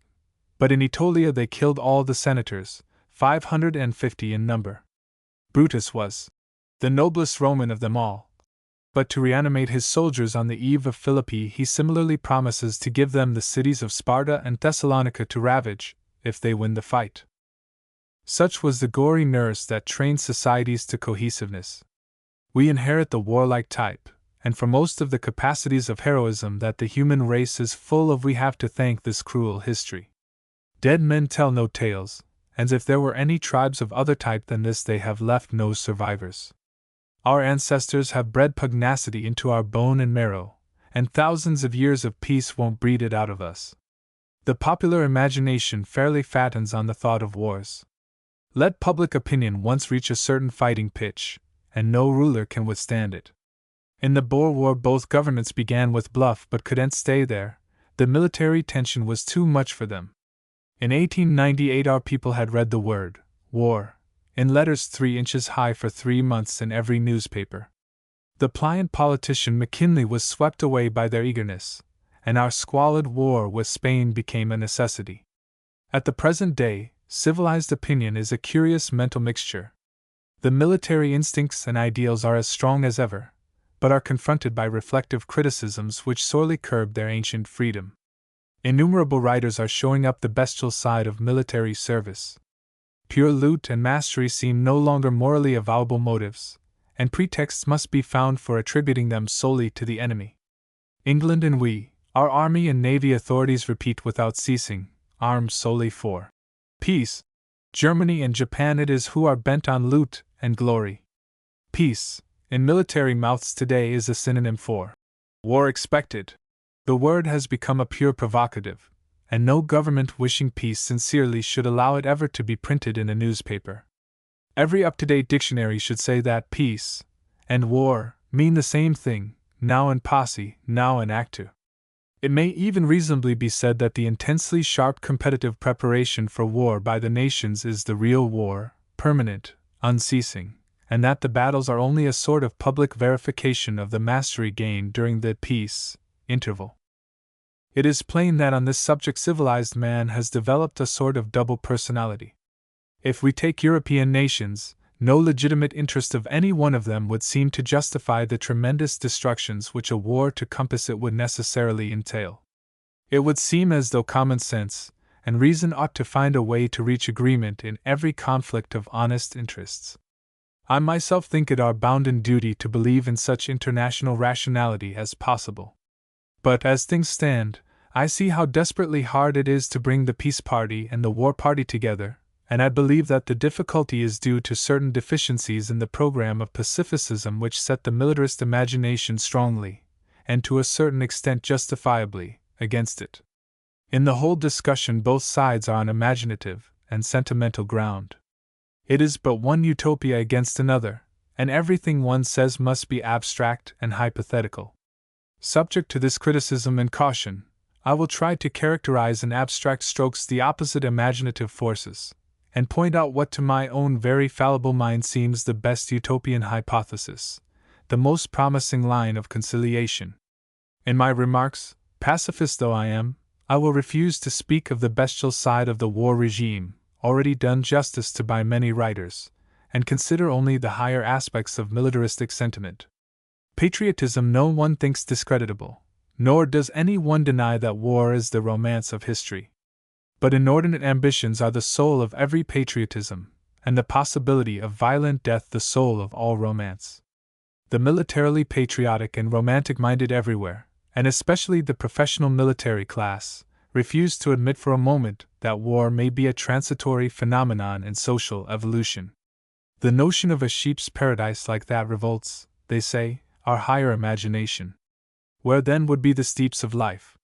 but in Aetolia they killed all the senators, 550 in number. Brutus was the noblest Roman of them all. But to reanimate his soldiers on the eve of Philippi, he similarly promises to give them the cities of Sparta and Thessalonica to ravage, if they win the fight. Such was the gory nurse that trained societies to cohesiveness. We inherit the warlike type, and for most of the capacities of heroism that the human race is full of we have to thank this cruel history. Dead men tell no tales, and if there were any tribes of other type than this they have left no survivors. Our ancestors have bred pugnacity into our bone and marrow, and thousands of years of peace won't breed it out of us. The popular imagination fairly fattens on the thought of wars. Let public opinion once reach a certain fighting pitch, and no ruler can withstand it. In the Boer War both governments began with bluff but couldn't stay there. The military tension was too much for them. In 1898 our people had read the word, war, in letters 3 inches high for 3 months in every newspaper. The pliant politician McKinley was swept away by their eagerness, and our squalid war with Spain became a necessity. At the present day, civilized opinion is a curious mental mixture. The military instincts and ideals are as strong as ever, but are confronted by reflective criticisms which sorely curb their ancient freedom. Innumerable writers are showing up the bestial side of military service. Pure loot and mastery seem no longer morally avowable motives, and pretexts must be found for attributing them solely to the enemy. England and we, our army and navy authorities repeat without ceasing, armed solely for peace. Germany and Japan it is who are bent on loot and glory. Peace, in military mouths today, is a synonym for war expected. The word has become a pure provocative, and no government wishing peace sincerely should allow it ever to be printed in a newspaper. Every up-to-date dictionary should say that peace and war mean the same thing, now in posse, now in actu. It may even reasonably be said that the intensely sharp competitive preparation for war by the nations is the real war, permanent, unceasing, and that the battles are only a sort of public verification of the mastery gained during the peace interval. It is plain that on this subject civilized man has developed a sort of double personality. If we take European nations, no legitimate interest of any one of them would seem to justify the tremendous destructions which a war to compass it would necessarily entail. It would seem as though common sense and reason ought to find a way to reach agreement in every conflict of honest interests. I myself think it our bounden duty to believe in such international rationality as possible. But as things stand, I see how desperately hard it is to bring the peace party and the war party together, and I believe that the difficulty is due to certain deficiencies in the program of pacificism which set the militarist imagination strongly, and to a certain extent justifiably, against it. In the whole discussion both sides are on imaginative and sentimental ground. It is but one utopia against another, and everything one says must be abstract and hypothetical. Subject to this criticism and caution, I will try to characterize in abstract strokes the opposite imaginative forces, and point out what to my own very fallible mind seems the best utopian hypothesis, the most promising line of conciliation. In my remarks, pacifist though I am, I will refuse to speak of the bestial side of the war regime, already done justice to by many writers, and consider only the higher aspects of militaristic sentiment. Patriotism no one thinks discreditable, nor does any one deny that war is the romance of history. But inordinate ambitions are the soul of every patriotism, and the possibility of violent death the soul of all romance. The militarily patriotic and romantic-minded everywhere, and especially the professional military class, refuse to admit for a moment that war may be a transitory phenomenon in social evolution. The notion of a sheep's paradise like that revolts, they say, our higher imagination. Where then would be the steeps of life?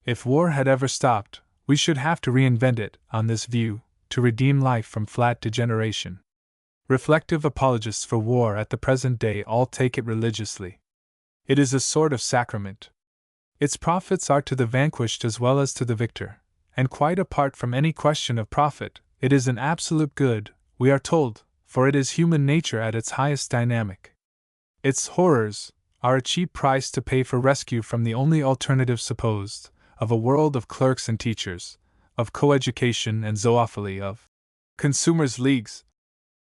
If war had ever stopped, we should have to reinvent it, on this view, to redeem life from flat degeneration. Reflective apologists for war at the present day all take it religiously. It is a sort of sacrament. Its profits are to the vanquished as well as to the victor, and quite apart from any question of profit, it is an absolute good, we are told, for it is human nature at its highest dynamic. Its horrors are a cheap price to pay for rescue from the only alternative supposed, of a world of clerks and teachers, of coeducation and zoophily, of consumers' leagues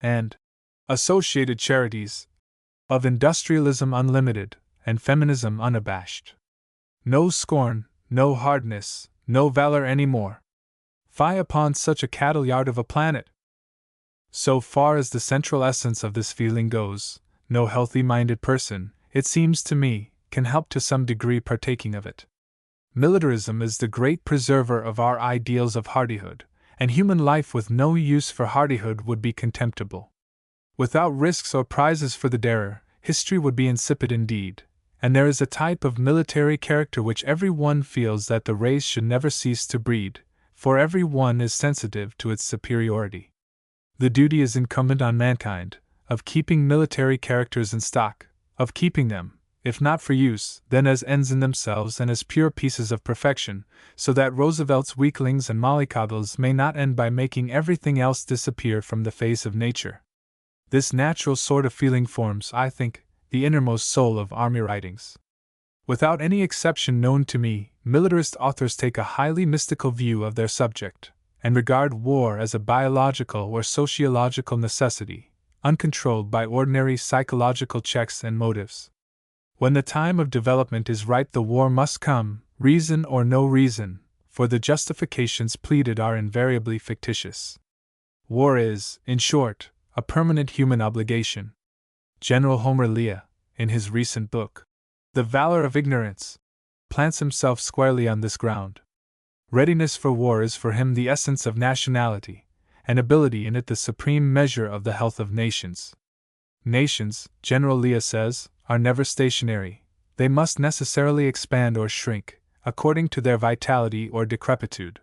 and associated charities, of industrialism unlimited and feminism unabashed. No scorn, no hardness, no valor any more. Fie upon such a cattle yard of a planet! So far as the central essence of this feeling goes, no healthy-minded person, it seems to me, can help to some degree partaking of it. Militarism is the great preserver of our ideals of hardihood, and human life with no use for hardihood would be contemptible. Without risks or prizes for the darer, history would be insipid indeed, and there is a type of military character which every one feels that the race should never cease to breed, for every one is sensitive to its superiority. The duty is incumbent on mankind, of keeping military characters in stock, of keeping them, if not for use, then as ends in themselves and as pure pieces of perfection, so that Roosevelt's weaklings and mollycoddles may not end by making everything else disappear from the face of nature. This natural sort of feeling forms, I think, the innermost soul of army writings. Without any exception known to me, militarist authors take a highly mystical view of their subject, and regard war as a biological or sociological necessity, uncontrolled by ordinary psychological checks and motives. When the time of development is ripe, the war must come, reason or no reason, for the justifications pleaded are invariably fictitious. War is, in short, a permanent human obligation. General Homer Lea, in his recent book, The Valor of Ignorance, plants himself squarely on this ground. Readiness for war is for him the essence of nationality, and ability in it the supreme measure of the health of nations. Nations, General Lea says, are never stationary, they must necessarily expand or shrink, according to their vitality or decrepitude.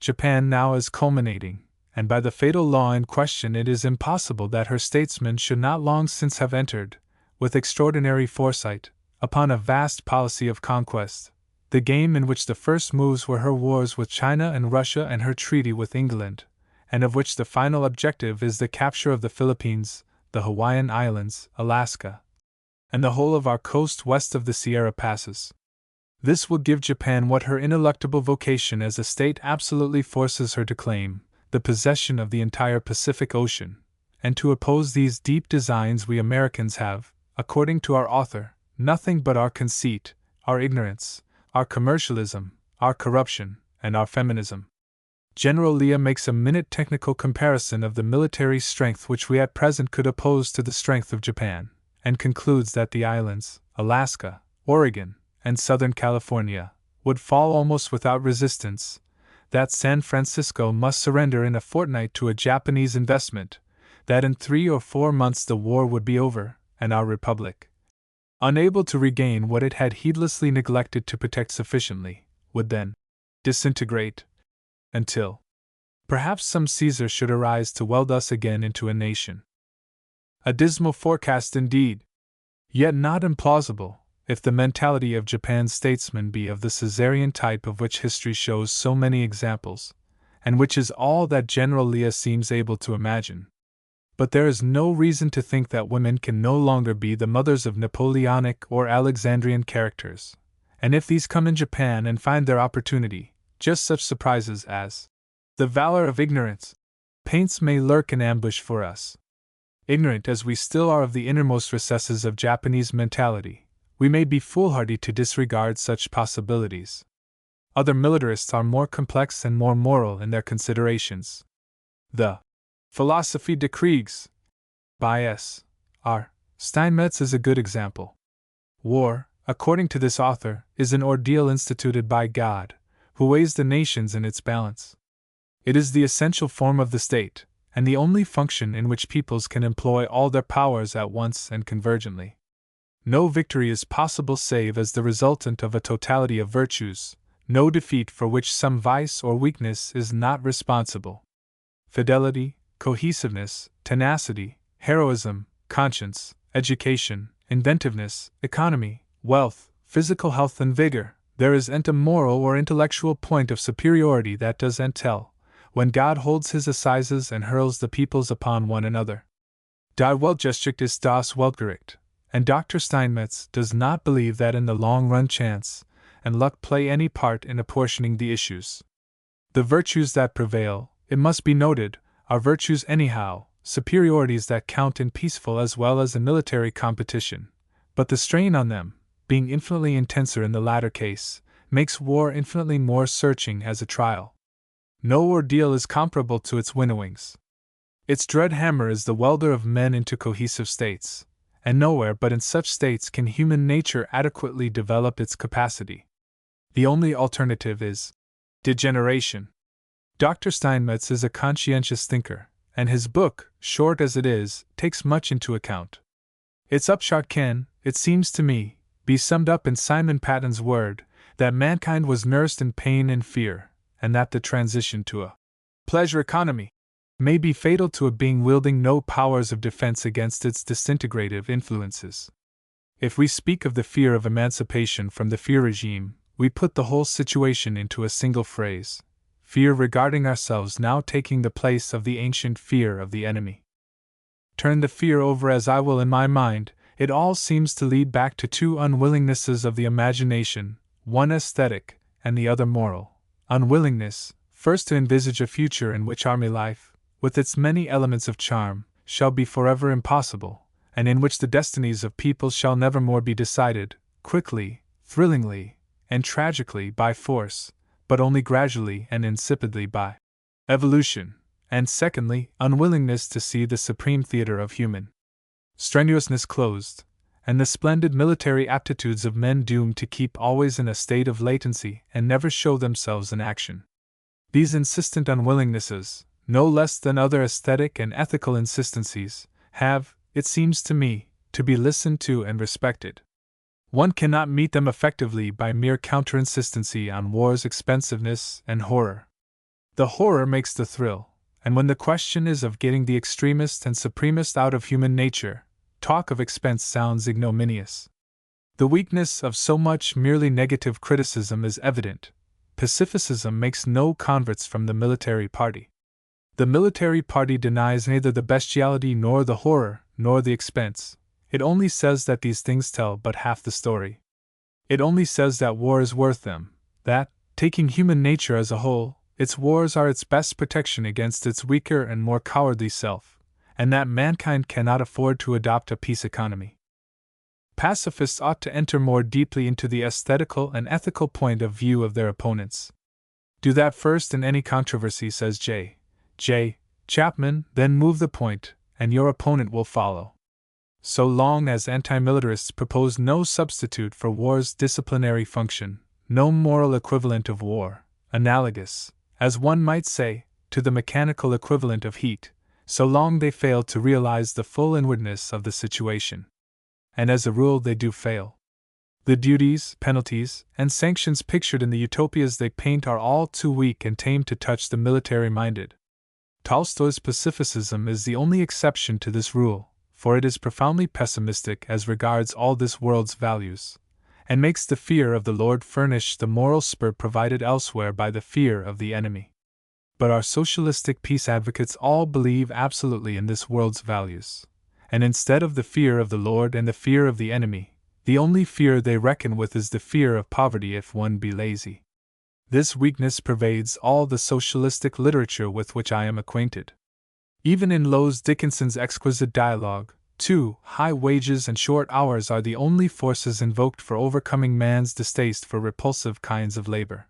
Japan now is culminating, and by the fatal law in question it is impossible that her statesmen should not long since have entered, with extraordinary foresight, upon a vast policy of conquest, the game in which the first moves were her wars with China and Russia and her treaty with England, and of which the final objective is the capture of the Philippines, the Hawaiian Islands, Alaska, and the whole of our coast west of the Sierra Passes. This will give Japan what her ineluctable vocation as a state absolutely forces her to claim, the possession of the entire Pacific Ocean, and to oppose these deep designs we Americans have, according to our author, nothing but our conceit, our ignorance, our commercialism, our corruption, and our feminism. General Lea makes a minute technical comparison of the military strength which we at present could oppose to the strength of Japan, and concludes that the islands, Alaska, Oregon, and Southern California, would fall almost without resistance, that San Francisco must surrender in a fortnight to a Japanese investment, that in 3 or 4 months the war would be over, and our republic, unable to regain what it had heedlessly neglected to protect sufficiently, would then disintegrate, until perhaps some Caesar should arise to weld us again into a nation. A dismal forecast indeed, yet not implausible, if the mentality of Japan's statesmen be of the Caesarian type of which history shows so many examples, and which is all that General Lea seems able to imagine. But there is no reason to think that women can no longer be the mothers of Napoleonic or Alexandrian characters, and if these come in Japan and find their opportunity, just such surprises as The Valor of Ignorance paints may lurk in ambush for us. Ignorant as we still are of the innermost recesses of Japanese mentality, we may be foolhardy to disregard such possibilities. Other militarists are more complex and more moral in their considerations. The Philosophie des Kriegs by S. R. Steinmetz is a good example. War, according to this author, is an ordeal instituted by God, who weighs the nations in its balance. It is the essential form of the state, and the only function in which peoples can employ all their powers at once and convergently. No victory is possible save as the resultant of a totality of virtues, no defeat for which some vice or weakness is not responsible. Fidelity, cohesiveness, tenacity, heroism, conscience, education, inventiveness, economy, wealth, physical health and vigor, there isn't a moral or intellectual point of superiority that doesn't tell, when God holds his assizes and hurls the peoples upon one another. Die Weltgeschichte ist das Weltgericht, and Dr. Steinmetz does not believe that in the long run chance and luck play any part in apportioning the issues. The virtues that prevail, it must be noted, are virtues anyhow, superiorities that count in peaceful as well as in military competition, but the strain on them, being infinitely intenser in the latter case, makes war infinitely more searching as a trial. No ordeal is comparable to its winnowings. Its dread hammer is the welder of men into cohesive states, and nowhere but in such states can human nature adequately develop its capacity. The only alternative is degeneration. Dr. Steinmetz is a conscientious thinker, and his book, short as it is, takes much into account. Its upshot can, it seems to me, be summed up in Simon Patton's word, that mankind was nursed in pain and fear, and that the transition to a pleasure economy may be fatal to a being wielding no powers of defense against its disintegrative influences. If we speak of the fear of emancipation from the fear regime, we put the whole situation into a single phrase: fear regarding ourselves now taking the place of the ancient fear of the enemy. Turn the fear over as I will in my mind, it all seems to lead back to two unwillingnesses of the imagination, one aesthetic and the other moral. Unwillingness, first to envisage a future in which army life, with its many elements of charm, shall be forever impossible, and in which the destinies of peoples shall never more be decided, quickly, thrillingly, and tragically by force, but only gradually and insipidly by evolution, and secondly, unwillingness to see the supreme theater of human strenuousness closed, and the splendid military aptitudes of men doomed to keep always in a state of latency and never show themselves in action. These insistent unwillingnesses, no less than other aesthetic and ethical insistencies, have, it seems to me, to be listened to and respected. One cannot meet them effectively by mere counterinsistency on war's expensiveness and horror. The horror makes the thrill, and when the question is of getting the extremest and supremest out of human nature, talk of expense sounds ignominious. The weakness of so much merely negative criticism is evident. Pacificism makes no converts from the military party. The military party denies neither the bestiality nor the horror, nor the expense. It only says that these things tell but half the story. It only says that war is worth them, that, taking human nature as a whole, its wars are its best protection against its weaker and more cowardly self, and that mankind cannot afford to adopt a peace economy. Pacifists ought to enter more deeply into the aesthetical and ethical point of view of their opponents. Do that first in any controversy, says J. Chapman, then move the point, and your opponent will follow. So long as anti-militarists propose no substitute for war's disciplinary function, no moral equivalent of war, analogous, as one might say, to the mechanical equivalent of heat, so long they fail to realize the full inwardness of the situation. And as a rule they do fail. The duties, penalties, and sanctions pictured in the utopias they paint are all too weak and tame to touch the military-minded. Tolstoy's pacificism is the only exception to this rule, for it is profoundly pessimistic as regards all this world's values, and makes the fear of the Lord furnish the moral spur provided elsewhere by the fear of the enemy. But our socialistic peace advocates all believe absolutely in this world's values, and instead of the fear of the Lord and the fear of the enemy, the only fear they reckon with is the fear of poverty if one be lazy. This weakness pervades all the socialistic literature with which I am acquainted. Even in Lowes Dickinson's exquisite dialogue, too, high wages and short hours are the only forces invoked for overcoming man's distaste for repulsive kinds of labor.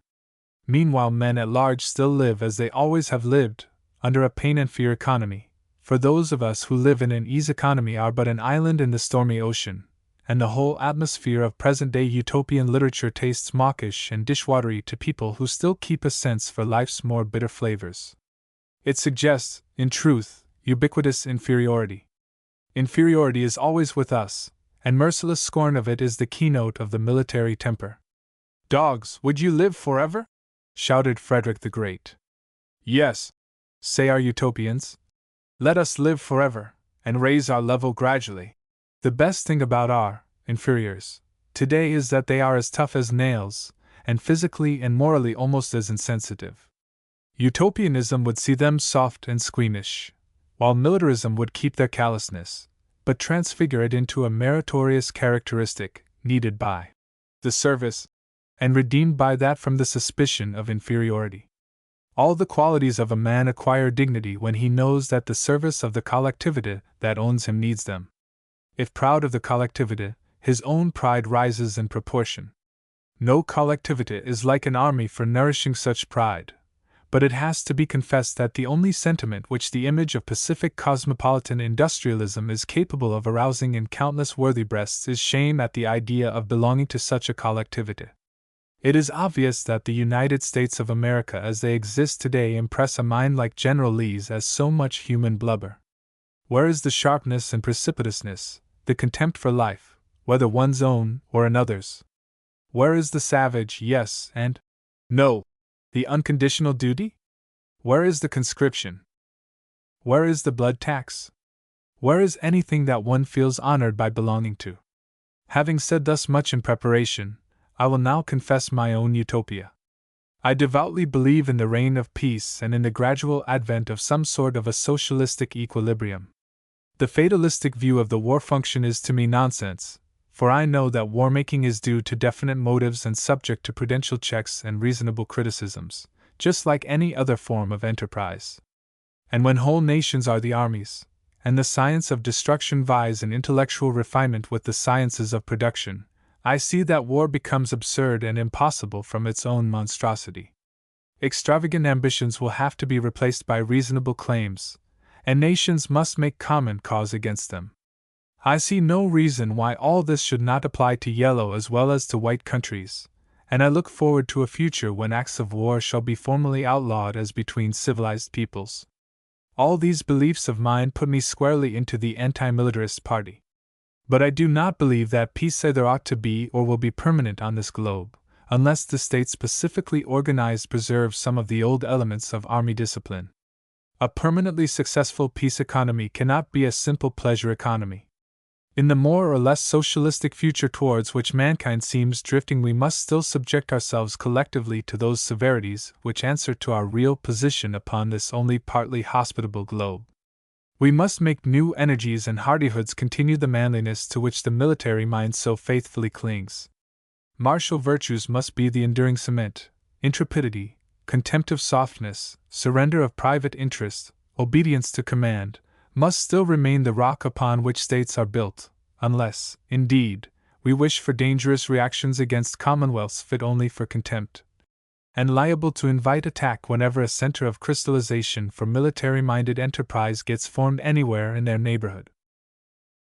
Meanwhile, men at large still live as they always have lived, under a pain and fear economy, for those of us who live in an ease economy are but an island in the stormy ocean, and the whole atmosphere of present-day utopian literature tastes mawkish and dishwatery to people who still keep a sense for life's more bitter flavors. It suggests, in truth, ubiquitous inferiority. Inferiority is always with us, and merciless scorn of it is the keynote of the military temper. "Dogs, would you live forever?" shouted Frederick the Great. "Yes," say our utopians. "Let us live forever, and raise our level gradually." The best thing about our inferiors today is that they are as tough as nails, and physically and morally almost as insensitive. Utopianism would see them soft and squeamish, while militarism would keep their callousness, but transfigure it into a meritorious characteristic, needed by the service, and redeemed by that from the suspicion of inferiority. All the qualities of a man acquire dignity when he knows that the service of the collectivity that owns him needs them. If proud of the collectivity, his own pride rises in proportion. No collectivity is like an army for nourishing such pride, but it has to be confessed that the only sentiment which the image of pacific cosmopolitan industrialism is capable of arousing in countless worthy breasts is shame at the idea of belonging to such a collectivity. It is obvious that the United States of America as they exist today impress a mind like General Lee's as so much human blubber. Where is the sharpness and precipitousness, the contempt for life, whether one's own or another's? Where is the savage yes and no, the unconditional duty? Where is the conscription? Where is the blood tax? Where is anything that one feels honored by belonging to? Having said thus much in preparation, I will now confess my own utopia. I devoutly believe in the reign of peace and in the gradual advent of some sort of a socialistic equilibrium. The fatalistic view of the war function is to me nonsense, for I know that war-making is due to definite motives and subject to prudential checks and reasonable criticisms, just like any other form of enterprise. And when whole nations are the armies, and the science of destruction vies in intellectual refinement with the sciences of production, I see that war becomes absurd and impossible from its own monstrosity. Extravagant ambitions will have to be replaced by reasonable claims, and nations must make common cause against them. I see no reason why all this should not apply to yellow as well as to white countries, and I look forward to a future when acts of war shall be formally outlawed as between civilized peoples. All these beliefs of mine put me squarely into the anti-militarist party. But I do not believe that peace either ought to be or will be permanent on this globe, unless the state specifically organized preserves some of the old elements of army discipline. A permanently successful peace economy cannot be a simple pleasure economy. In the more or less socialistic future towards which mankind seems drifting, we must still subject ourselves collectively to those severities which answer to our real position upon this only partly hospitable globe. We must make new energies and hardihoods continue the manliness to which the military mind so faithfully clings. Martial virtues must be the enduring cement, intrepidity, contempt of softness, surrender of private interest, obedience to command, must still remain the rock upon which states are built, unless, indeed, we wish for dangerous reactions against commonwealths fit only for contempt, and liable to invite attack whenever a center of crystallization for military-minded enterprise gets formed anywhere in their neighborhood.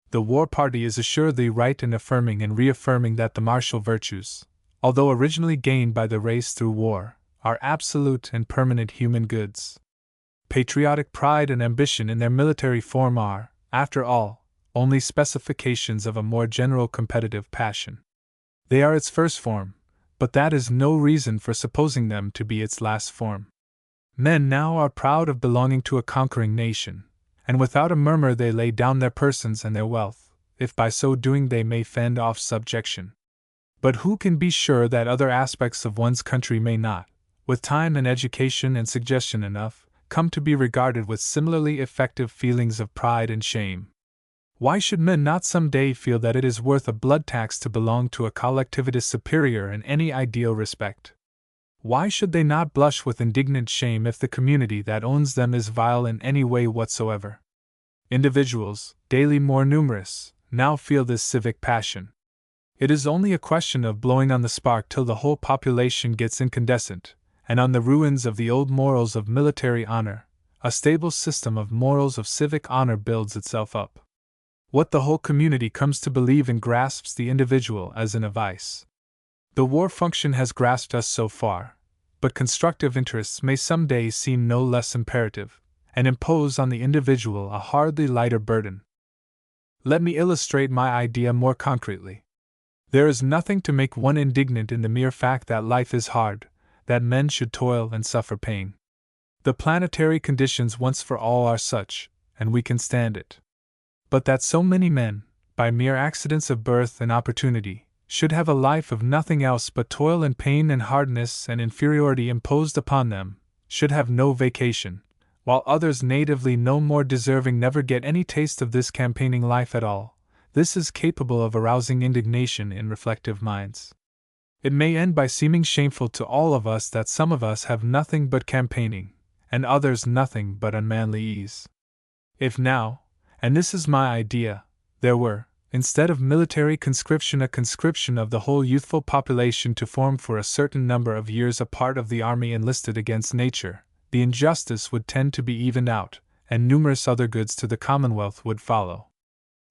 The war party is assuredly right in affirming and reaffirming that the martial virtues, although originally gained by the race through war, are absolute and permanent human goods. Patriotic pride and ambition in their military form are, after all, only specifications of a more general competitive passion. They are its first form, but that is no reason for supposing them to be its last form. Men now are proud of belonging to a conquering nation, and without a murmur they lay down their persons and their wealth, if by so doing they may fend off subjection. But who can be sure that other aspects of one's country may not, with time and education and suggestion enough, come to be regarded with similarly effective feelings of pride and shame? Why should men not some day feel that it is worth a blood tax to belong to a collectivity superior in any ideal respect? Why should they not blush with indignant shame if the community that owns them is vile in any way whatsoever? Individuals, daily more numerous, now feel this civic passion. It is only a question of blowing on the spark till the whole population gets incandescent, and on the ruins of the old morals of military honor, a stable system of morals of civic honor builds itself up. What the whole community comes to believe in grasps the individual as in a vice. The war function has grasped us so far, but constructive interests may some day seem no less imperative, and impose on the individual a hardly lighter burden. Let me illustrate my idea more concretely. There is nothing to make one indignant in the mere fact that life is hard, that men should toil and suffer pain. The planetary conditions once for all are such, and we can stand it. But that so many men, by mere accidents of birth and opportunity, should have a life of nothing else but toil and pain and hardness and inferiority imposed upon them, should have no vacation, while others natively no more deserving never get any taste of this campaigning life at all, this is capable of arousing indignation in reflective minds. It may end by seeming shameful to all of us that some of us have nothing but campaigning, and others nothing but unmanly ease. If now, and this is my idea, there were, instead of military conscription, a conscription of the whole youthful population to form for a certain number of years a part of the army enlisted against nature, the injustice would tend to be evened out, and numerous other goods to the Commonwealth would follow.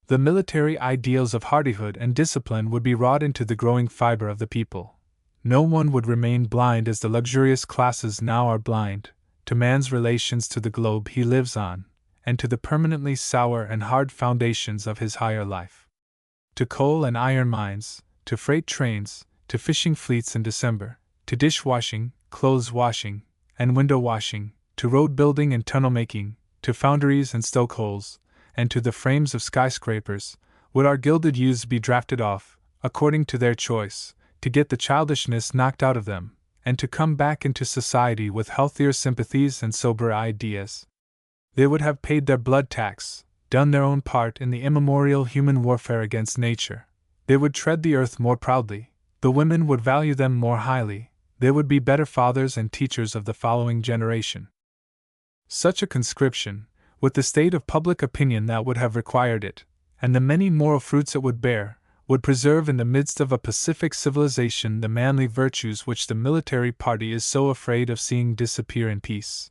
The military ideals of hardihood and discipline would be wrought into the growing fiber of the people. No one would remain blind as the luxurious classes now are blind, to man's relations to the globe he lives on, and to the permanently sour and hard foundations of his higher life. To coal and iron mines, to freight trains, to fishing fleets in December, to dishwashing, clothes washing, and window washing, to road building and tunnel making, to foundries and stoke holes, and to the frames of skyscrapers, would our gilded youths be drafted off, according to their choice, to get the childishness knocked out of them, and to come back into society with healthier sympathies and sober ideas. They would have paid their blood tax, done their own part in the immemorial human warfare against nature. They would tread the earth more proudly, the women would value them more highly, they would be better fathers and teachers of the following generation. Such a conscription, with the state of public opinion that would have required it, and the many moral fruits it would bear, would preserve in the midst of a pacific civilization the manly virtues which the military party is so afraid of seeing disappear in peace.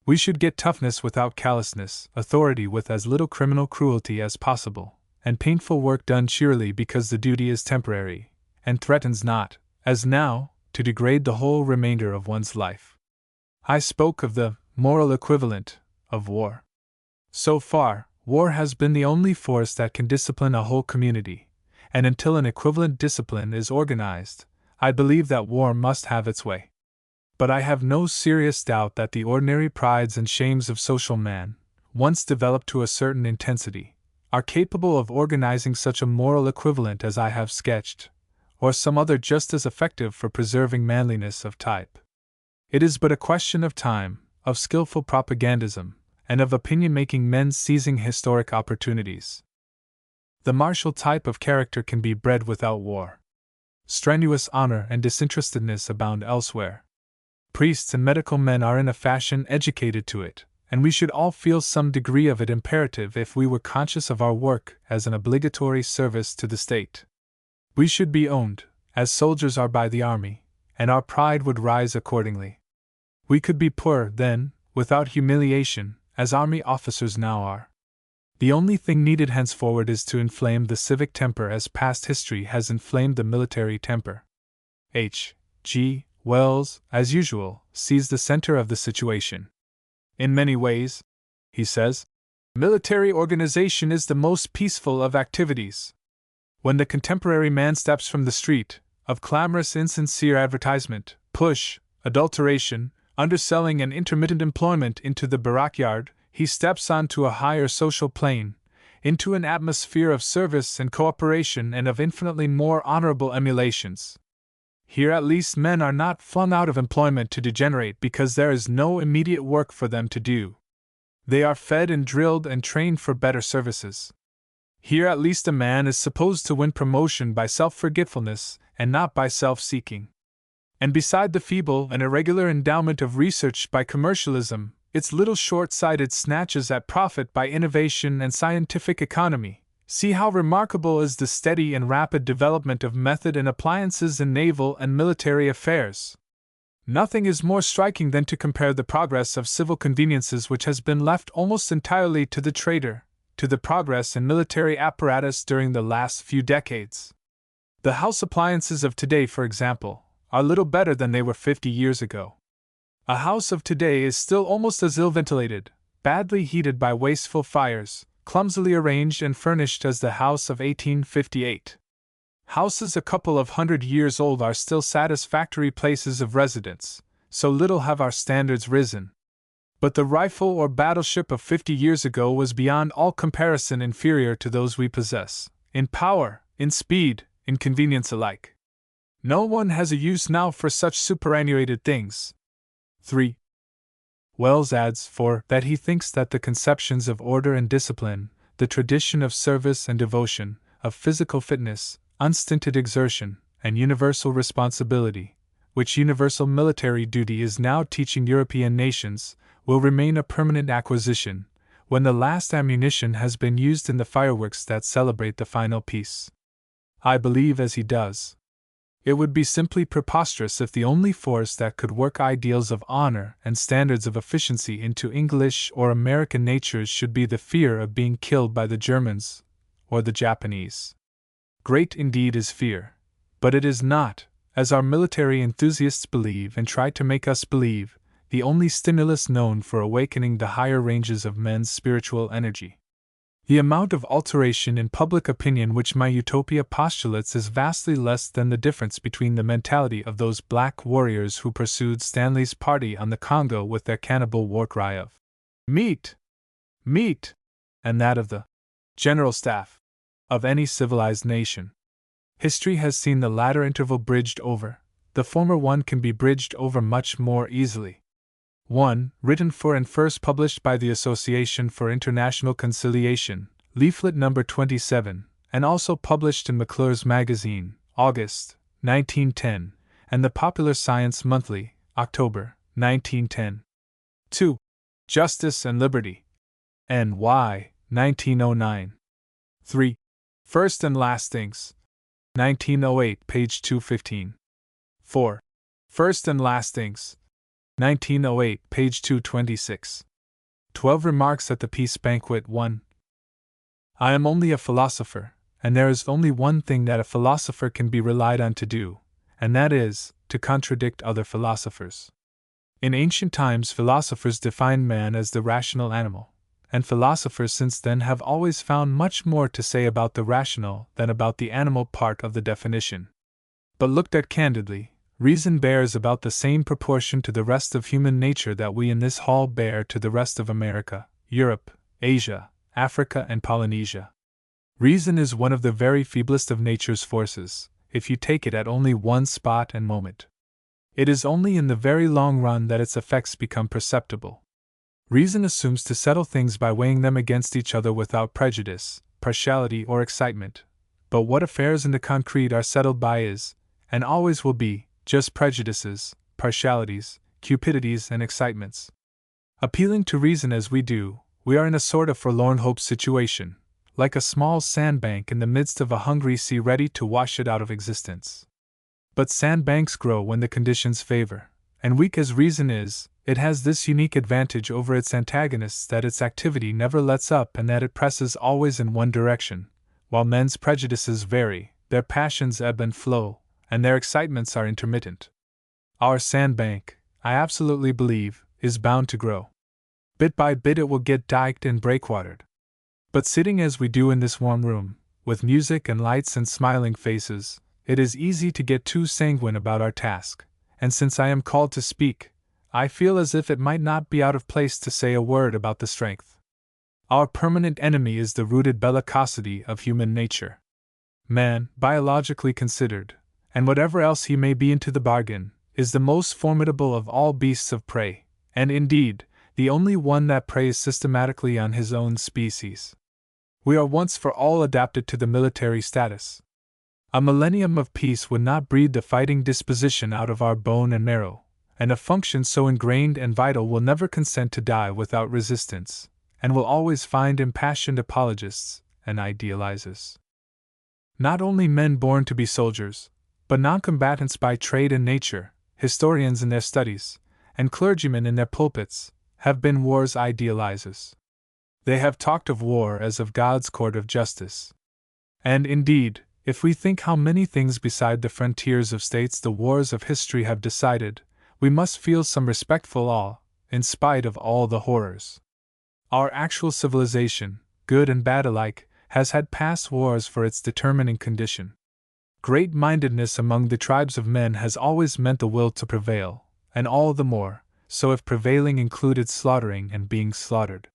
We should get toughness without callousness, authority with as little criminal cruelty as possible, and painful work done cheerily because the duty is temporary, and threatens not, as now, to degrade the whole remainder of one's life. I spoke of the moral equivalent of war. So far, war has been the only force that can discipline a whole community, and until an equivalent discipline is organized, I believe that war must have its way. But I have no serious doubt that the ordinary prides and shames of social man, once developed to a certain intensity, are capable of organizing such a moral equivalent as I have sketched, or some other just as effective for preserving manliness of type. It is but a question of time, of skillful propagandism, and of opinion-making men seizing historic opportunities. The martial type of character can be bred without war. Strenuous honor and disinterestedness abound elsewhere. Priests and medical men are in a fashion educated to it, and we should all feel some degree of it imperative if we were conscious of our work as an obligatory service to the state. We should be owned, as soldiers are by the army, and our pride would rise accordingly. We could be poor, then, without humiliation, as army officers now are. The only thing needed henceforward is to inflame the civic temper as past history has inflamed the military temper. H. G. Wells, as usual, sees the center of the situation. In many ways, he says, military organization is the most peaceful of activities. When the contemporary man steps from the street, of clamorous insincere advertisement, push, adulteration, underselling and intermittent employment into the barrack-yard, he steps onto a higher social plane, into an atmosphere of service and cooperation and of infinitely more honorable emulations. Here at least men are not flung out of employment to degenerate because there is no immediate work for them to do. They are fed and drilled and trained for better services. Here at least a man is supposed to win promotion by self-forgetfulness and not by self-seeking. And beside the feeble and irregular endowment of research by commercialism, its little short-sighted snatches at profit by innovation and scientific economy, see how remarkable is the steady and rapid development of method and appliances in naval and military affairs. Nothing is more striking than to compare the progress of civil conveniences which has been left almost entirely to the trader, to the progress in military apparatus during the last few decades. The house appliances of today, for example, are little better than they were 50 years ago. A house of today is still almost as ill ventilated, badly heated by wasteful fires, clumsily arranged and furnished as the house of 1858. Houses a couple of 100 years old are still satisfactory places of residence, so little have our standards risen. But the rifle or battleship of 50 years ago was beyond all comparison inferior to those we possess, in power, in speed, in convenience alike. No one has a use now for such superannuated things. 3. Wells adds, for that he thinks that the conceptions of order and discipline, the tradition of service and devotion, of physical fitness, unstinted exertion, and universal responsibility, which universal military duty is now teaching European nations, will remain a permanent acquisition, when the last ammunition has been used in the fireworks that celebrate the final peace. I believe as he does. It would be simply preposterous if the only force that could work ideals of honor and standards of efficiency into English or American natures should be the fear of being killed by the Germans or the Japanese. Great indeed is fear, but it is not, as our military enthusiasts believe and try to make us believe, the only stimulus known for awakening the higher ranges of men's spiritual energy. The amount of alteration in public opinion which my utopia postulates is vastly less than the difference between the mentality of those black warriors who pursued Stanley's party on the Congo with their cannibal war cry of "Meat! Meat!" and that of the General Staff of any civilized nation. History has seen the latter interval bridged over, the former one can be bridged over much more easily. 1. Written for and first published by the Association for International Conciliation, leaflet number 27, and also published in McClure's Magazine, August, 1910, and the Popular Science Monthly, October, 1910. 2. Justice and Liberty. N.Y., 1909. 3. First and Last Things. 1908, page 215. 4. First and Last Things. 1908, page 226. 12 Remarks at the Peace Banquet. 1. I am only a philosopher, and there is only one thing that a philosopher can be relied on to do, and that is, to contradict other philosophers. In ancient times, philosophers defined man as the rational animal, and philosophers since then have always found much more to say about the rational than about the animal part of the definition. But looked at candidly, reason bears about the same proportion to the rest of human nature that we in this hall bear to the rest of America, Europe, Asia, Africa, and Polynesia. Reason is one of the very feeblest of nature's forces, if you take it at only one spot and moment. It is only in the very long run that its effects become perceptible. Reason assumes to settle things by weighing them against each other without prejudice, partiality, or excitement. But what affairs in the concrete are settled by is, and always will be, just prejudices, partialities, cupidities, and excitements. Appealing to reason as we do, we are in a sort of forlorn hope situation, like a small sandbank in the midst of a hungry sea ready to wash it out of existence. But sandbanks grow when the conditions favor, and weak as reason is, it has this unique advantage over its antagonists that its activity never lets up and that it presses always in one direction, while men's prejudices vary, their passions ebb and flow, and their excitements are intermittent. Our sandbank, I absolutely believe, is bound to grow. Bit by bit it will get diked and breakwatered. But sitting as we do in this warm room, with music and lights and smiling faces, it is easy to get too sanguine about our task, and since I am called to speak, I feel as if it might not be out of place to say a word about the strength. Our permanent enemy is the rooted bellicosity of human nature. Man, biologically considered, and whatever else he may be into the bargain, is the most formidable of all beasts of prey, and indeed, the only one that preys systematically on his own species. We are once for all adapted to the military status. A millennium of peace would not breed the fighting disposition out of our bone and marrow, and a function so ingrained and vital will never consent to die without resistance, and will always find impassioned apologists and idealizers. Not only men born to be soldiers, but non-combatants by trade and nature, historians in their studies, and clergymen in their pulpits, have been war's idealizers. They have talked of war as of God's court of justice. And indeed, if we think how many things beside the frontiers of states the wars of history have decided, we must feel some respectful awe, in spite of all the horrors. Our actual civilization, good and bad alike, has had past wars for its determining condition. Great-mindedness among the tribes of men has always meant the will to prevail, and all the more, so if prevailing included slaughtering and being slaughtered.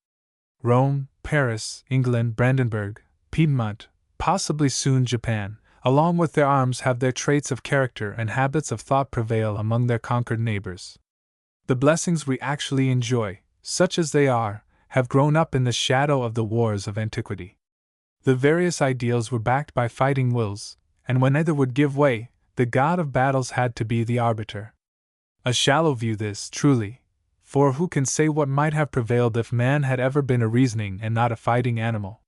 Rome, Paris, England, Brandenburg, Piedmont, possibly soon Japan, along with their arms have their traits of character and habits of thought prevail among their conquered neighbors. The blessings we actually enjoy, such as they are, have grown up in the shadow of the wars of antiquity. The various ideals were backed by fighting wills, and when either would give way, the god of battles had to be the arbiter. A shallow view this, truly, for who can say what might have prevailed if man had ever been a reasoning and not a fighting animal?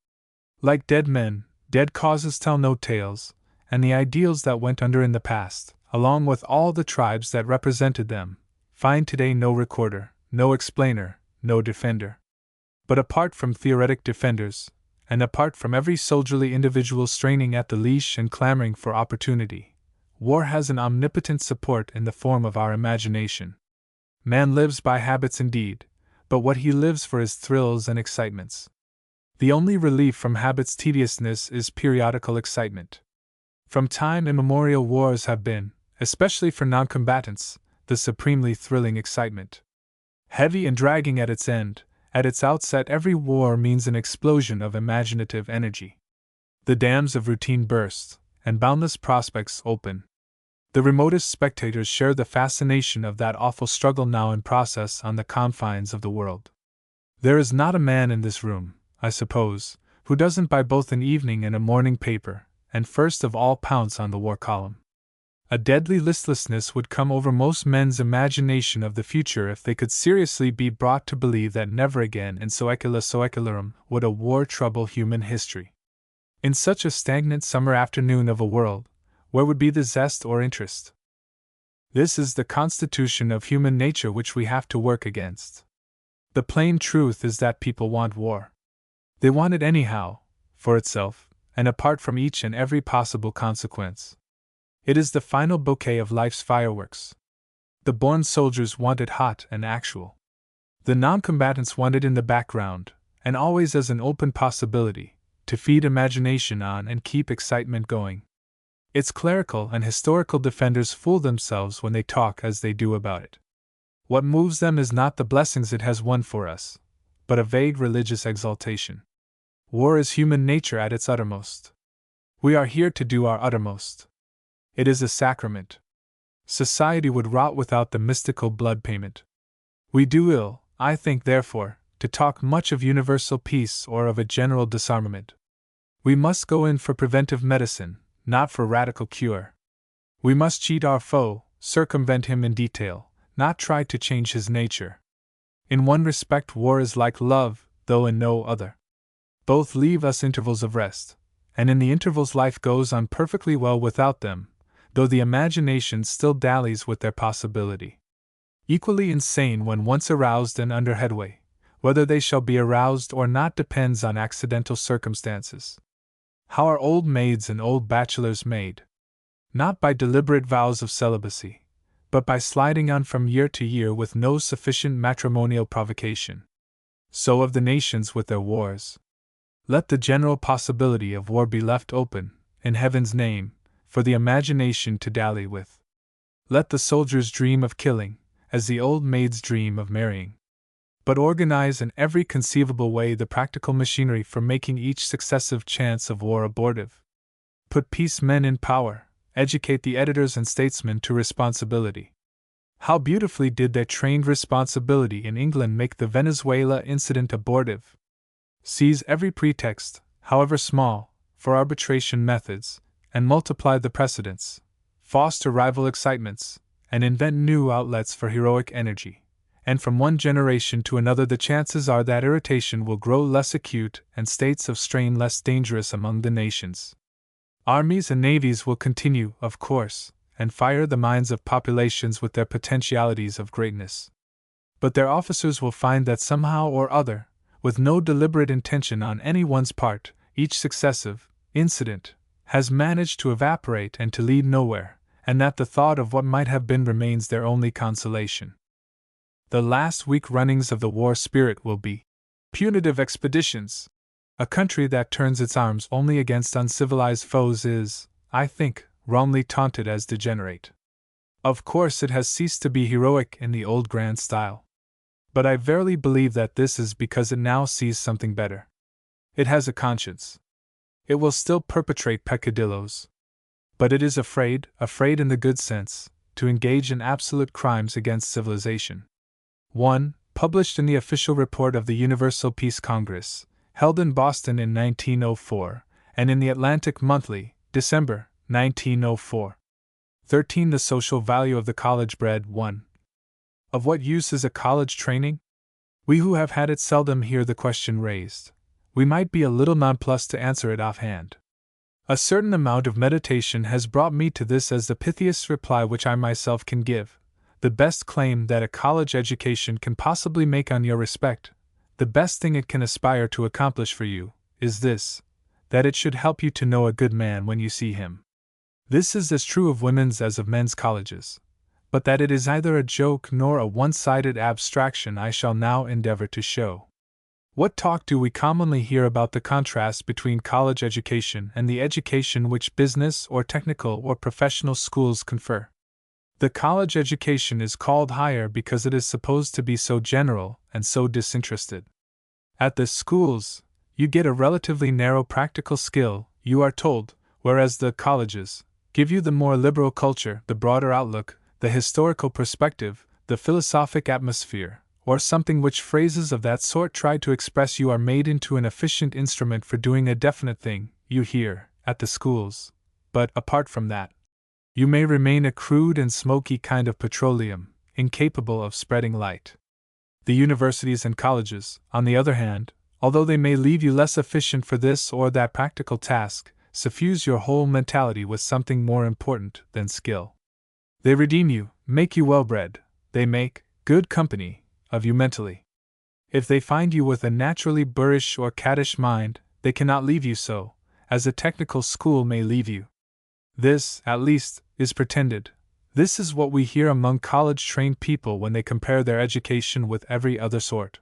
Like dead men, dead causes tell no tales, and the ideals that went under in the past, along with all the tribes that represented them, find today no recorder, no explainer, no defender. But apart from theoretic defenders, and apart from every soldierly individual straining at the leash and clamoring for opportunity, war has an omnipotent support in the form of our imagination. Man lives by habits indeed, but what he lives for is thrills and excitements. The only relief from habit's tediousness is periodical excitement. From time immemorial wars have been, especially for non-combatants, the supremely thrilling excitement. Heavy and dragging at its end, at its outset every war means an explosion of imaginative energy. The dams of routine burst, and boundless prospects open. The remotest spectators share the fascination of that awful struggle now in process on the confines of the world. There is not a man in this room, I suppose, who doesn't buy both an evening and a morning paper, and first of all pounce on the war column. A deadly listlessness would come over most men's imagination of the future if they could seriously be brought to believe that never again in Soecula Soecularum would a war trouble human history. In such a stagnant summer afternoon of a world, where would be the zest or interest? This is the constitution of human nature which we have to work against. The plain truth is that people want war. They want it anyhow, for itself, and apart from each and every possible consequence. It is the final bouquet of life's fireworks. The born soldiers want it hot and actual. The non-combatants want it in the background, and always as an open possibility, to feed imagination on and keep excitement going. Its clerical and historical defenders fool themselves when they talk as they do about it. What moves them is not the blessings it has won for us, but a vague religious exaltation. War is human nature at its uttermost. We are here to do our uttermost. It is a sacrament. Society would rot without the mystical blood payment. We do ill, I think, therefore, to talk much of universal peace or of a general disarmament. We must go in for preventive medicine, not for radical cure. We must cheat our foe, circumvent him in detail, not try to change his nature. In one respect war is like love, though in no other. Both leave us intervals of rest, and in the intervals life goes on perfectly well without them, though the imagination still dallies with their possibility. Equally insane when once aroused and under headway, whether they shall be aroused or not depends on accidental circumstances. How are old maids and old bachelors made? Not by deliberate vows of celibacy, but by sliding on from year to year with no sufficient matrimonial provocation. So of the nations with their wars. Let the general possibility of war be left open, in heaven's name, for the imagination to dally with. Let the soldiers dream of killing, as the old maids dream of marrying. But organize in every conceivable way the practical machinery for making each successive chance of war abortive. Put peace men in power, educate the editors and statesmen to responsibility. How beautifully did their trained responsibility in England make the Venezuela incident abortive! Seize every pretext, however small, for arbitration methods, and multiply the precedents, foster rival excitements, and invent new outlets for heroic energy, and from one generation to another the chances are that irritation will grow less acute and states of strain less dangerous among the nations. Armies and navies will continue, of course, and fire the minds of populations with their potentialities of greatness. But their officers will find that somehow or other, with no deliberate intention on any one's part, each successive incident has managed to evaporate and to lead nowhere, and that the thought of what might have been remains their only consolation. The last weak runnings of the war spirit will be punitive expeditions, A country that turns its arms only against uncivilized foes is, I think, wrongly taunted as degenerate. Of course, it has ceased to be heroic in the old grand style. But I verily believe that this is because it now sees something better. It has a conscience. It will still perpetrate peccadilloes. But it is afraid in the good sense, to engage in absolute crimes against civilization. 1. Published in the official report of the Universal Peace Congress, held in Boston in 1904, and in the Atlantic Monthly, December, 1904. 13. The social value of the college bred. 1. Of what use is a college training? We who have had it seldom hear the question raised. We might be a little nonplussed to answer it offhand. A certain amount of meditation has brought me to this as the pithiest reply which I myself can give. The best claim that a college education can possibly make on your respect, the best thing it can aspire to accomplish for you, is this: that it should help you to know a good man when you see him. This is as true of women's as of men's colleges, but that it is neither a joke nor a one-sided abstraction I shall now endeavor to show. What talk do we commonly hear about the contrast between college education and the education which business or technical or professional schools confer? The college education is called higher because it is supposed to be so general and so disinterested. At the schools, you get a relatively narrow practical skill, you are told, whereas the colleges give you the more liberal culture, the broader outlook, the historical perspective, the philosophic atmosphere, or something which phrases of that sort try to express. You are made into an efficient instrument for doing a definite thing, you hear, at the schools. But, apart from that, you may remain a crude and smoky kind of petroleum, incapable of spreading light. The universities and colleges, on the other hand, although they may leave you less efficient for this or that practical task, suffuse your whole mentality with something more important than skill. They redeem you, make you well-bred, they make good company of you mentally. If they find you with a naturally boorish or caddish mind, they cannot leave you so, as a technical school may leave you. This, at least, is pretended. This is what we hear among college-trained people when they compare their education with every other sort.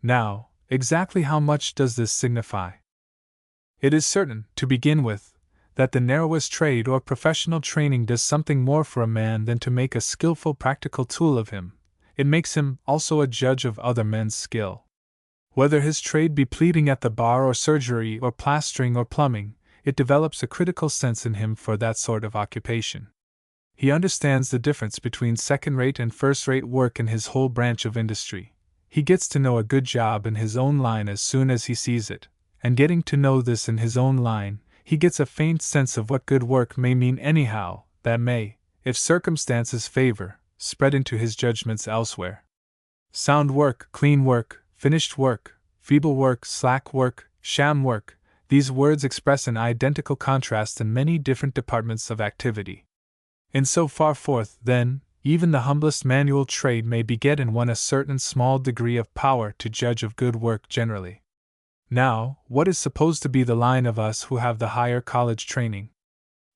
Now, exactly how much does this signify? It is certain, to begin with, that the narrowest trade or professional training does something more for a man than to make a skillful practical tool of him. It makes him also a judge of other men's skill. Whether his trade be pleading at the bar or surgery or plastering or plumbing, it develops a critical sense in him for that sort of occupation. He understands the difference between second-rate and first-rate work in his whole branch of industry. He gets to know a good job in his own line as soon as he sees it, and getting to know this in his own line, he gets a faint sense of what good work may mean anyhow, that may, if circumstances favor, spread into his judgments elsewhere. Sound work, clean work, finished work, feeble work, slack work, sham work, these words express an identical contrast in many different departments of activity. In so far forth, then, even the humblest manual trade may beget in one a certain small degree of power to judge of good work generally. Now, what is supposed to be the line of us who have the higher college training?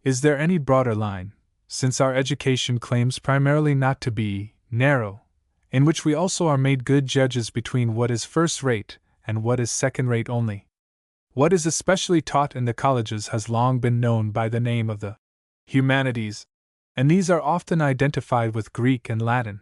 Is there any broader line, since our education claims primarily not to be narrow, in which we also are made good judges between what is first-rate and what is second-rate only? What is especially taught in the colleges has long been known by the name of the humanities, and these are often identified with Greek and Latin.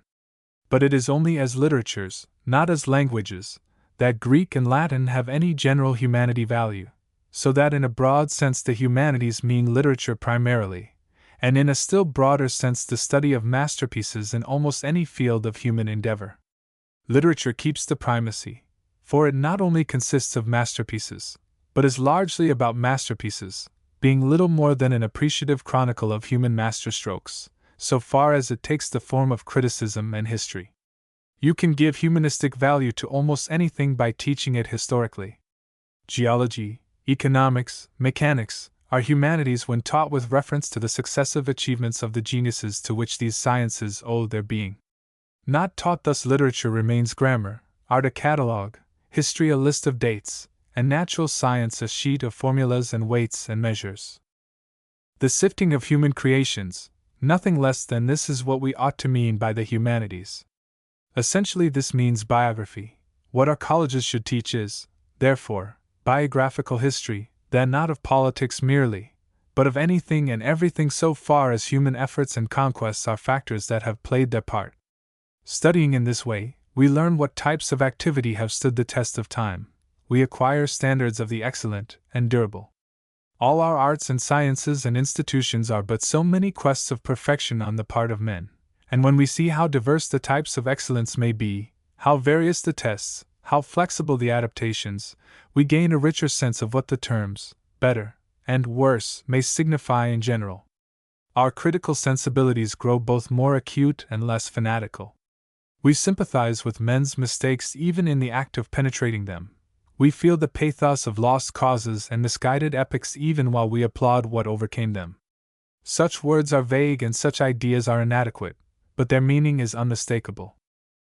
But it is only as literatures, not as languages, that Greek and Latin have any general humanity value, so that in a broad sense the humanities mean literature primarily, and in a still broader sense the study of masterpieces in almost any field of human endeavor. Literature keeps the primacy, for it not only consists of masterpieces, but is largely about masterpieces, being little more than an appreciative chronicle of human masterstrokes, so far as it takes the form of criticism and history. You can give humanistic value to almost anything by teaching it historically. Geology, economics, mechanics, are humanities when taught with reference to the successive achievements of the geniuses to which these sciences owe their being. Not taught thus, literature remains grammar, art a catalogue, history a list of dates, and natural science a sheet of formulas and weights and measures. The sifting of human creations, nothing less than this is what we ought to mean by the humanities. Essentially this means biography. What our colleges should teach is, therefore, biographical history, then not of politics merely, but of anything and everything so far as human efforts and conquests are factors that have played their part. Studying in this way, we learn what types of activity have stood the test of time. We acquire standards of the excellent and durable. All our arts and sciences and institutions are but so many quests of perfection on the part of men, and when we see how diverse the types of excellence may be, how various the tests, how flexible the adaptations, we gain a richer sense of what the terms better and worse may signify in general. Our critical sensibilities grow both more acute and less fanatical. We sympathize with men's mistakes even in the act of penetrating them. We feel the pathos of lost causes and misguided epochs even while we applaud what overcame them. Such words are vague and such ideas are inadequate, but their meaning is unmistakable.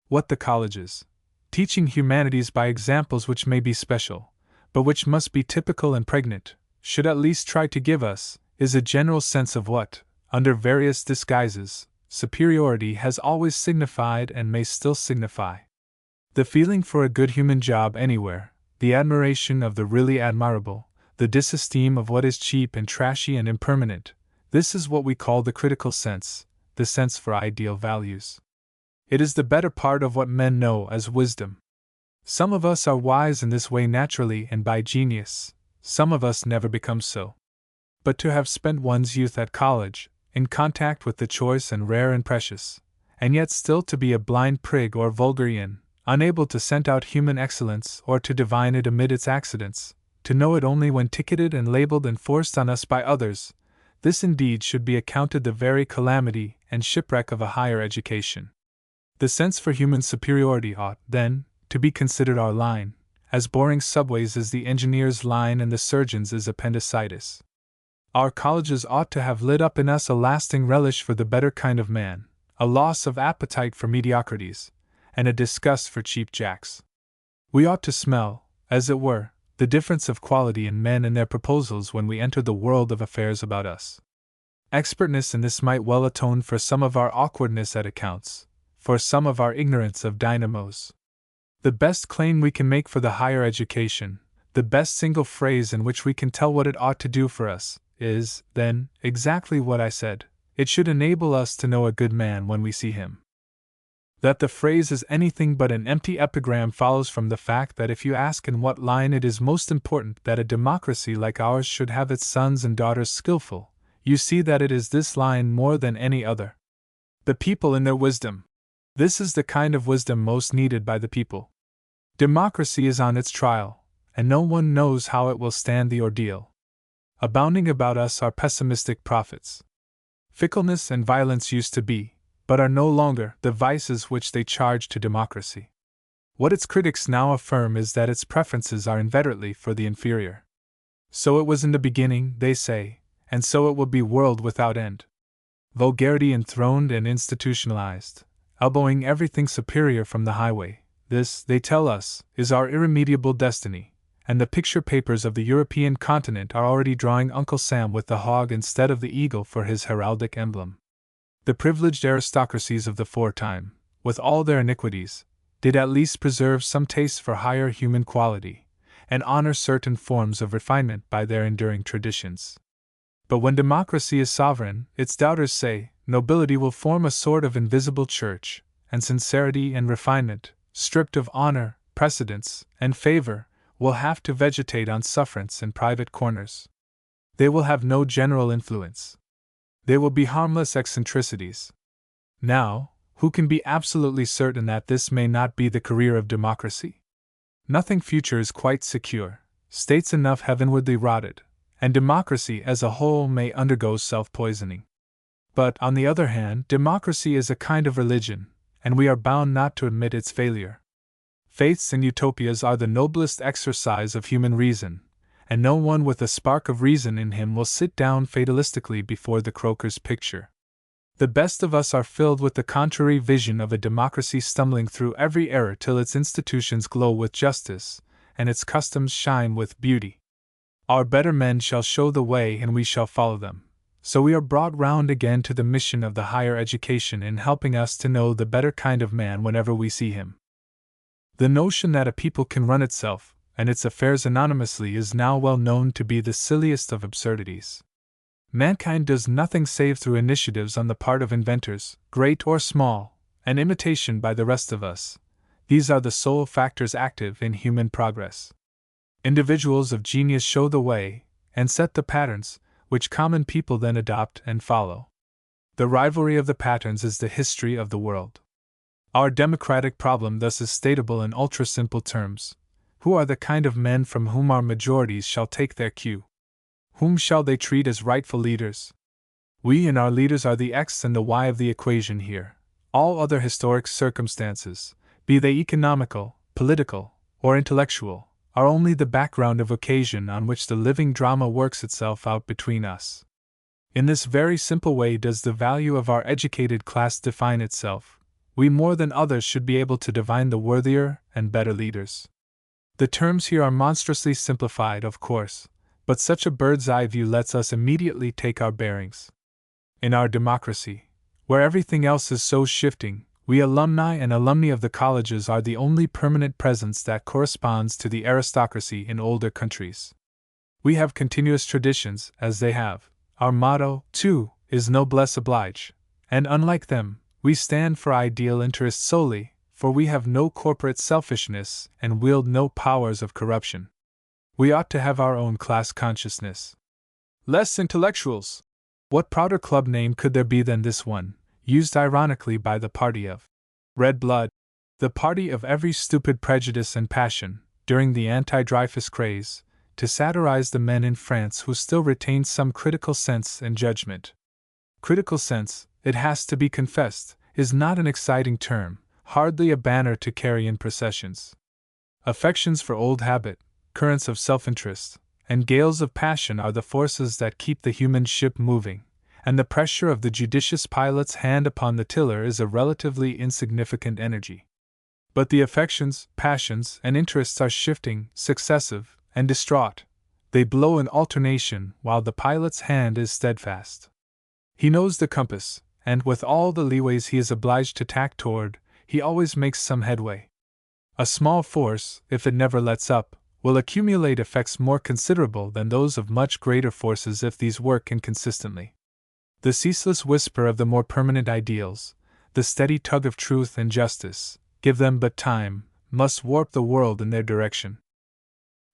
What the colleges, teaching humanities by examples which may be special, but which must be typical and pregnant, should at least try to give us, is a general sense of what, under various disguises, superiority has always signified and may still signify. The feeling for a good human job anywhere, the admiration of the really admirable, the disesteem of what is cheap and trashy and impermanent, this is what we call the critical sense, the sense for ideal values. It is the better part of what men know as wisdom. Some of us are wise in this way naturally and by genius, some of us never become so. But to have spent one's youth at college, in contact with the choice and rare and precious, and yet still to be a blind prig or vulgarian, unable to scent out human excellence or to divine it amid its accidents, to know it only when ticketed and labeled and forced on us by others, this indeed should be accounted the very calamity and shipwreck of a higher education. The sense for human superiority ought, then, to be considered our line, as boring subways is the engineer's line and the surgeon's is appendicitis. Our colleges ought to have lit up in us a lasting relish for the better kind of man, a loss of appetite for mediocrities, and a disgust for cheap jacks. We ought to smell, as it were, the difference of quality in men and their proposals when we enter the world of affairs about us. Expertness in this might well atone for some of our awkwardness at accounts, for some of our ignorance of dynamos. The best claim we can make for the higher education, the best single phrase in which we can tell what it ought to do for us, is, then, exactly what I said. It should enable us to know a good man when we see him. That the phrase is anything but an empty epigram follows from the fact that if you ask in what line it is most important that a democracy like ours should have its sons and daughters skillful, you see that it is this line more than any other. The people in their wisdom. This is the kind of wisdom most needed by the people. Democracy is on its trial, and no one knows how it will stand the ordeal. Abounding about us are pessimistic prophets. Fickleness and violence used to be, but are no longer, the vices which they charge to democracy. What its critics now affirm is that its preferences are inveterately for the inferior. So it was in the beginning, they say, and so it will be world without end. Vulgarity enthroned and institutionalized, elbowing everything superior from the highway, this, they tell us, is our irremediable destiny. And the picture papers of the European continent are already drawing Uncle Sam with the hog instead of the eagle for his heraldic emblem. The privileged aristocracies of the foretime, with all their iniquities, did at least preserve some taste for higher human quality, and honor certain forms of refinement by their enduring traditions. But when democracy is sovereign, its doubters say, nobility will form a sort of invisible church, and sincerity and refinement, stripped of honor, precedence, and favor, will have to vegetate on sufferance in private corners. They will have no general influence. They will be harmless eccentricities. Now, who can be absolutely certain that this may not be the career of democracy? Nothing future is quite secure, states enough heavenwardly rotted, and democracy as a whole may undergo self-poisoning. But, on the other hand, democracy is a kind of religion, and we are bound not to admit its failure. Faiths and utopias are the noblest exercise of human reason, and no one with a spark of reason in him will sit down fatalistically before the croaker's picture. The best of us are filled with the contrary vision of a democracy stumbling through every error till its institutions glow with justice, and its customs shine with beauty. Our better men shall show the way and we shall follow them. So we are brought round again to the mission of the higher education in helping us to know the better kind of man whenever we see him. The notion that a people can run itself, and its affairs anonymously is now well known to be the silliest of absurdities. Mankind does nothing save through initiatives on the part of inventors, great or small, and imitation by the rest of us. These are the sole factors active in human progress. Individuals of genius show the way, and set the patterns, which common people then adopt and follow. The rivalry of the patterns is the history of the world. Our democratic problem thus is statable in ultra-simple terms. Who are the kind of men from whom our majorities shall take their cue? Whom shall they treat as rightful leaders? We and our leaders are the X and the Y of the equation here. All other historic circumstances, be they economical, political, or intellectual, are only the background of occasion on which the living drama works itself out between us. In this very simple way does the value of our educated class define itself. We more than others should be able to divine the worthier and better leaders. The terms here are monstrously simplified, of course, but such a bird's-eye view lets us immediately take our bearings. In our democracy, where everything else is so shifting, we alumni and alumni of the colleges are the only permanent presence that corresponds to the aristocracy in older countries. We have continuous traditions, as they have. Our motto, too, is noblesse oblige, and unlike them, we stand for ideal interests solely, for we have no corporate selfishness and wield no powers of corruption. We ought to have our own class consciousness. Less intellectuals! What prouder club name could there be than this one, used ironically by the party of red blood, the party of every stupid prejudice and passion, during the anti-Dreyfus craze, to satirize the men in France who still retained some critical sense and judgment. Critical sense, it has to be confessed, is not an exciting term, hardly a banner to carry in processions. Affections for old habit, currents of self-interest, and gales of passion are the forces that keep the human ship moving, and the pressure of the judicious pilot's hand upon the tiller is a relatively insignificant energy. But the affections, passions, and interests are shifting, successive, and distraught. They blow in alternation while the pilot's hand is steadfast. He knows the compass, and with all the leeways he is obliged to tack toward, he always makes some headway. A small force, if it never lets up, will accumulate effects more considerable than those of much greater forces if these work inconsistently. The ceaseless whisper of the more permanent ideals, the steady tug of truth and justice, give them but time, must warp the world in their direction.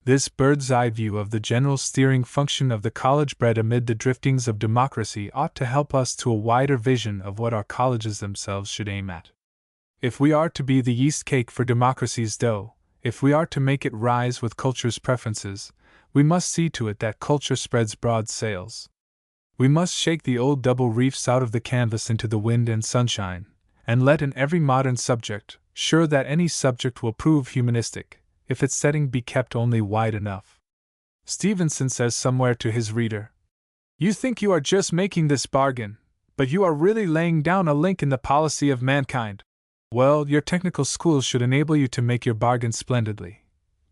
This bird's-eye view of the general steering function of the college bred amid the driftings of democracy ought to help us to a wider vision of what our colleges themselves should aim at. If we are to be the yeast cake for democracy's dough, if we are to make it rise with culture's preferences, we must see to it that culture spreads broad sails. We must shake the old double reefs out of the canvas into the wind and sunshine, and let in every modern subject, sure that any subject will prove humanistic, if its setting be kept only wide enough. Stevenson says somewhere to his reader, "You think you are just making this bargain, but you are really laying down a link in the policy of mankind." Well, your technical schools should enable you to make your bargain splendidly.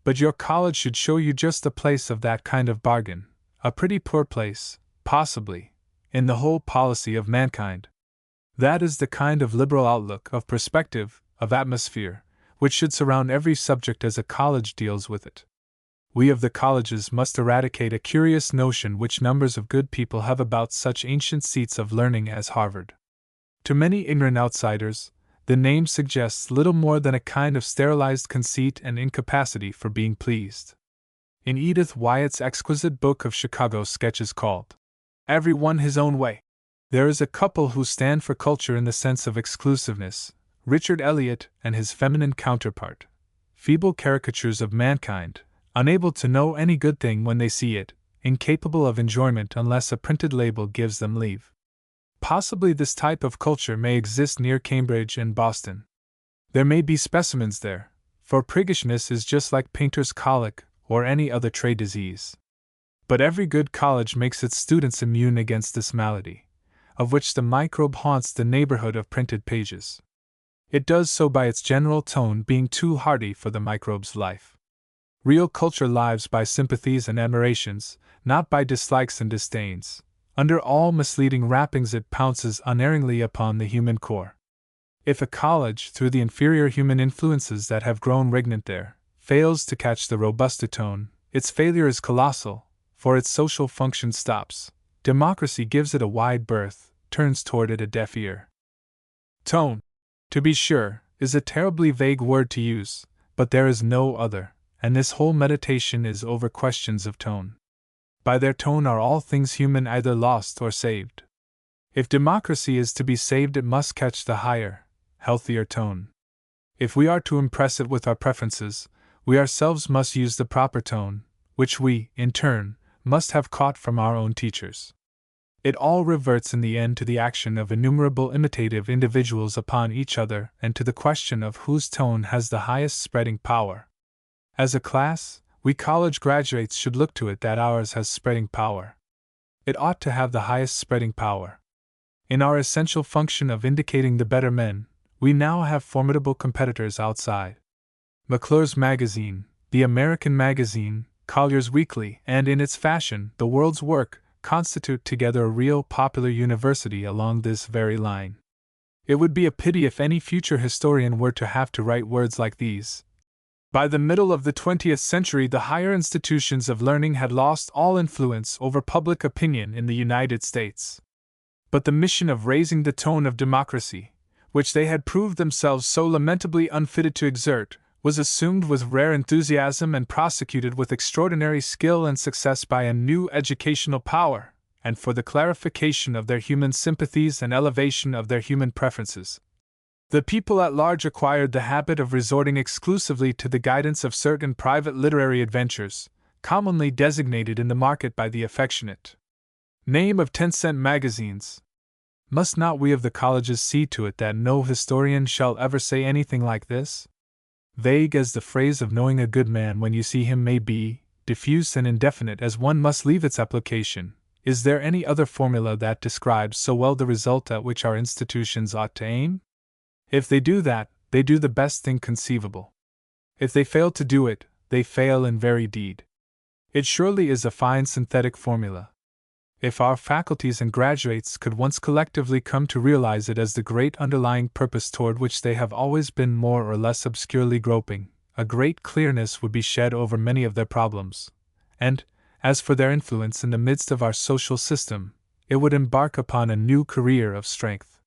But your college should show you just the place of that kind of bargain, a pretty poor place, possibly, in the whole policy of mankind. That is the kind of liberal outlook, of perspective, of atmosphere, which should surround every subject as a college deals with it. We of the colleges must eradicate a curious notion which numbers of good people have about such ancient seats of learning as Harvard. To many ignorant outsiders, the name suggests little more than a kind of sterilized conceit and incapacity for being pleased. In Edith Wyatt's exquisite book of Chicago sketches called Every One His Own Way, there is a couple who stand for culture in the sense of exclusiveness, Richard Eliot and his feminine counterpart, feeble caricatures of mankind, unable to know any good thing when they see it, incapable of enjoyment unless a printed label gives them leave. Possibly this type of culture may exist near Cambridge and Boston. There may be specimens there, for priggishness is just like painter's colic or any other trade disease. But every good college makes its students immune against this malady, of which the microbe haunts the neighborhood of printed pages. It does so by its general tone being too hardy for the microbe's life. Real culture lives by sympathies and admirations, not by dislikes and disdains. Under all misleading wrappings it pounces unerringly upon the human core. If a college, through the inferior human influences that have grown regnant there, fails to catch the robusta tone, its failure is colossal, for its social function stops. Democracy gives it a wide berth, turns toward it a deaf ear. Tone, to be sure, is a terribly vague word to use, but there is no other, and this whole meditation is over questions of tone. By their tone are all things human either lost or saved. If democracy is to be saved, it must catch the higher, healthier tone. If we are to impress it with our preferences, we ourselves must use the proper tone, which we, in turn, must have caught from our own teachers. It all reverts in the end to the action of innumerable imitative individuals upon each other and to the question of whose tone has the highest spreading power. As a class, we college graduates should look to it that ours has spreading power. It ought to have the highest spreading power. In our essential function of indicating the better men, we now have formidable competitors outside. McClure's Magazine, the American Magazine, Collier's Weekly, and in its fashion, The World's Work, constitute together a real popular university along this very line. It would be a pity if any future historian were to have to write words like these. By the middle of the 20th century, the higher institutions of learning had lost all influence over public opinion in the United States. But the mission of raising the tone of democracy, which they had proved themselves so lamentably unfitted to exert, was assumed with rare enthusiasm and prosecuted with extraordinary skill and success by a new educational power, and for the clarification of their human sympathies and elevation of their human preferences. The people at large acquired the habit of resorting exclusively to the guidance of certain private literary adventures, commonly designated in the market by the affectionate name of 10-cent magazines. Must not we of the colleges see to it that no historian shall ever say anything like this? Vague as the phrase of knowing a good man when you see him may be, diffuse and indefinite as one must leave its application, is there any other formula that describes so well the result at which our institutions ought to aim? If they do that, they do the best thing conceivable. If they fail to do it, they fail in very deed. It surely is a fine synthetic formula. If our faculties and graduates could once collectively come to realize it as the great underlying purpose toward which they have always been more or less obscurely groping, a great clearness would be shed over many of their problems, and, as for their influence in the midst of our social system, it would embark upon a new career of strength.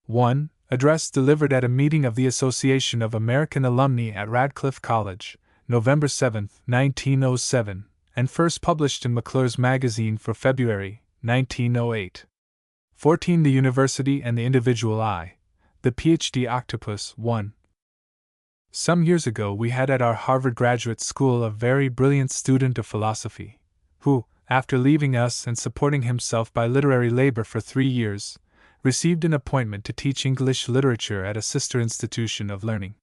1. Address delivered at a meeting of the Association of American Alumni at Radcliffe College, November 7, 1907, and first published in McClure's Magazine for February, 1908. 14. The University and the Individual I. The Ph.D. Octopus 1. Some years ago we had at our Harvard Graduate School a very brilliant student of philosophy, who, after leaving us and supporting himself by literary labor for 3 years, received an appointment to teach English literature at a sister institution of learning.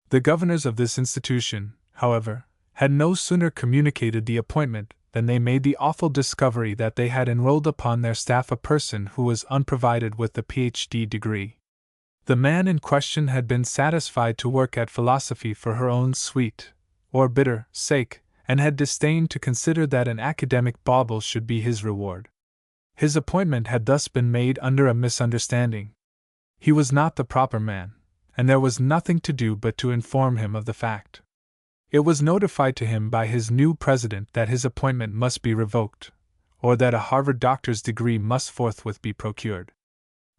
The governors of this institution, however, had no sooner communicated the appointment than they made the awful discovery that they had enrolled upon their staff a person who was unprovided with the Ph.D. degree. The man in question had been satisfied to work at philosophy for her own sweet, or bitter, sake, and had disdained to consider that an academic bauble should be his reward. His appointment had thus been made under a misunderstanding. He was not the proper man, and there was nothing to do but to inform him of the fact. It was notified to him by his new president that his appointment must be revoked, or that a Harvard doctor's degree must forthwith be procured.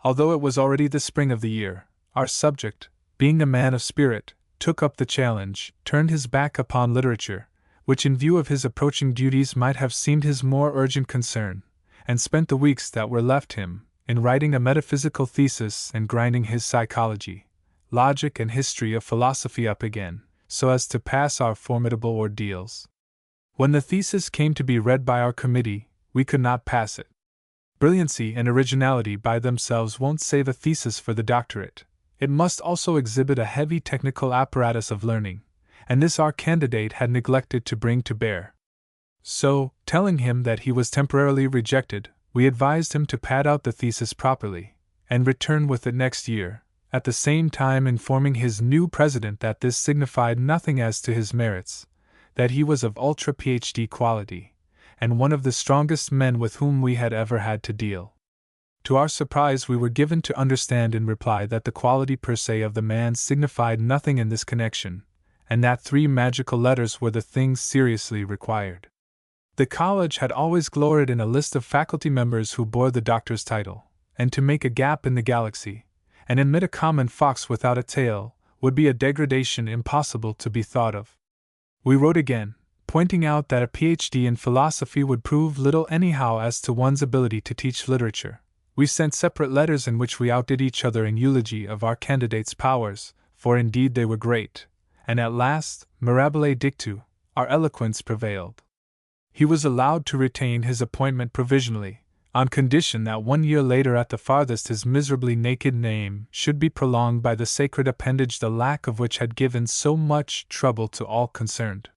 Although it was already the spring of the year, our subject, being a man of spirit, took up the challenge, turned his back upon literature, which in view of his approaching duties might have seemed his more urgent concern, and spent the weeks that were left him in writing a metaphysical thesis and grinding his psychology, logic and history of philosophy up again, so as to pass our formidable ordeals. When the thesis came to be read by our committee, we could not pass it. Brilliancy and originality by themselves won't save a thesis for the doctorate. It must also exhibit a heavy technical apparatus of learning, and this our candidate had neglected to bring to bear. So, telling him that he was temporarily rejected, we advised him to pad out the thesis properly, and return with it next year, at the same time informing his new president that this signified nothing as to his merits, that he was of ultra Ph.D. quality, and one of the strongest men with whom we had ever had to deal. To our surprise, we were given to understand in reply that the quality per se of the man signified nothing in this connection, and that 3 magical letters were the things seriously required. The college had always gloried in a list of faculty members who bore the doctor's title, and to make a gap in the galaxy, and admit a common fox without a tail, would be a degradation impossible to be thought of. We wrote again, pointing out that a PhD in philosophy would prove little anyhow as to one's ability to teach literature. We sent separate letters in which we outdid each other in eulogy of our candidate's powers, for indeed they were great, and at last, mirabile dictu, our eloquence prevailed. He was allowed to retain his appointment provisionally, on condition that 1 year later at the farthest his miserably naked name should be prolonged by the sacred appendage the lack of which had given so much trouble to all concerned.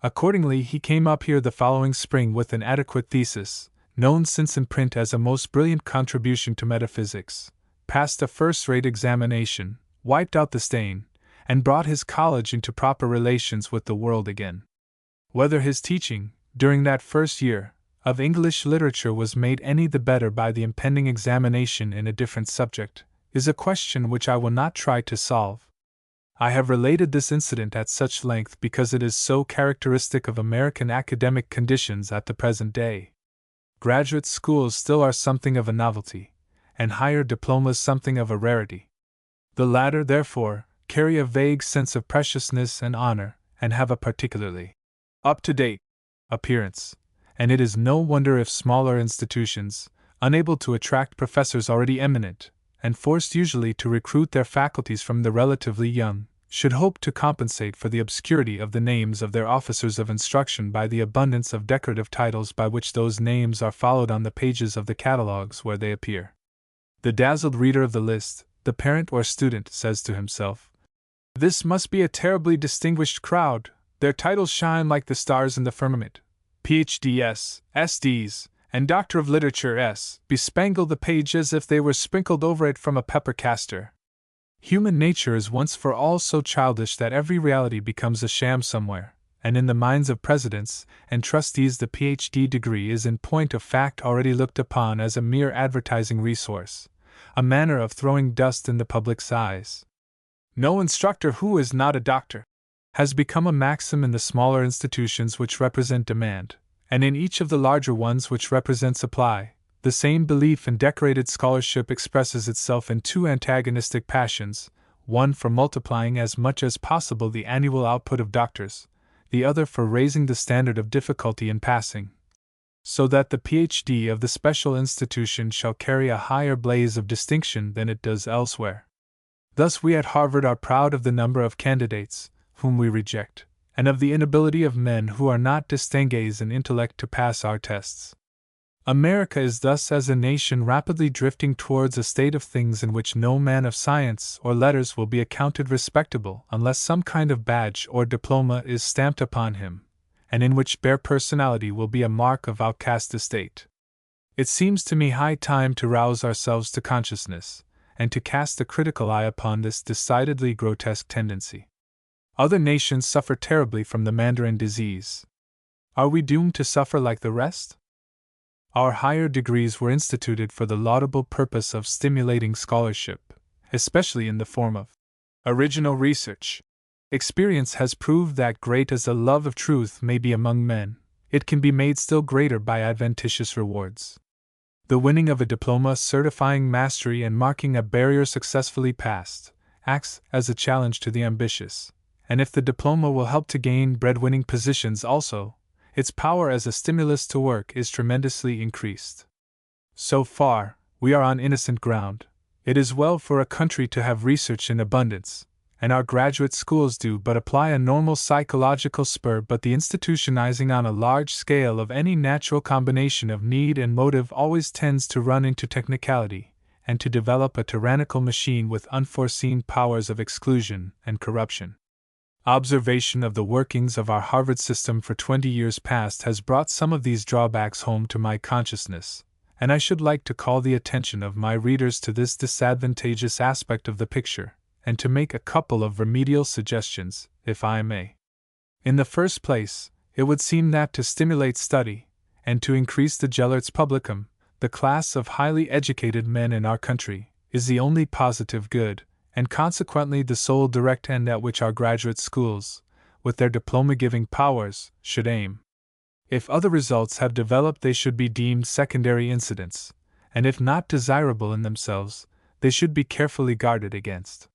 Accordingly he came up here the following spring with an adequate thesis, known since in print as a most brilliant contribution to metaphysics, passed a first-rate examination, wiped out the stain, and brought his college into proper relations with the world again. Whether his teaching, during that first year, of English literature was made any the better by the impending examination in a different subject, is a question which I will not try to solve. I have related this incident at such length because it is so characteristic of American academic conditions at the present day. Graduate schools still are something of a novelty, and higher diplomas something of a rarity. The latter, therefore, carry a vague sense of preciousness and honor, and have a particularly up-to-date appearance, and it is no wonder if smaller institutions, unable to attract professors already eminent, and forced usually to recruit their faculties from the relatively young, should hope to compensate for the obscurity of the names of their officers of instruction by the abundance of decorative titles by which those names are followed on the pages of the catalogues where they appear. The dazzled reader of the list, the parent or student, says to himself, "This must be a terribly distinguished crowd, their titles shine like the stars in the firmament. PhD.S., S.D.s, and Doctor of Literature S. bespangle the page as if they were sprinkled over it from a pepper caster." Human nature is once for all so childish that every reality becomes a sham somewhere, and in the minds of presidents and trustees the Ph.D. degree is in point of fact already looked upon as a mere advertising resource, a manner of throwing dust in the public's eyes. "No instructor who is not a doctor" has become a maxim in the smaller institutions which represent demand, and in each of the larger ones which represent supply. The same belief in decorated scholarship expresses itself in 2 antagonistic passions, one for multiplying as much as possible the annual output of doctors, the other for raising the standard of difficulty in passing, so that the Ph.D. of the special institution shall carry a higher blaze of distinction than it does elsewhere. Thus we at Harvard are proud of the number of candidates whom we reject, and of the inability of men who are not distingués in intellect to pass our tests. America is thus as a nation rapidly drifting towards a state of things in which no man of science or letters will be accounted respectable unless some kind of badge or diploma is stamped upon him, and in which bare personality will be a mark of outcast estate. It seems to me high time to rouse ourselves to consciousness, and to cast a critical eye upon this decidedly grotesque tendency. Other nations suffer terribly from the Mandarin disease. Are we doomed to suffer like the rest? Our higher degrees were instituted for the laudable purpose of stimulating scholarship, especially in the form of original research. Experience has proved that great as the love of truth may be among men, it can be made still greater by adventitious rewards. The winning of a diploma certifying mastery and marking a barrier successfully passed acts as a challenge to the ambitious, and if the diploma will help to gain bread-winning positions also, its power as a stimulus to work is tremendously increased. So far, we are on innocent ground. It is well for a country to have research in abundance, and our graduate schools do but apply a normal psychological spur, but the institutionizing on a large scale of any natural combination of need and motive always tends to run into technicality, and to develop a tyrannical machine with unforeseen powers of exclusion and corruption. Observation of the workings of our Harvard system for 20 years past has brought some of these drawbacks home to my consciousness, and I should like to call the attention of my readers to this disadvantageous aspect of the picture, and to make a couple of remedial suggestions, if I may. In the first place, it would seem that to stimulate study, and to increase the Gellerts publicum, the class of highly educated men in our country, is the only positive good, and consequently the sole direct end at which our graduate schools, with their diploma-giving powers, should aim. If other results have developed, they should be deemed secondary incidents, and if not desirable in themselves, they should be carefully guarded against.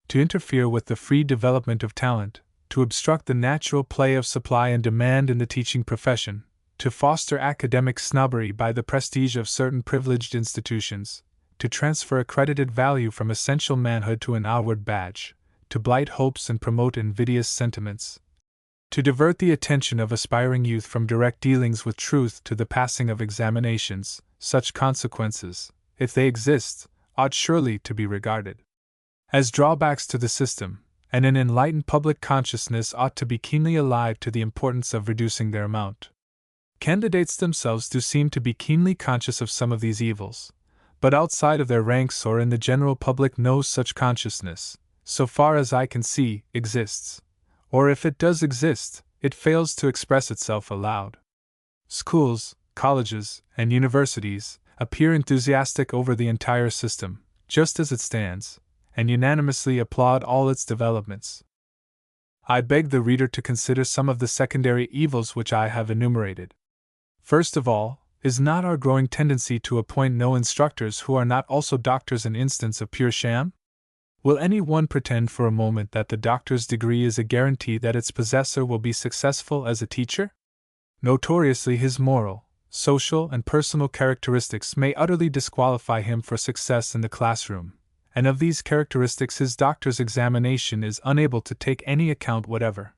To interfere with the free development of talent, to obstruct the natural play of supply and demand in the teaching profession, to foster academic snobbery by the prestige of certain privileged institutions, to transfer accredited value from essential manhood to an outward badge, to blight hopes and promote invidious sentiments, to divert the attention of aspiring youth from direct dealings with truth to the passing of examinations, such consequences, if they exist, ought surely to be regarded as drawbacks to the system, and an enlightened public consciousness ought to be keenly alive to the importance of reducing their amount. Candidates themselves do seem to be keenly conscious of some of these evils, but outside of their ranks or in the general public no such consciousness, so far as I can see, exists, or if it does exist, it fails to express itself aloud. Schools, colleges, and universities appear enthusiastic over the entire system, just as it stands, and unanimously applaud all its developments. I beg the reader to consider some of the secondary evils which I have enumerated. First of all, is not our growing tendency to appoint no instructors who are not also doctors an instance of pure sham? Will any one pretend for a moment that the doctor's degree is a guarantee that its possessor will be successful as a teacher? Notoriously, his moral, social, and personal characteristics may utterly disqualify him for success in the classroom, and of these characteristics his doctor's examination is unable to take any account whatever.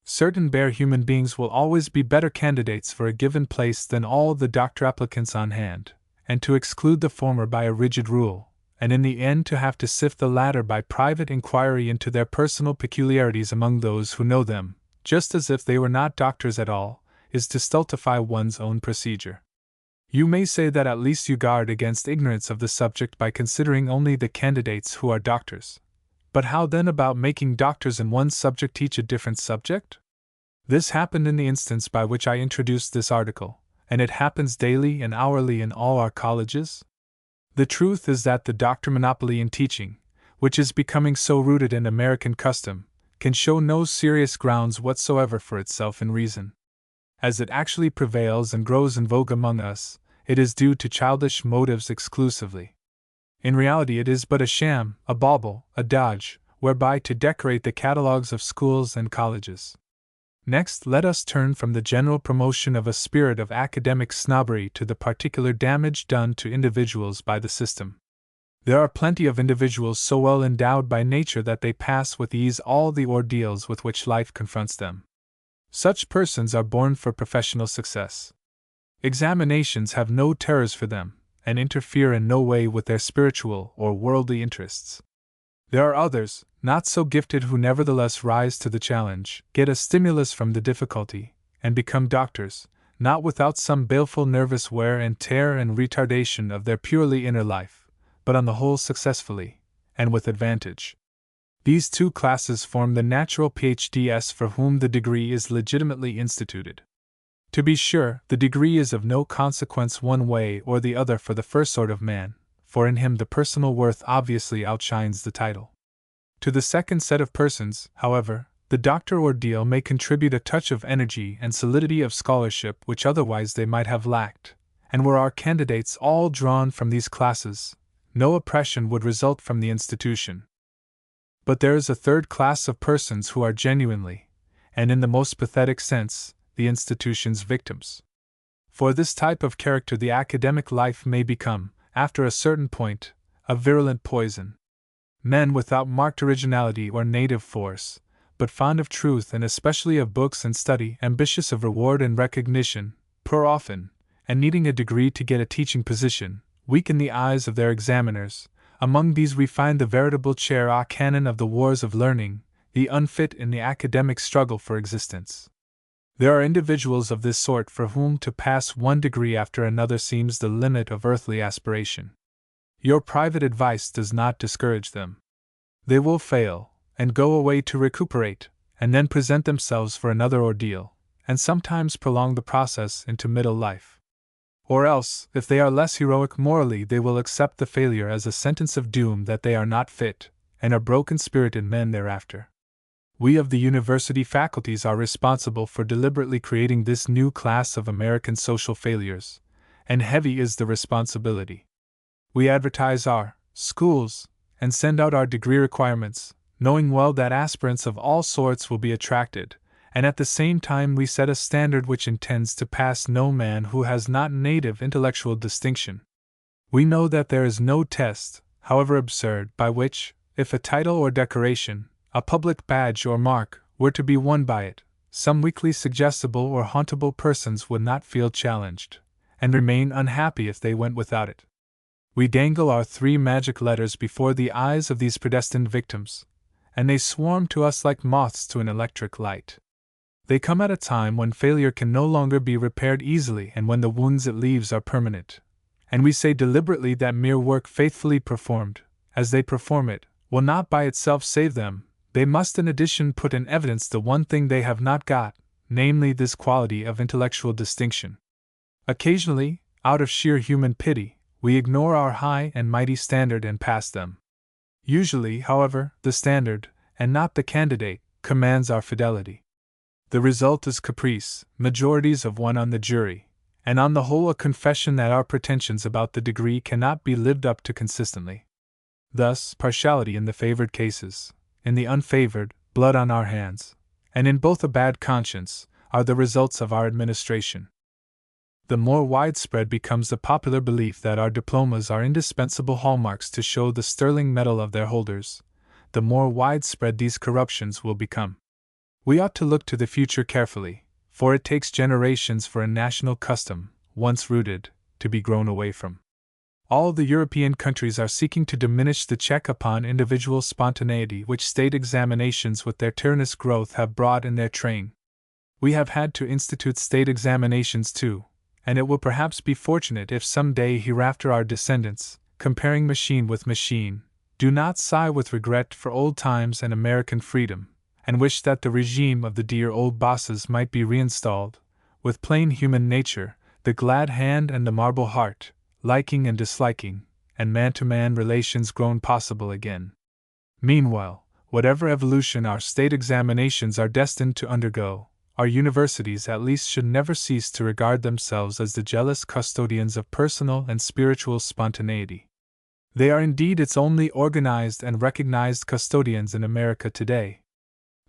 Certain bare human beings will always be better candidates for a given place than all the doctor applicants on hand, and to exclude the former by a rigid rule, and in the end to have to sift the latter by private inquiry into their personal peculiarities among those who know them, just as if they were not doctors at all, is to stultify one's own procedure. You may say that at least you guard against ignorance of the subject by considering only the candidates who are doctors. But how then about making doctors in one subject teach a different subject? This happened in the instance by which I introduced this article, and it happens daily and hourly in all our colleges. The truth is that the doctor monopoly in teaching, which is becoming so rooted in American custom, can show no serious grounds whatsoever for itself in reason. As it actually prevails and grows in vogue among us, it is due to childish motives exclusively. In reality it is but a sham, a bauble, a dodge, whereby to decorate the catalogues of schools and colleges. Next, let us turn from the general promotion of a spirit of academic snobbery to the particular damage done to individuals by the system. There are plenty of individuals so well endowed by nature that they pass with ease all the ordeals with which life confronts them. Such persons are born for professional success. Examinations have no terrors for them, and interfere in no way with their spiritual or worldly interests. There are others, not so gifted, who nevertheless rise to the challenge, get a stimulus from the difficulty, and become doctors, not without some baleful nervous wear and tear and retardation of their purely inner life, but on the whole successfully, and with advantage. These two classes form the natural PhDs for whom the degree is legitimately instituted. To be sure, the degree is of no consequence one way or the other for the first sort of man, for in him the personal worth obviously outshines the title. To the second set of persons, however, the doctor ordeal may contribute a touch of energy and solidity of scholarship which otherwise they might have lacked, and were our candidates all drawn from these classes, no oppression would result from the institution. But there is a third class of persons who are genuinely, and in the most pathetic sense, the institution's victims. For this type of character the academic life may become, after a certain point, a virulent poison. Men without marked originality or native force, but fond of truth and especially of books and study, ambitious of reward and recognition, poor often, and needing a degree to get a teaching position, weak in the eyes of their examiners. Among these we find the veritable chair a canon of the wars of learning, the unfit in the academic struggle for existence. There are individuals of this sort for whom to pass one degree after another seems the limit of earthly aspiration. Your private advice does not discourage them. They will fail, and go away to recuperate, and then present themselves for another ordeal, and sometimes prolong the process into middle life. Or else, if they are less heroic morally, they will accept the failure as a sentence of doom that they are not fit, and are broken-spirited men thereafter. We of the university faculties are responsible for deliberately creating this new class of American social failures, and heavy is the responsibility. We advertise our schools and send out our degree requirements, knowing well that aspirants of all sorts will be attracted, and at the same time we set a standard which intends to pass no man who has not native intellectual distinction. We know that there is no test, however absurd, by which, if a title or decoration, a public badge or mark, were to be won by it, some weakly suggestible or hauntable persons would not feel challenged, and remain unhappy if they went without it. We dangle our 3 magic letters before the eyes of these predestined victims, and they swarm to us like moths to an electric light. They come at a time when failure can no longer be repaired easily and when the wounds it leaves are permanent, and we say deliberately that mere work faithfully performed, as they perform it, will not by itself save them. They must in addition put in evidence the one thing they have not got, namely this quality of intellectual distinction. Occasionally, out of sheer human pity, we ignore our high and mighty standard and pass them. Usually, however, the standard, and not the candidate, commands our fidelity. The result is caprice, majorities of 1 on the jury, and on the whole a confession that our pretensions about the degree cannot be lived up to consistently. Thus, partiality in the favored cases, in the unfavored, blood on our hands, and in both a bad conscience, are the results of our administration. The more widespread becomes the popular belief that our diplomas are indispensable hallmarks to show the sterling metal of their holders, the more widespread these corruptions will become. We ought to look to the future carefully, for it takes generations for a national custom, once rooted, to be grown away from. All the European countries are seeking to diminish the check upon individual spontaneity which state examinations with their tyrannous growth have brought in their train. We have had to institute state examinations too, and it will perhaps be fortunate if some day hereafter our descendants, comparing machine with machine, do not sigh with regret for old times and American freedom, and wish that the regime of the dear old bosses might be reinstalled, with plain human nature, the glad hand and the marble heart, liking and disliking, and man-to-man relations grown possible again. Meanwhile, whatever evolution our state examinations are destined to undergo, our universities at least should never cease to regard themselves as the jealous custodians of personal and spiritual spontaneity. They are indeed its only organized and recognized custodians in America today.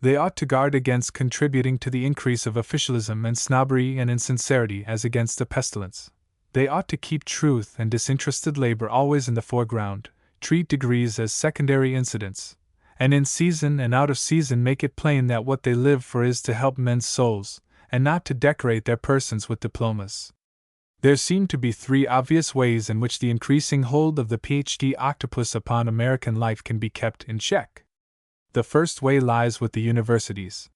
They ought to guard against contributing to the increase of officialism and snobbery and insincerity as against a pestilence. They ought to keep truth and disinterested labor always in the foreground, treat degrees as secondary incidents, and in season and out of season make it plain that what they live for is to help men's souls, and not to decorate their persons with diplomas. There seem to be 3 obvious ways in which the increasing hold of the PhD octopus upon American life can be kept in check. The first way lies with the universities.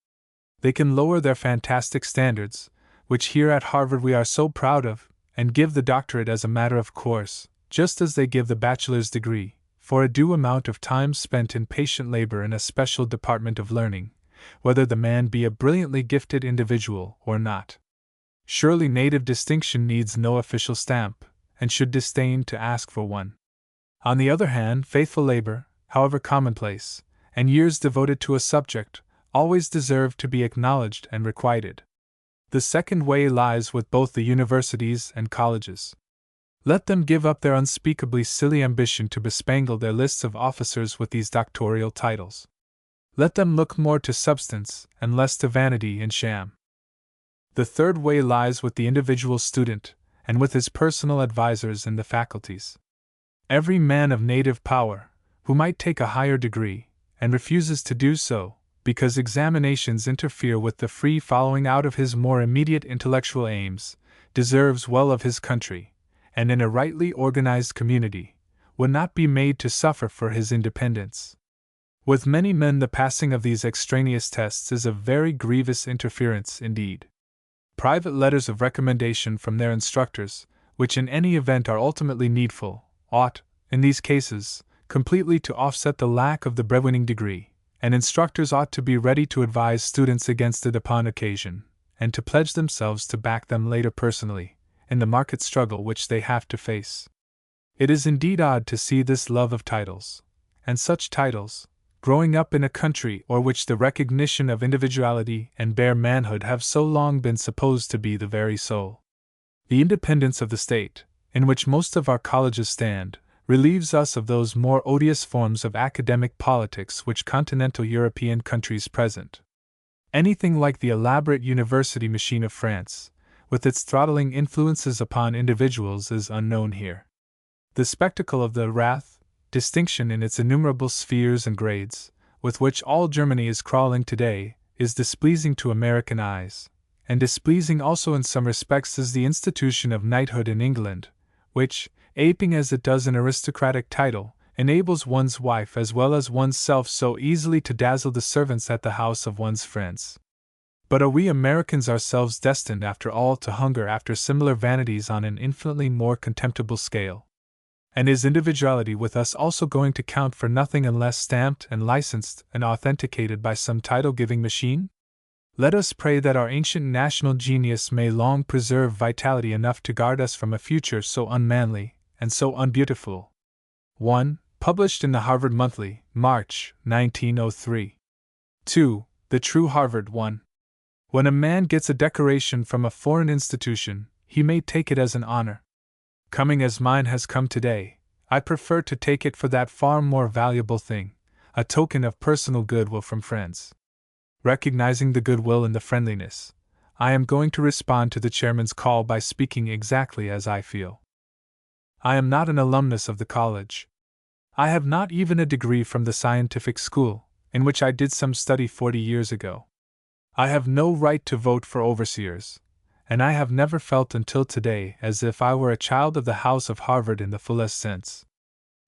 They can lower their fantastic standards, which here at Harvard we are so proud of, and give the doctorate as a matter of course, just as they give the bachelor's degree, for a due amount of time spent in patient labor in a special department of learning, whether the man be a brilliantly gifted individual or not. Surely native distinction needs no official stamp, and should disdain to ask for one. On the other hand, faithful labor, however commonplace, and years devoted to a subject, always deserve to be acknowledged and requited. The second way lies with both the universities and colleges. Let them give up their unspeakably silly ambition to bespangle their lists of officers with these doctorial titles. Let them look more to substance and less to vanity and sham. The third way lies with the individual student, and with his personal advisors in the faculties. Every man of native power, who might take a higher degree, and refuses to do so, because examinations interfere with the free following out of his more immediate intellectual aims, deserves well of his country, and in a rightly organized community, would not be made to suffer for his independence. With many men the passing of these extraneous tests is a very grievous interference indeed. Private letters of recommendation from their instructors, which in any event are ultimately needful, ought, in these cases, completely to offset the lack of the breadwinning degree, and instructors ought to be ready to advise students against it upon occasion, and to pledge themselves to back them later personally, in the market struggle which they have to face. It is indeed odd to see this love of titles, and such titles, growing up in a country or which the recognition of individuality and bare manhood have so long been supposed to be the very soul. The independence of the state, in which most of our colleges stand, relieves us of those more odious forms of academic politics which continental European countries present. Anything like the elaborate university machine of France, with its throttling influences upon individuals, is unknown here. The spectacle of the wrath, distinction in its innumerable spheres and grades, with which all Germany is crawling today, is displeasing to American eyes, and displeasing also in some respects is the institution of knighthood in England, which, aping as it does an aristocratic title, enables one's wife as well as one's self so easily to dazzle the servants at the house of one's friends. But are we Americans ourselves destined after all to hunger after similar vanities on an infinitely more contemptible scale? And is individuality with us also going to count for nothing unless stamped and licensed and authenticated by some title-giving machine? Let us pray that our ancient national genius may long preserve vitality enough to guard us from a future so unmanly and so unbeautiful. 1. Published in the Harvard Monthly, March, 1903. 2. The True Harvard 1. When a man gets a decoration from a foreign institution, he may take it as an honor. Coming as mine has come today, I prefer to take it for that far more valuable thing, a token of personal goodwill from friends. Recognizing the goodwill and the friendliness, I am going to respond to the chairman's call by speaking exactly as I feel. I am not an alumnus of the college. I have not even a degree from the scientific school, in which I did some study 40 years ago. I have no right to vote for overseers, and I have never felt until today as if I were a child of the house of Harvard in the fullest sense.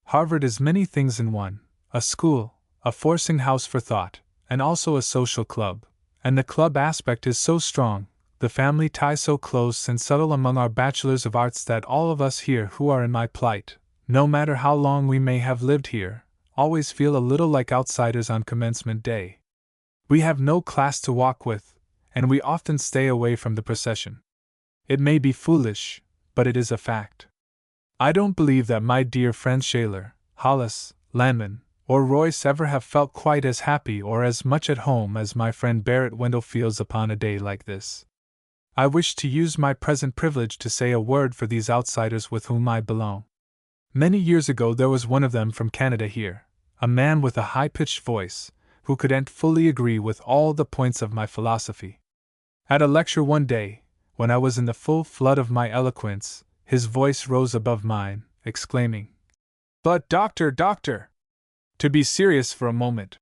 Harvard is many things in one: a school, a forcing house for thought, and also a social club, and the club aspect is so strong, the family tie so close and subtle among our bachelors of arts that all of us here who are in my plight, no matter how long we may have lived here, always feel a little like outsiders on commencement day. We have no class to walk with, and we often stay away from the procession. It may be foolish, but it is a fact. I don't believe that my dear friends Shaler, Hollis, Landman, or Royce ever have felt quite as happy or as much at home as my friend Barrett Wendell feels upon a day like this. I wish to use my present privilege to say a word for these outsiders with whom I belong. Many years ago there was one of them from Canada here, a man with a high-pitched voice, who couldn't fully agree with all the points of my philosophy. At a lecture one day, when I was in the full flood of my eloquence, his voice rose above mine, exclaiming, "But doctor! To be serious for a moment,"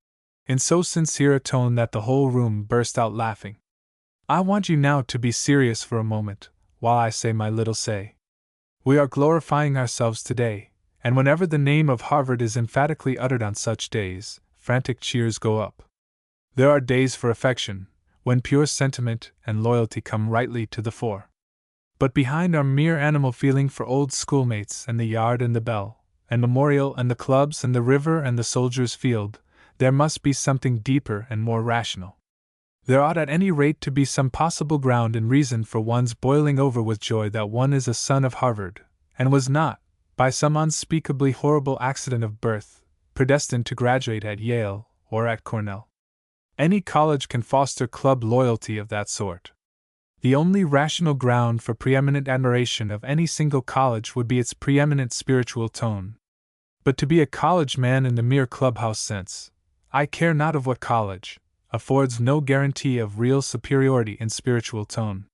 in so sincere a tone that the whole room burst out laughing. I want you now to be serious for a moment, while I say my little say. We are glorifying ourselves today, and whenever the name of Harvard is emphatically uttered on such days, frantic cheers go up. There are days for affection, when pure sentiment and loyalty come rightly to the fore. But behind our mere animal feeling for old schoolmates and the yard and the bell, and memorial and the clubs and the river and the soldier's field, there must be something deeper and more rational. There ought at any rate to be some possible ground and reason for one's boiling over with joy that one is a son of Harvard, and was not, by some unspeakably horrible accident of birth, predestined to graduate at Yale or at Cornell. Any college can foster club loyalty of that sort. The only rational ground for preeminent admiration of any single college would be its preeminent spiritual tone. But to be a college man in the mere clubhouse sense, I care not of what college, affords no guarantee of real superiority in spiritual tone.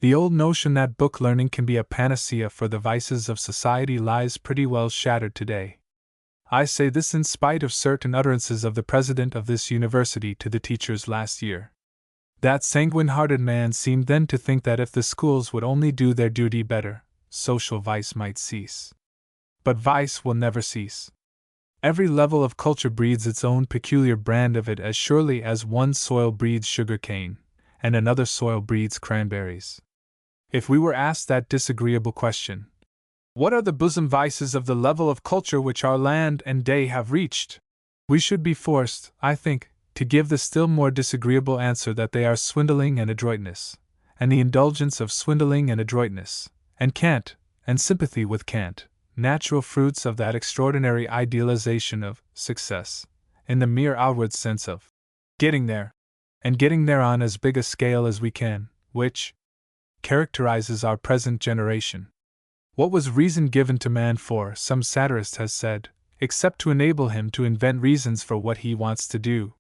The old notion that book learning can be a panacea for the vices of society lies pretty well shattered today. I say this in spite of certain utterances of the president of this university to the teachers last year. That sanguine-hearted man seemed then to think that if the schools would only do their duty better, social vice might cease. But vice will never cease. Every level of culture breeds its own peculiar brand of it as surely as one soil breeds sugar cane, and another soil breeds cranberries. If we were asked that disagreeable question, what are the bosom vices of the level of culture which our land and day have reached? We should be forced, I think, to give the still more disagreeable answer that they are swindling and adroitness, and the indulgence of swindling and adroitness, and cant, and sympathy with cant, natural fruits of that extraordinary idealization of success, in the mere outward sense of getting there, and getting there on as big a scale as we can, which characterizes our present generation. What was reason given to man for, some satirist has said, except to enable him to invent reasons for what he wants to do?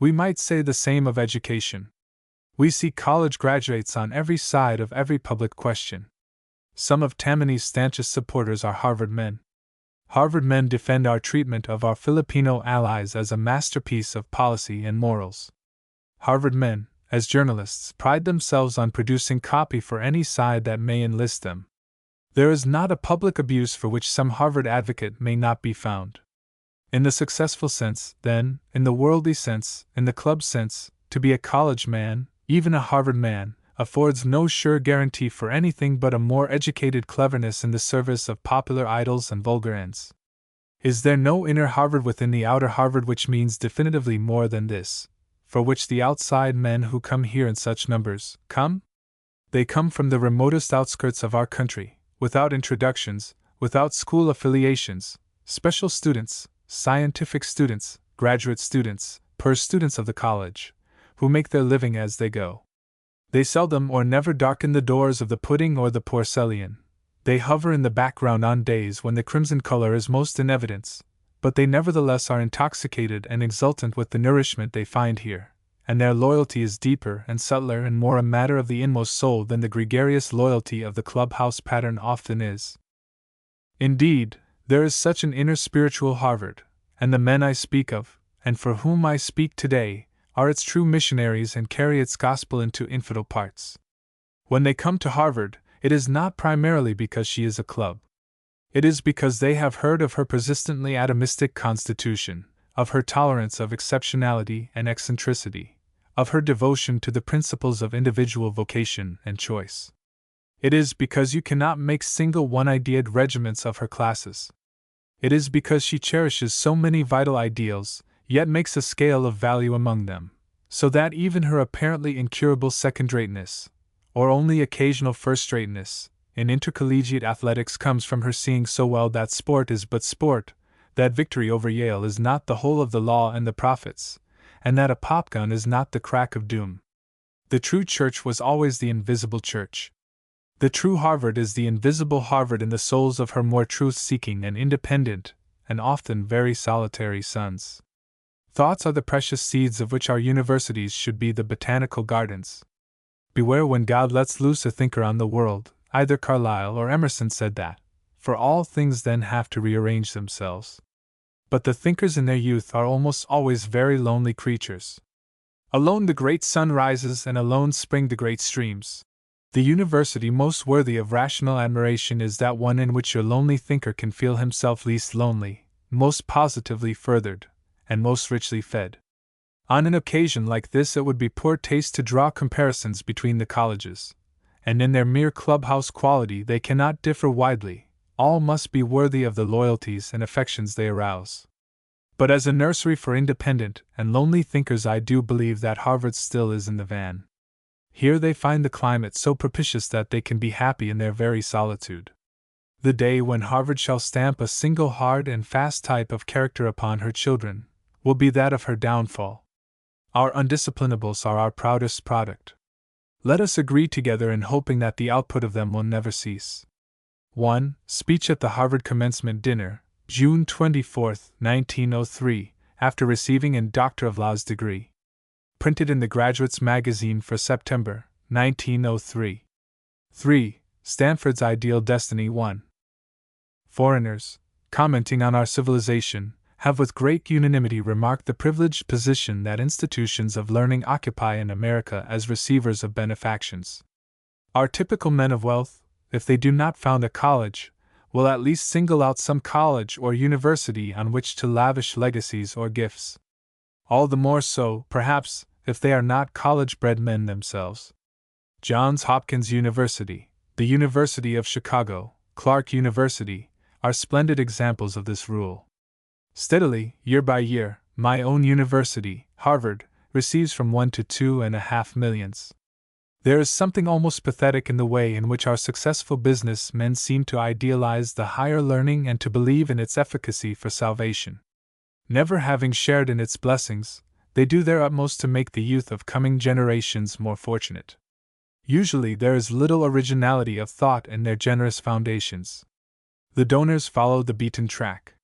We might say the same of education. We see college graduates on every side of every public question. Some of Tammany's stanchest supporters are Harvard men. Harvard men defend our treatment of our Filipino allies as a masterpiece of policy and morals. Harvard men, as journalists, pride themselves on producing copy for any side that may enlist them. There is not a public abuse for which some Harvard advocate may not be found. In the successful sense, then, in the worldly sense, in the club sense, to be a college man, even a Harvard man, affords no sure guarantee for anything but a more educated cleverness in the service of popular idols and vulgar ends. Is there no inner Harvard within the outer Harvard which means definitively more than this, for which the outside men who come here in such numbers come? They come from the remotest outskirts of our country, without introductions, without school affiliations, special students, scientific students, graduate students, students of the college, who make their living as they go. They seldom or never darken the doors of the pudding or the porcelain. They hover in the background on days when the crimson color is most in evidence, but they nevertheless are intoxicated and exultant with the nourishment they find here, and their loyalty is deeper and subtler and more a matter of the inmost soul than the gregarious loyalty of the clubhouse pattern often is. Indeed, there is such an inner spiritual Harvard, and the men I speak of, and for whom I speak today, are its true missionaries and carry its gospel into infidel parts. When they come to Harvard, it is not primarily because she is a club. It is because they have heard of her persistently atomistic constitution, of her tolerance of exceptionality and eccentricity, of her devotion to the principles of individual vocation and choice. It is because you cannot make single one-ideaed regiments of her classes. It is because she cherishes so many vital ideals, yet makes a scale of value among them, so that even her apparently incurable second-rateness, or only occasional first-rateness, in intercollegiate athletics comes from her seeing so well that sport is but sport, that victory over Yale is not the whole of the law and the prophets, and that a popgun is not the crack of doom. The true church was always the invisible church. The true Harvard is the invisible Harvard in the souls of her more truth-seeking and independent, and often very solitary sons. Thoughts are the precious seeds of which our universities should be the botanical gardens. Beware when God lets loose a thinker on the world, either Carlyle or Emerson said that, for all things then have to rearrange themselves. But the thinkers in their youth are almost always very lonely creatures. Alone the great sun rises and alone spring the great streams. The university most worthy of rational admiration is that one in which your lonely thinker can feel himself least lonely, most positively furthered, and most richly fed. On an occasion like this it would be poor taste to draw comparisons between the colleges, and in their mere clubhouse quality they cannot differ widely, all must be worthy of the loyalties and affections they arouse. But as a nursery for independent and lonely thinkers I do believe that Harvard still is in the van. Here they find the climate so propitious that they can be happy in their very solitude. The day when Harvard shall stamp a single hard and fast type of character upon her children will be that of her downfall. Our undisciplinables are our proudest product. Let us agree together in hoping that the output of them will never cease. 1. Speech at the Harvard Commencement Dinner, June 24, 1903, after receiving a Doctor of Laws degree. Printed in the Graduates Magazine for September, 1903. 3. Stanford's Ideal Destiny 1. Foreigners, commenting on our civilization, have with great unanimity remarked the privileged position that institutions of learning occupy in America as receivers of benefactions. Our typical men of wealth, if they do not found a college, will at least single out some college or university on which to lavish legacies or gifts. All the more so, perhaps, if they are not college-bred men themselves. Johns Hopkins University, the University of Chicago, Clark University, are splendid examples of this rule. Steadily, year by year, my own university, Harvard, receives from 1 to 2.5 millions. There is something almost pathetic in the way in which our successful business men seem to idealize the higher learning and to believe in its efficacy for salvation. Never having shared in its blessings, they do their utmost to make the youth of coming generations more fortunate. Usually there is little originality of thought in their generous foundations. The donors follow the beaten track.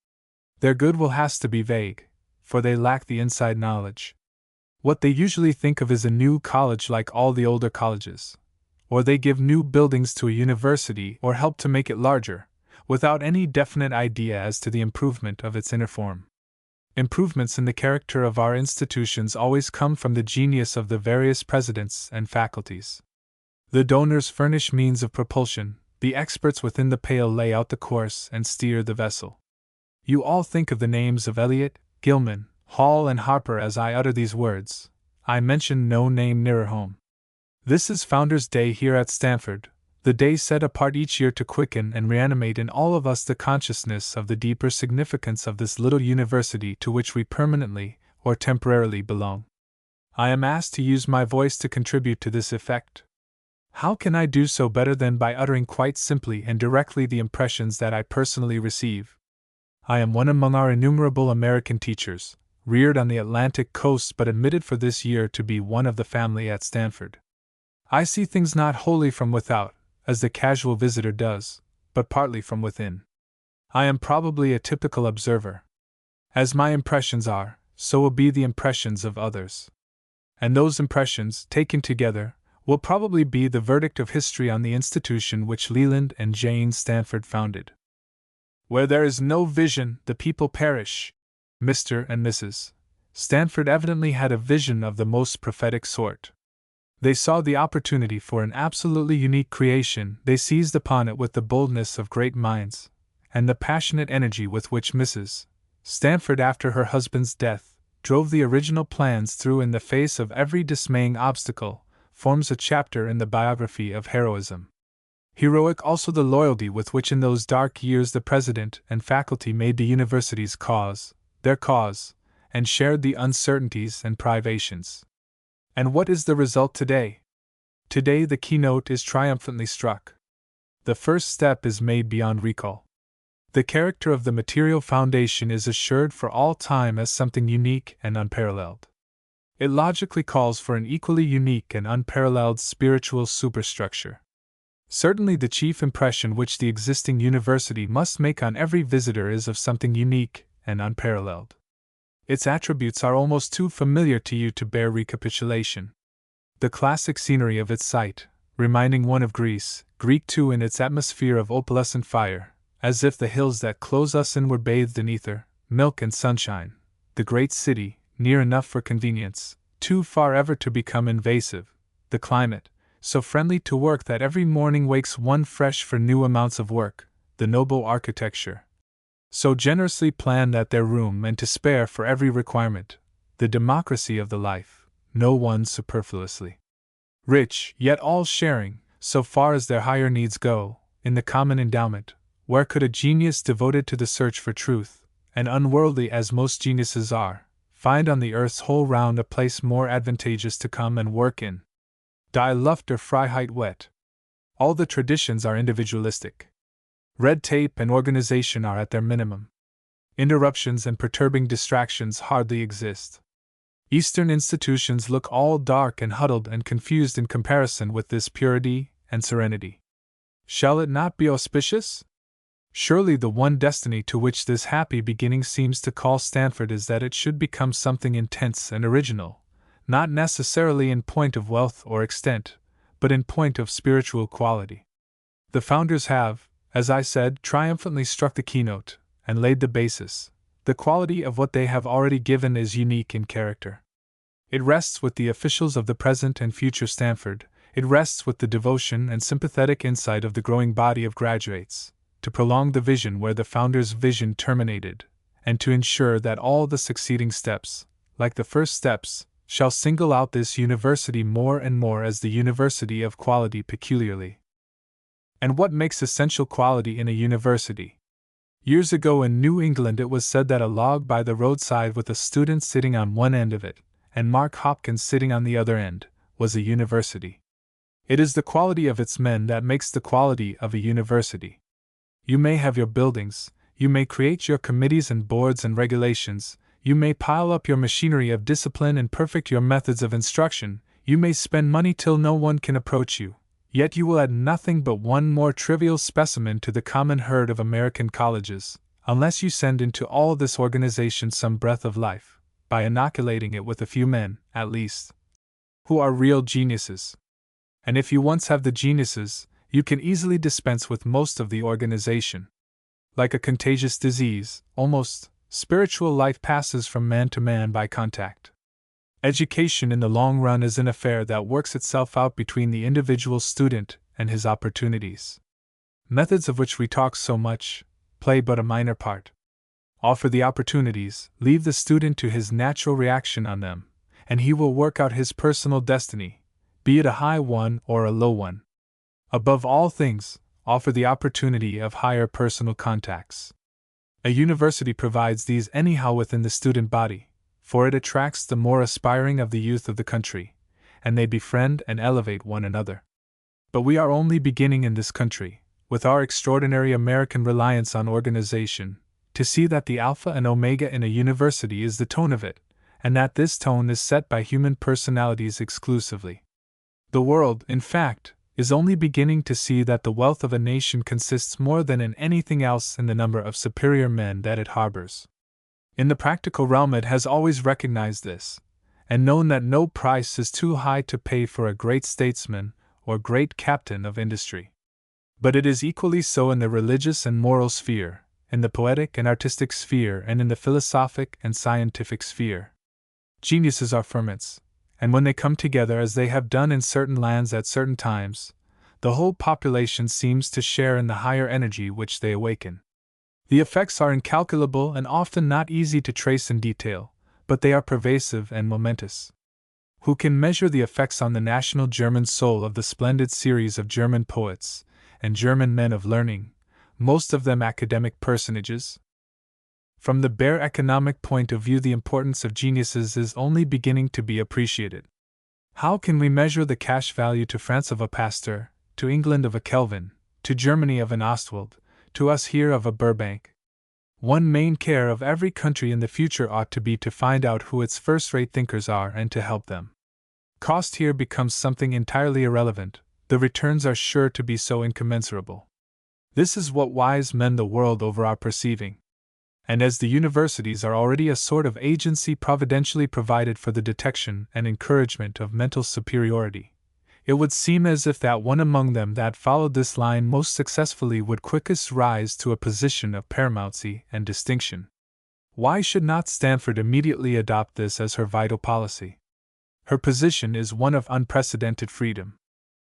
Their goodwill has to be vague, for they lack the inside knowledge. What they usually think of is a new college like all the older colleges, or they give new buildings to a university or help to make it larger, without any definite idea as to the improvement of its inner form. Improvements in the character of our institutions always come from the genius of the various presidents and faculties. The donors furnish means of propulsion, the experts within the pale lay out the course and steer the vessel. You all think of the names of Eliot, Gilman, Hall, and Harper as I utter these words. I mention no name nearer home. This is Founders' Day here at Stanford, the day set apart each year to quicken and reanimate in all of us the consciousness of the deeper significance of this little university to which we permanently or temporarily belong. I am asked to use my voice to contribute to this effect. How can I do so better than by uttering quite simply and directly the impressions that I personally receive? I am one among our innumerable American teachers, reared on the Atlantic coast but admitted for this year to be one of the family at Stanford. I see things not wholly from without, as the casual visitor does, but partly from within. I am probably a typical observer. As my impressions are, so will be the impressions of others. And those impressions, taken together, will probably be the verdict of history on the institution which Leland and Jane Stanford founded. Where there is no vision, the people perish. Mr. and Mrs. Stanford evidently had a vision of the most prophetic sort. They saw the opportunity for an absolutely unique creation, they seized upon it with the boldness of great minds, and the passionate energy with which Mrs. Stanford, after her husband's death, drove the original plans through in the face of every dismaying obstacle, forms a chapter in the biography of heroism. Heroic also the loyalty with which in those dark years the president and faculty made the university's cause, their cause, and shared the uncertainties and privations. And what is the result today? Today the keynote is triumphantly struck. The first step is made beyond recall. The character of the material foundation is assured for all time as something unique and unparalleled. It logically calls for an equally unique and unparalleled spiritual superstructure. Certainly the chief impression which the existing university must make on every visitor is of something unique and unparalleled. Its attributes are almost too familiar to you to bear recapitulation. The classic scenery of its site, reminding one of Greece, Greek too in its atmosphere of opalescent fire, as if the hills that close us in were bathed in ether, milk and sunshine. The great city, near enough for convenience, too far ever to become invasive. The climate, so friendly to work that every morning wakes one fresh for new amounts of work. The noble architecture, so generously planned that there's room and to spare for every requirement. The democracy of the life, no one superfluously rich, yet all sharing, so far as their higher needs go, in the common endowment. Where could a genius devoted to the search for truth, and unworldly as most geniuses are, find on the earth's whole round a place more advantageous to come and work in? Die Luft der Freiheit wet. All the traditions are individualistic. Red tape and organization are at their minimum. Interruptions and perturbing distractions hardly exist. Eastern institutions look all dark and huddled and confused in comparison with this purity and serenity. Shall it not be auspicious? Surely the one destiny to which this happy beginning seems to call Stanford is that it should become something intense and original, not necessarily in point of wealth or extent, but in point of spiritual quality. The founders have, as I said, triumphantly struck the keynote, and laid the basis. The quality of what they have already given is unique in character. It rests with the officials of the present and future Stanford, it rests with the devotion and sympathetic insight of the growing body of graduates, to prolong the vision where the founders' vision terminated, and to ensure that all the succeeding steps, like the first steps, shall single out this university more and more as the university of quality peculiarly. And what makes essential quality in a university? Years ago in New England it was said that a log by the roadside with a student sitting on one end of it, and Mark Hopkins sitting on the other end, was a university. It is the quality of its men that makes the quality of a university. You may have your buildings, you may create your committees and boards and regulations, you may pile up your machinery of discipline and perfect your methods of instruction, you may spend money till no one can approach you, yet you will add nothing but one more trivial specimen to the common herd of American colleges, unless you send into all this organization some breath of life, by inoculating it with a few men, at least, who are real geniuses. And if you once have the geniuses, you can easily dispense with most of the organization. Like a contagious disease, almost, spiritual life passes from man to man by contact. Education in the long run is an affair that works itself out between the individual student and his opportunities. Methods of which we talk so much play but a minor part. Offer the opportunities, leave the student to his natural reaction on them, and he will work out his personal destiny, be it a high one or a low one. Above all things, offer the opportunity of higher personal contacts. A university provides these anyhow within the student body, for it attracts the more aspiring of the youth of the country, and they befriend and elevate one another. But we are only beginning in this country, with our extraordinary American reliance on organization, to see that the alpha and omega in a university is the tone of it, and that this tone is set by human personalities exclusively. The world, in fact, is only beginning to see that the wealth of a nation consists more than in anything else in the number of superior men that it harbors. In the practical realm it has always recognized this, and known that no price is too high to pay for a great statesman or great captain of industry. But it is equally so in the religious and moral sphere, in the poetic and artistic sphere, and in the philosophic and scientific sphere. Geniuses are ferments, and when they come together as they have done in certain lands at certain times, the whole population seems to share in the higher energy which they awaken. The effects are incalculable and often not easy to trace in detail, but they are pervasive and momentous. Who can measure the effects on the national German soul of the splendid series of German poets and German men of learning, most of them academic personages? From the bare economic point of view, the importance of geniuses is only beginning to be appreciated. How can we measure the cash value to France of a Pasteur, to England of a Kelvin, to Germany of an Ostwald, to us here of a Burbank? One main care of every country in the future ought to be to find out who its first-rate thinkers are and to help them. Cost here becomes something entirely irrelevant, the returns are sure to be so incommensurable. This is what wise men the world over are perceiving. And as the universities are already a sort of agency providentially provided for the detection and encouragement of mental superiority, it would seem as if that one among them that followed this line most successfully would quickest rise to a position of paramountcy and distinction. Why should not Stanford immediately adopt this as her vital policy? Her position is one of unprecedented freedom.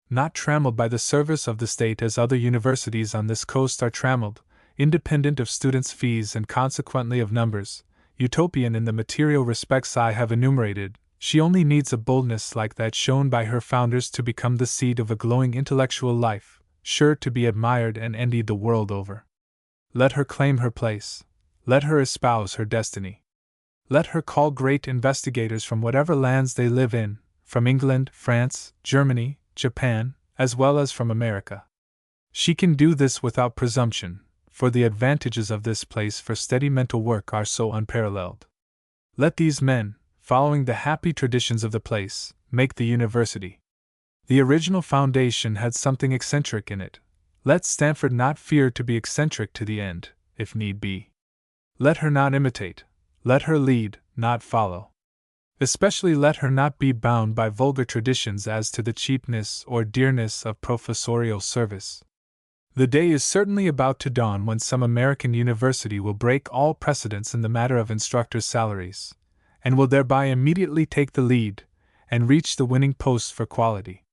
Not trammeled by the service of the state as other universities on this coast are trammeled, independent of students' fees and consequently of numbers, utopian in the material respects I have enumerated, she only needs a boldness like that shown by her founders to become the seed of a glowing intellectual life, sure to be admired and envied the world over. Let her claim her place. Let her espouse her destiny. Let her call great investigators from whatever lands they live in, from England, France, Germany, Japan, as well as from America. She can do this without presumption, for the advantages of this place for steady mental work are so unparalleled. Let these men, following the happy traditions of the place, make the university. The original foundation had something eccentric in it. Let Stanford not fear to be eccentric to the end, if need be. Let her not imitate. Let her lead, not follow. Especially let her not be bound by vulgar traditions as to the cheapness or dearness of professorial service. The day is certainly about to dawn when some American university will break all precedents in the matter of instructors' salaries, and will thereby immediately take the lead, and reach the winning post for quality.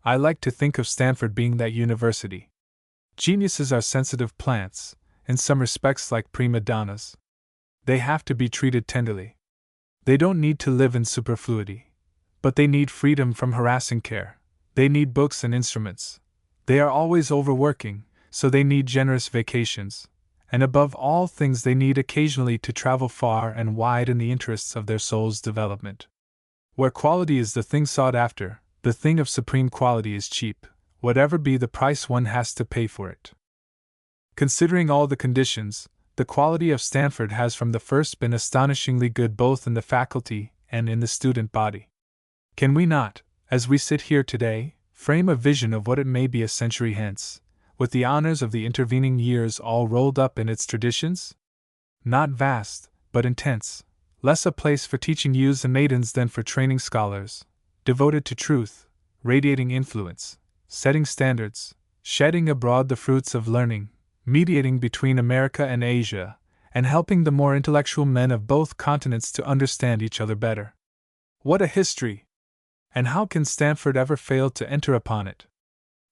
I like to think of Stanford being that university. Geniuses are sensitive plants, in some respects like prima donnas. They have to be treated tenderly. They don't need to live in superfluity, but they need freedom from harassing care. They need books and instruments. They are always overworking, so they need generous vacations, and above all things they need occasionally to travel far and wide in the interests of their soul's development. Where quality is the thing sought after, The thing of supreme quality is cheap, whatever be the price one has to pay for it. Considering all the conditions, the quality of Stanford has from the first been astonishingly good both in the faculty and in the student body. Can we not, as we sit here today, frame a vision of what it may be a century hence, with the honors of the intervening years all rolled up in its traditions? Not vast, but intense, less a place for teaching youths and maidens than for training scholars, devoted to truth, radiating influence, setting standards, shedding abroad the fruits of learning, mediating between America and Asia, and helping the more intellectual men of both continents to understand each other better. What a history! And how can Stanford ever fail to enter upon it?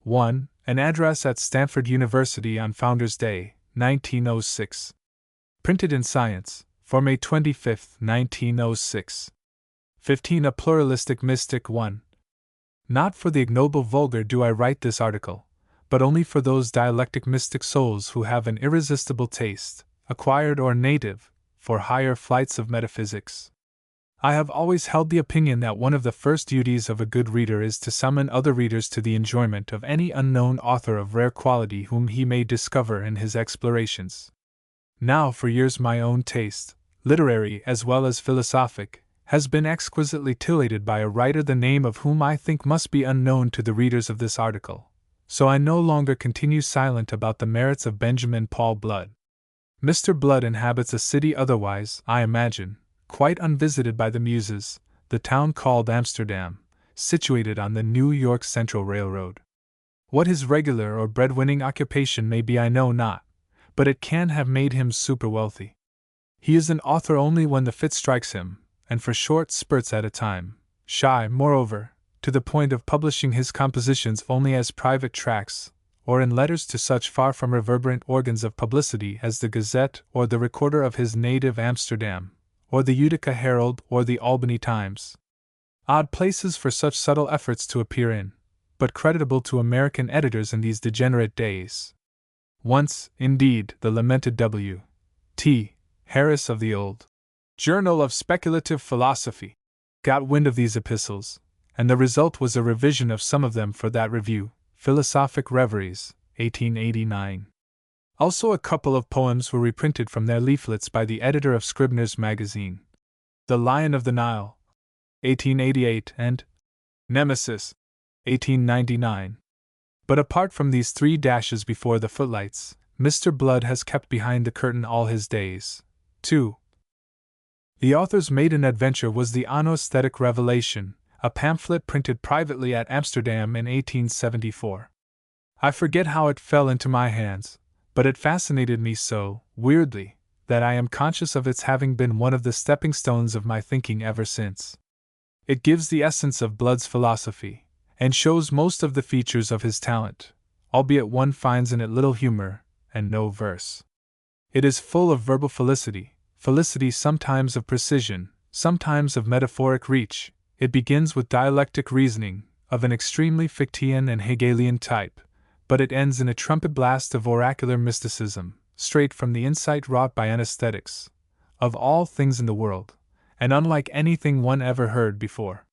1. An address at Stanford University on Founders' Day, 1906. Printed in Science, for May 25, 1906. 15. A pluralistic mystic. 1. Not for the ignoble vulgar do I write this article, but only for those dialectic mystic souls who have an irresistible taste, acquired or native, for higher flights of metaphysics. I have always held the opinion that one of the first duties of a good reader is to summon other readers to the enjoyment of any unknown author of rare quality whom he may discover in his explorations. Now for years my own taste, literary as well as philosophic, has been exquisitely titillated by a writer the name of whom I think must be unknown to the readers of this article, so I no longer continue silent about the merits of Benjamin Paul Blood. Mr. Blood inhabits a city otherwise, I imagine, quite unvisited by the Muses, the town called Amsterdam, situated on the New York Central Railroad. What his regular or bread-winning occupation may be I know not, but it can have made him super-wealthy. He is an author only when the fit strikes him, and for short spurts at a time, shy, moreover, to the point of publishing his compositions only as private tracts, or in letters to such far from reverberant organs of publicity as the Gazette or the Recorder of his native Amsterdam, or the Utica Herald or the Albany Times. Odd places for such subtle efforts to appear in, but creditable to American editors in these degenerate days. Once, indeed, the lamented W. T. Harris of the old Journal of Speculative Philosophy got wind of these epistles, and the result was a revision of some of them for that review, Philosophic Reveries, 1889. Also a couple of poems were reprinted from their leaflets by the editor of Scribner's Magazine. The Lion of the Nile, 1888, and Nemesis, 1899. But apart from these 3 dashes before the footlights, Mr. Blood has kept behind the curtain all his days. 2. The author's maiden adventure was the Anesthetic Revelation, a pamphlet printed privately at Amsterdam in 1874. I forget how it fell into my hands, but it fascinated me so, weirdly, that I am conscious of its having been one of the stepping stones of my thinking ever since. It gives the essence of Blood's philosophy, and shows most of the features of his talent, albeit one finds in it little humor, and no verse. It is full of verbal felicity sometimes of precision, sometimes of metaphoric reach. It begins with dialectic reasoning, of an extremely Fichtean and Hegelian type, but it ends in a trumpet blast of oracular mysticism, straight from the insight wrought by anesthetics, of all things in the world, and unlike anything one ever heard before.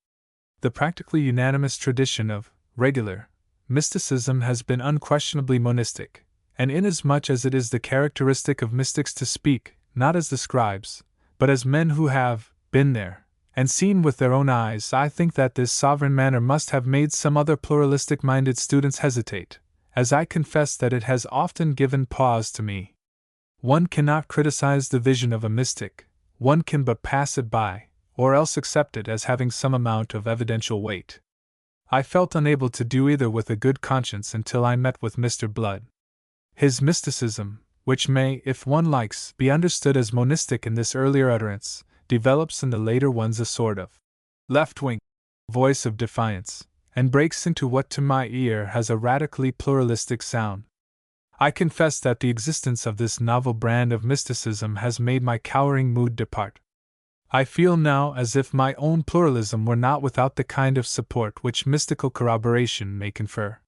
The practically unanimous tradition of regular mysticism has been unquestionably monistic, and inasmuch as it is the characteristic of mystics to speak, not as the scribes, but as men who have been there, and seen with their own eyes, I think that this sovereign manner must have made some other pluralistic-minded students hesitate, as I confess that it has often given pause to me. One cannot criticize the vision of a mystic, one can but pass it by, or else accept it as having some amount of evidential weight. I felt unable to do either with a good conscience until I met with Mr. Blood. His mysticism, which may, if one likes, be understood as monistic in this earlier utterance, develops in the later ones a sort of left-wing voice of defiance, and breaks into what to my ear has a radically pluralistic sound. I confess that the existence of this novel brand of mysticism has made my cowering mood depart. I feel now as if my own pluralism were not without the kind of support which mystical corroboration may confer.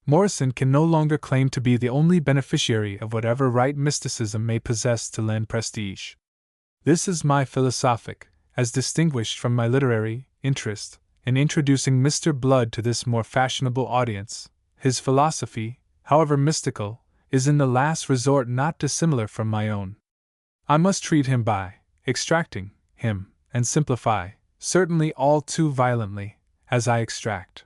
Morrison can no longer claim to be the only beneficiary of whatever right mysticism may possess to lend prestige. This is my philosophic, as distinguished from my literary, interest, in introducing Mr. Blood to this more fashionable audience. His philosophy, however mystical, is in the last resort not dissimilar from my own. I must treat him by extracting him, and simplify, certainly all too violently, as I extract.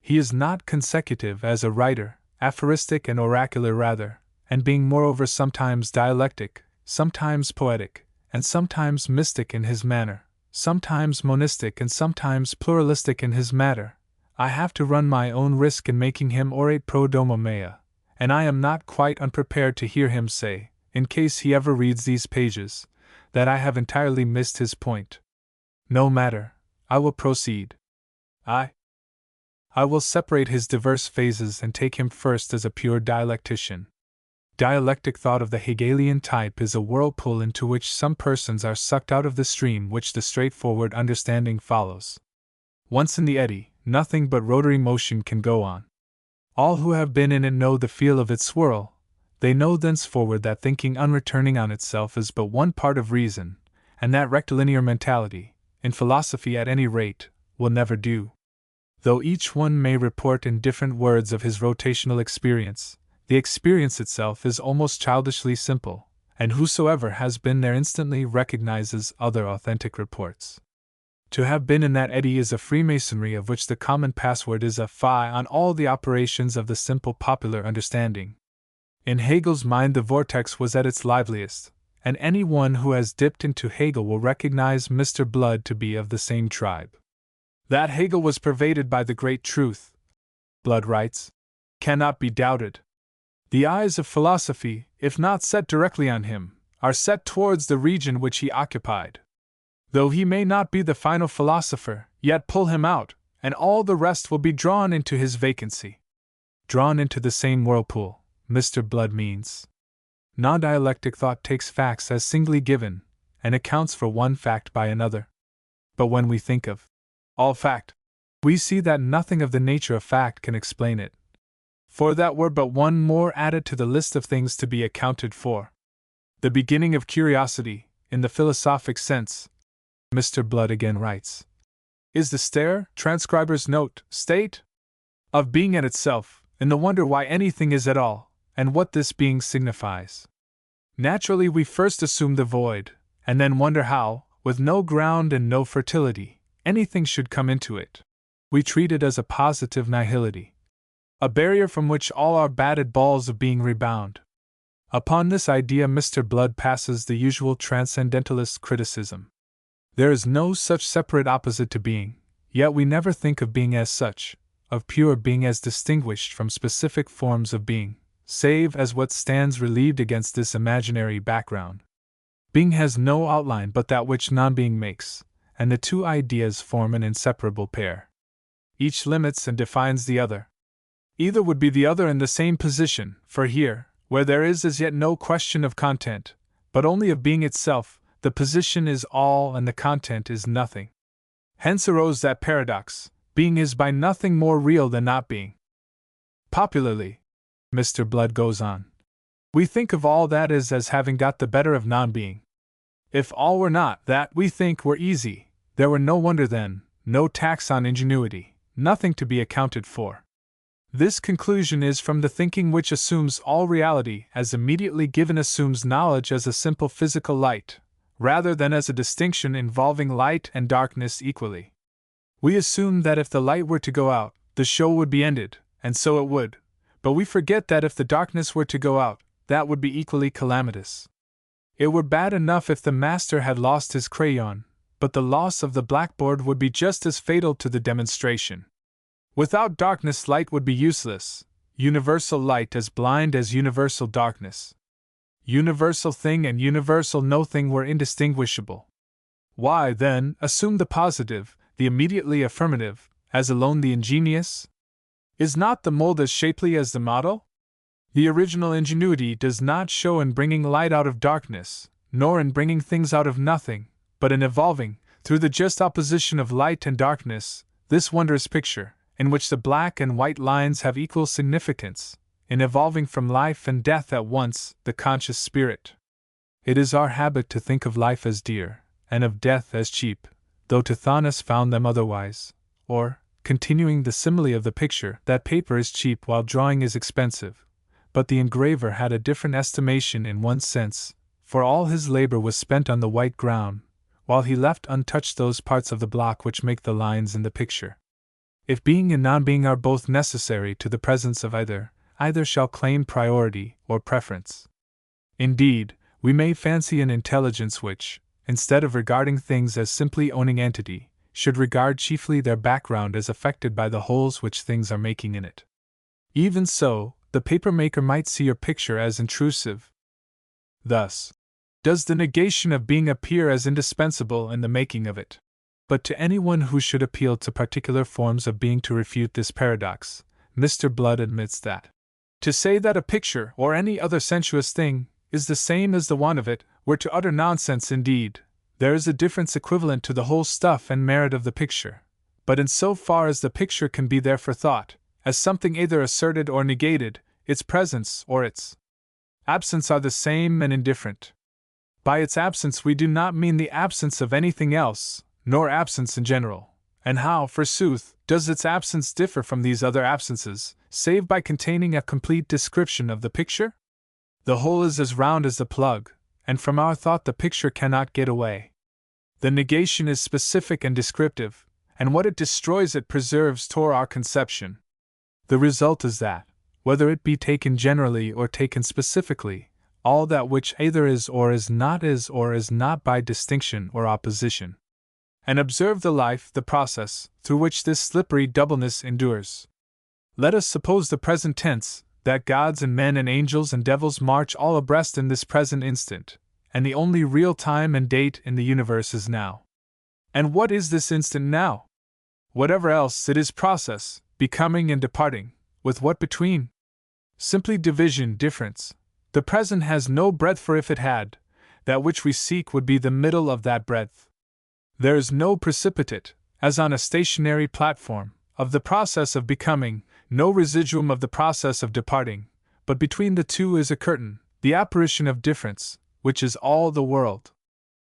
He is not consecutive as a writer, aphoristic and oracular rather, and being moreover sometimes dialectic, sometimes poetic, and sometimes mystic in his manner, sometimes monistic and sometimes pluralistic in his matter, I have to run my own risk in making him orate pro domo mea, and I am not quite unprepared to hear him say, in case he ever reads these pages, that I have entirely missed his point. No matter, I will proceed. I will separate his diverse phases and take him first as a pure dialectician. Dialectic thought of the Hegelian type is a whirlpool into which some persons are sucked out of the stream which the straightforward understanding follows. Once in the eddy, nothing but rotary motion can go on. All who have been in it know the feel of its swirl. They know thenceforward that thinking unreturning on itself is but one part of reason, and that rectilinear mentality, in philosophy at any rate, will never do. Though each one may report in different words of his rotational experience, the experience itself is almost childishly simple, and whosoever has been there instantly recognizes other authentic reports. To have been in that eddy is a freemasonry of which the common password is a phi on all the operations of the simple popular understanding. In Hegel's mind the vortex was at its liveliest, and any one who has dipped into Hegel will recognize Mr. Blood to be of the same tribe. That Hegel was pervaded by the great truth, Blood writes, cannot be doubted. The eyes of philosophy, if not set directly on him, are set towards the region which he occupied. Though he may not be the final philosopher, yet pull him out, and all the rest will be drawn into his vacancy. Drawn into the same whirlpool, Mr. Blood means. Non-dialectic thought takes facts as singly given, and accounts for one fact by another. But when we think of all fact, we see that nothing of the nature of fact can explain it. For that were but one more added to the list of things to be accounted for. The beginning of curiosity, in the philosophic sense, Mr. Blood again writes, is the stare, transcriber's note, state of being at itself, in the wonder why anything is at all, and what this being signifies. Naturally we first assume the void, and then wonder how, with no ground and no fertility, anything should come into it. We treat it as a positive nihility, a barrier from which all our batted balls of being rebound. Upon this idea Mr. Blood passes the usual transcendentalist criticism. There is no such separate opposite to being, yet we never think of being as such, of pure being as distinguished from specific forms of being, save as what stands relieved against this imaginary background. Being has no outline but that which non-being makes, and the two ideas form an inseparable pair. Each limits and defines the other. Either would be the other in the same position, for here, where there is as yet no question of content, but only of being itself, the position is all and the content is nothing. Hence arose that paradox, being is by nothing more real than not being. Popularly, Mr. Blood goes on, we think of all that is as having got the better of non-being. If all were not that we think were easy, there were no wonder then, no tax on ingenuity, nothing to be accounted for. This conclusion is from the thinking which assumes all reality as immediately given, assumes knowledge as a simple physical light, rather than as a distinction involving light and darkness equally. We assume that if the light were to go out, the show would be ended, and so it would, but we forget that if the darkness were to go out, that would be equally calamitous. It were bad enough if the master had lost his crayon, but the loss of the blackboard would be just as fatal to the demonstration. Without darkness light would be useless, universal light as blind as universal darkness. Universal thing and universal no-thing were indistinguishable. Why, then, assume the positive, the immediately affirmative, as alone the ingenious? Is not the mold as shapely as the model? The original ingenuity does not show in bringing light out of darkness, nor in bringing things out of nothing, but in evolving, through the just opposition of light and darkness, this wondrous picture, in which the black and white lines have equal significance, in evolving from life and death at once, the conscious spirit. It is our habit to think of life as dear, and of death as cheap, though Tithonus found them otherwise, or, continuing the simile of the picture, that paper is cheap while drawing is expensive. But the engraver had a different estimation in one sense, for all his labor was spent on the white ground, while he left untouched those parts of the block which make the lines in the picture. If being and non-being are both necessary to the presence of either shall claim priority or preference. Indeed, we may fancy an intelligence which, instead of regarding things as simply owning entity, should regard chiefly their background as affected by the holes which things are making in it. Even so, the paper maker might see your picture as intrusive. Thus, does the negation of being appear as indispensable in the making of it. But to anyone who should appeal to particular forms of being to refute this paradox, Mr. Blood admits that to say that a picture, or any other sensuous thing, is the same as the want of it, were to utter nonsense indeed. There is a difference equivalent to the whole stuff and merit of the picture, but in so far as the picture can be there for thought, as something either asserted or negated, its presence or its absence are the same and indifferent. By its absence we do not mean the absence of anything else, nor absence in general. And how, forsooth, does its absence differ from these other absences, save by containing a complete description of the picture? The hole is as round as the plug, and from our thought the picture cannot get away. The negation is specific and descriptive, and what it destroys it preserves to our conception. The result is that, whether it be taken generally or taken specifically, all that which either is or is not by distinction or opposition. And observe the life, the process, through which this slippery doubleness endures. Let us suppose the present tense, that gods and men and angels and devils march all abreast in this present instant, and the only real time and date in the universe is now. And what is this instant now? Whatever else, it is process, becoming and departing, with what between? Simply division, difference. The present has no breadth, for if it had, that which we seek would be the middle of that breadth. There is no precipitate, as on a stationary platform, of the process of becoming, no residuum of the process of departing, but between the two is a curtain, the apparition of difference, which is all the world.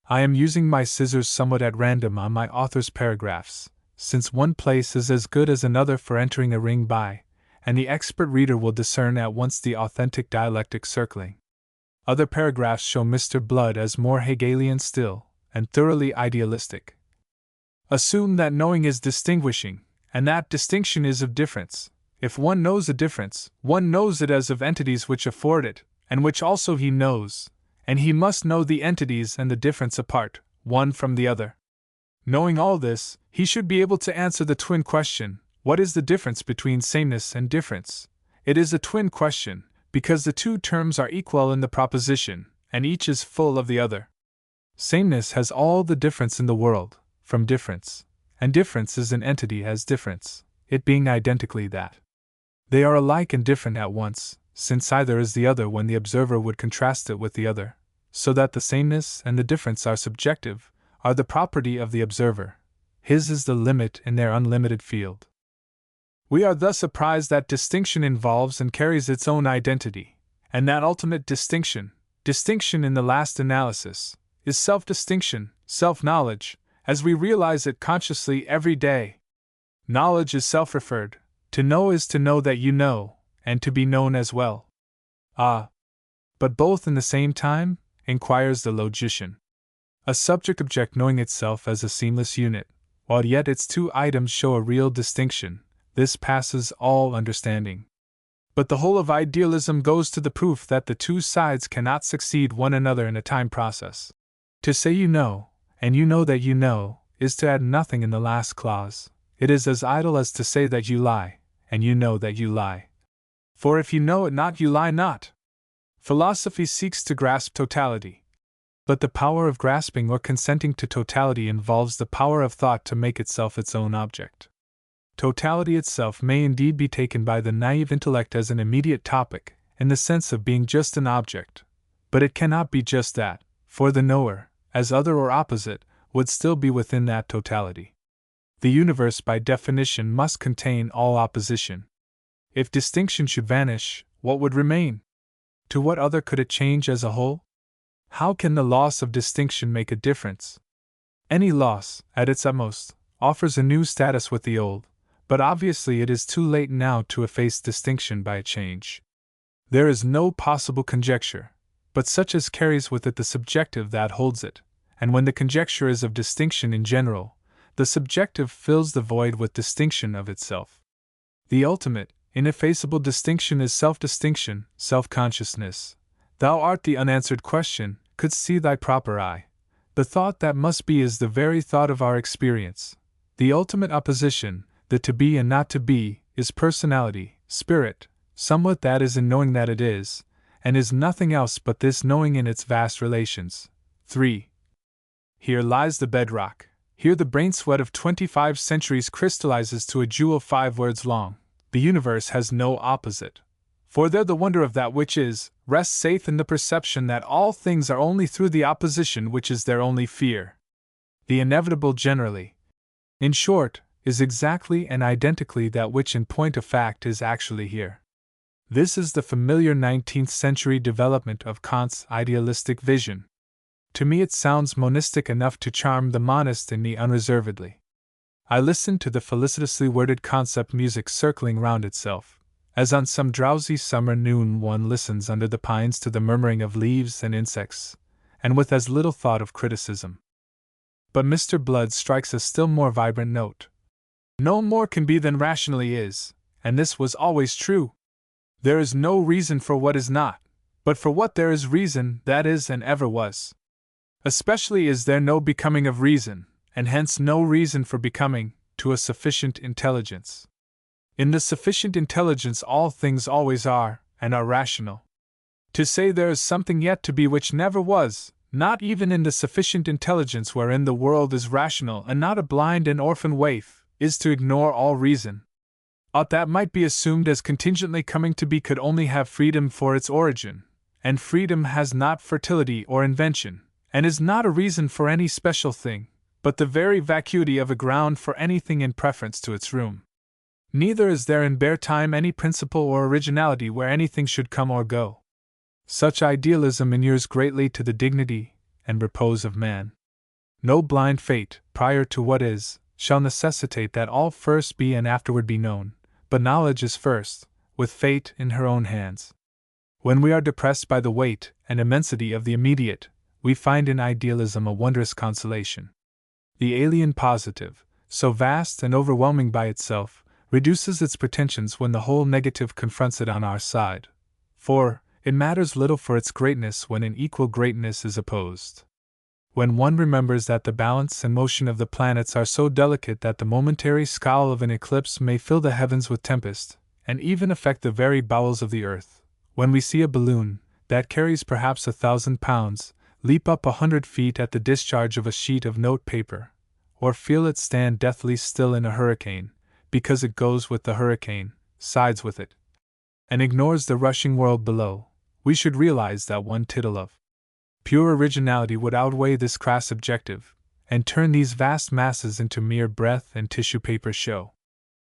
I am using my scissors somewhat at random on my author's paragraphs, since one place is as good as another for entering a ring by, and the expert reader will discern at once the authentic dialectic circling. Other paragraphs show Mr. Blood as more Hegelian still, and thoroughly idealistic. Assume that knowing is distinguishing, and that distinction is of difference. If one knows a difference, one knows it as of entities which afford it, and which also he knows, and he must know the entities and the difference apart, one from the other. Knowing all this, he should be able to answer the twin question, what is the difference between sameness and difference? It is a twin question, because the two terms are equal in the proposition, and each is full of the other. Sameness has all the difference in the world, from difference, and difference is an entity as difference, it being identically that. They are alike and different at once, since either is the other when the observer would contrast it with the other, so that the sameness and the difference are subjective, are the property of the observer. His is the limit in their unlimited field. We are thus apprised that distinction involves and carries its own identity, and that ultimate distinction in the last analysis, is self-distinction, self-knowledge, as we realize it consciously every day. Knowledge is self-referred. To know is to know that you know, and to be known as well. Ah! But both in the same time? Inquires the logician. A subject-object knowing itself as a seamless unit, while yet its two items show a real distinction, this passes all understanding. But the whole of idealism goes to the proof that the two sides cannot succeed one another in a time process. To say you know, and you know that you know, is to add nothing in the last clause. It is as idle as to say that you lie, and you know that you lie. For if you know it not, you lie not. Philosophy seeks to grasp totality. But the power of grasping or consenting to totality involves the power of thought to make itself its own object. Totality itself may indeed be taken by the naive intellect as an immediate topic, in the sense of being just an object, but it cannot be just that, for the knower, as other or opposite, would still be within that totality. The universe by definition must contain all opposition. If distinction should vanish, what would remain? To what other could it change as a whole? How can the loss of distinction make a difference? Any loss, at its utmost, offers a new status with the old, but obviously it is too late now to efface distinction by a change. There is no possible conjecture, but such as carries with it the subjective that holds it, and when the conjecture is of distinction in general, the subjective fills the void with distinction of itself. The ultimate, ineffaceable distinction is self-distinction, self-consciousness. Thou art the unanswered question, couldst see thy proper eye. The thought that must be is the very thought of our experience. The ultimate opposition, the to be and not to be, is personality, spirit, somewhat that is in knowing that it is, and is nothing else but this knowing in its vast relations. 3. Here lies the bedrock. Here the brain sweat of 25 centuries crystallizes to a jewel 5 words long. The universe has no opposite. For there the wonder of that which is, rests safe in the perception that all things are only through the opposition which is their only fear. The inevitable generally, in short, is exactly and identically that which in point of fact is actually here. This is the familiar 19th century development of Kant's idealistic vision. To me it sounds monistic enough to charm the monist in me unreservedly. I listen to the felicitously worded concept music circling round itself, as on some drowsy summer noon one listens under the pines to the murmuring of leaves and insects, and with as little thought of criticism. But Mr. Blood strikes a still more vibrant note. No more can be than rationally is, and this was always true. There is no reason for what is not, but for what there is reason that is and ever was. Especially is there no becoming of reason, and hence no reason for becoming, to a sufficient intelligence. In the sufficient intelligence all things always are, and are rational. To say there is something yet to be which never was, not even in the sufficient intelligence wherein the world is rational and not a blind and orphan waif, is to ignore all reason. Aught that might be assumed as contingently coming to be could only have freedom for its origin, and freedom has not fertility or invention, and is not a reason for any special thing, but the very vacuity of a ground for anything in preference to its room. Neither is there in bare time any principle or originality where anything should come or go. Such idealism inures greatly to the dignity and repose of man. No blind fate, prior to what is, shall necessitate that all first be and afterward be known, but knowledge is first, with fate in her own hands. When we are depressed by the weight and immensity of the immediate, we find in idealism a wondrous consolation. The alien positive, so vast and overwhelming by itself, reduces its pretensions when the whole negative confronts it on our side. For, it matters little for its greatness when an equal greatness is opposed. When one remembers that the balance and motion of the planets are so delicate that the momentary scowl of an eclipse may fill the heavens with tempest, and even affect the very bowels of the earth, when we see a balloon, that carries perhaps 1,000 pounds, leap up 100 feet at the discharge of a sheet of note paper, or feel it stand deathly still in a hurricane, because it goes with the hurricane, sides with it, and ignores the rushing world below, we should realize that one tittle of pure originality would outweigh this crass objective, and turn these vast masses into mere breath and tissue paper show.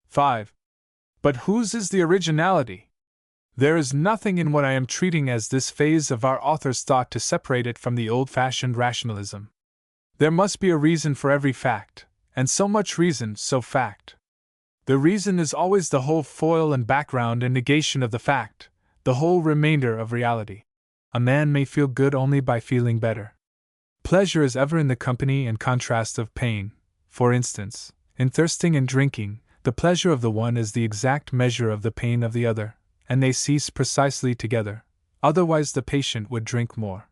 5. But whose is the originality? There is nothing in what I am treating as this phase of our author's thought to separate it from the old-fashioned rationalism. There must be a reason for every fact, and so much reason, so fact. The reason is always the whole foil and background and negation of the fact, the whole remainder of reality. A man may feel good only by feeling better. Pleasure is ever in the company and contrast of pain. For instance, in thirsting and drinking, the pleasure of the one is the exact measure of the pain of the other, and they cease precisely together, otherwise the patient would drink more.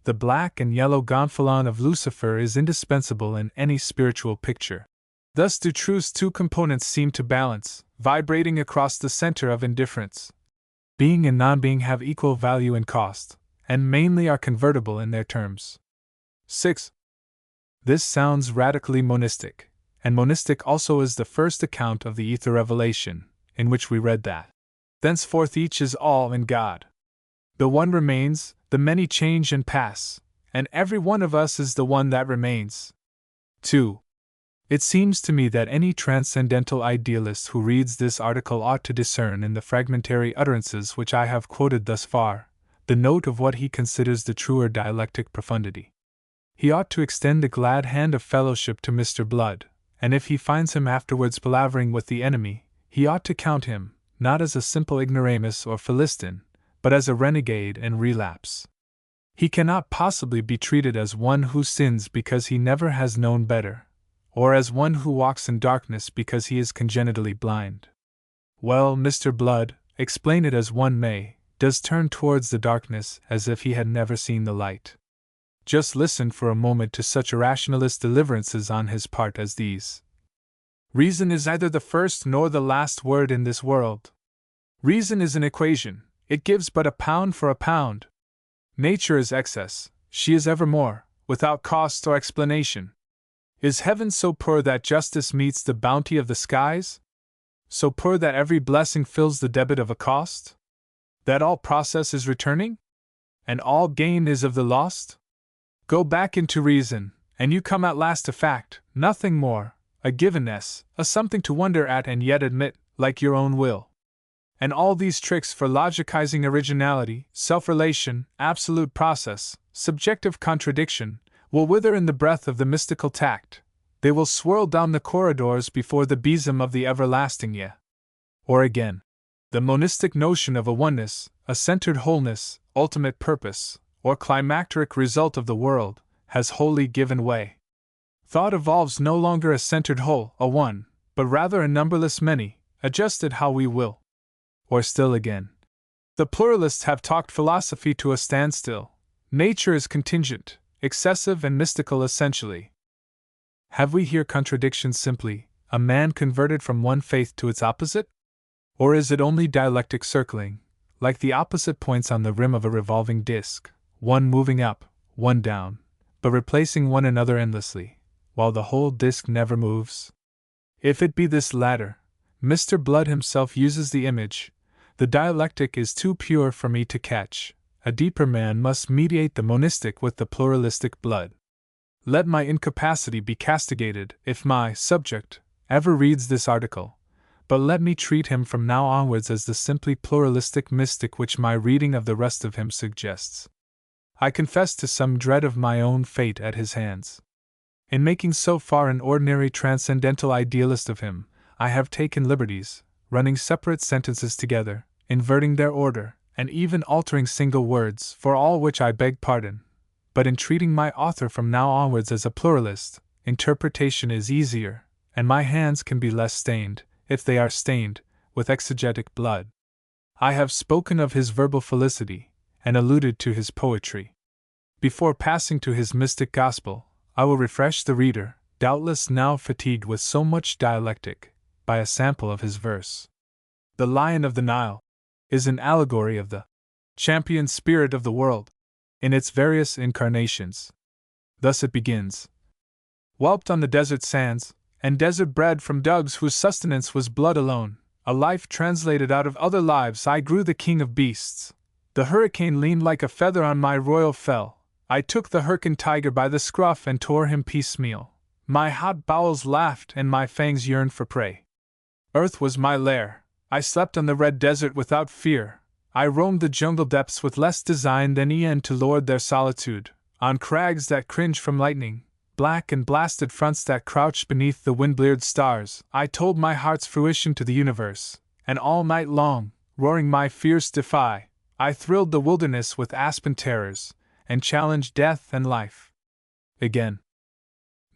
The black and yellow gonfalon of Lucifer is indispensable in any spiritual picture. Thus do truth's two components seem to balance, vibrating across the center of indifference. Being and non-being have equal value and cost, and mainly are convertible in their terms. 6. This sounds radically monistic, and monistic also is the first account of the ether revelation, in which we read that thenceforth each is all in God. The one remains, the many change and pass, and every one of us is the one that remains. 2. It seems to me that any transcendental idealist who reads this article ought to discern in the fragmentary utterances which I have quoted thus far, the note of what he considers the truer dialectic profundity. He ought to extend the glad hand of fellowship to Mr. Blood, and if he finds him afterwards palavering with the enemy, he ought to count him, not as a simple ignoramus or Philistin, but as a renegade and relapse. He cannot possibly be treated as one who sins because he never has known better, or as one who walks in darkness because he is congenitally blind. Well, Mr. Blood, explain it as one may, does turn towards the darkness as if he had never seen the light. Just listen for a moment to such irrationalist deliverances on his part as these. Reason is neither the first nor the last word in this world. Reason is an equation, it gives but a pound for a pound. Nature is excess, she is evermore, without cost or explanation. Is heaven so poor that justice meets the bounty of the skies? So poor that every blessing fills the debit of a cost? That all process is returning? And all gain is of the lost? Go back into reason, and you come at last to fact, nothing more, a givenness, a something to wonder at and yet admit, like your own will. And all these tricks for logicizing originality, self-relation, absolute process, subjective contradiction, will wither in the breath of the mystical tact. They will swirl down the corridors before the besom of the everlasting ye. Or again, the monistic notion of a oneness, a centered wholeness, ultimate purpose, or climacteric result of the world, has wholly given way. Thought evolves no longer a centered whole, a one, but rather a numberless many, adjusted how we will. Or still again, the pluralists have talked philosophy to a standstill. Nature is contingent, excessive and mystical essentially. Have we here contradiction simply, a man converted from one faith to its opposite? Or is it only dialectic circling, like the opposite points on the rim of a revolving disk, one moving up, one down, but replacing one another endlessly, while the whole disk never moves? If it be this latter, Mr. Blood himself uses the image. The dialectic is too pure for me to catch. A deeper man must mediate the monistic with the pluralistic blood. Let my incapacity be castigated if my subject ever reads this article, but let me treat him from now onwards as the simply pluralistic mystic which my reading of the rest of him suggests. I confess to some dread of my own fate at his hands. In making so far an ordinary transcendental idealist of him, I have taken liberties, running separate sentences together, inverting their order, and even altering single words, for all which I beg pardon. But in treating my author from now onwards as a pluralist, interpretation is easier, and my hands can be less stained, if they are stained, with exegetic blood. I have spoken of his verbal felicity, and alluded to his poetry. Before passing to his mystic gospel, I will refresh the reader, doubtless now fatigued with so much dialectic, by a sample of his verse. The Lion of the Nile is an allegory of the champion spirit of the world, in its various incarnations. Thus it begins. Whelped on the desert sands, and desert bred from dogs whose sustenance was blood alone, a life translated out of other lives, I grew the king of beasts. The hurricane leaned like a feather on my royal fell. I took the Hyrcan tiger by the scruff and tore him piecemeal. My hot bowels laughed and my fangs yearned for prey. Earth was my lair. I slept on the red desert without fear. I roamed the jungle depths with less design than e'en to lord their solitude, on crags that cringe from lightning, black and blasted fronts that crouched beneath the wind-bleared stars. I told my heart's fruition to the universe, and all night long, roaring my fierce defy, I thrilled the wilderness with aspen terrors, and challenged death and life. Again.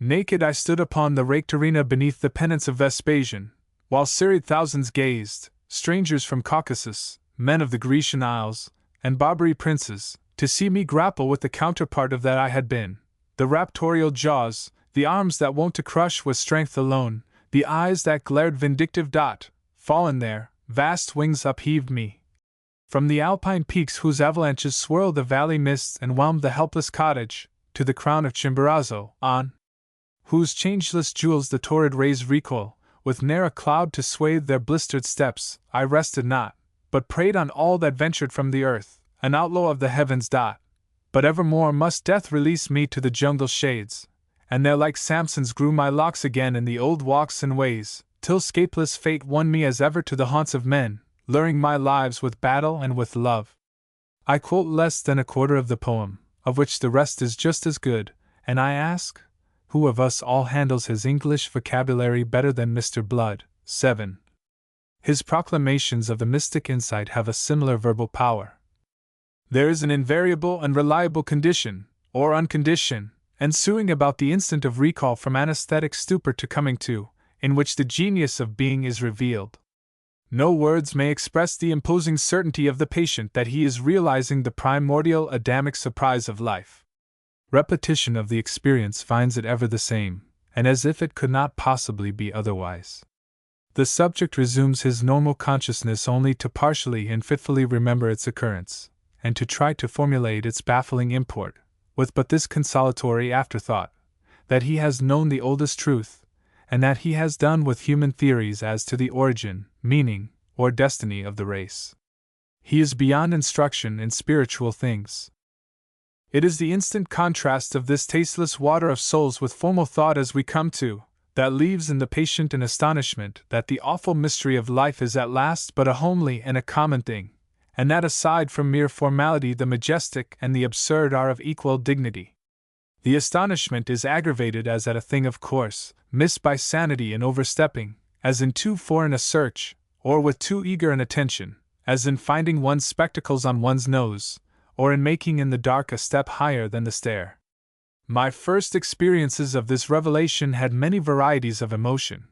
Naked I stood upon the raked arena beneath the pennants of Vespasian, while serried thousands gazed, strangers from Caucasus, men of the Grecian Isles, and Barbary princes, to see me grapple with the counterpart of that I had been, the raptorial jaws, the arms that wont to crush with strength alone, the eyes that glared vindictive. Fallen there, vast wings upheaved me. From the alpine peaks whose avalanches swirl the valley mists and whelmed the helpless cottage, to the crown of Chimborazo, on whose changeless jewels the torrid rays recoil, with ne'er a cloud to swathe their blistered steps, I rested not, but preyed on all that ventured from the earth, an outlaw of the heavens. But evermore must death release me to the jungle shades, and there like Samson's grew my locks again in the old walks and ways, till scapeless fate won me as ever to the haunts of men, luring my lives with battle and with love. I quote less than a quarter of the poem, of which the rest is just as good, and I ask, who of us all handles his English vocabulary better than Mr. Blood? 7. His proclamations of the mystic insight have a similar verbal power. There is an invariable and reliable condition, or uncondition, ensuing about the instant of recall from anesthetic stupor to coming to, in which the genius of being is revealed. No words may express the imposing certainty of the patient that he is realizing the primordial Adamic surprise of life. Repetition of the experience finds it ever the same, and as if it could not possibly be otherwise. The subject resumes his normal consciousness only to partially and fitfully remember its occurrence, and to try to formulate its baffling import, with but this consolatory afterthought, that he has known the oldest truth, and that he has done with human theories as to the origin, meaning, or destiny of the race. He is beyond instruction in spiritual things. It is the instant contrast of this tasteless water of souls with formal thought as we come to, that leaves in the patient an astonishment that the awful mystery of life is at last but a homely and a common thing, and that aside from mere formality the majestic and the absurd are of equal dignity. The astonishment is aggravated as at a thing of course, missed by sanity in overstepping, as in too foreign a search, or with too eager an attention, as in finding one's spectacles on one's nose, or in making in the dark a step higher than the stair. My first experiences of this revelation had many varieties of emotion,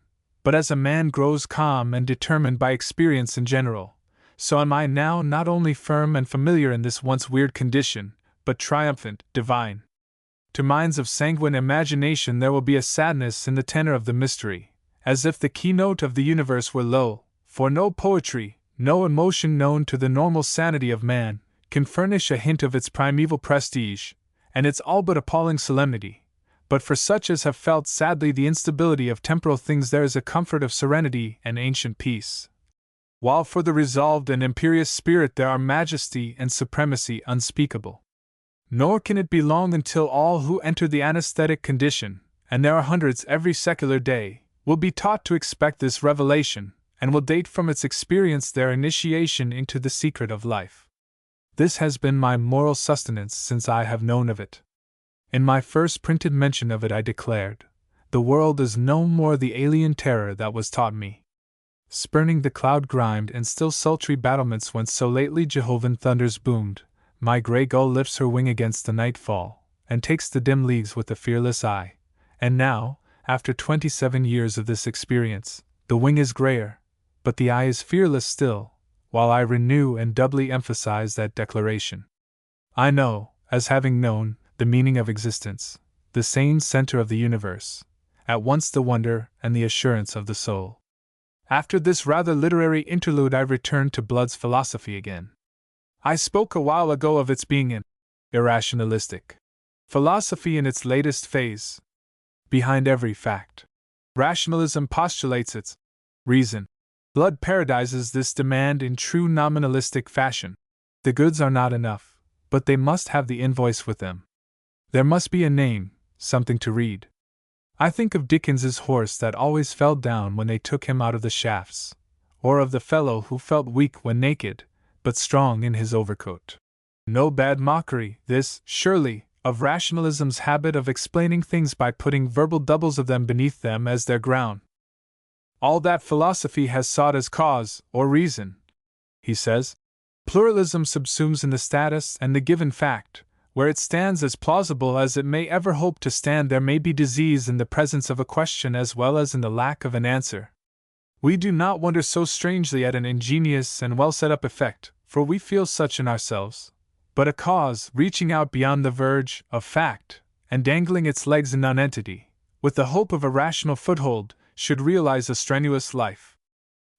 but as a man grows calm and determined by experience in general, so am I now not only firm and familiar in this once weird condition, but triumphant, divine. To minds of sanguine imagination there will be a sadness in the tenor of the mystery, as if the keynote of the universe were low, for no poetry, no emotion known to the normal sanity of man, can furnish a hint of its primeval prestige, and its all but appalling solemnity, but for such as have felt sadly the instability of temporal things there is a comfort of serenity and ancient peace, while for the resolved and imperious spirit there are majesty and supremacy unspeakable. Nor can it be long until all who enter the anesthetic condition, and there are hundreds every secular day, will be taught to expect this revelation, and will date from its experience their initiation into the secret of life. This has been my moral sustenance since I have known of it. In my first printed mention of it I declared, "The world is no more the alien terror that was taught me." Spurning the cloud-grimed and still sultry battlements whence so lately Jehovan thunders boomed, my grey gull lifts her wing against the nightfall, and takes the dim leagues with a fearless eye. And now, after 27 years of this experience, the wing is greyer, but the eye is fearless still, while I renew and doubly emphasize that declaration. I know, as having known, the meaning of existence, the sane center of the universe, at once the wonder and the assurance of the soul. After this rather literary interlude I returned to Blood's philosophy again. I spoke a while ago of its being an irrationalistic philosophy in its latest phase. Behind every fact, rationalism postulates its reason. Blood paradizes this demand in true nominalistic fashion. The goods are not enough, but they must have the invoice with them. There must be a name, something to read. I think of Dickens's horse that always fell down when they took him out of the shafts, or of the fellow who felt weak when naked, but strong in his overcoat. No bad mockery, this, surely, of rationalism's habit of explaining things by putting verbal doubles of them beneath them as their ground. All that philosophy has sought as cause, or reason, he says. Pluralism subsumes in the status and the given fact, where it stands as plausible as it may ever hope to stand. There may be disease in the presence of a question as well as in the lack of an answer. We do not wonder so strangely at an ingenious and well set up effect, for we feel such in ourselves, but a cause reaching out beyond the verge of fact, and dangling its legs in nonentity, with the hope of a rational foothold, should realize a strenuous life.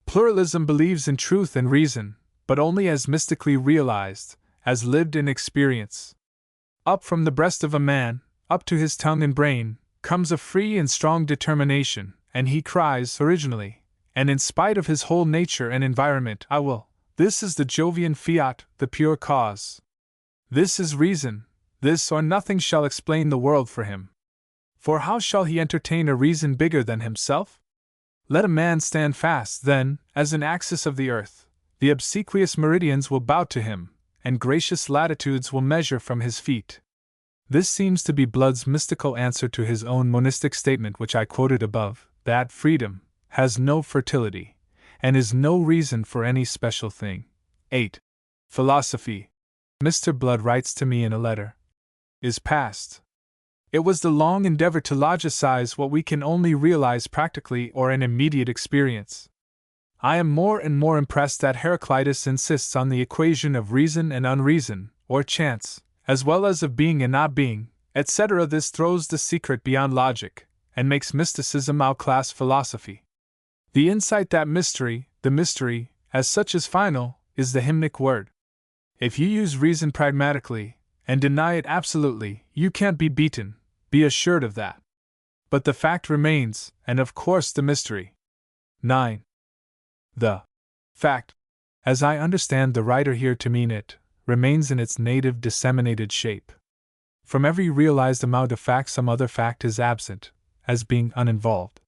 Pluralism believes in truth and reason, but only as mystically realized, as lived in experience. Up from the breast of a man, up to his tongue and brain, comes a free and strong determination, and he cries originally, and in spite of his whole nature and environment, I will. This is the Jovian fiat, the pure cause. This is reason, this or nothing shall explain the world for him. For how shall he entertain a reason bigger than himself? Let a man stand fast, then, as an axis of the earth, the obsequious meridians will bow to him, and gracious latitudes will measure from his feet. This seems to be Blood's mystical answer to his own monistic statement, which I quoted above, that freedom has no fertility, and is no reason for any special thing. 8. Philosophy, Mr. Blood writes to me in a letter, is past. It was the long endeavor to logicize what we can only realize practically or in immediate experience. I am more and more impressed that Heraclitus insists on the equation of reason and unreason, or chance, as well as of being and not being, etc. This throws the secret beyond logic, and makes mysticism outclass philosophy. The insight that mystery, the mystery, as such is final, is the hymnic word. If you use reason pragmatically, and deny it absolutely, you can't be beaten, be assured of that. But the fact remains, and of course the mystery. 9. The fact, as I understand the writer here to mean it, remains in its native disseminated shape. From every realized amount of fact some other fact is absent, as being uninvolved.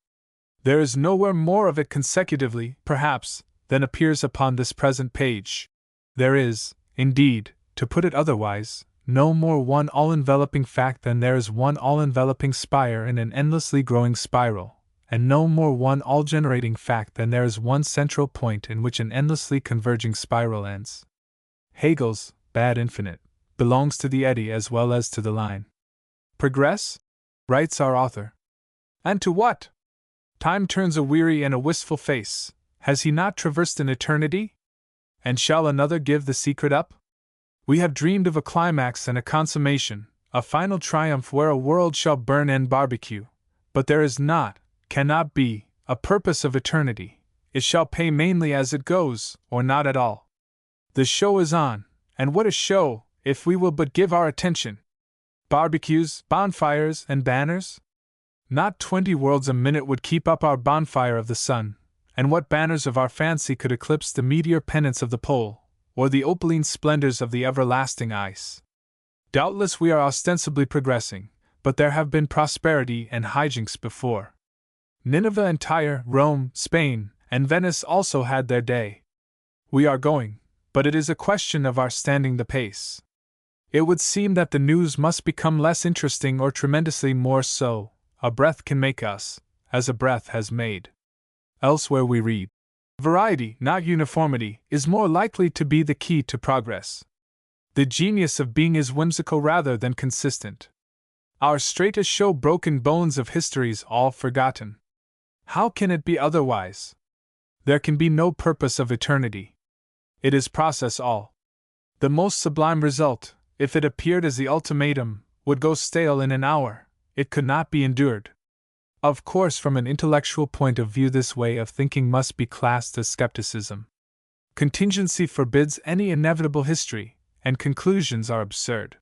There is nowhere more of it consecutively, perhaps, than appears upon this present page. There is, indeed, to put it otherwise, no more one all-enveloping fact than there is one all-enveloping spire in an endlessly growing spiral, and no more one all-generating fact than there is one central point in which an endlessly converging spiral ends. Hegel's bad infinite belongs to the eddy as well as to the line. Progress? Writes our author. And to what? Time turns a weary and a wistful face. Has he not traversed an eternity? And shall another give the secret up? We have dreamed of a climax and a consummation, a final triumph where a world shall burn and barbecue, but there is not, cannot be, a purpose of eternity. It shall pay mainly as it goes, or not at all. The show is on, and what a show, if we will but give our attention! Barbecues, bonfires, and banners? Not 20 worlds a minute would keep up our bonfire of the sun, and what banners of our fancy could eclipse the meteor pennants of the pole, or the opaline splendors of the everlasting ice? Doubtless we are ostensibly progressing, but there have been prosperity and hijinks before. Nineveh and Tyre, Rome, Spain, and Venice also had their day. We are going, but it is a question of our standing the pace. It would seem that the news must become less interesting or tremendously more so. A breath can make us, as a breath has made. Elsewhere we read, variety, not uniformity, is more likely to be the key to progress. The genius of being is whimsical rather than consistent. Our straightest show broken bones of histories all forgotten. How can it be otherwise? There can be no purpose of eternity. It is process all. The most sublime result, if it appeared as the ultimatum, would go stale in an hour. It could not be endured. Of course, from an intellectual point of view, this way of thinking must be classed as skepticism. Contingency forbids any inevitable history, and conclusions are absurd.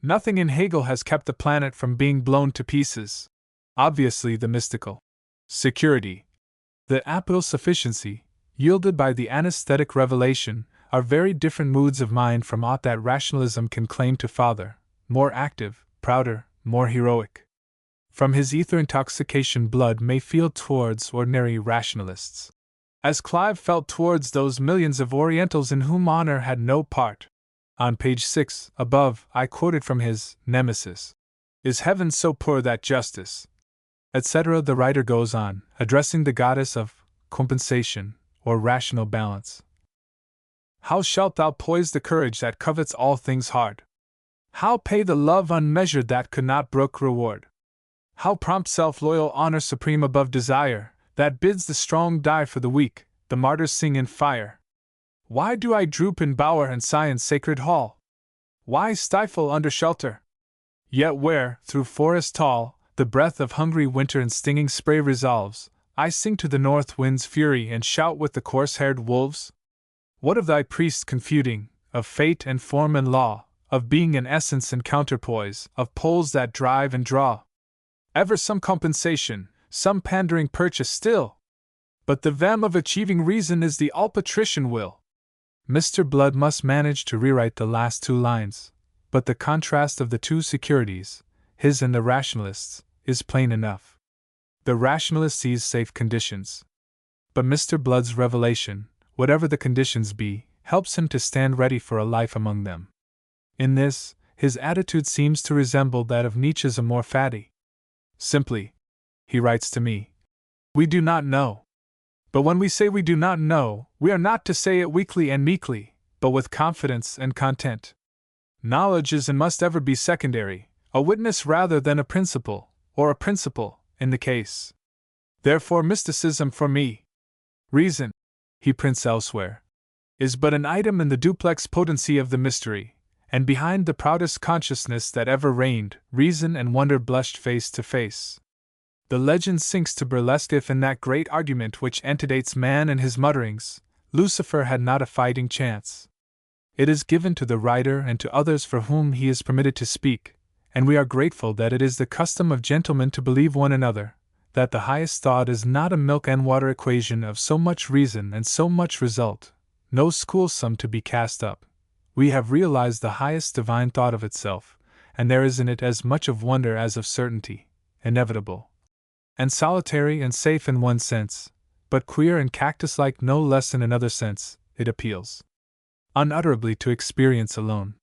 Nothing in Hegel has kept the planet from being blown to pieces. Obviously, the mystical security, the apodal sufficiency, yielded by the anesthetic revelation, are very different moods of mind from aught that rationalism can claim to father, more active, prouder, more heroic. From his ether intoxication, Blood may feel towards ordinary rationalists, as Clive felt towards those millions of Orientals in whom honor had no part. On page 6, above, I quoted from his Nemesis. Is heaven so poor that justice, etc. The writer goes on, addressing the goddess of compensation, or rational balance. How shalt thou poise the courage that covets all things hard? How pay the love unmeasured that could not brook reward? How prompt self-loyal honor supreme above desire, that bids the strong die for the weak, the martyrs sing in fire? Why do I droop in bower and sigh in sacred hall? Why stifle under shelter? Yet where, through forest tall, the breath of hungry winter and stinging spray resolves, I sing to the north wind's fury and shout with the coarse-haired wolves? What of thy priests confuting, of fate and form and law, of being and essence and counterpoise, of poles that drive and draw? Ever some compensation, some pandering purchase still? But the vem of achieving reason is the all-patrician will. Mr. Blood must manage to rewrite the last two lines, but the contrast of the two securities, his and the rationalists', is plain enough. The rationalist sees safe conditions. But Mr. Blood's revelation, whatever the conditions be, helps him to stand ready for a life among them. In this, His attitude seems to resemble that of Nietzsche's Amor Fati. Simply, he writes to me, we do not know. But when we say we do not know, we are not to say it weakly and meekly, but with confidence and content. Knowledge is and must ever be secondary, a witness rather than a principle, or a principle, in the case. Therefore mysticism for me, reason, he prints elsewhere, is but an item in the duplex potency of the mystery, and behind the proudest consciousness that ever reigned, reason and wonder blushed face to face. The legend sinks to burlesque if in that great argument which antedates man and his mutterings, Lucifer had not a fighting chance. It is given to the writer and to others for whom he is permitted to speak, and we are grateful that it is the custom of gentlemen to believe one another, that the highest thought is not a milk and water equation of so much reason and so much result, no school sum to be cast up. We have realized the highest divine thought of itself, and there is in it as much of wonder as of certainty, inevitable, and solitary and safe in one sense, but queer and cactus-like no less in another sense. It appeals unutterably to experience alone.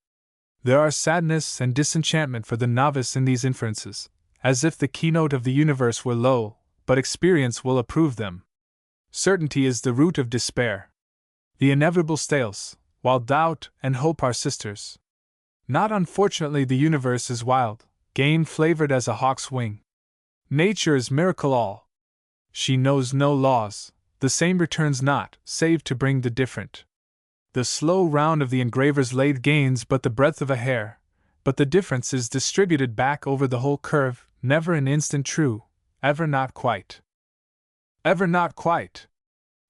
There are sadness and disenchantment for the novice in these inferences, as if the keynote of the universe were low, but experience will approve them. Certainty is the root of despair. The inevitable stales, while doubt and hope are sisters. Not unfortunately the universe is wild, game-flavored as a hawk's wing. Nature is miracle all. She knows no laws, the same returns not, save to bring the different. The slow round of the engraver's lathe gains but the breadth of a hair, but the difference is distributed back over the whole curve, never an instant true, ever not quite. Ever not quite.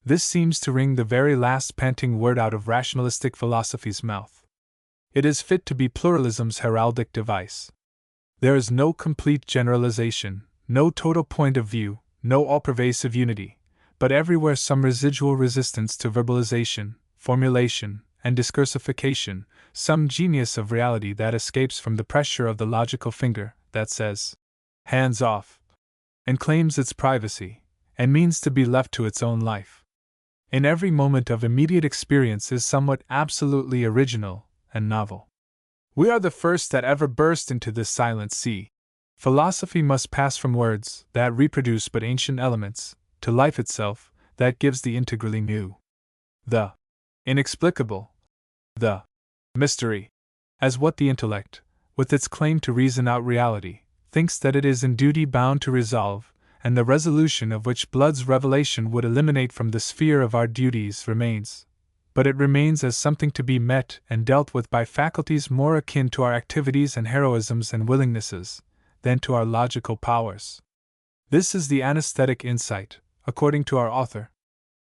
This seems to wring the very last panting word out of rationalistic philosophy's mouth. It is fit to be pluralism's heraldic device. There is no complete generalization, no total point of view, no all-pervasive unity, but everywhere some residual resistance to verbalization, formulation, and discursification, some genius of reality that escapes from the pressure of the logical finger that says, hands off, and claims its privacy, and means to be left to its own life. In every moment of immediate experience is somewhat absolutely original and novel. We are the first that ever burst into this silent sea. Philosophy must pass from words that reproduce but ancient elements, to life itself, that gives the integrally new, the inexplicable, the mystery, as what the intellect, with its claim to reason out reality, thinks that it is in duty bound to resolve, and the resolution of which Blood's revelation would eliminate from the sphere of our duties remains, but it remains as something to be met and dealt with by faculties more akin to our activities and heroisms and willingnesses, than to our logical powers. This is the anesthetic insight, according to our author.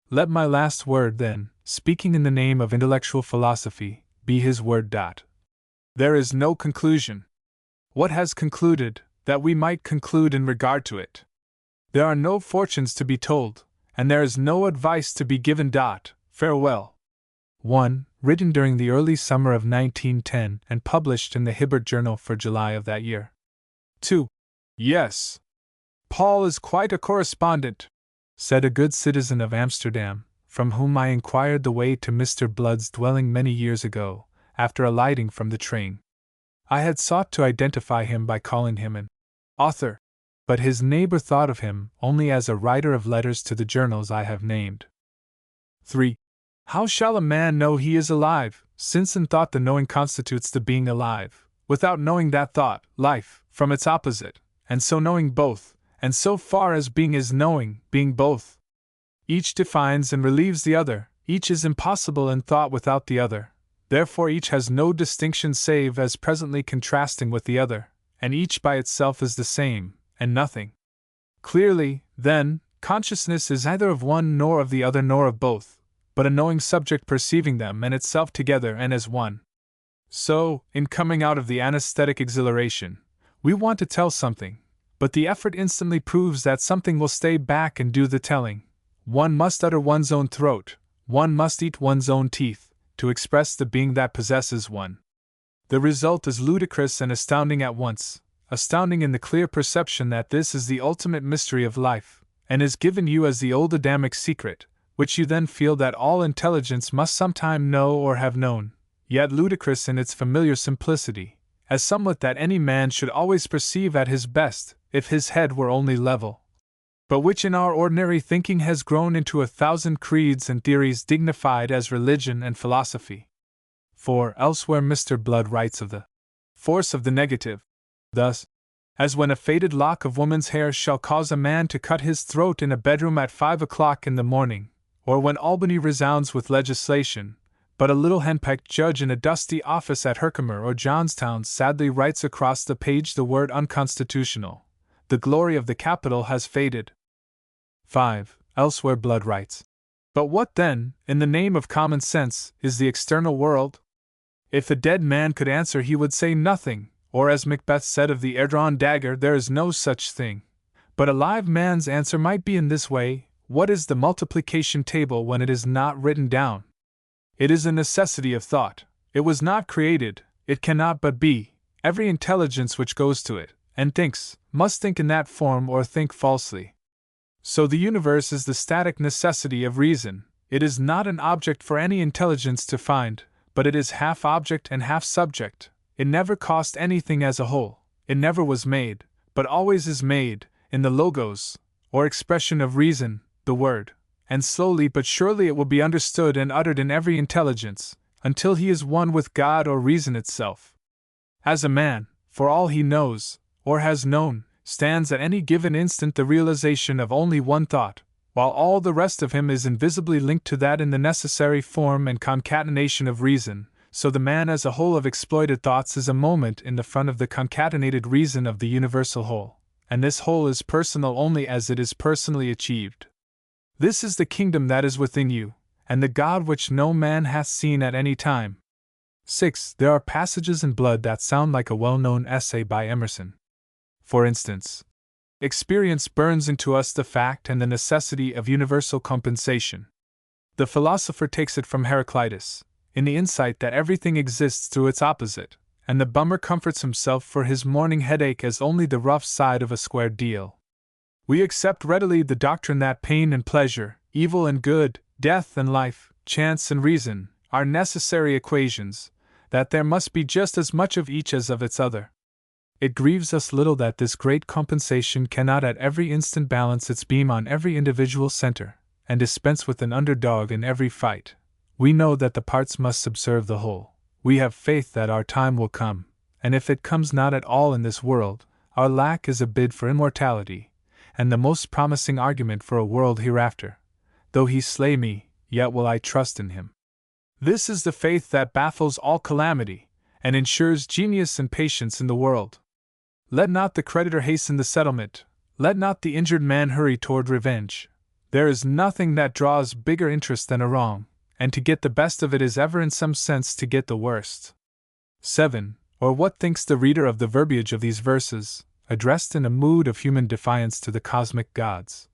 Let my last word, then, speaking in the name of intellectual philosophy, be his word. There is no conclusion. What has concluded, that we might conclude in regard to it? There are no fortunes to be told, and there is no advice to be given. Farewell. 1. Written during the early summer of 1910 and published in the Hibbert Journal for July of that year. 2. Yes. Paul is quite a correspondent, said a good citizen of Amsterdam, from whom I inquired the way to Mr. Blood's dwelling many years ago, after alighting from the train. I had sought to identify him by calling him an author, but his neighbor thought of him only as a writer of letters to the journals I have named. 3. How shall a man know he is alive, since in thought the knowing constitutes the being alive, without knowing that thought, life, from its opposite, and so knowing both, and so far as being is knowing, being both? Each defines and relieves the other, each is impossible in thought without the other, therefore each has no distinction save as presently contrasting with the other, and each by itself is the same, and nothing. Clearly, then, consciousness is neither of one nor of the other nor of both, but a knowing subject perceiving them and itself together and as one. So, in coming out of the anesthetic exhilaration, we want to tell something, but the effort instantly proves that something will stay back and do the telling. One must utter one's own throat, one must eat one's own teeth, to express the being that possesses one. The result is ludicrous and astounding at once, astounding in the clear perception that this is the ultimate mystery of life, and is given you as the old Adamic secret, which you then feel that all intelligence must sometime know or have known, yet ludicrous in its familiar simplicity, as somewhat that any man should always perceive at his best, if his head were only level, but which in our ordinary thinking has grown into 1,000 creeds and theories dignified as religion and philosophy. For elsewhere Mr. Blood writes of the force of the negative, thus, as when a faded lock of woman's hair shall cause a man to cut his throat in a bedroom at 5 o'clock in the morning, or when Albany resounds with legislation, but a little henpecked judge in a dusty office at Herkimer or Johnstown sadly writes across the page the word unconstitutional, the glory of the Capitol has faded. 5. Elsewhere Blood writes, but what then, in the name of common sense, is the external world? If a dead man could answer he would say nothing, or as Macbeth said of the air-drawn dagger, there is no such thing. But a live man's answer might be in this way: what is the multiplication table when it is not written down? It is a necessity of thought. It was not created, it cannot but be. Every intelligence which goes to it, and thinks, must think in that form or think falsely. So the universe is the static necessity of reason. It is not an object for any intelligence to find, but it is half object and half subject. It never cost anything as a whole. It never was made, but always is made, in the logos, or expression of reason, the word, and slowly but surely it will be understood and uttered in every intelligence, until he is one with God or reason itself. As a man, for all he knows, or has known, stands at any given instant the realization of only one thought, while all the rest of him is invisibly linked to that in the necessary form and concatenation of reason, so the man as a whole of exploited thoughts is a moment in the front of the concatenated reason of the universal whole, and this whole is personal only as it is personally achieved. This is the kingdom that is within you, and the God which no man hath seen at any time. 6. There are passages in Blood that sound like a well-known essay by Emerson. For instance, experience burns into us the fact and the necessity of universal compensation. The philosopher takes it from Heraclitus, in the insight that everything exists through its opposite, and the bummer comforts himself for his morning headache as only the rough side of a square deal. We accept readily the doctrine that pain and pleasure, evil and good, death and life, chance and reason, are necessary equations, that there must be just as much of each as of its other. It grieves us little that this great compensation cannot at every instant balance its beam on every individual center, and dispense with an underdog in every fight. We know that the parts must subserve the whole. We have faith that our time will come, and if it comes not at all in this world, our lack is a bid for immortality, and the most promising argument for a world hereafter. Though he slay me, yet will I trust in him. This is the faith that baffles all calamity, and ensures genius and patience in the world. Let not the creditor hasten the settlement, let not the injured man hurry toward revenge. There is nothing that draws bigger interest than a wrong, and to get the best of it is ever in some sense to get the worst. 7. Or what thinks the reader of the verbiage of these verses, addressed in a mood of human defiance to the cosmic gods,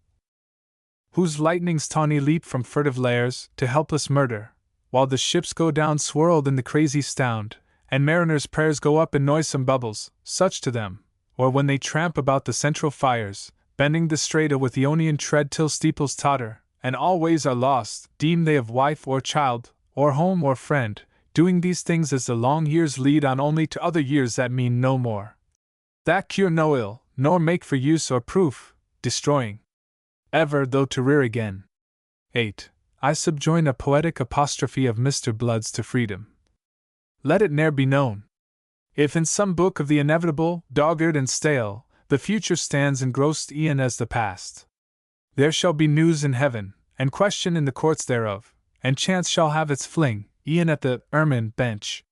whose lightnings tawny leap from furtive lairs to helpless murder, while the ships go down swirled in the crazy sound, and mariners' prayers go up in noisome bubbles, such to them, or when they tramp about the central fires, bending the strata with Ionian tread till steeples totter, and all ways are lost, deem they of wife or child, or home or friend, doing these things as the long years lead on only to other years that mean no more, that cure no ill, nor make for use or proof, destroying ever though to rear again. 8. I subjoin a poetic apostrophe of Mr. Blood's to freedom. Let it ne'er be known, if in some book of the inevitable, dogged and stale, the future stands engrossed e'en as the past, there shall be news in heaven, and question in the courts thereof, and chance shall have its fling, e'en at the ermine bench.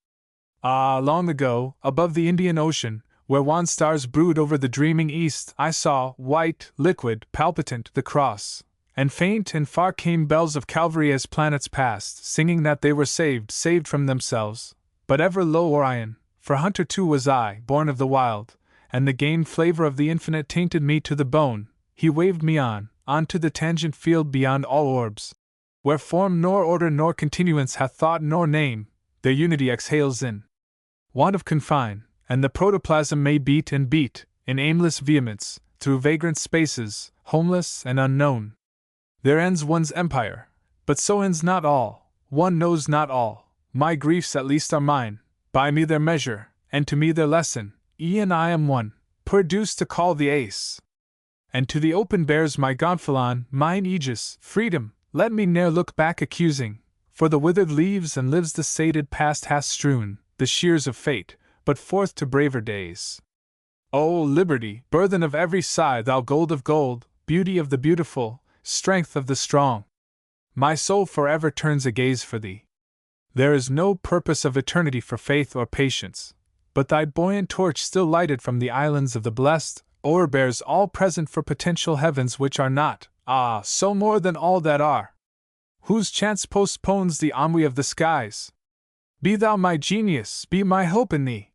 Ah, long ago, above the Indian Ocean, where wan stars brood over the dreaming east, I saw, white, liquid, palpitant, the cross, and faint and far came bells of Calvary as planets passed, singing that they were saved from themselves, but ever lo Orion, for hunter too was I, born of the wild, and the game flavor of the infinite tainted me to the bone. He waved me on to the tangent field beyond all orbs, where form nor order nor continuance hath thought nor name, their unity exhales in want of confine, and the protoplasm may beat and beat, in aimless vehemence, through vagrant spaces, homeless and unknown. There ends one's empire, but so ends not all, one knows not all, my griefs at least are mine, by me their measure, and to me their lesson, e'en I am one, produced to call the ace. And to the open bears my gonfalon, mine aegis, freedom, let me ne'er look back accusing, for the withered leaves and lives the sated past hath strewn, the shears of fate, but forth to braver days. O liberty, burthen of every sigh, thou gold of gold, beauty of the beautiful, strength of the strong! My soul forever turns a gaze for thee. There is no purpose of eternity for faith or patience, but thy buoyant torch still lighted from the islands of the blessed, o'erbears all present for potential heavens which are not, so more than all that are, whose chance postpones the ennui of the skies. Be thou my genius, be my hope in thee!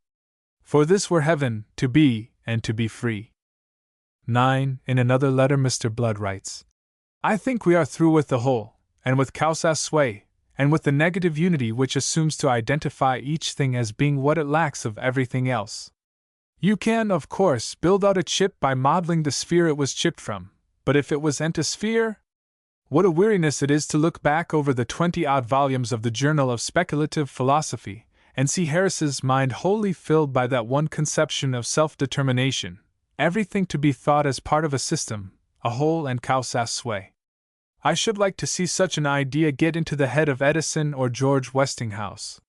For this were heaven, to be, and to be free. 9. In another letter Mr. Blood writes, I think we are through with the whole, and with causa sui, and with the negative unity which assumes to identify each thing as being what it lacks of everything else. You can, of course, build out a chip by modeling the sphere it was chipped from, but if it was a sphere? What a weariness it is to look back over the 20-odd volumes of the Journal of Speculative Philosophy, and see Harris's mind wholly filled by that one conception of self-determination, everything to be thought as part of a system, a whole and causa sui. I should like to see such an idea get into the head of Edison or George Westinghouse.